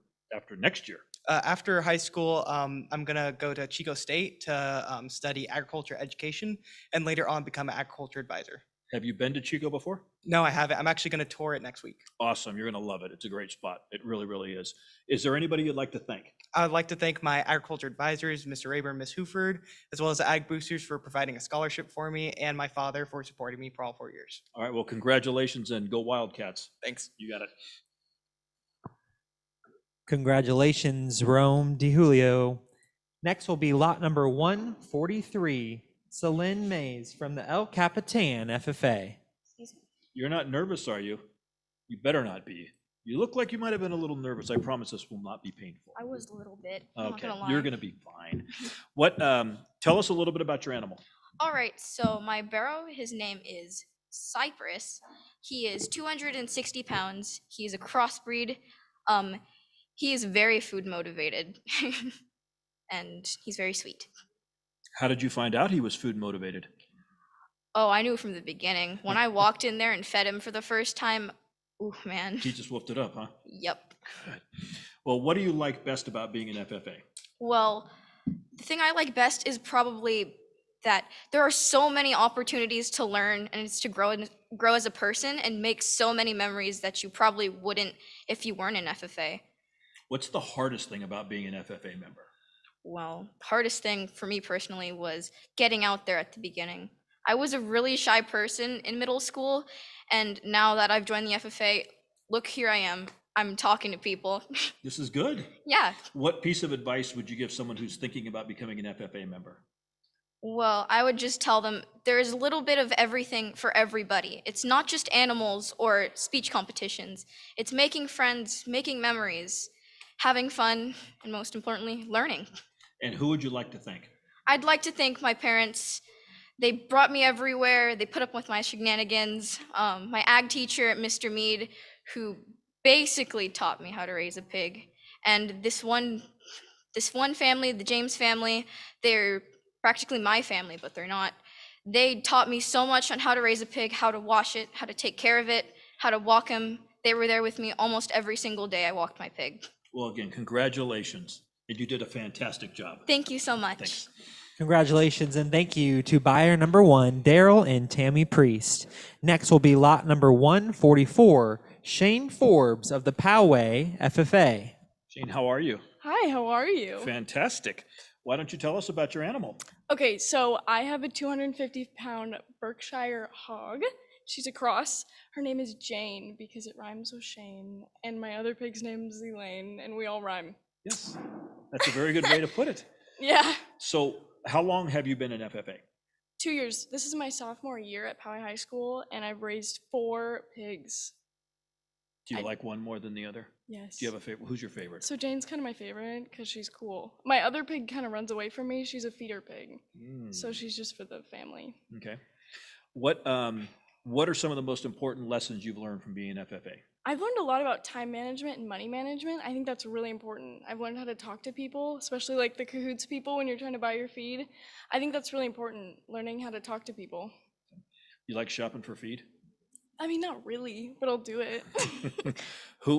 next year? After high school, I'm gonna go to Chico State to study agriculture education, and later on become an agriculture advisor. Have you been to Chico before? No, I haven't. I'm actually gonna tour it next week. Awesome. You're going to love it. It's a great spot. It really, really is. Is there anybody you'd like to thank? I would like to thank my agriculture advisors, Mr. Rayburn, Ms. Huford, as well as the Ag Boosters for providing a scholarship for me, and my father for supporting me for all 4 years. All right. Well, congratulations and go Wildcats. Thanks. You got it. Congratulations, Rome DiJulio. Next will be lot number 143, Celine Mays from the El Capitan FFA. You're not nervous, are you? You better not be. You look like you might have been a little nervous. I promise this will not be painful. I was a little bit. I'm not Okay, gonna lie. you're going to be fine. What? Tell us a little bit about your animal. All right, so my barrow, his name is Cypress. He is 260 pounds. He's a crossbreed. He is very food motivated, and he's very sweet. How did you find out he was food motivated? Oh, I knew from the beginning. When I walked in there and fed him for the first time, ooh, man. He just wolfed it up, huh? Yep. Good. Well, what do you like best about being an FFA? Well, the thing I like best is probably that there are so many opportunities to learn, and it's to grow as a person and make so many memories that you probably wouldn't if you weren't an FFA. What's the hardest thing about being an FFA member? Well, the hardest thing for me personally was getting out there at the beginning. I was a really shy person in middle school, and now that I've joined the FFA, look, here I am. I'm talking to people. This is good. Yeah. What piece of advice would you give someone who's thinking about becoming an FFA member? Well, I would just tell them there's a little bit of everything for everybody. It's not just animals or speech competitions. It's making friends, making memories, having fun, and most importantly, learning. And who would you like to thank? I'd like to thank my parents. They brought me everywhere. They put up with my shenanigans. My ag teacher, Mr. Mead, who basically taught me how to raise a pig. And this one family, the James family, they're practically my family, but they're not. They taught me so much on how to raise a pig, how to wash it, how to take care of it, how to walk him. They were there with me almost every single day I walked my pig. Well, again, congratulations. And you did a fantastic job. Thank you so much. Thanks. Congratulations and thank you to buyer number 1, Daryl and Tammy Priest. Next will be lot number 144, Shane Forbes of the Poway FFA. Shane, how are you? Hi, how are you? Fantastic. Why don't you tell us about your animal? Okay, so I have a 250-pound Berkshire hog. She's a cross. Her name is Jane because it rhymes with Shane, and my other pig's name is Elaine, and we all rhyme. Yes, that's a very good way to put it. Yeah. So how long have you been in FFA? 2 years. This is my sophomore year at Poway High School, and I've raised 4 pigs. Do you like one more than the other? Yes. Do you have a favorite? Who's your favorite? So Jane's kind of my favorite because she's cool. My other pig kind of runs away from me. She's a feeder pig. So she's just for the family. Okay. What are some of the most important lessons you've learned from being FFA? I've learned a lot about time management and money management. I think that's really important. I've learned how to talk to people, especially like the cahoots people when you're trying to buy your feed. I think that's really important, learning how to talk to people. You like shopping for feed? I mean, not really, but I'll do it.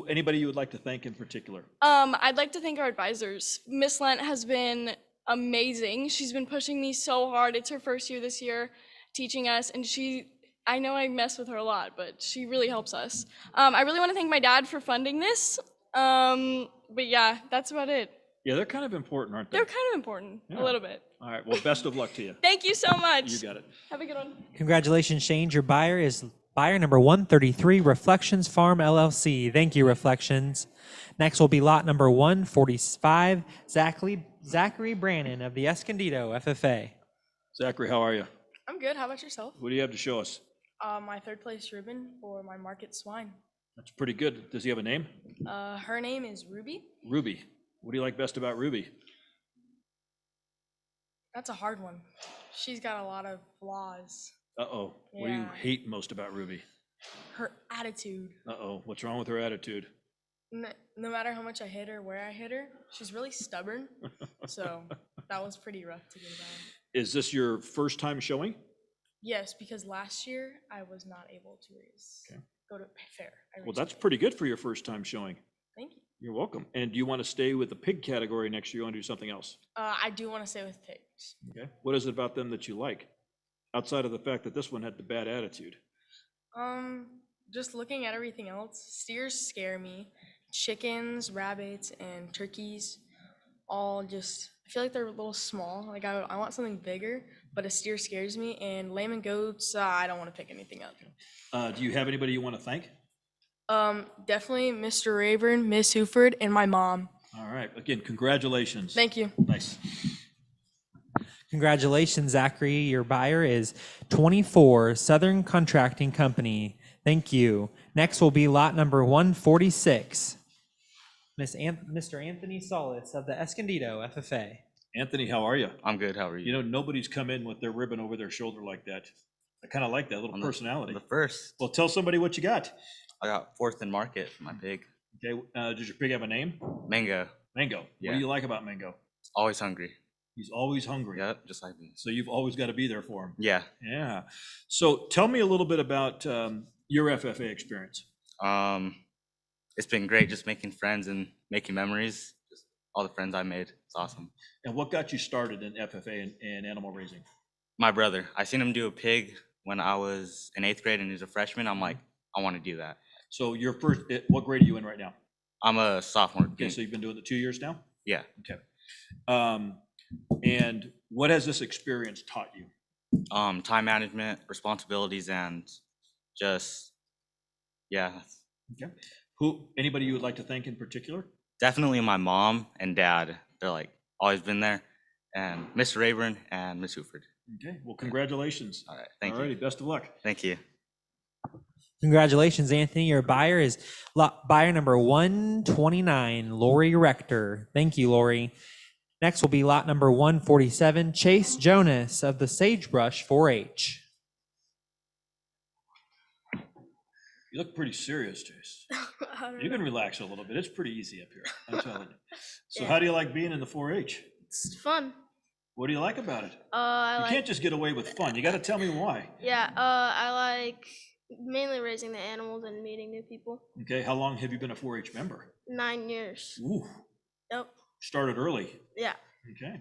Anybody you would like to thank in particular? I'd like to thank our advisors. Miss Lent has been amazing. She's been pushing me so hard. It's her first year this year teaching us, and I know I mess with her a lot, but she really helps us. I really want to thank my dad for funding this. But yeah, that's about it. Yeah, they're kind of important, aren't they? They're kind of important, Yeah. a little bit. All right, well, best of luck to you. Thank you so much. You got it. Have a good one. Congratulations, Shane. Your buyer is buyer number 133, Reflections Farm LLC. Thank you, Reflections. Next will be lot number 145, Zachary Brannon of the Escondido FFA. Zachary, how are you? I'm good. How about yourself? What do you have to show us? My third place ribbon for my market swine. That's pretty good. Does he have a name? Her name is Ruby. Ruby. What do you like best about Ruby? That's a hard one. She's got a lot of flaws. Uh-oh. What do you Yeah. hate most about Ruby? Her attitude. Uh-oh. What's wrong with her attitude? No matter how much I hit her, where I hit her, she's really stubborn. So that was pretty rough to get about. Is this your first time showing? Yes, because last year I was not able to go to fair. Well, that's pretty good for your first time showing. Thank you. You're welcome. And do you want to stay with the pig category next year? You want to do something else? I do want to stay with pigs. Okay. What is it about them that you like? Outside of the fact that this one had the bad attitude. Just looking at everything else, steers scare me. Chickens, rabbits, and turkeys, all just, I feel like they're a little small. Like I want something bigger, but a steer scares me. And lamb and goats, I don't want to pick anything up. Do you have anybody you want to thank? Definitely Mr. Rayburn, Miss Huford, and my mom. All right. Again, congratulations. Thank you. Nice. Congratulations, Zachary. Your buyer is 24 Southern Contracting Company. Thank you. Next will be lot number 146. Mr. Anthony Solis of the Escondido FFA. Anthony, how are you? I'm good. How are you? You know, nobody's come in with their ribbon over their shoulder like that. I kind of like that little personality. The first. Well, tell somebody what you got. I got fourth in market for my pig. Okay. Does your pig have a name? Mango. Mango. Yeah. What do you like about Mango? Always hungry. He's always hungry. Yep, just like me. So you've always got to be there for him. Yeah. Yeah. So tell me a little bit about your FFA experience. It's been great just making friends and making memories. Just all the friends I made. It's awesome. And what got you started in FFA and animal raising? My brother. I seen him do a pig when I was in 8th grade and he was a freshman. I'm like, I want to do that. So your first, what grade are you in right now? I'm a sophomore. Okay, so you've been doing it 2 years now? Yeah. Okay. And what has this experience taught you? Time management, responsibilities, and just, yeah. Okay. Anybody you would like to thank in particular? Definitely my mom and dad. They're like always been there. And Mr. Rayburn and Miss Huford. Okay. Well, congratulations. All right. Thank you. All righty. Best of luck. Thank you. Congratulations, Anthony. Your buyer is buyer number 129, Lori Rector. Thank you, Lori. Next will be lot number 147, Chase Jonas of the Sagebrush 4-H. You look pretty serious, Chase. You can relax a little bit. It's pretty easy up here, I'm telling you. So how do you like being in the 4-H? It's fun. What do you like about it? I You can't just get away with fun. You got to tell me why. I like mainly raising the animals and meeting new people. Okay. How long have you been a 4-H member? 9 years. Ooh. Yep. Started early. Yeah. Okay.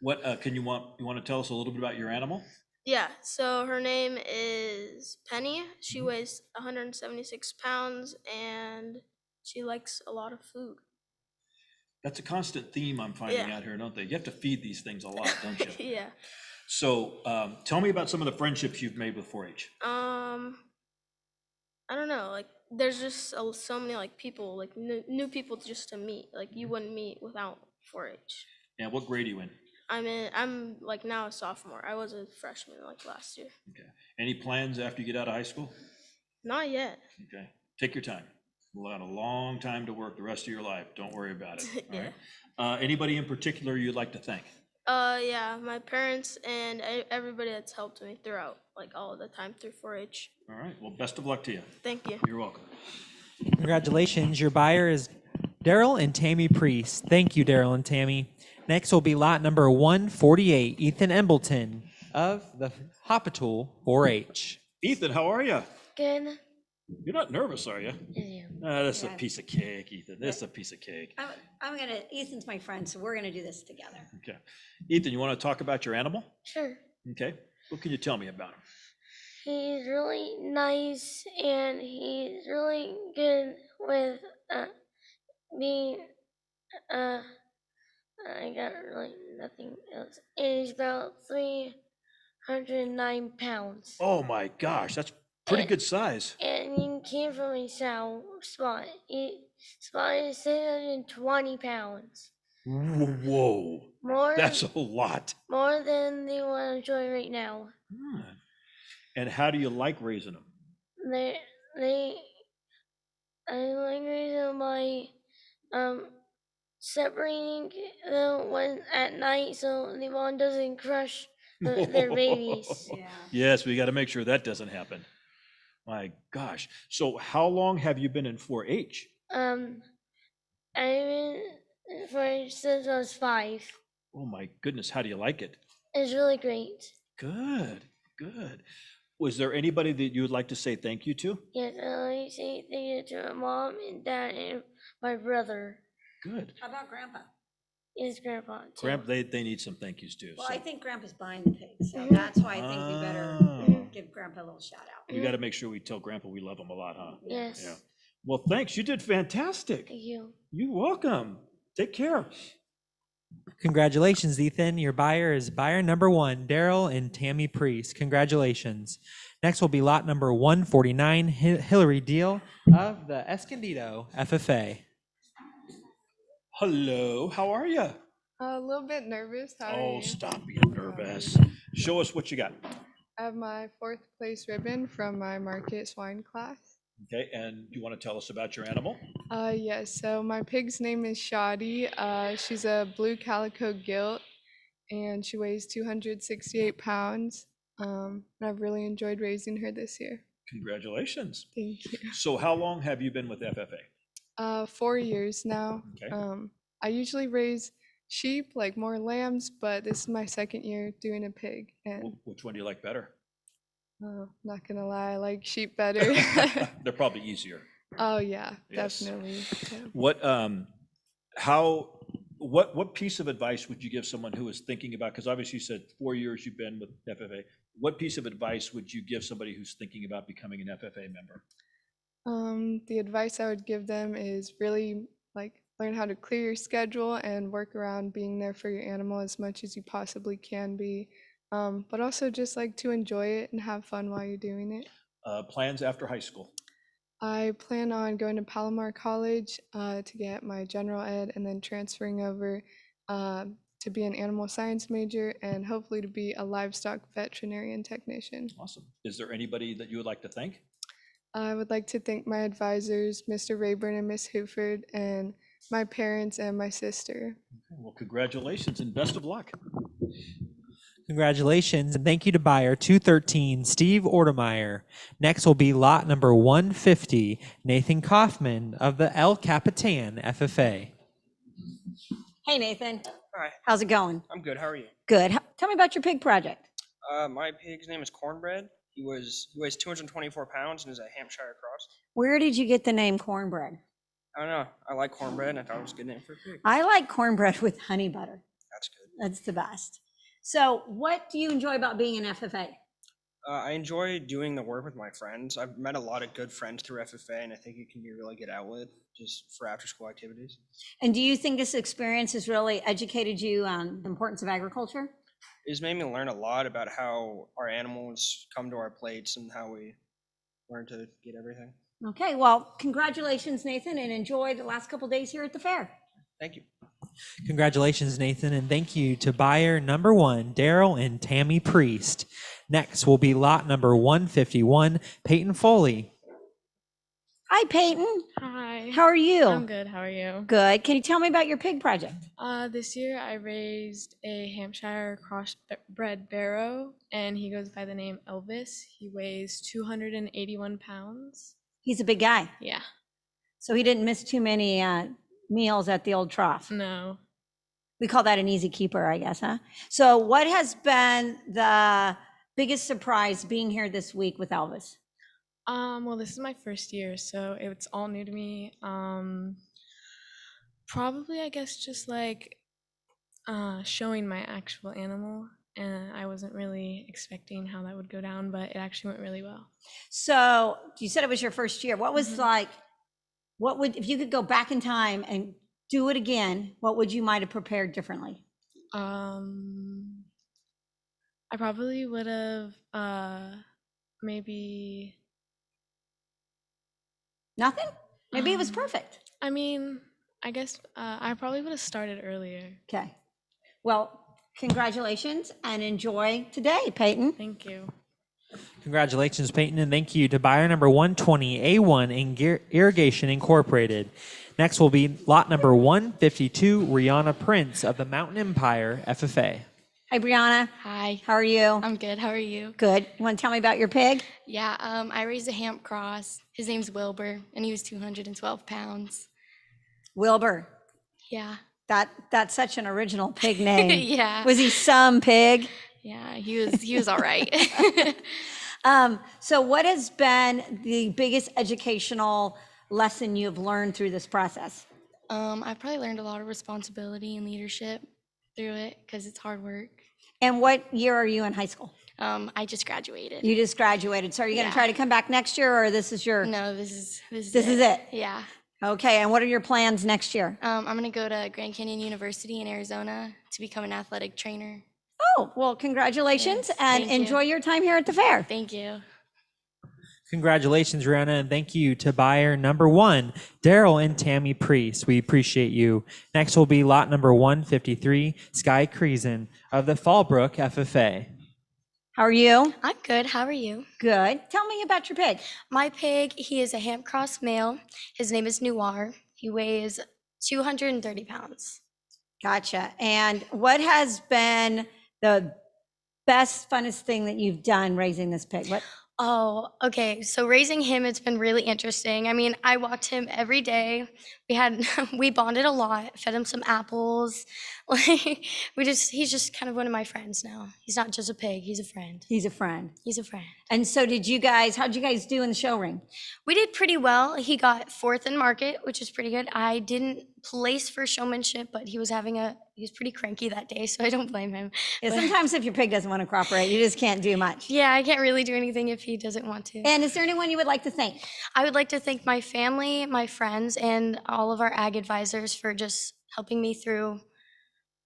What you want to tell us a little bit about your animal? Yeah. So her name is Penny. She weighs 176 pounds and she likes a lot of food. That's a constant theme I'm finding Yeah. out here, don't they? You have to feed these things a lot, don't you? Yeah. So tell me about some of the friendships you've made with 4-H. I don't know. Like, there's just so many like people, like new people just to meet. Like you wouldn't meet without 4-H. And what grade are you in? I'm like now a sophomore. I was a freshman like last year. Okay. Any plans after you get out of high school? Not yet. Okay. Take your time. We'll have a long time to work the rest of your life. Don't worry about it. All Yeah. right. Anybody in particular you'd like to thank? Yeah, my parents and everybody that's helped me throughout, like all of the time through 4-H. All right. Well, best of luck to you. Thank you. You're welcome. Congratulations. Your buyer is Daryl and Tammy Priest. Thank you, Daryl and Tammy. Next will be lot number 148, Ethan Embleton of the Hopatool 4-H. Ethan, how are you? Good. You're not nervous, are you? This is a piece of cake, Ethan. This is a piece of cake. Ethan's my friend, so we're gonna do this together. Okay. Ethan, you want to talk about your animal? Sure. Okay. What can you tell me about him? He's really nice and he's really good with being I got really nothing else. And he's about 309 pounds. Oh my gosh, that's pretty good size. And he came from a sow spot. Spot is 620 pounds. Whoa. That's a lot. More than the one I'm showing right now. And how do you like raising them? I like raising them by separating them when at night so the one doesn't crush They're babies. Yeah. Yes, we got to make sure that doesn't happen. My gosh. So how long have you been in 4-H? I've been for since I was 5. Oh my goodness, how do you like it? It's really great. Good, good. Was there anybody that you would like to say thank you to? Yes, I like to say thank you to my mom and dad and my brother. Good. How about Grandpa? His grandpa too. Grandpa, they need some thank yous too. Well, so I think Grandpa's buying the pig, so that's why I think we better give Grandpa a little shout out. We got to make sure we tell Grandpa we love him a lot, huh? Yes. Yeah. Well, thanks. You did fantastic. Thank you. You're welcome. Take care. Congratulations, Ethan. Your buyer is buyer number 1, Daryl and Tammy Priest. Congratulations. Next will be lot number 149, Hillary Deal of the Escondido FFA. Hello, how are you? A little bit nervous. How are Oh, you? stop being nervous. Show us what you got. I have my 4th place ribbon from my market swine class. Okay, and do you want to tell us about your animal? Yes, so my pig's name is Shoddy. She's a blue calico gilt, and she weighs 268 pounds. And I've really enjoyed raising her this year. Congratulations. Thank you. So how long have you been with FFA? 4 years now. Okay. I usually raise sheep, like more lambs, but this is my 2nd year doing a pig, and Which one do you like better? not gonna lie, I like sheep better. They're probably easier. Oh yeah, Yes. definitely. Yeah. What piece of advice would you give someone who is thinking about, because obviously you said 4 years you've been with FFA, what piece of advice would you give somebody who's thinking about becoming an FFA member? The advice I would give them is really learn how to clear your schedule and work around being there for your animal as much as you possibly can be. But also just to enjoy it and have fun while you're doing it. Plans after high school? I plan on going to Palomar College to get my general ed and then transferring over to be an animal science major and hopefully to be a livestock veterinarian technician. Awesome. Is there anybody that you would like to thank? I would like to thank my advisors, Mr. Rayburn and Miss Huford, and my parents and my sister. Okay, well, congratulations and best of luck. Congratulations, and thank you to buyer 213, Steve Ortemeyer. Next will be lot number 150, Nathan Kaufman of the El Capitan FFA. Hey, Nathan. Hi. How's it going? I'm good. How are you? Good. Tell me about your pig project. My pig's name is Cornbread. He weighs 224 pounds and is a Hampshire cross. Where did you get the name Cornbread? I don't know. I like cornbread and I thought it was a good name for a pig. I like cornbread with honey butter. That's good. That's the best. So what do you enjoy about being an FFA? I enjoy doing the work with my friends. I've met a lot of good friends through FFA, and I think it can be a really good outlet just for after-school activities. And do you think this experience has really educated you on the importance of agriculture? It's made me learn a lot about how our animals come to our plates and how we learn to get everything. Okay, well, congratulations, Nathan, and enjoy the last couple days here at the fair. Thank you. Congratulations, Nathan, and thank you to buyer number 1, Daryl and Tammy Priest. Next will be lot number 151, Peyton Foley. Hi, Peyton. Hi. How are you? I'm good. How are you? Good. Can you tell me about your pig project? This year I raised a Hampshire crossbred barrow, and he goes by the name Elvis. He weighs 281 pounds. He's a big guy. Yeah. So he didn't miss too many meals at the old trough. No. We call that an easy keeper, I guess, huh? So what has been the biggest surprise being here this week with Elvis? Well, this is my first year, so it's all new to me. Probably, I guess, just showing my actual animal, and I wasn't really expecting how that would go down, but it actually went really well. So you said it was your first year. What was if you could go back in time and do it again, what would you might have prepared differently? I probably would have maybe nothing. Maybe it was perfect. I mean, I guess I probably would have started earlier. Okay. Well, congratulations and enjoy today, Peyton. Thank you. Congratulations, Peyton, and thank you to buyer number 120, A1 Irrigation Incorporated. Next will be lot number 152, Rihanna Prince of the Mountain Empire FFA. Hi, Brianna. Hi. How are you? I'm good. How are you? Good. You want to tell me about your pig? Yeah, I raised a Hamp Cross. His name's Wilbur, and he was 212 pounds. Wilbur. Yeah. That's such an original pig name. Yeah. Was he some pig? Yeah, he was all right. So what has been the biggest educational lesson you've learned through this process? I've probably learned a lot of responsibility and leadership through it because it's hard work. And what year are you in high school? I just graduated. You just graduated. So are you going to Yeah. try to come back next year, or this is your? No, this is This is it? Yeah. Okay. And what are your plans next year? I'm gonna go to Grand Canyon University in Arizona to become an athletic trainer. Oh, well, congratulations, and thank you. enjoy your time here at the fair. Thank you. Congratulations, Rihanna, and thank you to buyer number 1, Daryl and Tammy Priest. We appreciate you. Next will be lot number 153, Sky Creason of the Fallbrook FFA. How are you? I'm good. How are you? Good. Tell me about your pig. My pig, he is a Hamp Cross male. His name is Noir. He weighs 230 pounds. Gotcha. And what has been the best, funnest thing that you've done raising this pig? What? Oh, okay. So raising him, it's been really interesting. I mean, I walked him every day. We bonded a lot, fed him some apples. Like he's just kind of one of my friends now. He's not just a pig, he's a friend. He's a friend. He's a friend. And so how'd you guys do in the show ring? We did pretty well. He got 4th in market, which is pretty good. I didn't place for showmanship, but he was pretty cranky that day, so I don't blame him. Yeah, But- sometimes if your pig doesn't want to cooperate, you just can't do much. Yeah, I can't really do anything if he doesn't want to. And is there anyone you would like to thank? I would like to thank my family, my friends, and all of our ag advisors for just helping me through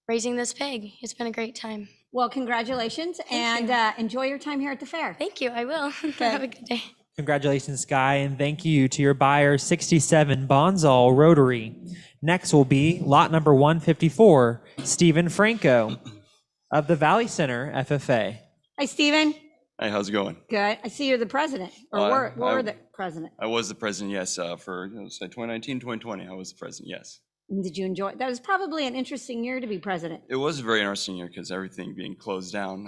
raising this pig. It's been a great time. Well, congratulations, and enjoy your time here at the fair. Thank you. I will. Have a good day. Congratulations, Sky, and thank you to your buyer 67, Bonzal Rotary. Next will be lot number 154, Stephen Franco of the Valley Center FFA. Hi, Stephen. Hey, how's it going? Good. I see you're the president, or were the president. I was the president, yes, for say 2019, 2020. I was the president, yes. And did you enjoy it? That was probably an interesting year to be president. It was a very interesting year because everything being closed down,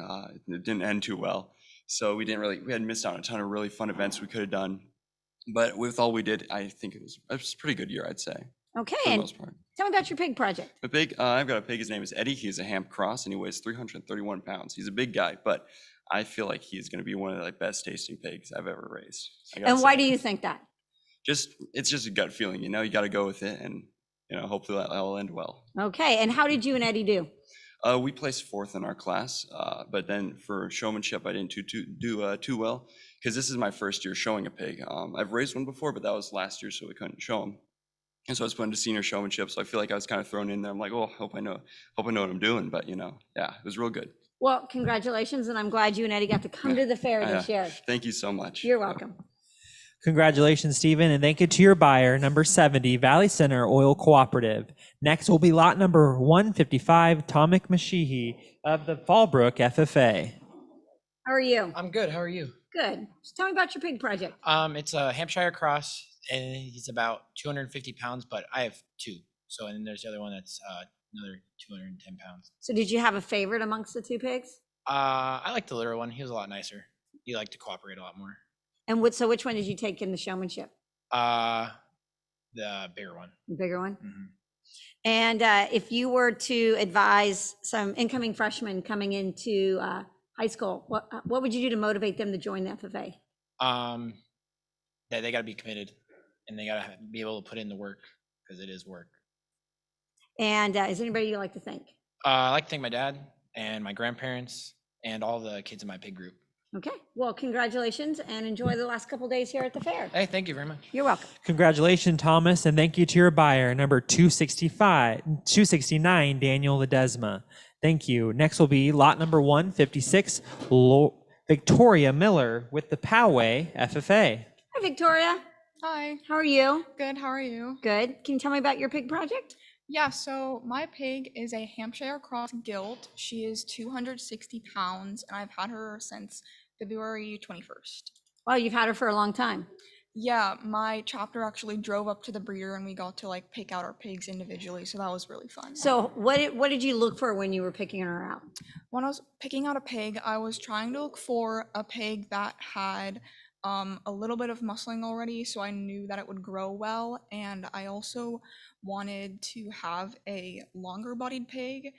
it didn't end too well. So we had missed out on a ton of really fun events we could have done. But with all we did, I think it was a pretty good year, I'd say. Okay, For the and most part. tell me about your pig project. The pig, I've got a pig, his name is Eddie. He's a Hamp Cross and he weighs 331 pounds. He's a big guy, but I feel like he's going to be one of the best tasting pigs I've ever raised. And why do you think that? It's just a gut feeling, you got to go with it, and hopefully that will end well. Okay, and how did you and Eddie do? We placed 4th in our class, but then for showmanship, I didn't do too well because this is my first year showing a pig. I've raised one before, but that was last year, so we couldn't show him. And so I was put into senior showmanship, so I feel like I was kind of thrown in there. I'm like, oh, hope I know what I'm doing, but yeah, it was real good. Well, congratulations, and I'm glad you and Eddie got to come to the fair this year. Thank you so much. You're welcome. Congratulations, Stephen, and thank you to your buyer, number 70, Valley Center Oil Cooperative. Next will be lot number 155, Tomic Mashihi of the Fallbrook FFA. How are you? I'm good. How are you? Good. Just tell me about your pig project. It's a Hampshire Cross, and he's about 250 pounds, but I have 2. So, and then there's the other one that's another 210 pounds. So did you have a favorite amongst the 2 pigs? I like the litter one. He was a lot nicer. He liked to cooperate a lot more. And so which one did you take in the showmanship? The bigger one. The bigger one? Mhm. And if you were to advise some incoming freshmen coming into high school, what would you do to motivate them to join the FFA? They got to be committed, and they got to be able to put in the work because it is work. And is there anybody you'd like to thank? I like to thank my dad and my grandparents and all the kids in my pig group. Okay, well, congratulations and enjoy the last couple days here at the fair. Hey, thank you very much. You're welcome. Congratulations, Thomas, and thank you to your buyer, number 269, Daniel Ledesma. Thank you. Next will be lot number 156, Victoria Miller with the Poway FFA. Hi, Victoria. Hi. How are you? Good. How are you? Good. Can you tell me about your pig project? Yeah, so my pig is a Hampshire Cross Gilt. She is 260 pounds, and I've had her since February 21st. Well, you've had her for a long time. Yeah, my chapter actually drove up to the breeder and we got to like pick out our pigs individually, so that was really fun. So what did you look for when you were picking her out? When I was picking out a pig, I was trying to look for a pig that had a little bit of muscling already, so I knew that it would grow well, and I also wanted to have a longer bodied pig,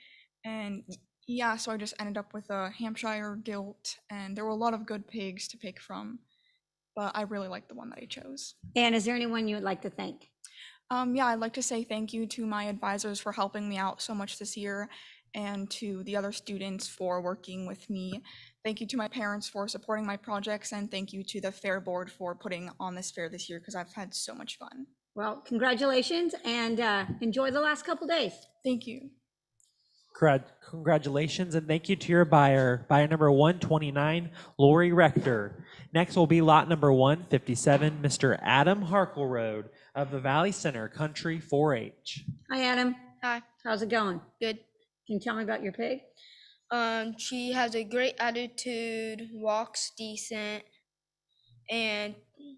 and yeah, so I just ended up with a Hampshire gilt, and there were a lot of good pigs to pick from, but I really liked the one that I chose. And is there anyone you would like to thank? Yeah, I'd like to say thank you to my advisors for helping me out so much this year, and to the other students for working with me. Thank you to my parents for supporting my projects, and thank you to the fair board for putting on this fair this year because I've had so much fun. Well, congratulations, and enjoy the last couple days. Thank you. Congratulations, and thank you to your buyer number 129, Lori Rector. Next will be lot number 157, Mr. Adam Harkleroad of the Valley Center Country 4-H. Hi, Adam. Hi. How's it going? Good. Can you tell me about your pig? She has a great attitude, walks decent, and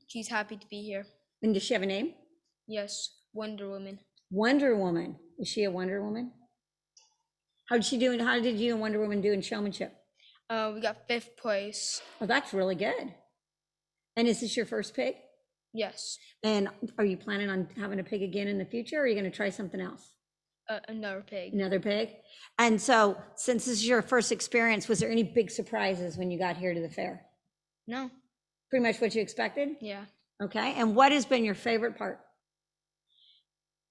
she's happy to be here. And does she have a name? Yes, Wonder Woman. Wonder Woman. Is she a Wonder Woman? How did she do? How did you and Wonder Woman do in showmanship? We got 5th place. Well, that's really good. And is this your first pig? Yes. And are you planning on having a pig again in the future, or are you going to try something else? Another pig. Another pig? And so, since this is your first experience, was there any big surprises when you got here to the fair? No. Pretty much what you expected? Yeah. Okay. And what has been your favorite part?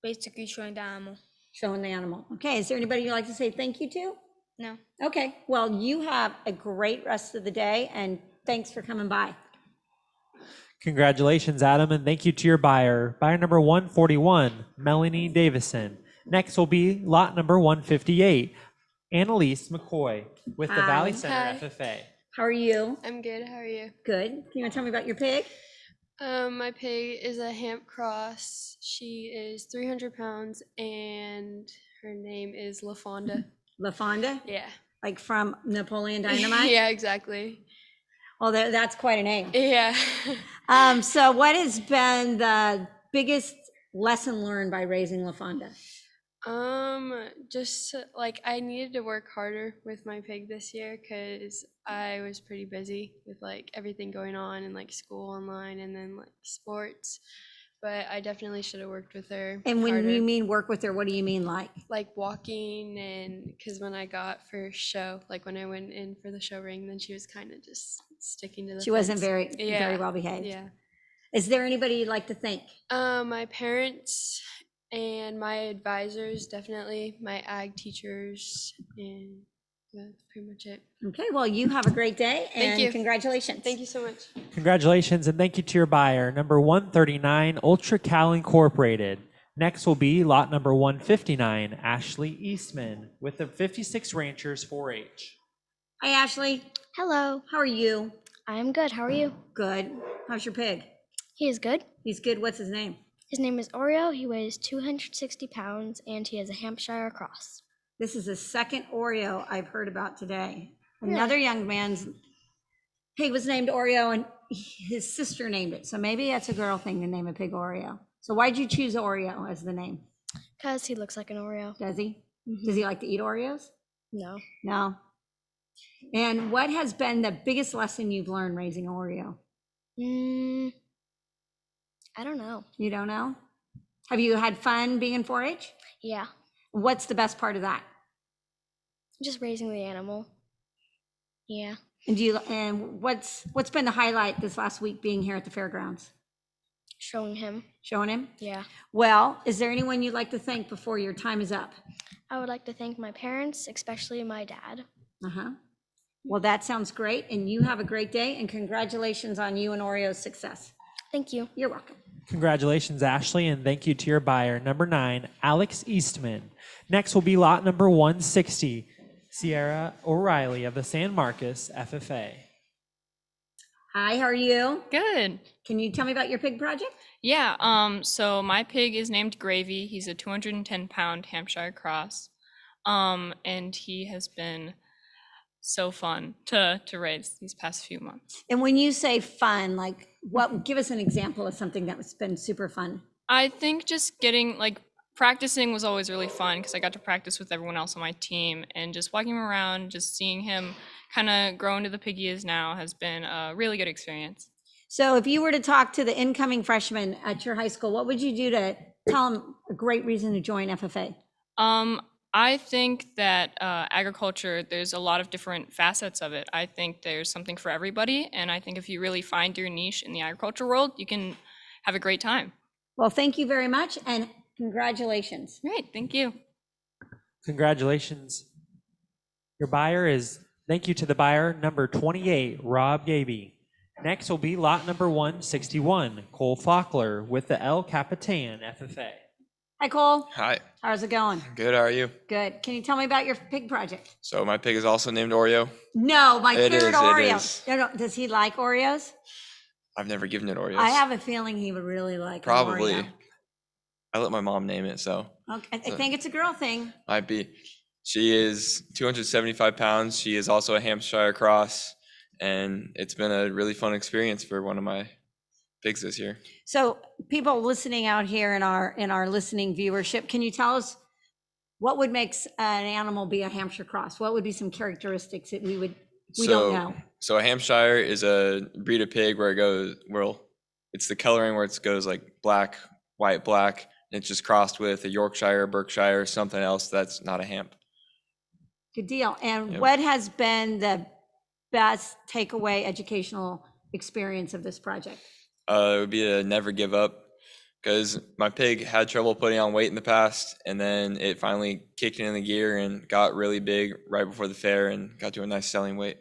Basically showing the animal. Showing the animal. Okay. Is there anybody you'd like to say thank you to? No. Okay. Well, you have a great rest of the day, and thanks for coming by. Congratulations, Adam, and thank you to your buyer number 141, Melanie Davison. Next will be lot number 158, Annalise McCoy with the Valley Center Hi. FFA. How are you? I'm good. How are you? Good. Can you tell me about your pig? My pig is a Hamp Cross. She is 300 pounds, and her name is LaFonda. LaFonda? Yeah. Like from Napoleon Dynamite? Yeah, exactly. Well, that's quite a name. Yeah. So what has been the biggest lesson learned by raising LaFonda? Just like I needed to work harder with my pig this year because I was pretty busy with like everything going on and like school online and then like sports. But I definitely should have worked with her. And when harder. you mean work with her, what do you mean like? Like walking, and because when I got for show, like when I went in for the show ring, then she was kind of just sticking to the She wasn't fence. very well behaved. Yeah. Is there anybody you'd like to thank? My parents and my advisors, definitely my ag teachers, and that's pretty much it. Okay, well, you have a great day, and Thank you. congratulations. Thank you so much. Congratulations, and thank you to your buyer number 139, Ultra Cal Incorporated. Next will be lot number 159, Ashley Eastman with the 56 Ranchers 4-H. Hi, Ashley. Hello. How are you? I'm good. How are you? Good. How's your pig? He is good. He's good. What's his name? His name is Oreo. He weighs 260 pounds, and he has a Hampshire cross. This is the second Oreo I've heard about today. Another young man's pig was named Oreo, and his sister named it. So maybe that's a girl thing to name a pig Oreo. So why'd you choose Oreo as the name? Because he looks like an Oreo. Does he? Does he like to eat Oreos? No. No. And what has been the biggest lesson you've learned raising Oreo? I don't know. You don't know? Have you had fun being in 4-H? Yeah. What's the best part of that? Just raising the animal. Yeah. And what's been the highlight this last week being here at the fairgrounds? Showing him. Showing him? Yeah. Well, is there anyone you'd like to thank before your time is up? I would like to thank my parents, especially my dad. Well, that sounds great, and you have a great day, and congratulations on you and Oreo's success. Thank you. You're welcome. Congratulations, Ashley, and thank you to your buyer number 9, Alex Eastman. Next will be lot number 160, Sierra O'Reilly of the San Marcos FFA. Hi, how are you? Good. Can you tell me about your pig project? Yeah, so my pig is named Gravy. He's a 210-pound Hampshire cross. And he has been so fun to raise these past few months. And when you say fun, like what, give us an example of something that was been super fun. I think just getting practicing was always really fun because I got to practice with everyone else on my team, and just walking him around, just seeing him kind of grow into the pig he is now has been a really good experience. So if you were to talk to the incoming freshmen at your high school, what would you do to tell them a great reason to join FFA? I think that agriculture, there's a lot of different facets of it. I think there's something for everybody, and I think if you really find your niche in the agriculture world, you can have a great time. Well, thank you very much, and congratulations. Great, thank you. Congratulations. Your buyer is, thank you to the buyer, number 28, Rob Gaby. Next will be lot number 161, Cole Faulkner with the El Capitan FFA. Hi, Cole. Hi. How's it going? Good, how are you? Good. Can you tell me about your pig project? So my pig is also named Oreo. No, my It favorite is, it Oreo. is. No, does he like Oreos? I've never given it Oreos. I have a feeling he would really like an Probably. Oreo. I let my mom name it, so. Okay, I So- think it's a girl thing. Might be. She is 275 pounds. She is also a Hampshire cross, and it's been a really fun experience for one of my pigs this year. So people listening out here in our listening viewership, can you tell us what would make an animal be a Hampshire cross? What would be some characteristics that we don't know? So a Hampshire is a breed of pig where it goes, well, it's the coloring where it goes like black, white, black, and it's just crossed with a Yorkshire, Berkshire, something else that's not a Hamp. Good deal. And Yep. what has been the best takeaway educational experience of this project? It would be to never give up, because my pig had trouble putting on weight in the past, and then it finally kicked in the gear and got really big right before the fair and got to a nice selling weight.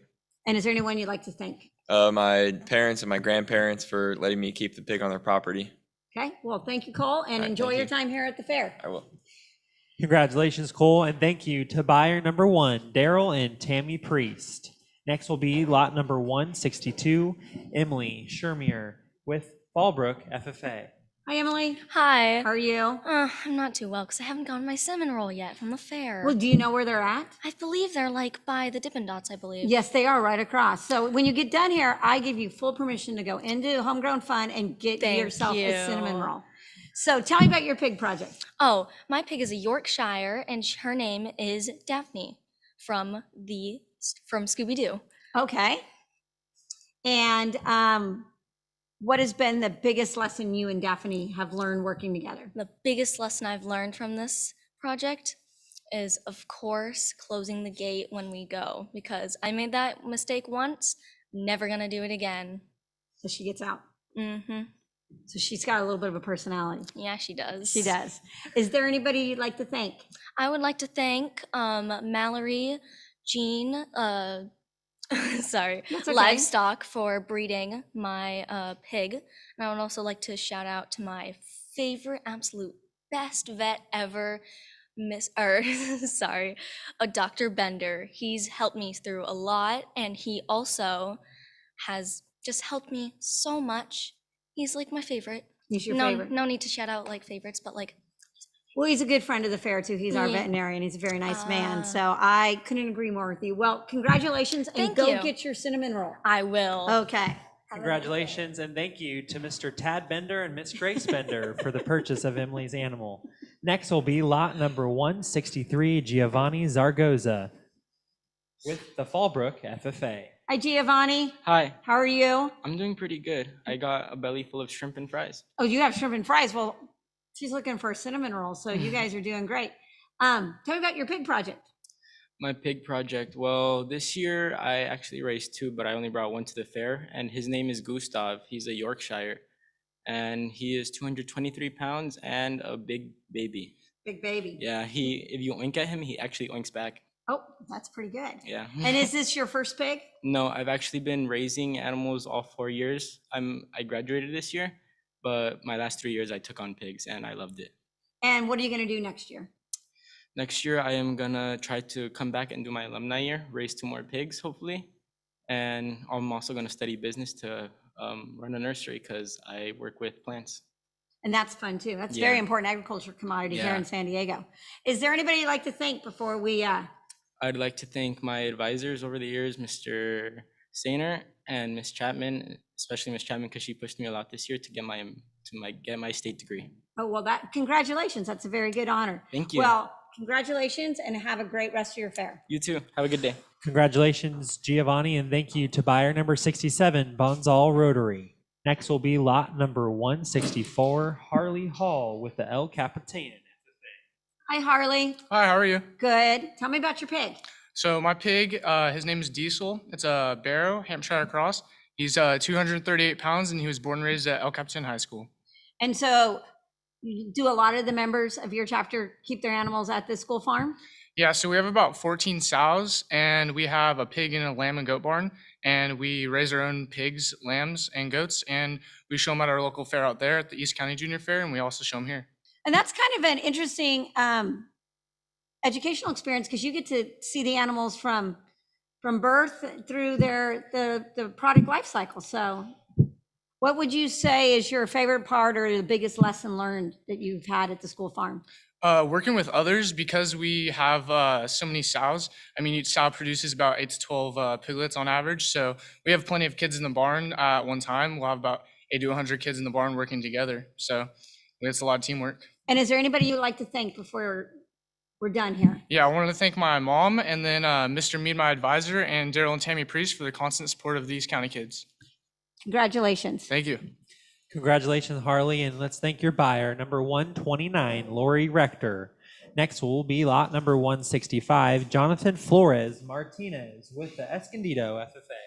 And is there anyone you'd like to thank? My parents and my grandparents for letting me keep the pig on their property. Okay, well, thank you, Cole, and All right, enjoy thank your you. time here at the fair. I will. Congratulations, Cole, and thank you to buyer number 1, Daryl and Tammy Priest. Next will be lot number 162, Emily Shermier with Fallbrook FFA. Hi, Emily. Hi. How are you? I'm not too well because I haven't gotten my cinnamon roll yet from the fair. Well, do you know where they're at? I believe they're by the Dippin' Dots, I believe. Yes, they are right across. So when you get done here, I give you full permission to go into Homegrown Fun and get Thank yourself you. a cinnamon roll. So tell me about your pig project. Oh, my pig is a Yorkshire, and her name is Daphne from Scooby-Doo. Okay. And what has been the biggest lesson you and Daphne have learned working together? The biggest lesson I've learned from this project is, of course, closing the gate when we go, because I made that mistake once, never gonna do it again. So she gets out. Mm-hmm. So she's got a little bit of a personality. Yeah, she does. She does. Is there anybody you'd like to thank? I would like to thank Mallory, Jean, sorry, That's okay. Livestock for breeding my pig. And I would also like to shout out to my favorite, absolute best vet ever, Dr. Bender. He's helped me through a lot, and he also has just helped me so much. He's like my favorite. He's your favorite. No need to shout out favorites, but Well, he's a good friend of the fair too. He's our Yeah. veterinarian. He's a very nice man. So I couldn't agree more with you. Well, congratulations, and Thank go you. get your cinnamon roll. I will. Okay. Congratulations, and thank you to Mr. Tad Bender and Miss Grace Bender for the purchase of Emily's animal. Next will be lot number 163, Giovanni Zargoza with the Fallbrook FFA. Hi, Giovanni. Hi, How are you? I'm doing pretty good. I got a belly full of shrimp and fries. Oh, you have shrimp and fries. Well, she's looking for a cinnamon roll, so you guys are doing great. Tell me about your pig project. My pig project, well, this year I actually raised 2, but I only brought 1 to the fair, and his name is Gustav. He's a Yorkshire, and he is 223 pounds and a big baby. Big baby. Yeah, if you oink at him, he actually oinks back. Oh, that's pretty good. Yeah. And is this your first pig? No, I've actually been raising animals all 4 years. I graduated this year, but my last 3 years I took on pigs, and I loved it. And what are you going to do next year? Next year, I am gonna try to come back and do my alumni year, raise 2 more pigs, hopefully. And I'm also gonna study business to run a nursery because I work with plants. And that's fun too. That's Yeah. very important agriculture commodity here Yeah. in San Diego. Is there anybody you'd like to thank before we I'd like to thank my advisors over the years, Mr. Sainer and Miss Chapman, especially Miss Chapman, because she pushed me a lot this year to get my state degree. Oh, well, congratulations. That's a very good honor. Thank you. Well, congratulations and have a great rest of your fair. You too. Have a good day. Congratulations, Giovanni, and thank you to buyer number 67, Bonzal Rotary. Next will be lot number 164, Harley Hall with the El Capitan. Hi, Harley. Hi, how are you? Good. Tell me about your pig. So my pig, his name is Diesel. It's a Barrow, Hampshire Cross. He's 238 pounds and he was born and raised at El Capitan High School. And so do a lot of the members of your chapter keep their animals at the school farm? Yeah, so we have about 14 sows and we have a pig and a lamb and goat barn. And we raise our own pigs, lambs, and goats. And we show them at our local fair out there at the East County Junior Fair. And we also show them here. And that's kind of an interesting educational experience because you get to see the animals from birth through the product life cycle. So what would you say is your favorite part or the biggest lesson learned that you've had at the school farm? Working with others because we have so many sows. I mean, each sow produces about 8 to 12 piglets on average. So we have plenty of kids in the barn at one time. We'll have about 80 to 100 kids in the barn working together. So it's a lot of teamwork. And is there anybody you'd like to thank before we're done here? Yeah, I wanted to thank my mom and then Mr. Mead, my advisor, and Daryl and Tammy Priest for the constant support of these county kids. Congratulations. Thank you. Congratulations, Harley, and let's thank your buyer, number 129, Lori Rector. Next will be lot number 165, Jonathan Flores Martinez with the Escondido FFA.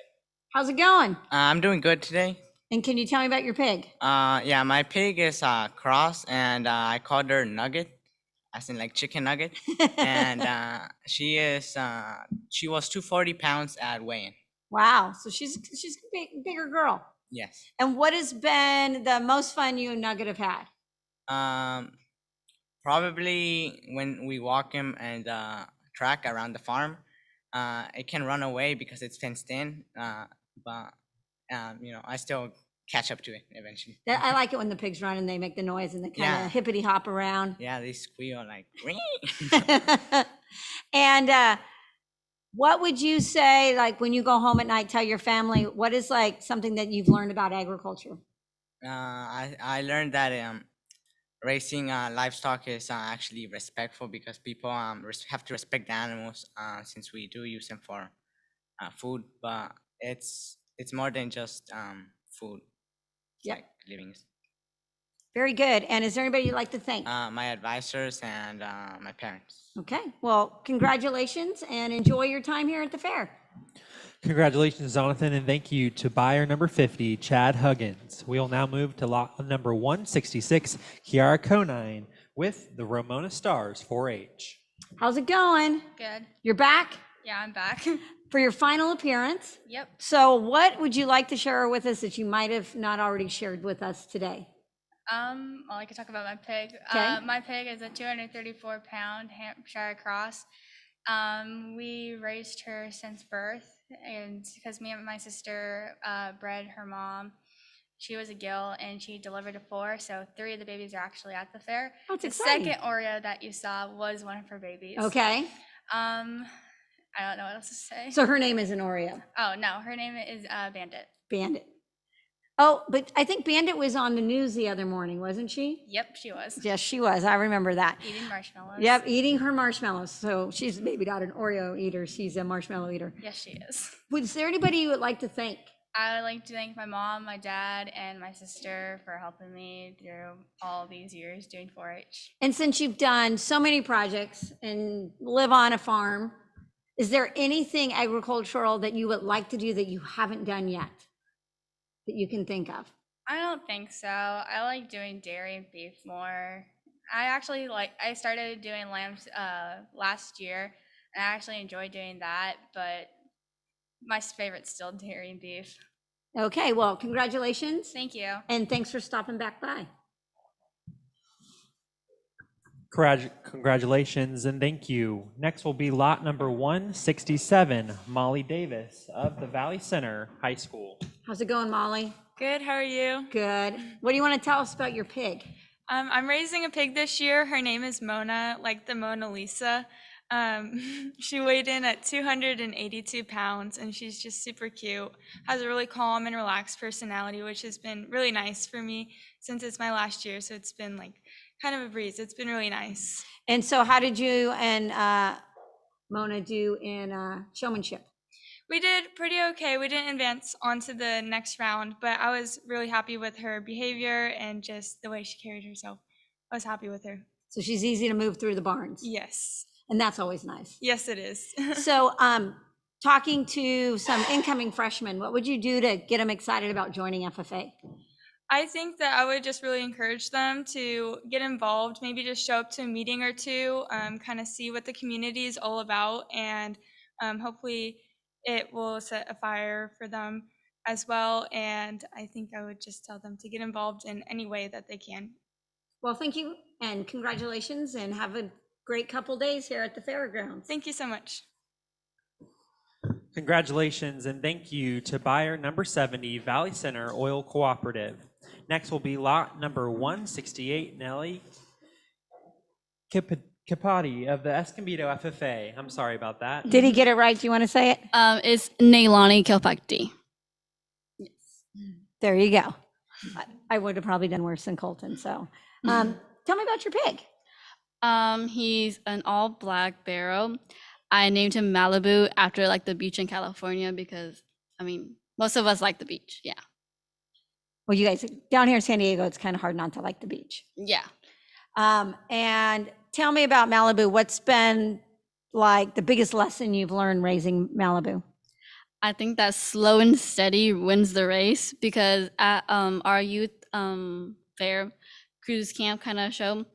How's it going? I'm doing good today. And can you tell me about your pig? Yeah, my pig is Cross, and I called her Nugget, as in like chicken nugget. And she was 240 pounds at weigh-in. Wow, so she's a bigger girl. Yes. And what has been the most fun you and Nugget have had? Probably when we walk him and track around the farm. It can run away because it's fenced in, but I still catch up to it eventually. I like it when the pigs run and they make the noise and they kind of hippity hop around. Yeah, they squeal like. And what would you say, like when you go home at night, tell your family, what is like something that you've learned about agriculture? I learned that raising livestock is actually respectful because people have to respect the animals since we do use them for food, but it's more than just food. It's like living. Very good. And is there anybody you'd like to thank? My advisors and my parents. Okay, well, congratulations and enjoy your time here at the fair. Congratulations, Jonathan, and thank you to buyer number 50, Chad Huggins. We will now move to lot number 166, Kiara Conine with the Ramona Stars 4-H. How's it going? Good. You're back? Yeah, I'm back. For your final appearance. Yep. So what would you like to share with us that you might have not already shared with us today? Well, I could talk about my pig. Okay. My pig is a 234-pound Hampshire Cross. We raised her since birth, and because me and my sister bred her mom, she was a gill and she delivered 4, so 3 of the babies are actually at the fair. That's the exciting. second Oreo that you saw was one of her babies. Okay. I don't know what else to say. So her name isn't Oreo. Oh no, her name is Bandit. Bandit. Oh, but I think Bandit was on the news the other morning, wasn't she? Yep, she was. Yes, she was. I remember that. Eating marshmallows. Yep, eating her marshmallows. So she's maybe not an Oreo eater. She's a marshmallow eater. Yes, she is. Was there anybody you would like to thank? I would like to thank my mom, my dad, and my sister for helping me through all these years doing 4-H. And since you've done so many projects and live on a farm, is there anything agricultural that you would like to do that you haven't done yet that you can think of? I don't think so. I like doing dairy and beef more. I started doing lambs last year, and I actually enjoy doing that, but my favorite's still dairy and beef. Okay, well, congratulations. Thank you. And thanks for stopping back by. Congratulations and thank you. Next will be lot number 167, Molly Davis of the Valley Center High School. How's it going, Molly? Good, how are you? Good. What do you want to tell us about your pig? I'm raising a pig this year. Her name is Mona, like the Mona Lisa. She weighed in at 282 pounds, and she's just super cute. Has a really calm and relaxed personality, which has been really nice for me since it's my last year. So it's been like kind of a breeze. It's been really nice. And so how did you and Mona do in showmanship? We did pretty okay. We didn't advance on to the next round, but I was really happy with her behavior and just the way she carried herself. I was happy with her. So she's easy to move through the barns. Yes. And that's always nice. Yes, it is. So talking to some incoming freshmen, what would you do to get them excited about joining FFA? I think that I would just really encourage them to get involved, maybe just show up to a meeting or two, kind of see what the community is all about, and hopefully it will set a fire for them as well. And I think I would just tell them to get involved in any way that they can. Well, thank you and congratulations, and have a great couple days here at the fairgrounds. Thank you so much. Congratulations and thank you to buyer number 70, Valley Center Oil Cooperative. Next will be lot number 168, Nellie Capati of the Escondido FFA. I'm sorry about that. Did he get it right? Do you want to say it? It's Neilani Kilpakti. There you go. I would have probably done worse than Colton. So tell me about your pig. He's an all black barrow. I named him Malibu after like the beach in California because I mean most of us like the beach. Yeah. Well, you guys down here in San Diego, it's kind of hard not to like the beach. Yeah. And tell me about Malibu. What's been like the biggest lesson you've learned raising Malibu? I think that slow and steady wins the race because at our youth fair cruise camp kind of show,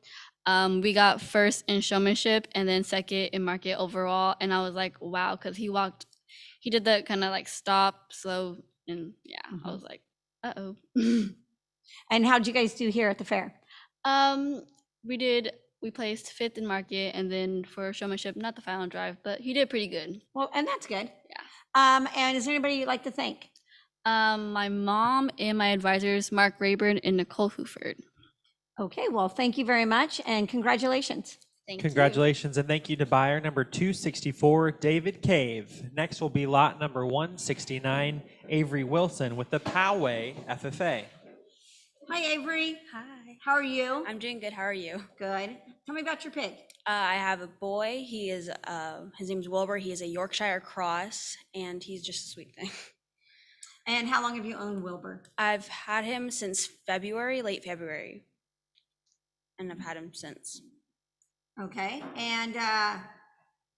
we got first in showmanship and then second in market overall. And I was like, wow, because he did that kind of like stop, slow, and yeah, I was like, uh-oh. And how'd you guys do here at the fair? We placed fifth in market and then for showmanship, not the final drive, but he did pretty good. Well, and that's good. Yeah. And is there anybody you'd like to thank? My mom and my advisors, Mark Rayburn and Nicole Huford. Okay, well, thank you very much and congratulations. Congratulations and thank you to buyer number 264, David Cave. Next will be lot number 169, Avery Wilson with the Poway FFA. Hi, Avery. Hi. How are you? I'm doing good. How are you? Good. Tell me about your pig. I have a boy. He is, his name's Wilbur. He is a Yorkshire Cross, and he's just a sweet thing. And how long have you owned Wilbur? I've had him since February, late February, and I've had him since. Okay, and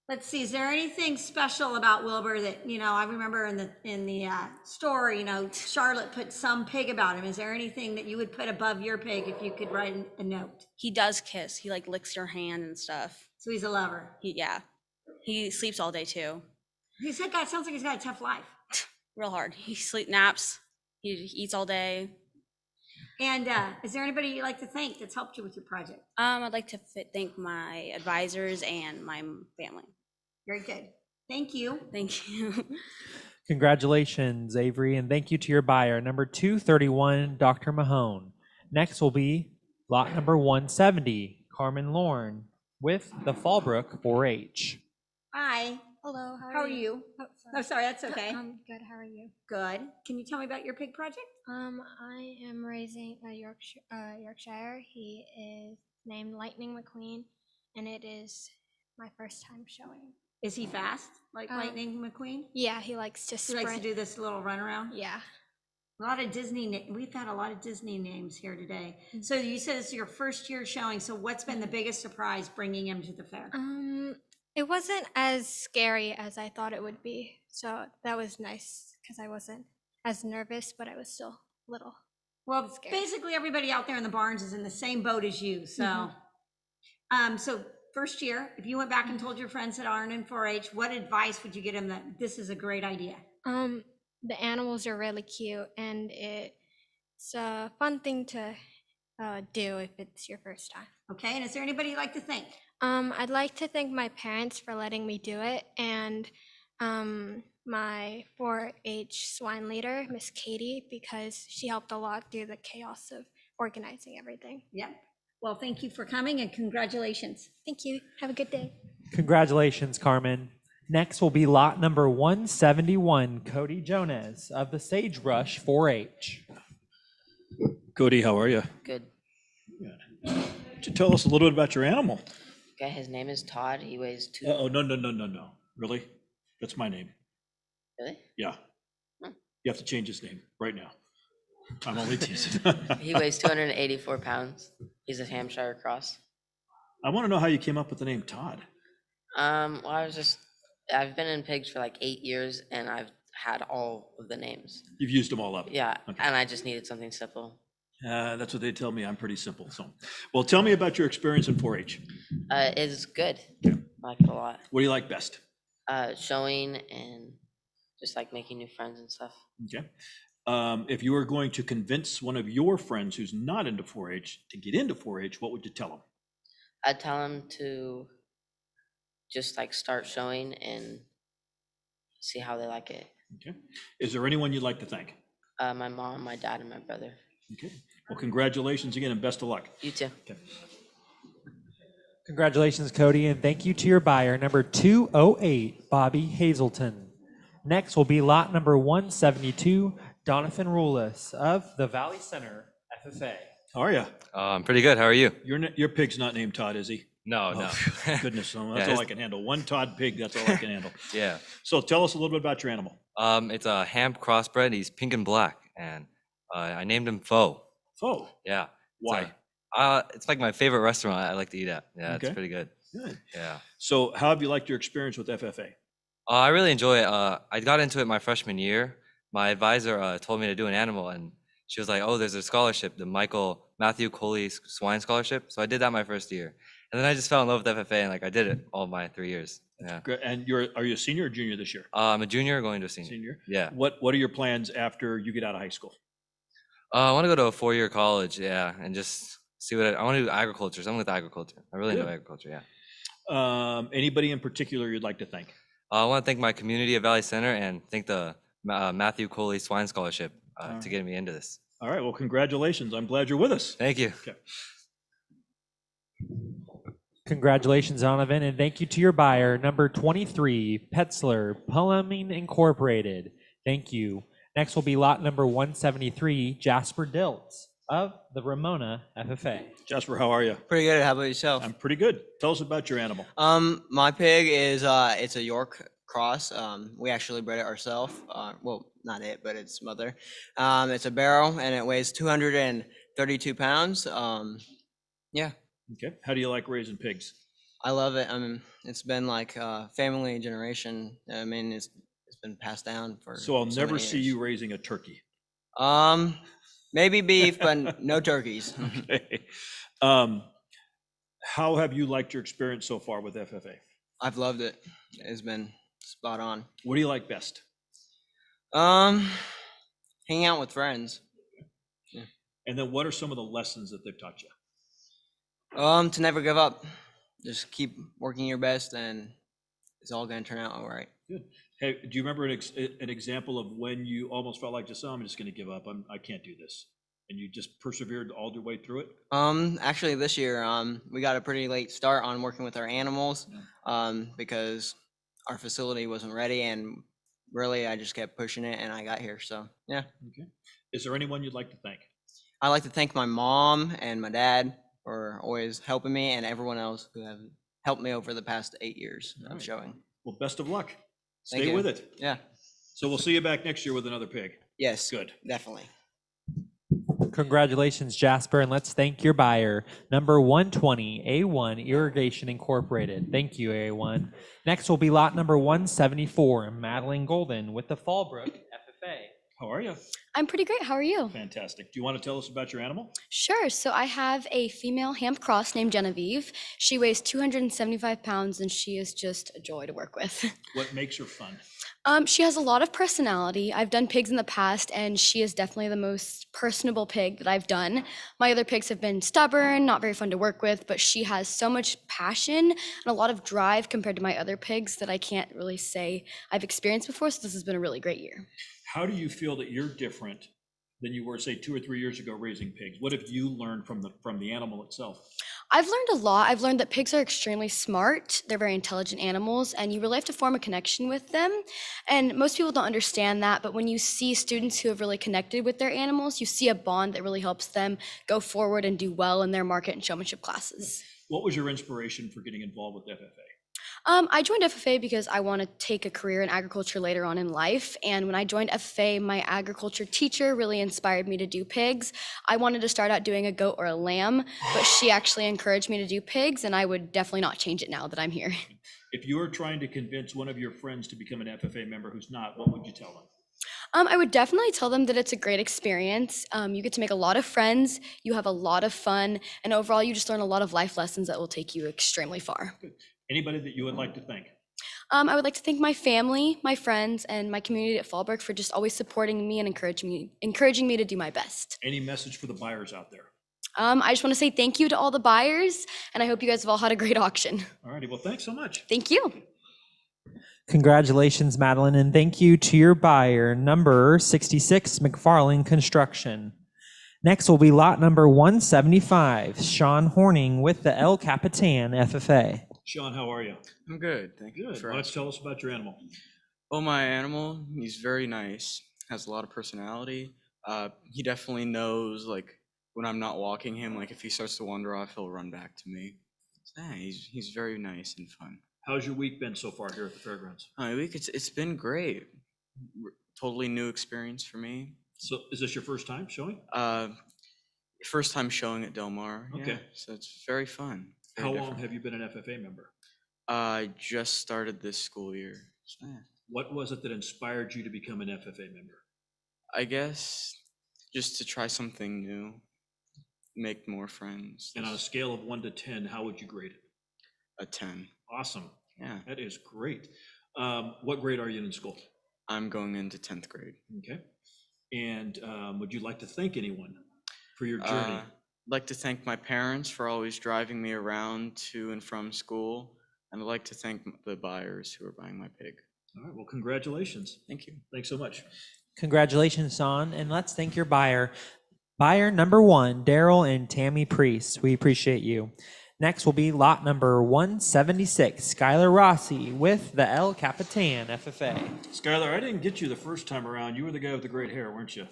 let's see, is there anything special about Wilbur that, you know, I remember in the story, you know, Charlotte put some pig about him. Is there anything that you would put above your pig if you could write a note? He does kiss. He like licks your hand and stuff. So he's a lover. Yeah. He sleeps all day too. He's that guy, sounds like he's got a tough life. Real hard. He naps. He eats all day. And is there anybody you'd like to thank that's helped you with your project? I'd like to thank my advisors and my family. Very good. Thank you. Thank you. Congratulations, Avery, and thank you to your buyer, number 231, Dr. Mahone. Next will be lot number 170, Carmen Lorne with the Fallbrook 4-H. Hi. Hello, How are you? Oh, sorry, that's okay. I'm good. How are you? Good. Can you tell me about your pig project? I am raising a Yorkshire. He is named Lightning McQueen, and it is my first time showing. Is he fast, like Lightning McQueen? Yeah, he likes to sprint. He likes to do this little run around? Yeah. A lot of Disney, we've had a lot of Disney names here today. So you said it's your first year showing, so what's been the biggest surprise bringing him to the fair? It wasn't as scary as I thought it would be, so that was nice because I wasn't as nervous, but I was still a little Well, scared. basically everybody out there in the barns is in the same boat as you, so. So first year, if you went back and told your friends that aren't in 4-H, what advice would you give them that this is a great idea? The animals are really cute, and it's a fun thing to do if it's your first time. Okay, and is there anybody you'd like to thank? I'd like to thank my parents for letting me do it, and my 4-H swine leader, Miss Katie, because she helped a lot through the chaos of organizing everything. Yep. Well, thank you for coming and congratulations. Thank you. Have a good day. Congratulations, Carmen. Next will be lot number 171, Cody Jones of the Sagebrush 4-H. Cody, how are you? Good. To tell us a little bit about your animal. Okay, his name is Todd. He weighs two. Oh, no. Really? That's my name. Really? Yeah. Hmm. You have to change his name right now. I'm only teasing. He weighs 284 pounds. He's a Hampshire cross. I want to know how you came up with the name Todd. Well, I've been in pigs for like 8 years, and I've had all of the names. You've used them all up. Yeah, Okay. and I just needed something simple. That's what they tell me. I'm pretty simple. So, well, tell me about your experience in 4-H. It's good. I like it a lot. What do you like best? Showing and just like making new friends and stuff. Okay. If you were going to convince one of your friends who's not into 4-H to get into 4-H, what would you tell them? I'd tell him to just like start showing and see how they like it. Okay. Is there anyone you'd like to thank? My mom, my dad, and my brother. Okay. Well, congratulations again and best of luck. You too. Okay. Congratulations, Cody, and thank you to your buyer, number 208, Bobby Hazelton. Next will be lot number 172, Donovan Rulis of the Valley Center FFA. How are you? I'm pretty good. How are you? Your pig's not named Todd, is he? No, Oh, no. goodness, that's Yeah, all his- I can handle. One Todd pig, that's all I can handle. Yeah. So tell us a little bit about your animal. It's a ham crossbred. He's pink and black, and I named him Faux. Faux? Yeah. Why? It's like my favorite restaurant I like to eat at. Yeah, Okay. it's pretty good. Good. Yeah. So how have you liked your experience with FFA? I really enjoy it. I got into it my freshman year. My advisor told me to do an animal, and she was like, "Oh, there's a scholarship, the Matthew Coley Swine Scholarship." So I did that my first year, and then I just fell in love with FFA, and like I did it all my 3 years. Yeah. Great. And are you a senior or junior this year? I'm a junior going to a senior. Senior? Yeah. What are your plans after you get out of high school? I want to go to a 4-year college, yeah, and just see what I want to do agriculture, something with agriculture. I really Good. know agriculture, yeah. Anybody in particular you'd like to thank? I want to thank my community at Valley Center and thank the Matthew Coley Swine Scholarship to get me into this. All right, well, congratulations. I'm glad you're with us. Thank you. Okay. Congratulations, Donovan, and thank you to your buyer, number 23, Petzler Plumbing Incorporated. Thank you. Next will be lot number 173, Jasper Diltz of the Ramona FFA. Jasper, how are you? Pretty good. How about yourself? I'm pretty good. Tell us about your animal. My pig is it's a York cross. We actually bred it ourselves. Well, not it, but its mother. It's a barrel and it weighs 232 pounds. Yeah. Okay. How do you like raising pigs? I love it. I mean, it's been like family generation. I mean, it's been passed down for. So I'll never many see years. you raising a turkey. Maybe beef, but no turkeys. Okay. How have you liked your experience so far with FFA? I've loved it. It's been spot on. What do you like best? Hanging out with friends. Yeah. And then what are some of the lessons that they've taught you? To never give up. Just keep working your best, and it's all going to turn out all right. Good. Hey, do you remember an example of when you almost felt like just, oh, I'm just going to give up. I can't do this. And you just persevered all the way through it? Actually this year, we got a pretty late start on working with our animals, because our facility wasn't ready, and really I just kept pushing it and I got here. So yeah. Okay. Is there anyone you'd like to thank? I'd like to thank my mom and my dad for always helping me, and everyone else who have helped me over the past 8 years of showing. Well, best of luck. Thank Stay you. with it. Yeah. So we'll see you back next year with another pig. Yes. Good. Definitely. Congratulations, Jasper, and let's thank your buyer, number 120, A1 Irrigation Incorporated. Thank you, A1. Next will be lot number 174, Madeline Golden with the Fallbrook FFA. How are you? I'm pretty great. How are you? Fantastic. Do you want to tell us about your animal? Sure. So I have a female ham cross named Genevieve. She weighs 275 pounds and she is just a joy to work with. What makes her fun? She has a lot of personality. I've done pigs in the past and she is definitely the most personable pig that I've done. My other pigs have been stubborn, not very fun to work with, but she has so much passion and a lot of drive compared to my other pigs that I can't really say I've experienced before. So this has been a really great year. How do you feel that you're different than you were, say, 2 or 3 years ago raising pigs? What have you learned from the animal itself? I've learned a lot. I've learned that pigs are extremely smart. They're very intelligent animals, and you really have to form a connection with them. And most people don't understand that, but when you see students who have really connected with their animals, you see a bond that really helps them go forward and do well in their market and showmanship classes. What was your inspiration for getting involved with FFA? I joined FFA because I want to take a career in agriculture later on in life. And when I joined FFA, my agriculture teacher really inspired me to do pigs. I wanted to start out doing a goat or a lamb, but she actually encouraged me to do pigs, and I would definitely not change it now that I'm here. If you were trying to convince one of your friends to become an FFA member who's not, what would you tell them? I would definitely tell them that it's a great experience. You get to make a lot of friends, you have a lot of fun, and overall you just learn a lot of life lessons that will take you extremely far. Anybody that you would like to thank? I would like to thank my family, my friends, and my community at Fallbrook for just always supporting me and encouraging me to do my best. Any message for the buyers out there? I just want to say thank you to all the buyers, and I hope you guys have all had a great auction. All righty, well, thanks so much. Thank you. Congratulations, Madeline, and thank you to your buyer, number 66, McFarling Construction. Next will be lot number 175, Sean Horning with the El Capitan FFA. Sean, how are you? I'm good, thank you. Good. Why don't you tell us about your animal? Well, my animal, he's very nice, has a lot of personality. He definitely knows, like, when I'm not walking him, like, if he starts to wander off, he'll run back to me. So, yeah, he's very nice and fun. How's your week been so far here at the fairgrounds? My week, it's been great. Totally new experience for me. So is this your first time showing? First time showing at Del Mar. Okay. Yeah, so it's very fun. Very How long different. have you been an FFA member? I just started this school year. So, yeah. What was it that inspired you to become an FFA member? I guess just to try something new, make more friends. And on a scale of 1 to 10, how would you grade it? A 10. Awesome. Yeah. That is great. What grade are you in school? I'm going into 10th grade. Okay. And would you like to thank anyone for your journey? I'd like to thank my parents for always driving me around to and from school. And I'd like to thank the buyers who are buying my pig. All right, well, congratulations. Thank you. Thanks so much. Congratulations, Sean, and let's thank your buyer. Buyer number 1, Daryl and Tammy Priest. We appreciate you. Next will be lot number 176, Skylar Rossi with the El Capitan FFA. Skylar, I didn't get you the first time around. You were the guy with the great hair, weren't you?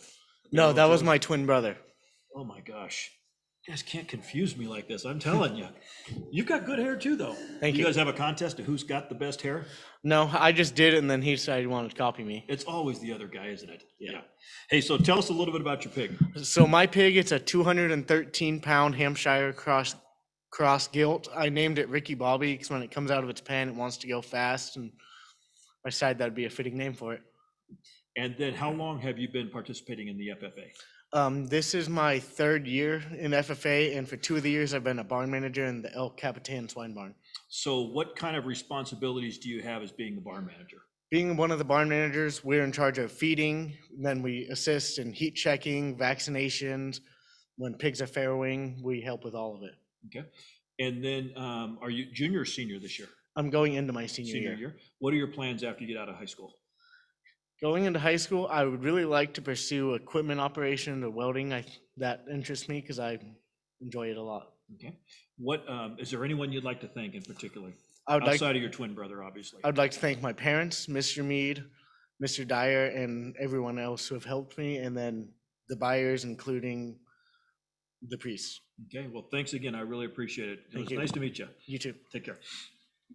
No, that was my twin brother. Oh my gosh. You guys can't confuse me like this, I'm telling you. You've got good hair too, though. Thank you. You guys have a contest of who's got the best hair? No, I just did it, and then he decided he wanted to copy me. It's always the other guy, isn't it? Yeah. Hey, so tell us a little bit about your pig. So my pig, it's a 213-pound Hampshire cross gilt. I named it Ricky Bobby because when it comes out of its pen, it wants to go fast, and I decided that'd be a fitting name for it. And then how long have you been participating in the FFA? This is my 3rd year in FFA, and for 2 of the years, I've been a barn manager in the El Capitan Swine Barn. So what kind of responsibilities do you have as being the barn manager? Being one of the barn managers, we're in charge of feeding, then we assist in heat checking, vaccinations. When pigs are farrowing, we help with all of it. Okay. And then are you junior or senior this year? I'm going into my senior year. What are your plans after you get out of high school? Going into high school, I would really like to pursue equipment operation or welding. That interests me because I enjoy it a lot. Okay. What is there anyone you'd like to thank in particular? I would Outside of your twin brother, obviously. I'd like to thank my parents, Mr. Mead, Mr. Dyer, and everyone else who have helped me, and then the buyers, including the priests. Okay. Well, thanks again. I really appreciate it. It Thank was you. nice to meet you. You too. Take care.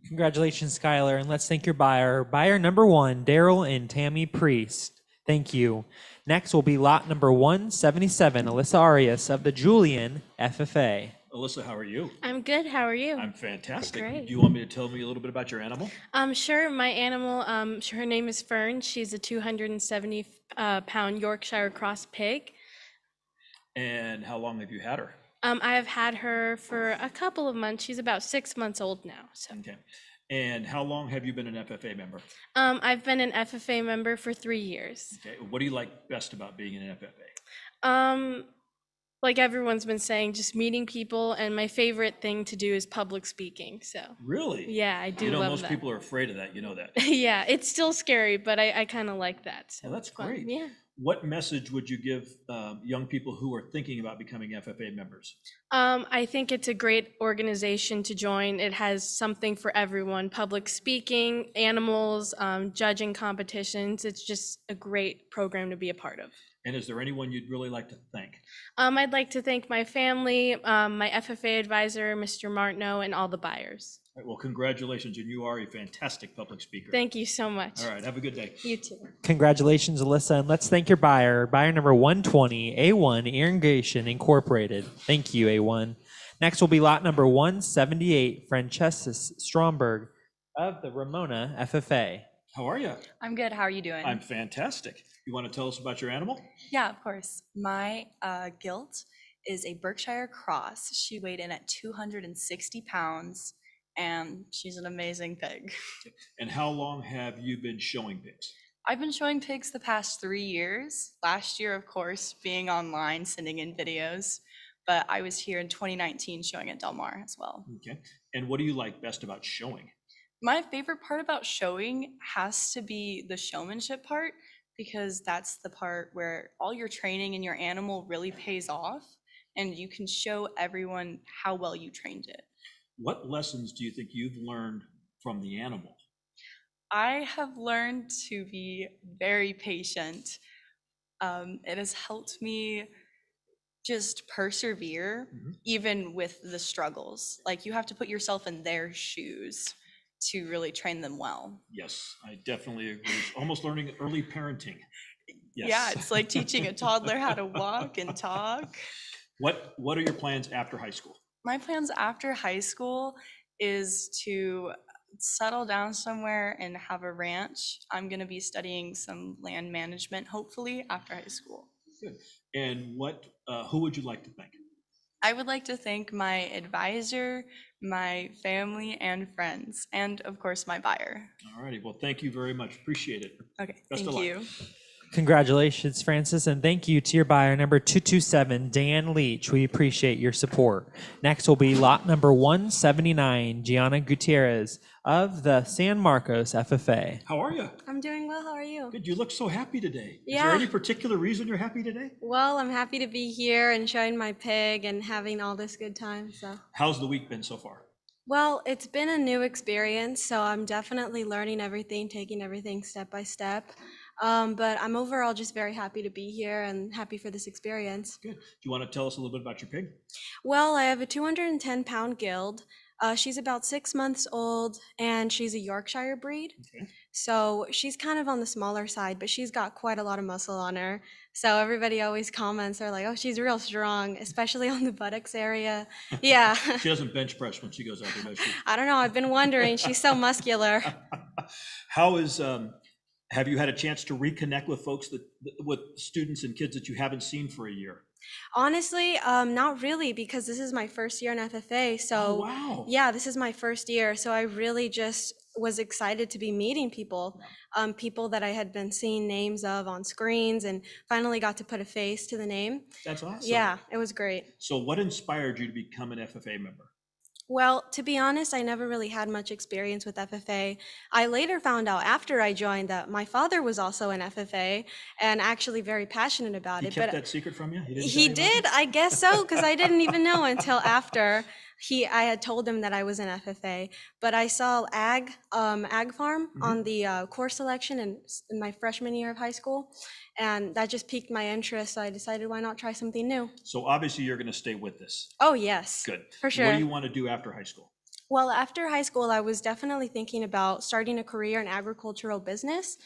Congratulations, Skylar, and let's thank your buyer. Buyer number 1, Daryl and Tammy Priest. Thank you. Next will be lot number 177, Alyssa Arias of the Julian FFA. Alyssa, how are you? I'm good. How are you? I'm fantastic. Great. Do you want me to tell me a little bit about your animal? Sure. My animal, her name is Fern. She's a 270-pound Yorkshire Cross pig. And how long have you had her? I have had her for a couple of months. She's about 6 months old now. So. Okay. And how long have you been an FFA member? I've been an FFA member for 3 years. Okay. What do you like best about being an FFA? Like everyone's been saying, just meeting people, and my favorite thing to do is public speaking. So. Really? Yeah, I do You know, love most that. people are afraid of that. You know that. Yeah, it's still scary, but I kind of like that. So Well, that's it's fun. great. Yeah. What message would you give young people who are thinking about becoming FFA members? I think it's a great organization to join. It has something for everyone: public speaking, animals, judging competitions. It's just a great program to be a part of. And is there anyone you'd really like to thank? I'd like to thank my family, my FFA advisor, Mr. Martineau, and all the buyers. All right, well, congratulations, and you are a fantastic public speaker. Thank you so much. All right, have a good day. You too. Congratulations, Alyssa, and let's thank your buyer. Buyer number 120, A1 Irrigation Incorporated. Thank you, A1. Next will be lot number 178, Francesca Stromberg of the Ramona FFA. How are you? I'm good. How are you doing? I'm fantastic. You want to tell us about your animal? Yeah, of course. My gilt is a Berkshire Cross. She weighed in at 260 pounds, and she's an amazing pig. And how long have you been showing pigs? I've been showing pigs the past 3 years. Last year, of course, being online, sending in videos. But I was here in 2019 showing at Del Mar as well. Okay. And what do you like best about showing? My favorite part about showing has to be the showmanship part, because that's the part where all your training and your animal really pays off, and you can show everyone how well you trained it. What lessons do you think you've learned from the animal? I have learned to be very patient. It has helped me just persevere, even with the struggles. Like, you have to put yourself in their shoes to really train them well. Yes, I definitely agree. It's almost learning early parenting. Yes. Yeah, it's like teaching a toddler how to walk and talk. What are your plans after high school? My plans after high school is to settle down somewhere and have a ranch. I'm going to be studying some land management, hopefully, after high school. Good. And who would you like to thank? I would like to thank my advisor, my family and friends, and of course my buyer. All righty. Well, thank you very much. Appreciate it. Okay, Best thank of luck. you. Congratulations, Francis, and thank you to your buyer number 227, Dan Leach. We appreciate your support. Next will be lot number 179, Gianna Gutierrez of the San Marcos FFA. How are you? I'm doing well. How are you? Good. You look so happy today. Is Yeah. there any particular reason you're happy today? Well, I'm happy to be here and showing my pig and having all this good time. So, How's the week been so far? well, it's been a new experience, so I'm definitely learning everything, taking everything step by step. But I'm overall just very happy to be here and happy for this experience. Good. Do you want to tell us a little bit about your pig? Well, I have a 210-pound guild. She's about 6 months old, and she's a Yorkshire breed. Okay. So she's kind of on the smaller side, but she's got quite a lot of muscle on her. So everybody always comments, they're like, oh, she's real strong, especially on the buttocks area. Yeah. She doesn't bench press when she goes out there, does she? I don't know. I've been wondering. She's so muscular. Have you had a chance to reconnect with folks with students and kids that you haven't seen for a year? Honestly, not really, because this is my first year in FFA. So wow. Yeah, this is my first year. So I really just was excited to be meeting people, people that I had been seeing names of on screens, and finally got to put a face to the name. That's awesome. Yeah, it was great. So what inspired you to become an FFA member? Well, to be honest, I never really had much experience with FFA. I later found out after I joined that my father was also an FFA and actually very passionate about He it. kept that secret from you? He did, I guess so, because I didn't even know until after I had told him that I was an FFA. But I saw Ag Farm on the course selection in my freshman year of high school, and that just piqued my interest. So I decided, why not try something new? So obviously you're going to stay with this. Oh yes, Good. for sure. What do you want to do after high school? Well, after high school, I was definitely thinking about starting a career in agricultural business.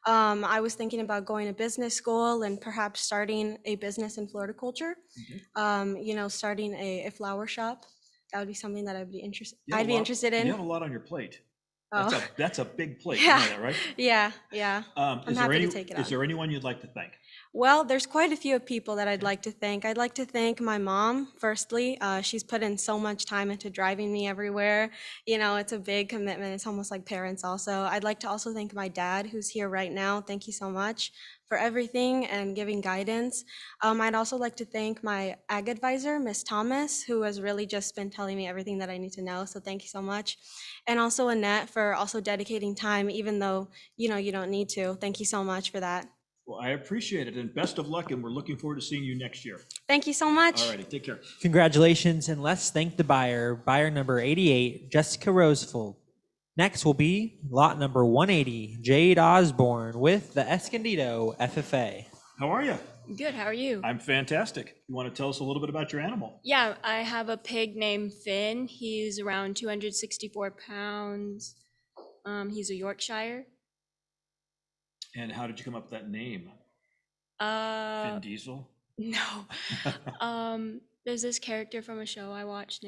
I was thinking about going to business school and perhaps starting a business in floriculture. Starting a flower shop. That would be something that I'd be interested in. You have a lot on your plate. Oh. That's a big plate, Yeah. you know that, right? Yeah. I'm Is happy to take it on. Is there anyone you'd like to thank? Well, there's quite a few people that I'd like to thank. I'd like to thank my mom, firstly. She's put in so much time into driving me everywhere. It's a big commitment. It's almost like parents also. I'd like to also thank my dad, who's here right now. Thank you so much for everything and giving guidance. I'd also like to thank my ag advisor, Miss Thomas, who has really just been telling me everything that I need to know. So thank you so much. And also Annette for also dedicating time, even though, you don't need to. Thank you so much for that. Well, I appreciate it, and best of luck, and we're looking forward to seeing you next year. Thank you so much. All righty, take care. Congratulations, and let's thank the buyer number 88, Jessica Roseful. Next will be lot number 180, Jade Osborne with the Escondido FFA. How are you? Good, how are you? I'm fantastic. You want to tell us a little bit about your animal? Yeah, I have a pig named Finn. He's around 264 pounds. He's a Yorkshire. And how did you come up with that name? Uh, Vin Diesel? no. There's this character from a show I watched.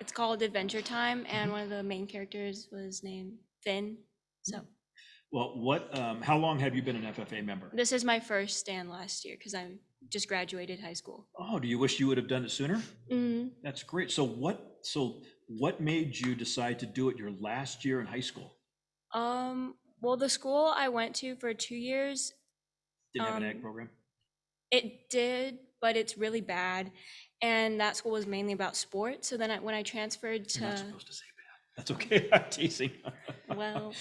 It's called Adventure Time, and one of the main characters was named Finn. So Well, how long have you been an FFA member? this is my first stand last year because I just graduated high school. Oh, do you wish you would have done it sooner? Mm-hmm. That's great. So what made you decide to do it your last year in high school? Well, the school I went to for 2 years, Didn't have an ag program? it did, but it's really bad. And that school was mainly about sports. So then when I transferred You're not to, supposed to say bad. That's okay. I'm teasing. well,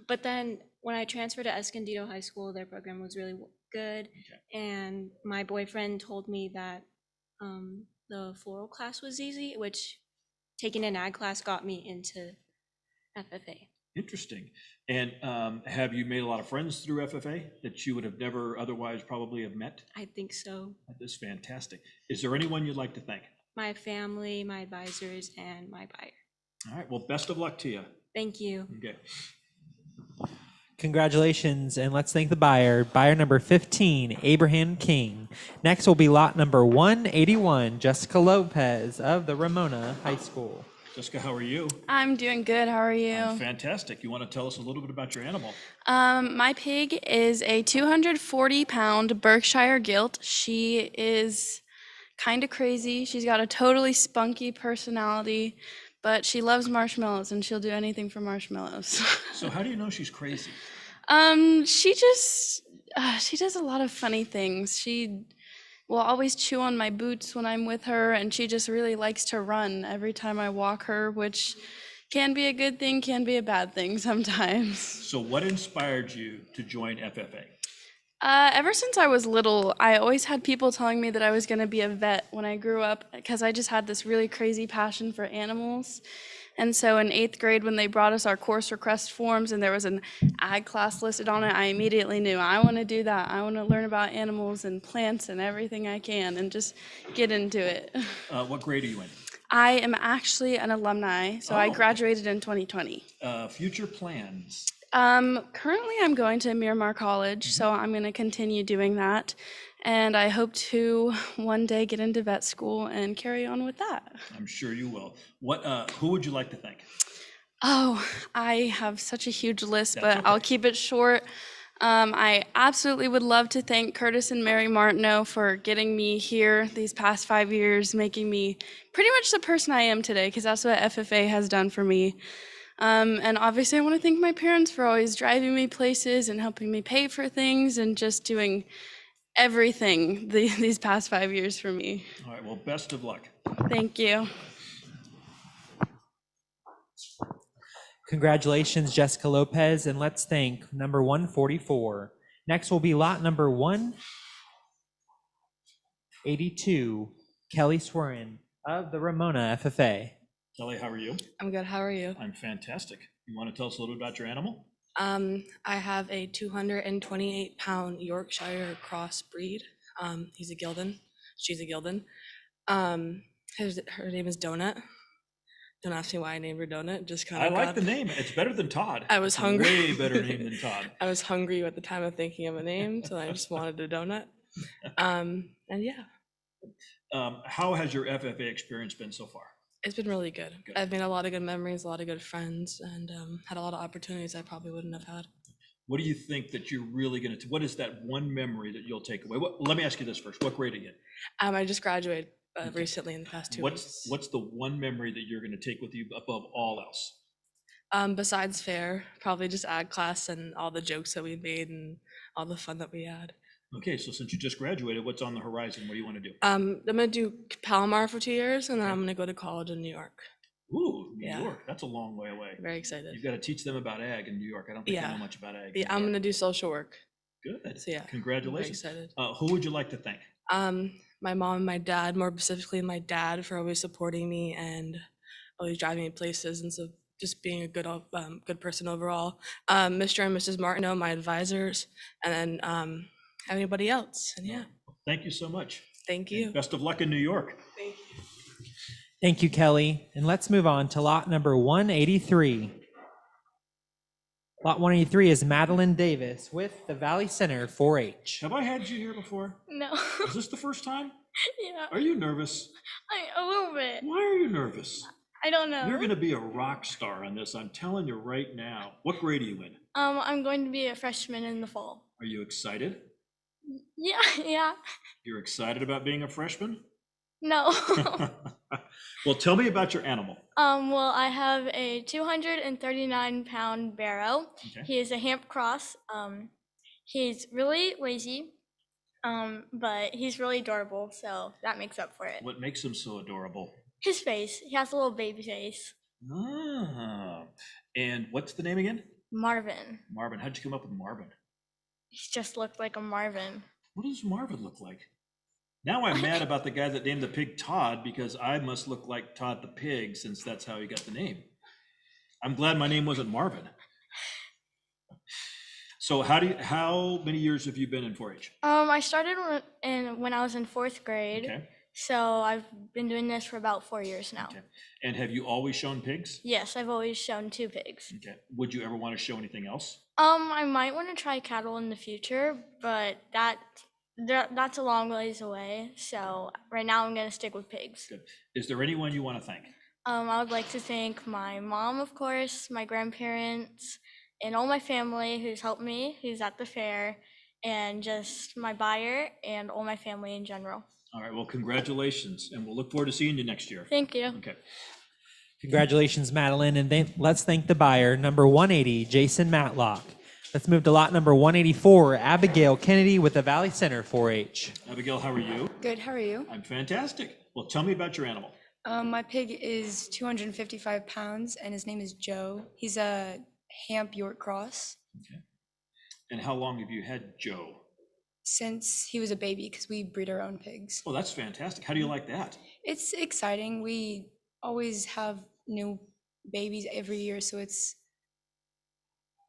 but then when I transferred to Escondido High School, their program was really good. And my boyfriend told me that the floral class was easy, which taking an ag class got me into FFA. Interesting. And have you made a lot of friends through FFA that you would have never otherwise probably have met? I think so. That is fantastic. Is there anyone you'd like to thank? My family, my advisors, and my buyer. All right. Well, best of luck to you. Thank you. Okay. Congratulations, and let's thank the buyer number 15, Abraham King. Next will be lot number 181, Jessica Lopez of the Ramona High School. Jessica, how are you? I'm doing good. How are you? I'm fantastic. You want to tell us a little bit about your animal? My pig is a 240-pound Berkshire Gilt. She is kind of crazy. She's got a totally spunky personality, but she loves marshmallows and she'll do anything for marshmallows. So how do you know she's crazy? She does a lot of funny things. She will always chew on my boots when I'm with her, and she just really likes to run every time I walk her, which can be a good thing, can be a bad thing sometimes. So what inspired you to join FFA? Ever since I was little, I always had people telling me that I was going to be a vet when I grew up because I just had this really crazy passion for animals. And so in 8th grade, when they brought us our course request forms and there was an ag class listed on it, I immediately knew I want to do that. I want to learn about animals and plants and everything I can and just get into it. What grade are you in? I am actually an alumni, so I graduated in 2020. Future plans? Currently, I'm going to Miramar College, so I'm going to continue doing that. And I hope to one day get into vet school and carry on with that. I'm sure you will. Who would you like to thank? Oh, I have such a huge list, That's but okay. I'll keep it short. I absolutely would love to thank Curtis and Mary Martineau for getting me here these past 5 years, making me pretty much the person I am today, because that's what FFA has done for me. And obviously, I want to thank my parents for always driving me places and helping me pay for things and just doing everything these past 5 years for me. All right, well, best of luck. Thank you. Congratulations, Jessica Lopez, and let's thank number 144. Next will be lot number 182, Kelly Swerin of the Ramona FFA. Kelly, how are you? I'm good. How are you? I'm fantastic. You want to tell us a little bit about your animal? I have a 228-pound Yorkshire cross breed. He's a Gildan. She's a Gildan. Her name is Donut. Don't ask me why I named her Donut. Just kind I of. like the name. It's better than Todd. I was It's a hungry. Way better name than Todd. I was hungry at the time of thinking of a name, so I just wanted a donut. And yeah, How has your FFA experience been so far? it's been really good. I've made a lot of good memories, a lot of good friends, and had a lot of opportunities I probably wouldn't have had. What do you think that you're really going to, what is that one memory that you'll take away? Let me ask you this first. What grade are you in? I just graduated recently in the past 2 weeks. What's the one memory that you're going to take with you above all else? Besides fair, probably just ag class and all the jokes that we made and all the fun that we had. Okay, so since you just graduated, what's on the horizon? What do you want to do? I'm gonna do Palomar for 2 years, and then I'm gonna go to college in New York. Ooh, New Yeah. York, that's a long way away. Very excited. You've got to teach them about ag in New York. I don't think I Yeah. know much about ag. Yeah, I'm gonna do social work. Good. So yeah, I'm very Congratulations. excited. Who would you like to thank? My mom and my dad, more specifically my dad, for always supporting me and always driving me places, and so just being a good person overall. Mr. and Mrs. Martineau, my advisors, and then anybody else. And yeah, Thank you so much. thank you. And best of luck in New York. Thank you. Thank you, Kelly. And let's move on to lot number 183. Lot 183 is Madeline Davis with the Valley Center 4-H. Have I had you here before? No. Is this the first time? Yeah. Are you nervous? A little bit. Why are you nervous? I don't know. You're going to be a rock star on this. I'm telling you right now. What grade are you in? I'm going to be a freshman in the fall. Are you excited? Yeah, yeah. You're excited about being a freshman? No. Well, tell me about your animal. Well, I have a 239-pound barrow. Okay. He is a Hamp Cross. He's really lazy, but he's really adorable, so that makes up for it. What makes him so adorable? His face. He has a little baby face. Ah. And what's the name again? Marvin. Marvin. How'd you come up with Marvin? He just looked like a Marvin. What does Marvin look like? Now I'm mad about the guy that named the pig Todd, because I must look like Todd the pig, since that's how he got the name. I'm glad my name wasn't Marvin. So how many years have you been in 4-H? I started when I was in 4th grade. Okay. So I've been doing this for about 4 years now. Okay. And have you always shown pigs? Yes, I've always shown 2 pigs. Okay. Would you ever want to show anything else? I might want to try cattle in the future, but that's a long ways away. So right now I'm gonna stick with pigs. Good. Is there anyone you want to thank? I would like to thank my mom, of course, my grandparents, and all my family who's helped me, who's at the fair, and just my buyer and all my family in general. All right. Well, congratulations, and we'll look forward to seeing you next year. Thank you. Okay. Congratulations, Madeline, and let's thank the buyer, number 180, Jason Matlock. Let's move to lot number 184, Abigail Kennedy with the Valley Center 4-H. Abigail, how are you? Good, how are you? I'm fantastic. Well, tell me about your animal. My pig is 255 pounds and his name is Joe. He's a Hamp York Cross. Okay. And how long have you had Joe? Since he was a baby, because we breed our own pigs. Oh, that's fantastic. How do you like that? It's exciting. We always have new babies every year, so it's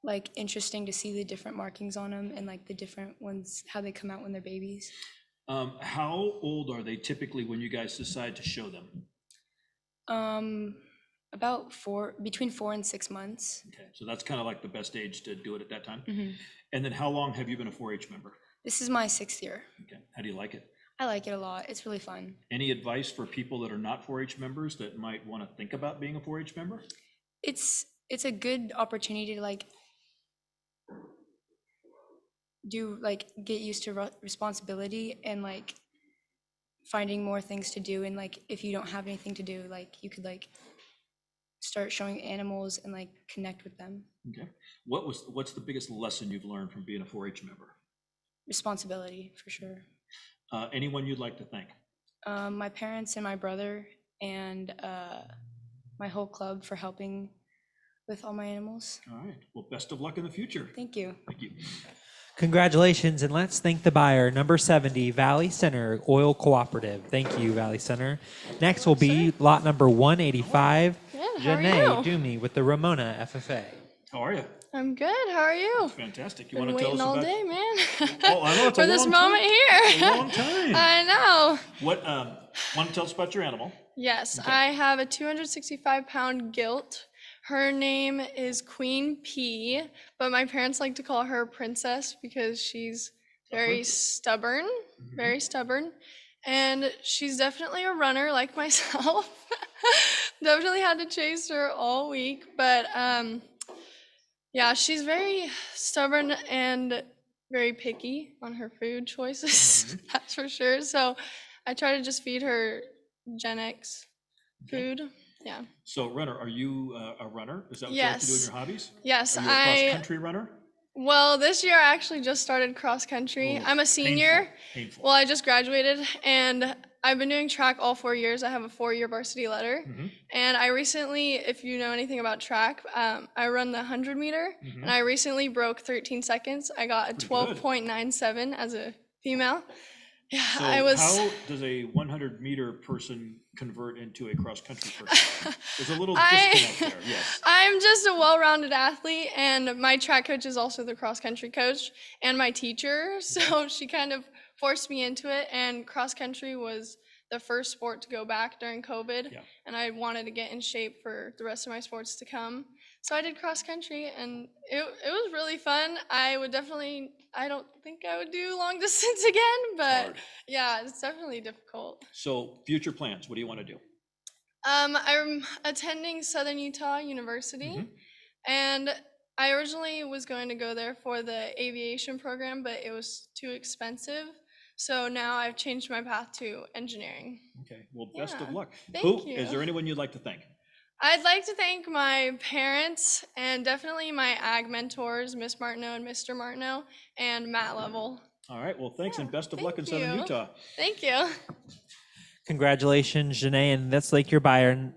like interesting to see the different markings on them and like the different ones, how they come out when they're babies. How old are they typically when you guys decide to show them? About between 4 and 6 months. Okay, so that's kind of like the best age to do it at that time. Mhm. And then how long have you been a 4-H member? This is my 6th year. Okay, how do you like it? I like it a lot. It's really fun. Any advice for people that are not 4-H members that might want to think about being a 4-H member? It's a good opportunity to get used to responsibility and finding more things to do, and if you don't have anything to do, you could start showing animals and connect with them. Okay. What's the biggest lesson you've learned from being a 4-H member? Responsibility, for sure. Anyone you'd like to thank? My parents and my brother and my whole club for helping with all my animals. All right. Well, best of luck in the future. Thank you. Thank you. Congratulations, and let's thank the buyer, number 70, Valley Center Oil Cooperative. Thank you, Valley Center. Next will be lot number 185, how are Janae you? Doomy with the Ramona FFA. How are you? I'm good. How are you? Fantastic. You Been want to tell us waiting all about? day, man. Oh, I know, it's For a this long moment time. here. It's a long time. I know. What? Want to tell us about your animal? Yes, Okay. I have a 265-pound gilt. Her name is Queen P, but my parents like to call her Princess because she's very stubborn, very stubborn. And she's definitely a runner like myself. Definitely had to chase her all week, but yeah, she's very stubborn and very picky on her food choices, that's for sure. So I try to just feed her Gen X food. Yeah. So, runner, are you a runner? Is that what you like to do in Yes. your hobbies? Yes, Are you a cross-country runner? Well, this year I actually just started cross country. Oh, I'm a senior. Painful. Well, I just graduated, and I've been doing track all 4 years. I have a 4-year varsity letter. Mhm. And I recently, if you know anything about track, I run the 100 meter. Mhm. And I recently broke 13 seconds. I got a Pretty good. 12.97 as a female. Yeah, So I was. how does a 100-meter person convert into a cross-country person? There's a little I- disconnect there, yes. I'm just a well-rounded athlete, and my track coach is also the cross-country coach and my teacher. So she kind of forced me into it, and cross-country was the first sport to go back during COVID, Yeah. and I wanted to get in shape for the rest of my sports to come. So I did cross-country, and it was really fun. I don't think I would do long distance again, but hard. yeah, it's definitely difficult. So future plans, what do you want to do? I'm attending Southern Utah University, Mhm. and I originally was going to go there for the aviation program, but it was too expensive. So now I've changed my path to engineering. Okay, well, best of Yeah, luck. thank Is there you. anyone you'd like to thank? I'd like to thank my parents and definitely my ag mentors, Miss Martineau and Mr. Martineau, and Matt Level. All right, well, thanks and best of luck in Thank Southern you. Utah. Thank you. Congratulations, Janae, and that's like your buyer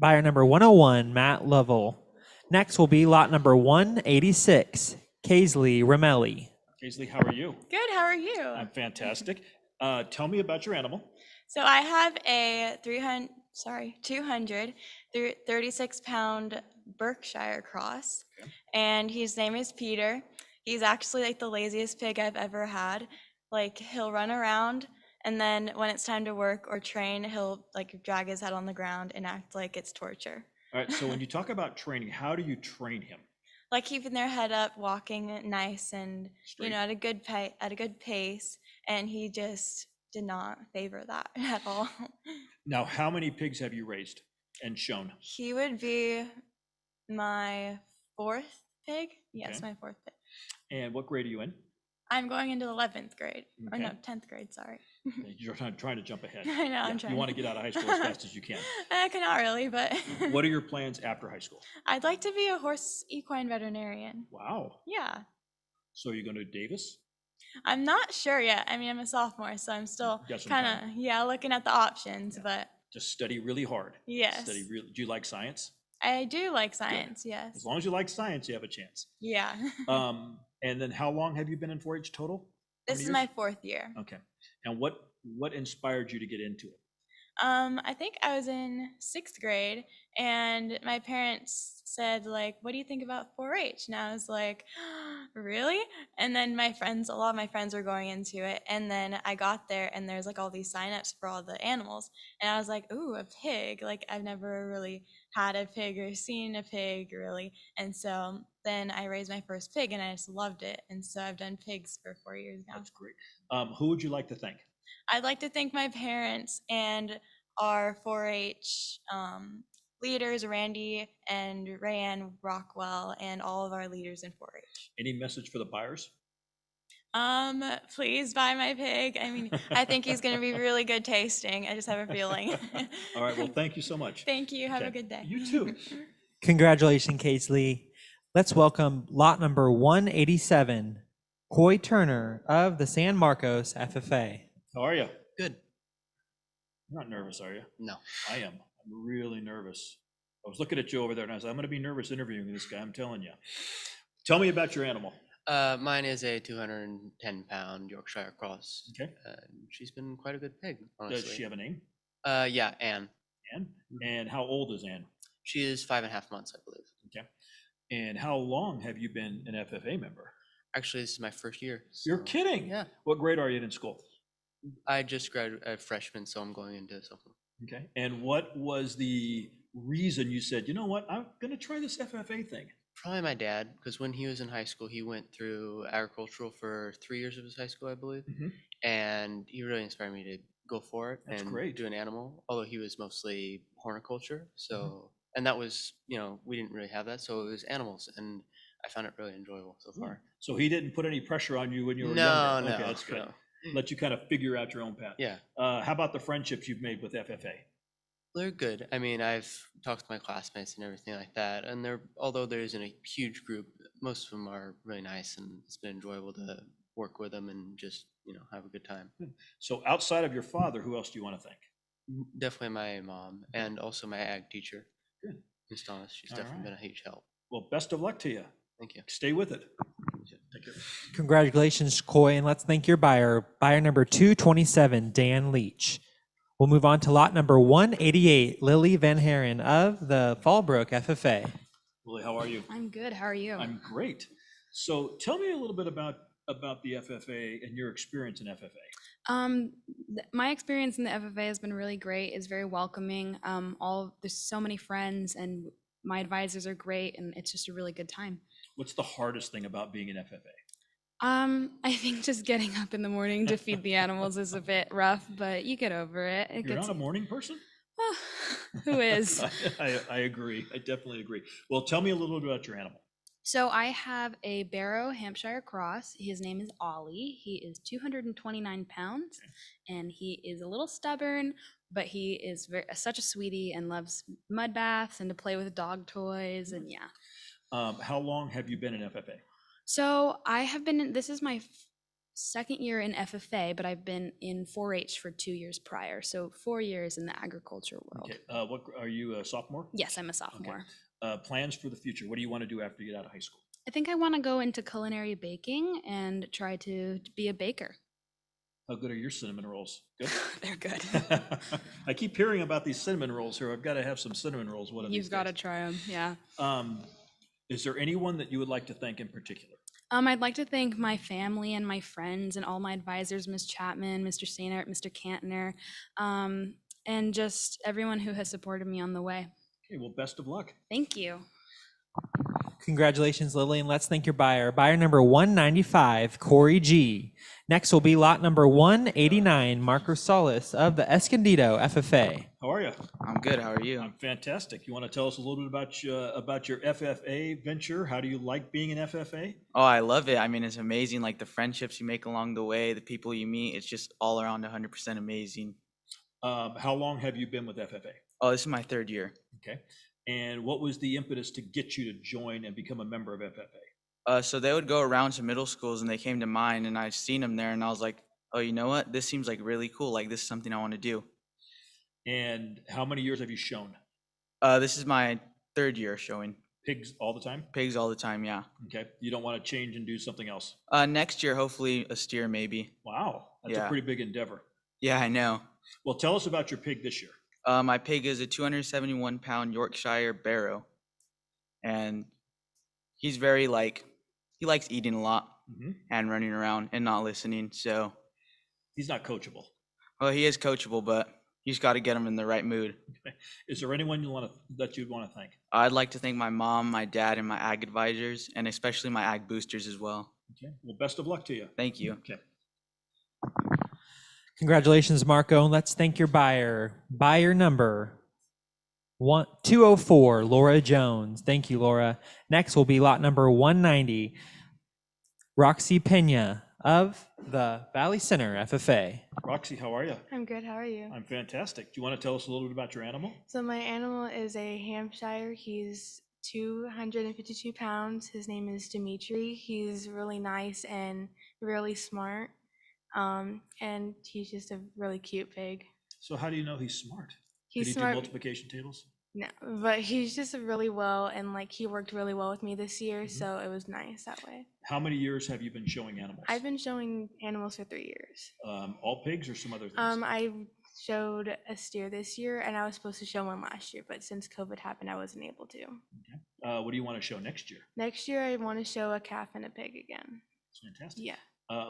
number 101, Matt Lovell. Next will be lot number 186, Kaisley Ramelli. Kaisley, how are you? Good, how are you? I'm fantastic. Tell me about your animal. So I have a 236-pound Berkshire cross, and his name is Peter. He's actually like the laziest pig I've ever had. Like he'll run around, and then when it's time to work or train, he'll like drag his head on the ground and act like it's torture. All right, so when you talk about training, how do you train him? Like keeping their head up, walking nice and Straight. at a good pace, and he just did not favor that at all. Now, how many pigs have you raised and shown? He would be my fourth pig. Yes, Okay. my fourth pig. And what grade are you in? I'm going into 11th grade. Or no, Okay. 10th grade, sorry. Okay, you're trying to jump ahead. I know, I'm You trying. want to get out of high school as fast as you can. I cannot really, but What are your plans after high school? I'd like to be a horse equine veterinarian. Wow. Yeah. So you're going to Davis? I'm not sure yet. I mean, I'm a sophomore, so I'm still Got some kind time. of, looking at the options, but Just study really hard. yes. Do you like science? I do like science, yes. As long as you like science, you have a chance. Yeah. And then how long have you been in 4-H total? How This many is years? my fourth year. Okay. And what inspired you to get into it? I think I was in 6th grade, and my parents said, like, what do you think about 4-H? And I was like, really? And then a lot of my friends were going into it, and then I got there, and there's like all these signups for all the animals, and I was like, ooh, a pig. Like, I've never really had a pig or seen a pig, really. And so then I raised my first pig, and I just loved it. And so I've done pigs for 4 years now. That's great. Who would you like to thank? I'd like to thank my parents and our 4-H leaders, Randy and Rayanne Rockwell, and all of our leaders in 4-H. Any message for the buyers? Please buy my pig. I mean, I think he's going to be really good tasting. I just have a feeling. All right, well, thank you so much. Thank you. Have a Okay. good day. You too. Congratulations, Kaisley. Let's welcome lot number 187, Coy Turner of the San Marcos FFA. How are you? Good. You're not nervous, are you? No. I am. I'm really nervous. I was looking at you over there and I was like, I'm going to be nervous interviewing this guy, I'm telling you. Tell me about your animal. Mine is a 210-pound Yorkshire Cross. Okay. She's been quite a good pig, honestly. Does she have a name? Yeah, Anne. Anne? And how old is Anne? She is 5.5 months, I believe. Okay. And how long have you been an FFA member? Actually, this is my first year. You're kidding? Yeah. What grade are you in school? I just graduated a freshman, so I'm going into sophomore. Okay. And what was the reason you said, you know what, I'm going to try this FFA thing? Probably my dad, because when he was in high school, he went through agricultural for 3 years of his high school, I believe. Mhm. And he really inspired me to go for it That's and great. do an animal, although he was mostly horticulture. So, and that was, we didn't really have that. So it was animals, and I found it really enjoyable so far. So he didn't put any pressure on you when you were No, younger? no, Okay, that's good. no. Let you kind of figure out your own path. Yeah. How about the friendships you've made with FFA? They're good. I mean, I've talked to my classmates and everything like that, and although there isn't a huge group, most of them are really nice, and it's been enjoyable to work with them and just, have a good time. So outside of your father, who else do you want to thank? Definitely my mom and also my ag teacher. Good. Miss Thomas, she's All definitely right. been a huge help. Well, best of luck to you. Thank you. Stay with it. Take care. Congratulations, Coy, and let's thank your buyer. Buyer number 227, Dan Leach. We'll move on to lot number 188, Lily Van Haren of the Fallbrook FFA. Lily, how are you? I'm good. How are you? I'm great. So tell me a little bit about the FFA and your experience in FFA. My experience in the FFA has been really great. It's very welcoming. There's so many friends, and my advisors are great, and it's just a really good time. What's the hardest thing about being an FFA? I think just getting up in the morning to feed the animals is a bit rough, but you get over it. You're not a morning person? Who is? I agree. I definitely agree. Well, tell me a little bit about your animal. So I have a Barrow Hampshire Cross. His name is Ollie. He is 229 pounds, and he is a little stubborn, but he is such a sweetie and loves mud baths and to play with dog toys, and yeah. How long have you been in FFA? So I have been, this is my second year in FFA, but I've been in 4-H for 2 years prior. So 4 years in the agriculture world. Okay. What are you, a sophomore? Yes, I'm a sophomore. Okay. Plans for the future. What do you want to do after you get out of high school? I think I want to go into culinary baking and try to be a baker. How good are your cinnamon rolls? Good? They're good. I keep hearing about these cinnamon rolls here. I've got to have some cinnamon rolls one of these days. You've got to try them, yeah. Is there anyone that you would like to thank in particular? I'd like to thank my family and my friends and all my advisors, Ms. Chapman, Mr. Sainert, Mr. Cantner, and just everyone who has supported me on the way. Okay, well, best of luck. Thank you. Congratulations, Lily, and let's thank your buyer. Buyer number 195, Corey G. Next will be lot number 189, Mark Rosales of the Escondido FFA. How are you? I'm good. How are you? I'm fantastic. You want to tell us a little bit about your FFA venture? How do you like being an FFA? Oh, I love it. I mean, it's amazing. Like the friendships you make along the way, the people you meet, it's just all around 100% amazing. How long have you been with FFA? Oh, this is my 3rd year. Okay. And what was the impetus to get you to join and become a member of FFA? So they would go around to middle schools and they came to mine and I'd seen them there and I was like, oh, you know what? This seems like really cool. Like this is something I want to do. And how many years have you shown? This is my 3rd year showing. Pigs all the time? Pigs all the time, yeah. Okay. You don't want to change and do something else? Next year, hopefully a steer maybe. Wow. That's a pretty big endeavor. Yeah, I know. Well, tell us about your pig this year. My pig is a 271-pound Yorkshire Barrow. And he's very he likes eating a lot and running around and not listening. So he's not coachable. Well, he is coachable, but you just got to get him in the right mood. Okay. Is there anyone that you'd want to thank? I'd like to thank my mom, my dad, and my ag advisors, and especially my ag boosters as well. Okay. Well, best of luck to you. Thank you. Okay. Congratulations, Marco, and let's thank your buyer. Buyer number 204, Laura Jones. Thank you, Laura. Next will be lot number 190, Roxy Pena of the Valley Center FFA. Roxy, how are you? I'm good. How are you? I'm fantastic. Do you want to tell us a little bit about your animal? So my animal is a Hampshire. He's 252 pounds. His name is Dimitri. He's really nice and really smart. And he's just a really cute pig. So how do you know he's smart? He's Did he smart. do multiplication tables? No, but he's just really well, and he worked really well with me this year, so it was nice that way. How many years have you been showing animals? I've been showing animals for 3 years. All pigs or some other things? I showed a steer this year, and I was supposed to show one last year, but since COVID happened, I wasn't able to. Okay. What do you want to show next year? Next year, I want to show a calf and a pig again. That's fantastic. Yeah.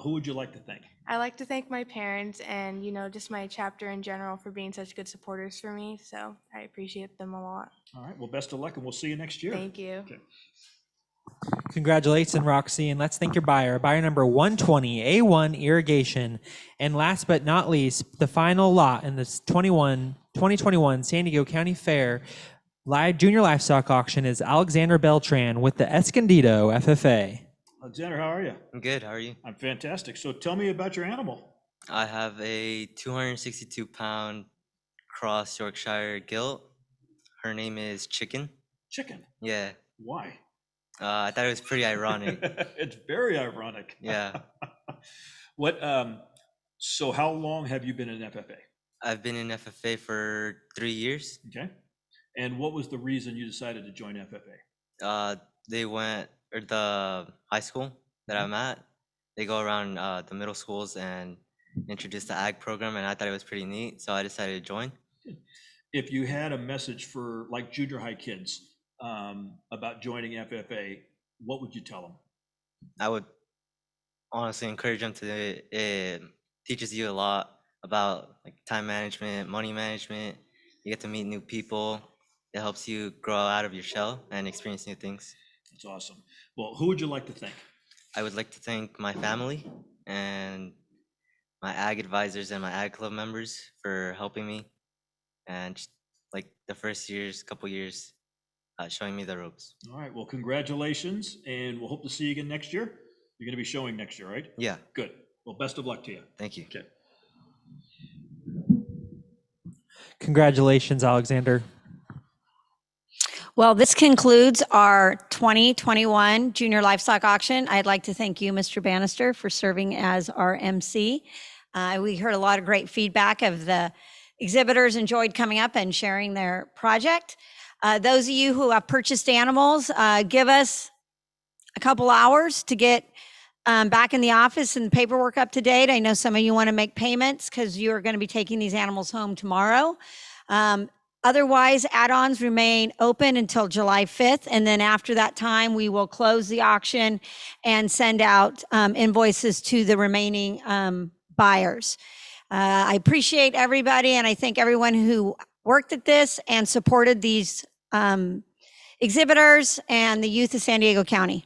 Who would you like to thank? I like to thank my parents and, just my chapter in general for being such good supporters for me. So I appreciate them a lot. All right. Well, best of luck, and we'll see you next year. Thank you. Okay. Congratulations, Roxy, and let's thank your buyer. Buyer number 120, A1 Irrigation. And last but not least, the final lot in this 2021 San Diego County Fair Junior Livestock Auction is Alexander Beltran with the Escondido FFA. Alexander, how are you? I'm good. How are you? I'm fantastic. So tell me about your animal. I have a 262-pound cross Yorkshire gilt. Her name is Chicken. Chicken? Yeah. Why? I thought it was pretty ironic. It's very ironic. Yeah. What, so how long have you been in FFA? I've been in FFA for 3 years. Okay. And what was the reason you decided to join FFA? They went, or the high school that I'm at, they go around the middle schools and introduce the ag program, and I thought it was pretty neat, so I decided to join. If you had a message for like junior high kids about joining FFA, what would you tell them? I would honestly encourage them to, it teaches you a lot about like time management, money management. You get to meet new people. It helps you grow out of your shell and experience new things. That's awesome. Well, who would you like to thank? I would like to thank my family and my ag advisors and my ag club members for helping me, and just, like the first couple years, showing me the ropes. All right, well, congratulations, and we'll hope to see you again next year. You're going to be showing next year, right? Yeah. Good. Well, best of luck to you. Thank you. Okay. Congratulations, Alexander. Well, this concludes our 2021 Junior Livestock Auction. I'd like to thank you, Mr. Bannister, for serving as our MC. We heard a lot of great feedback of the exhibitors enjoyed coming up and sharing their project. Those of you who have purchased animals, give us a couple hours to get back in the office and paperwork up to date. I know some of you want to make payments because you're going to be taking these animals home tomorrow. Otherwise, add-ons remain open until July 5th, and then after that time, we will close the auction and send out invoices to the remaining buyers. I appreciate everybody, and I thank everyone who worked at this and supported these exhibitors and the youth of San Diego County.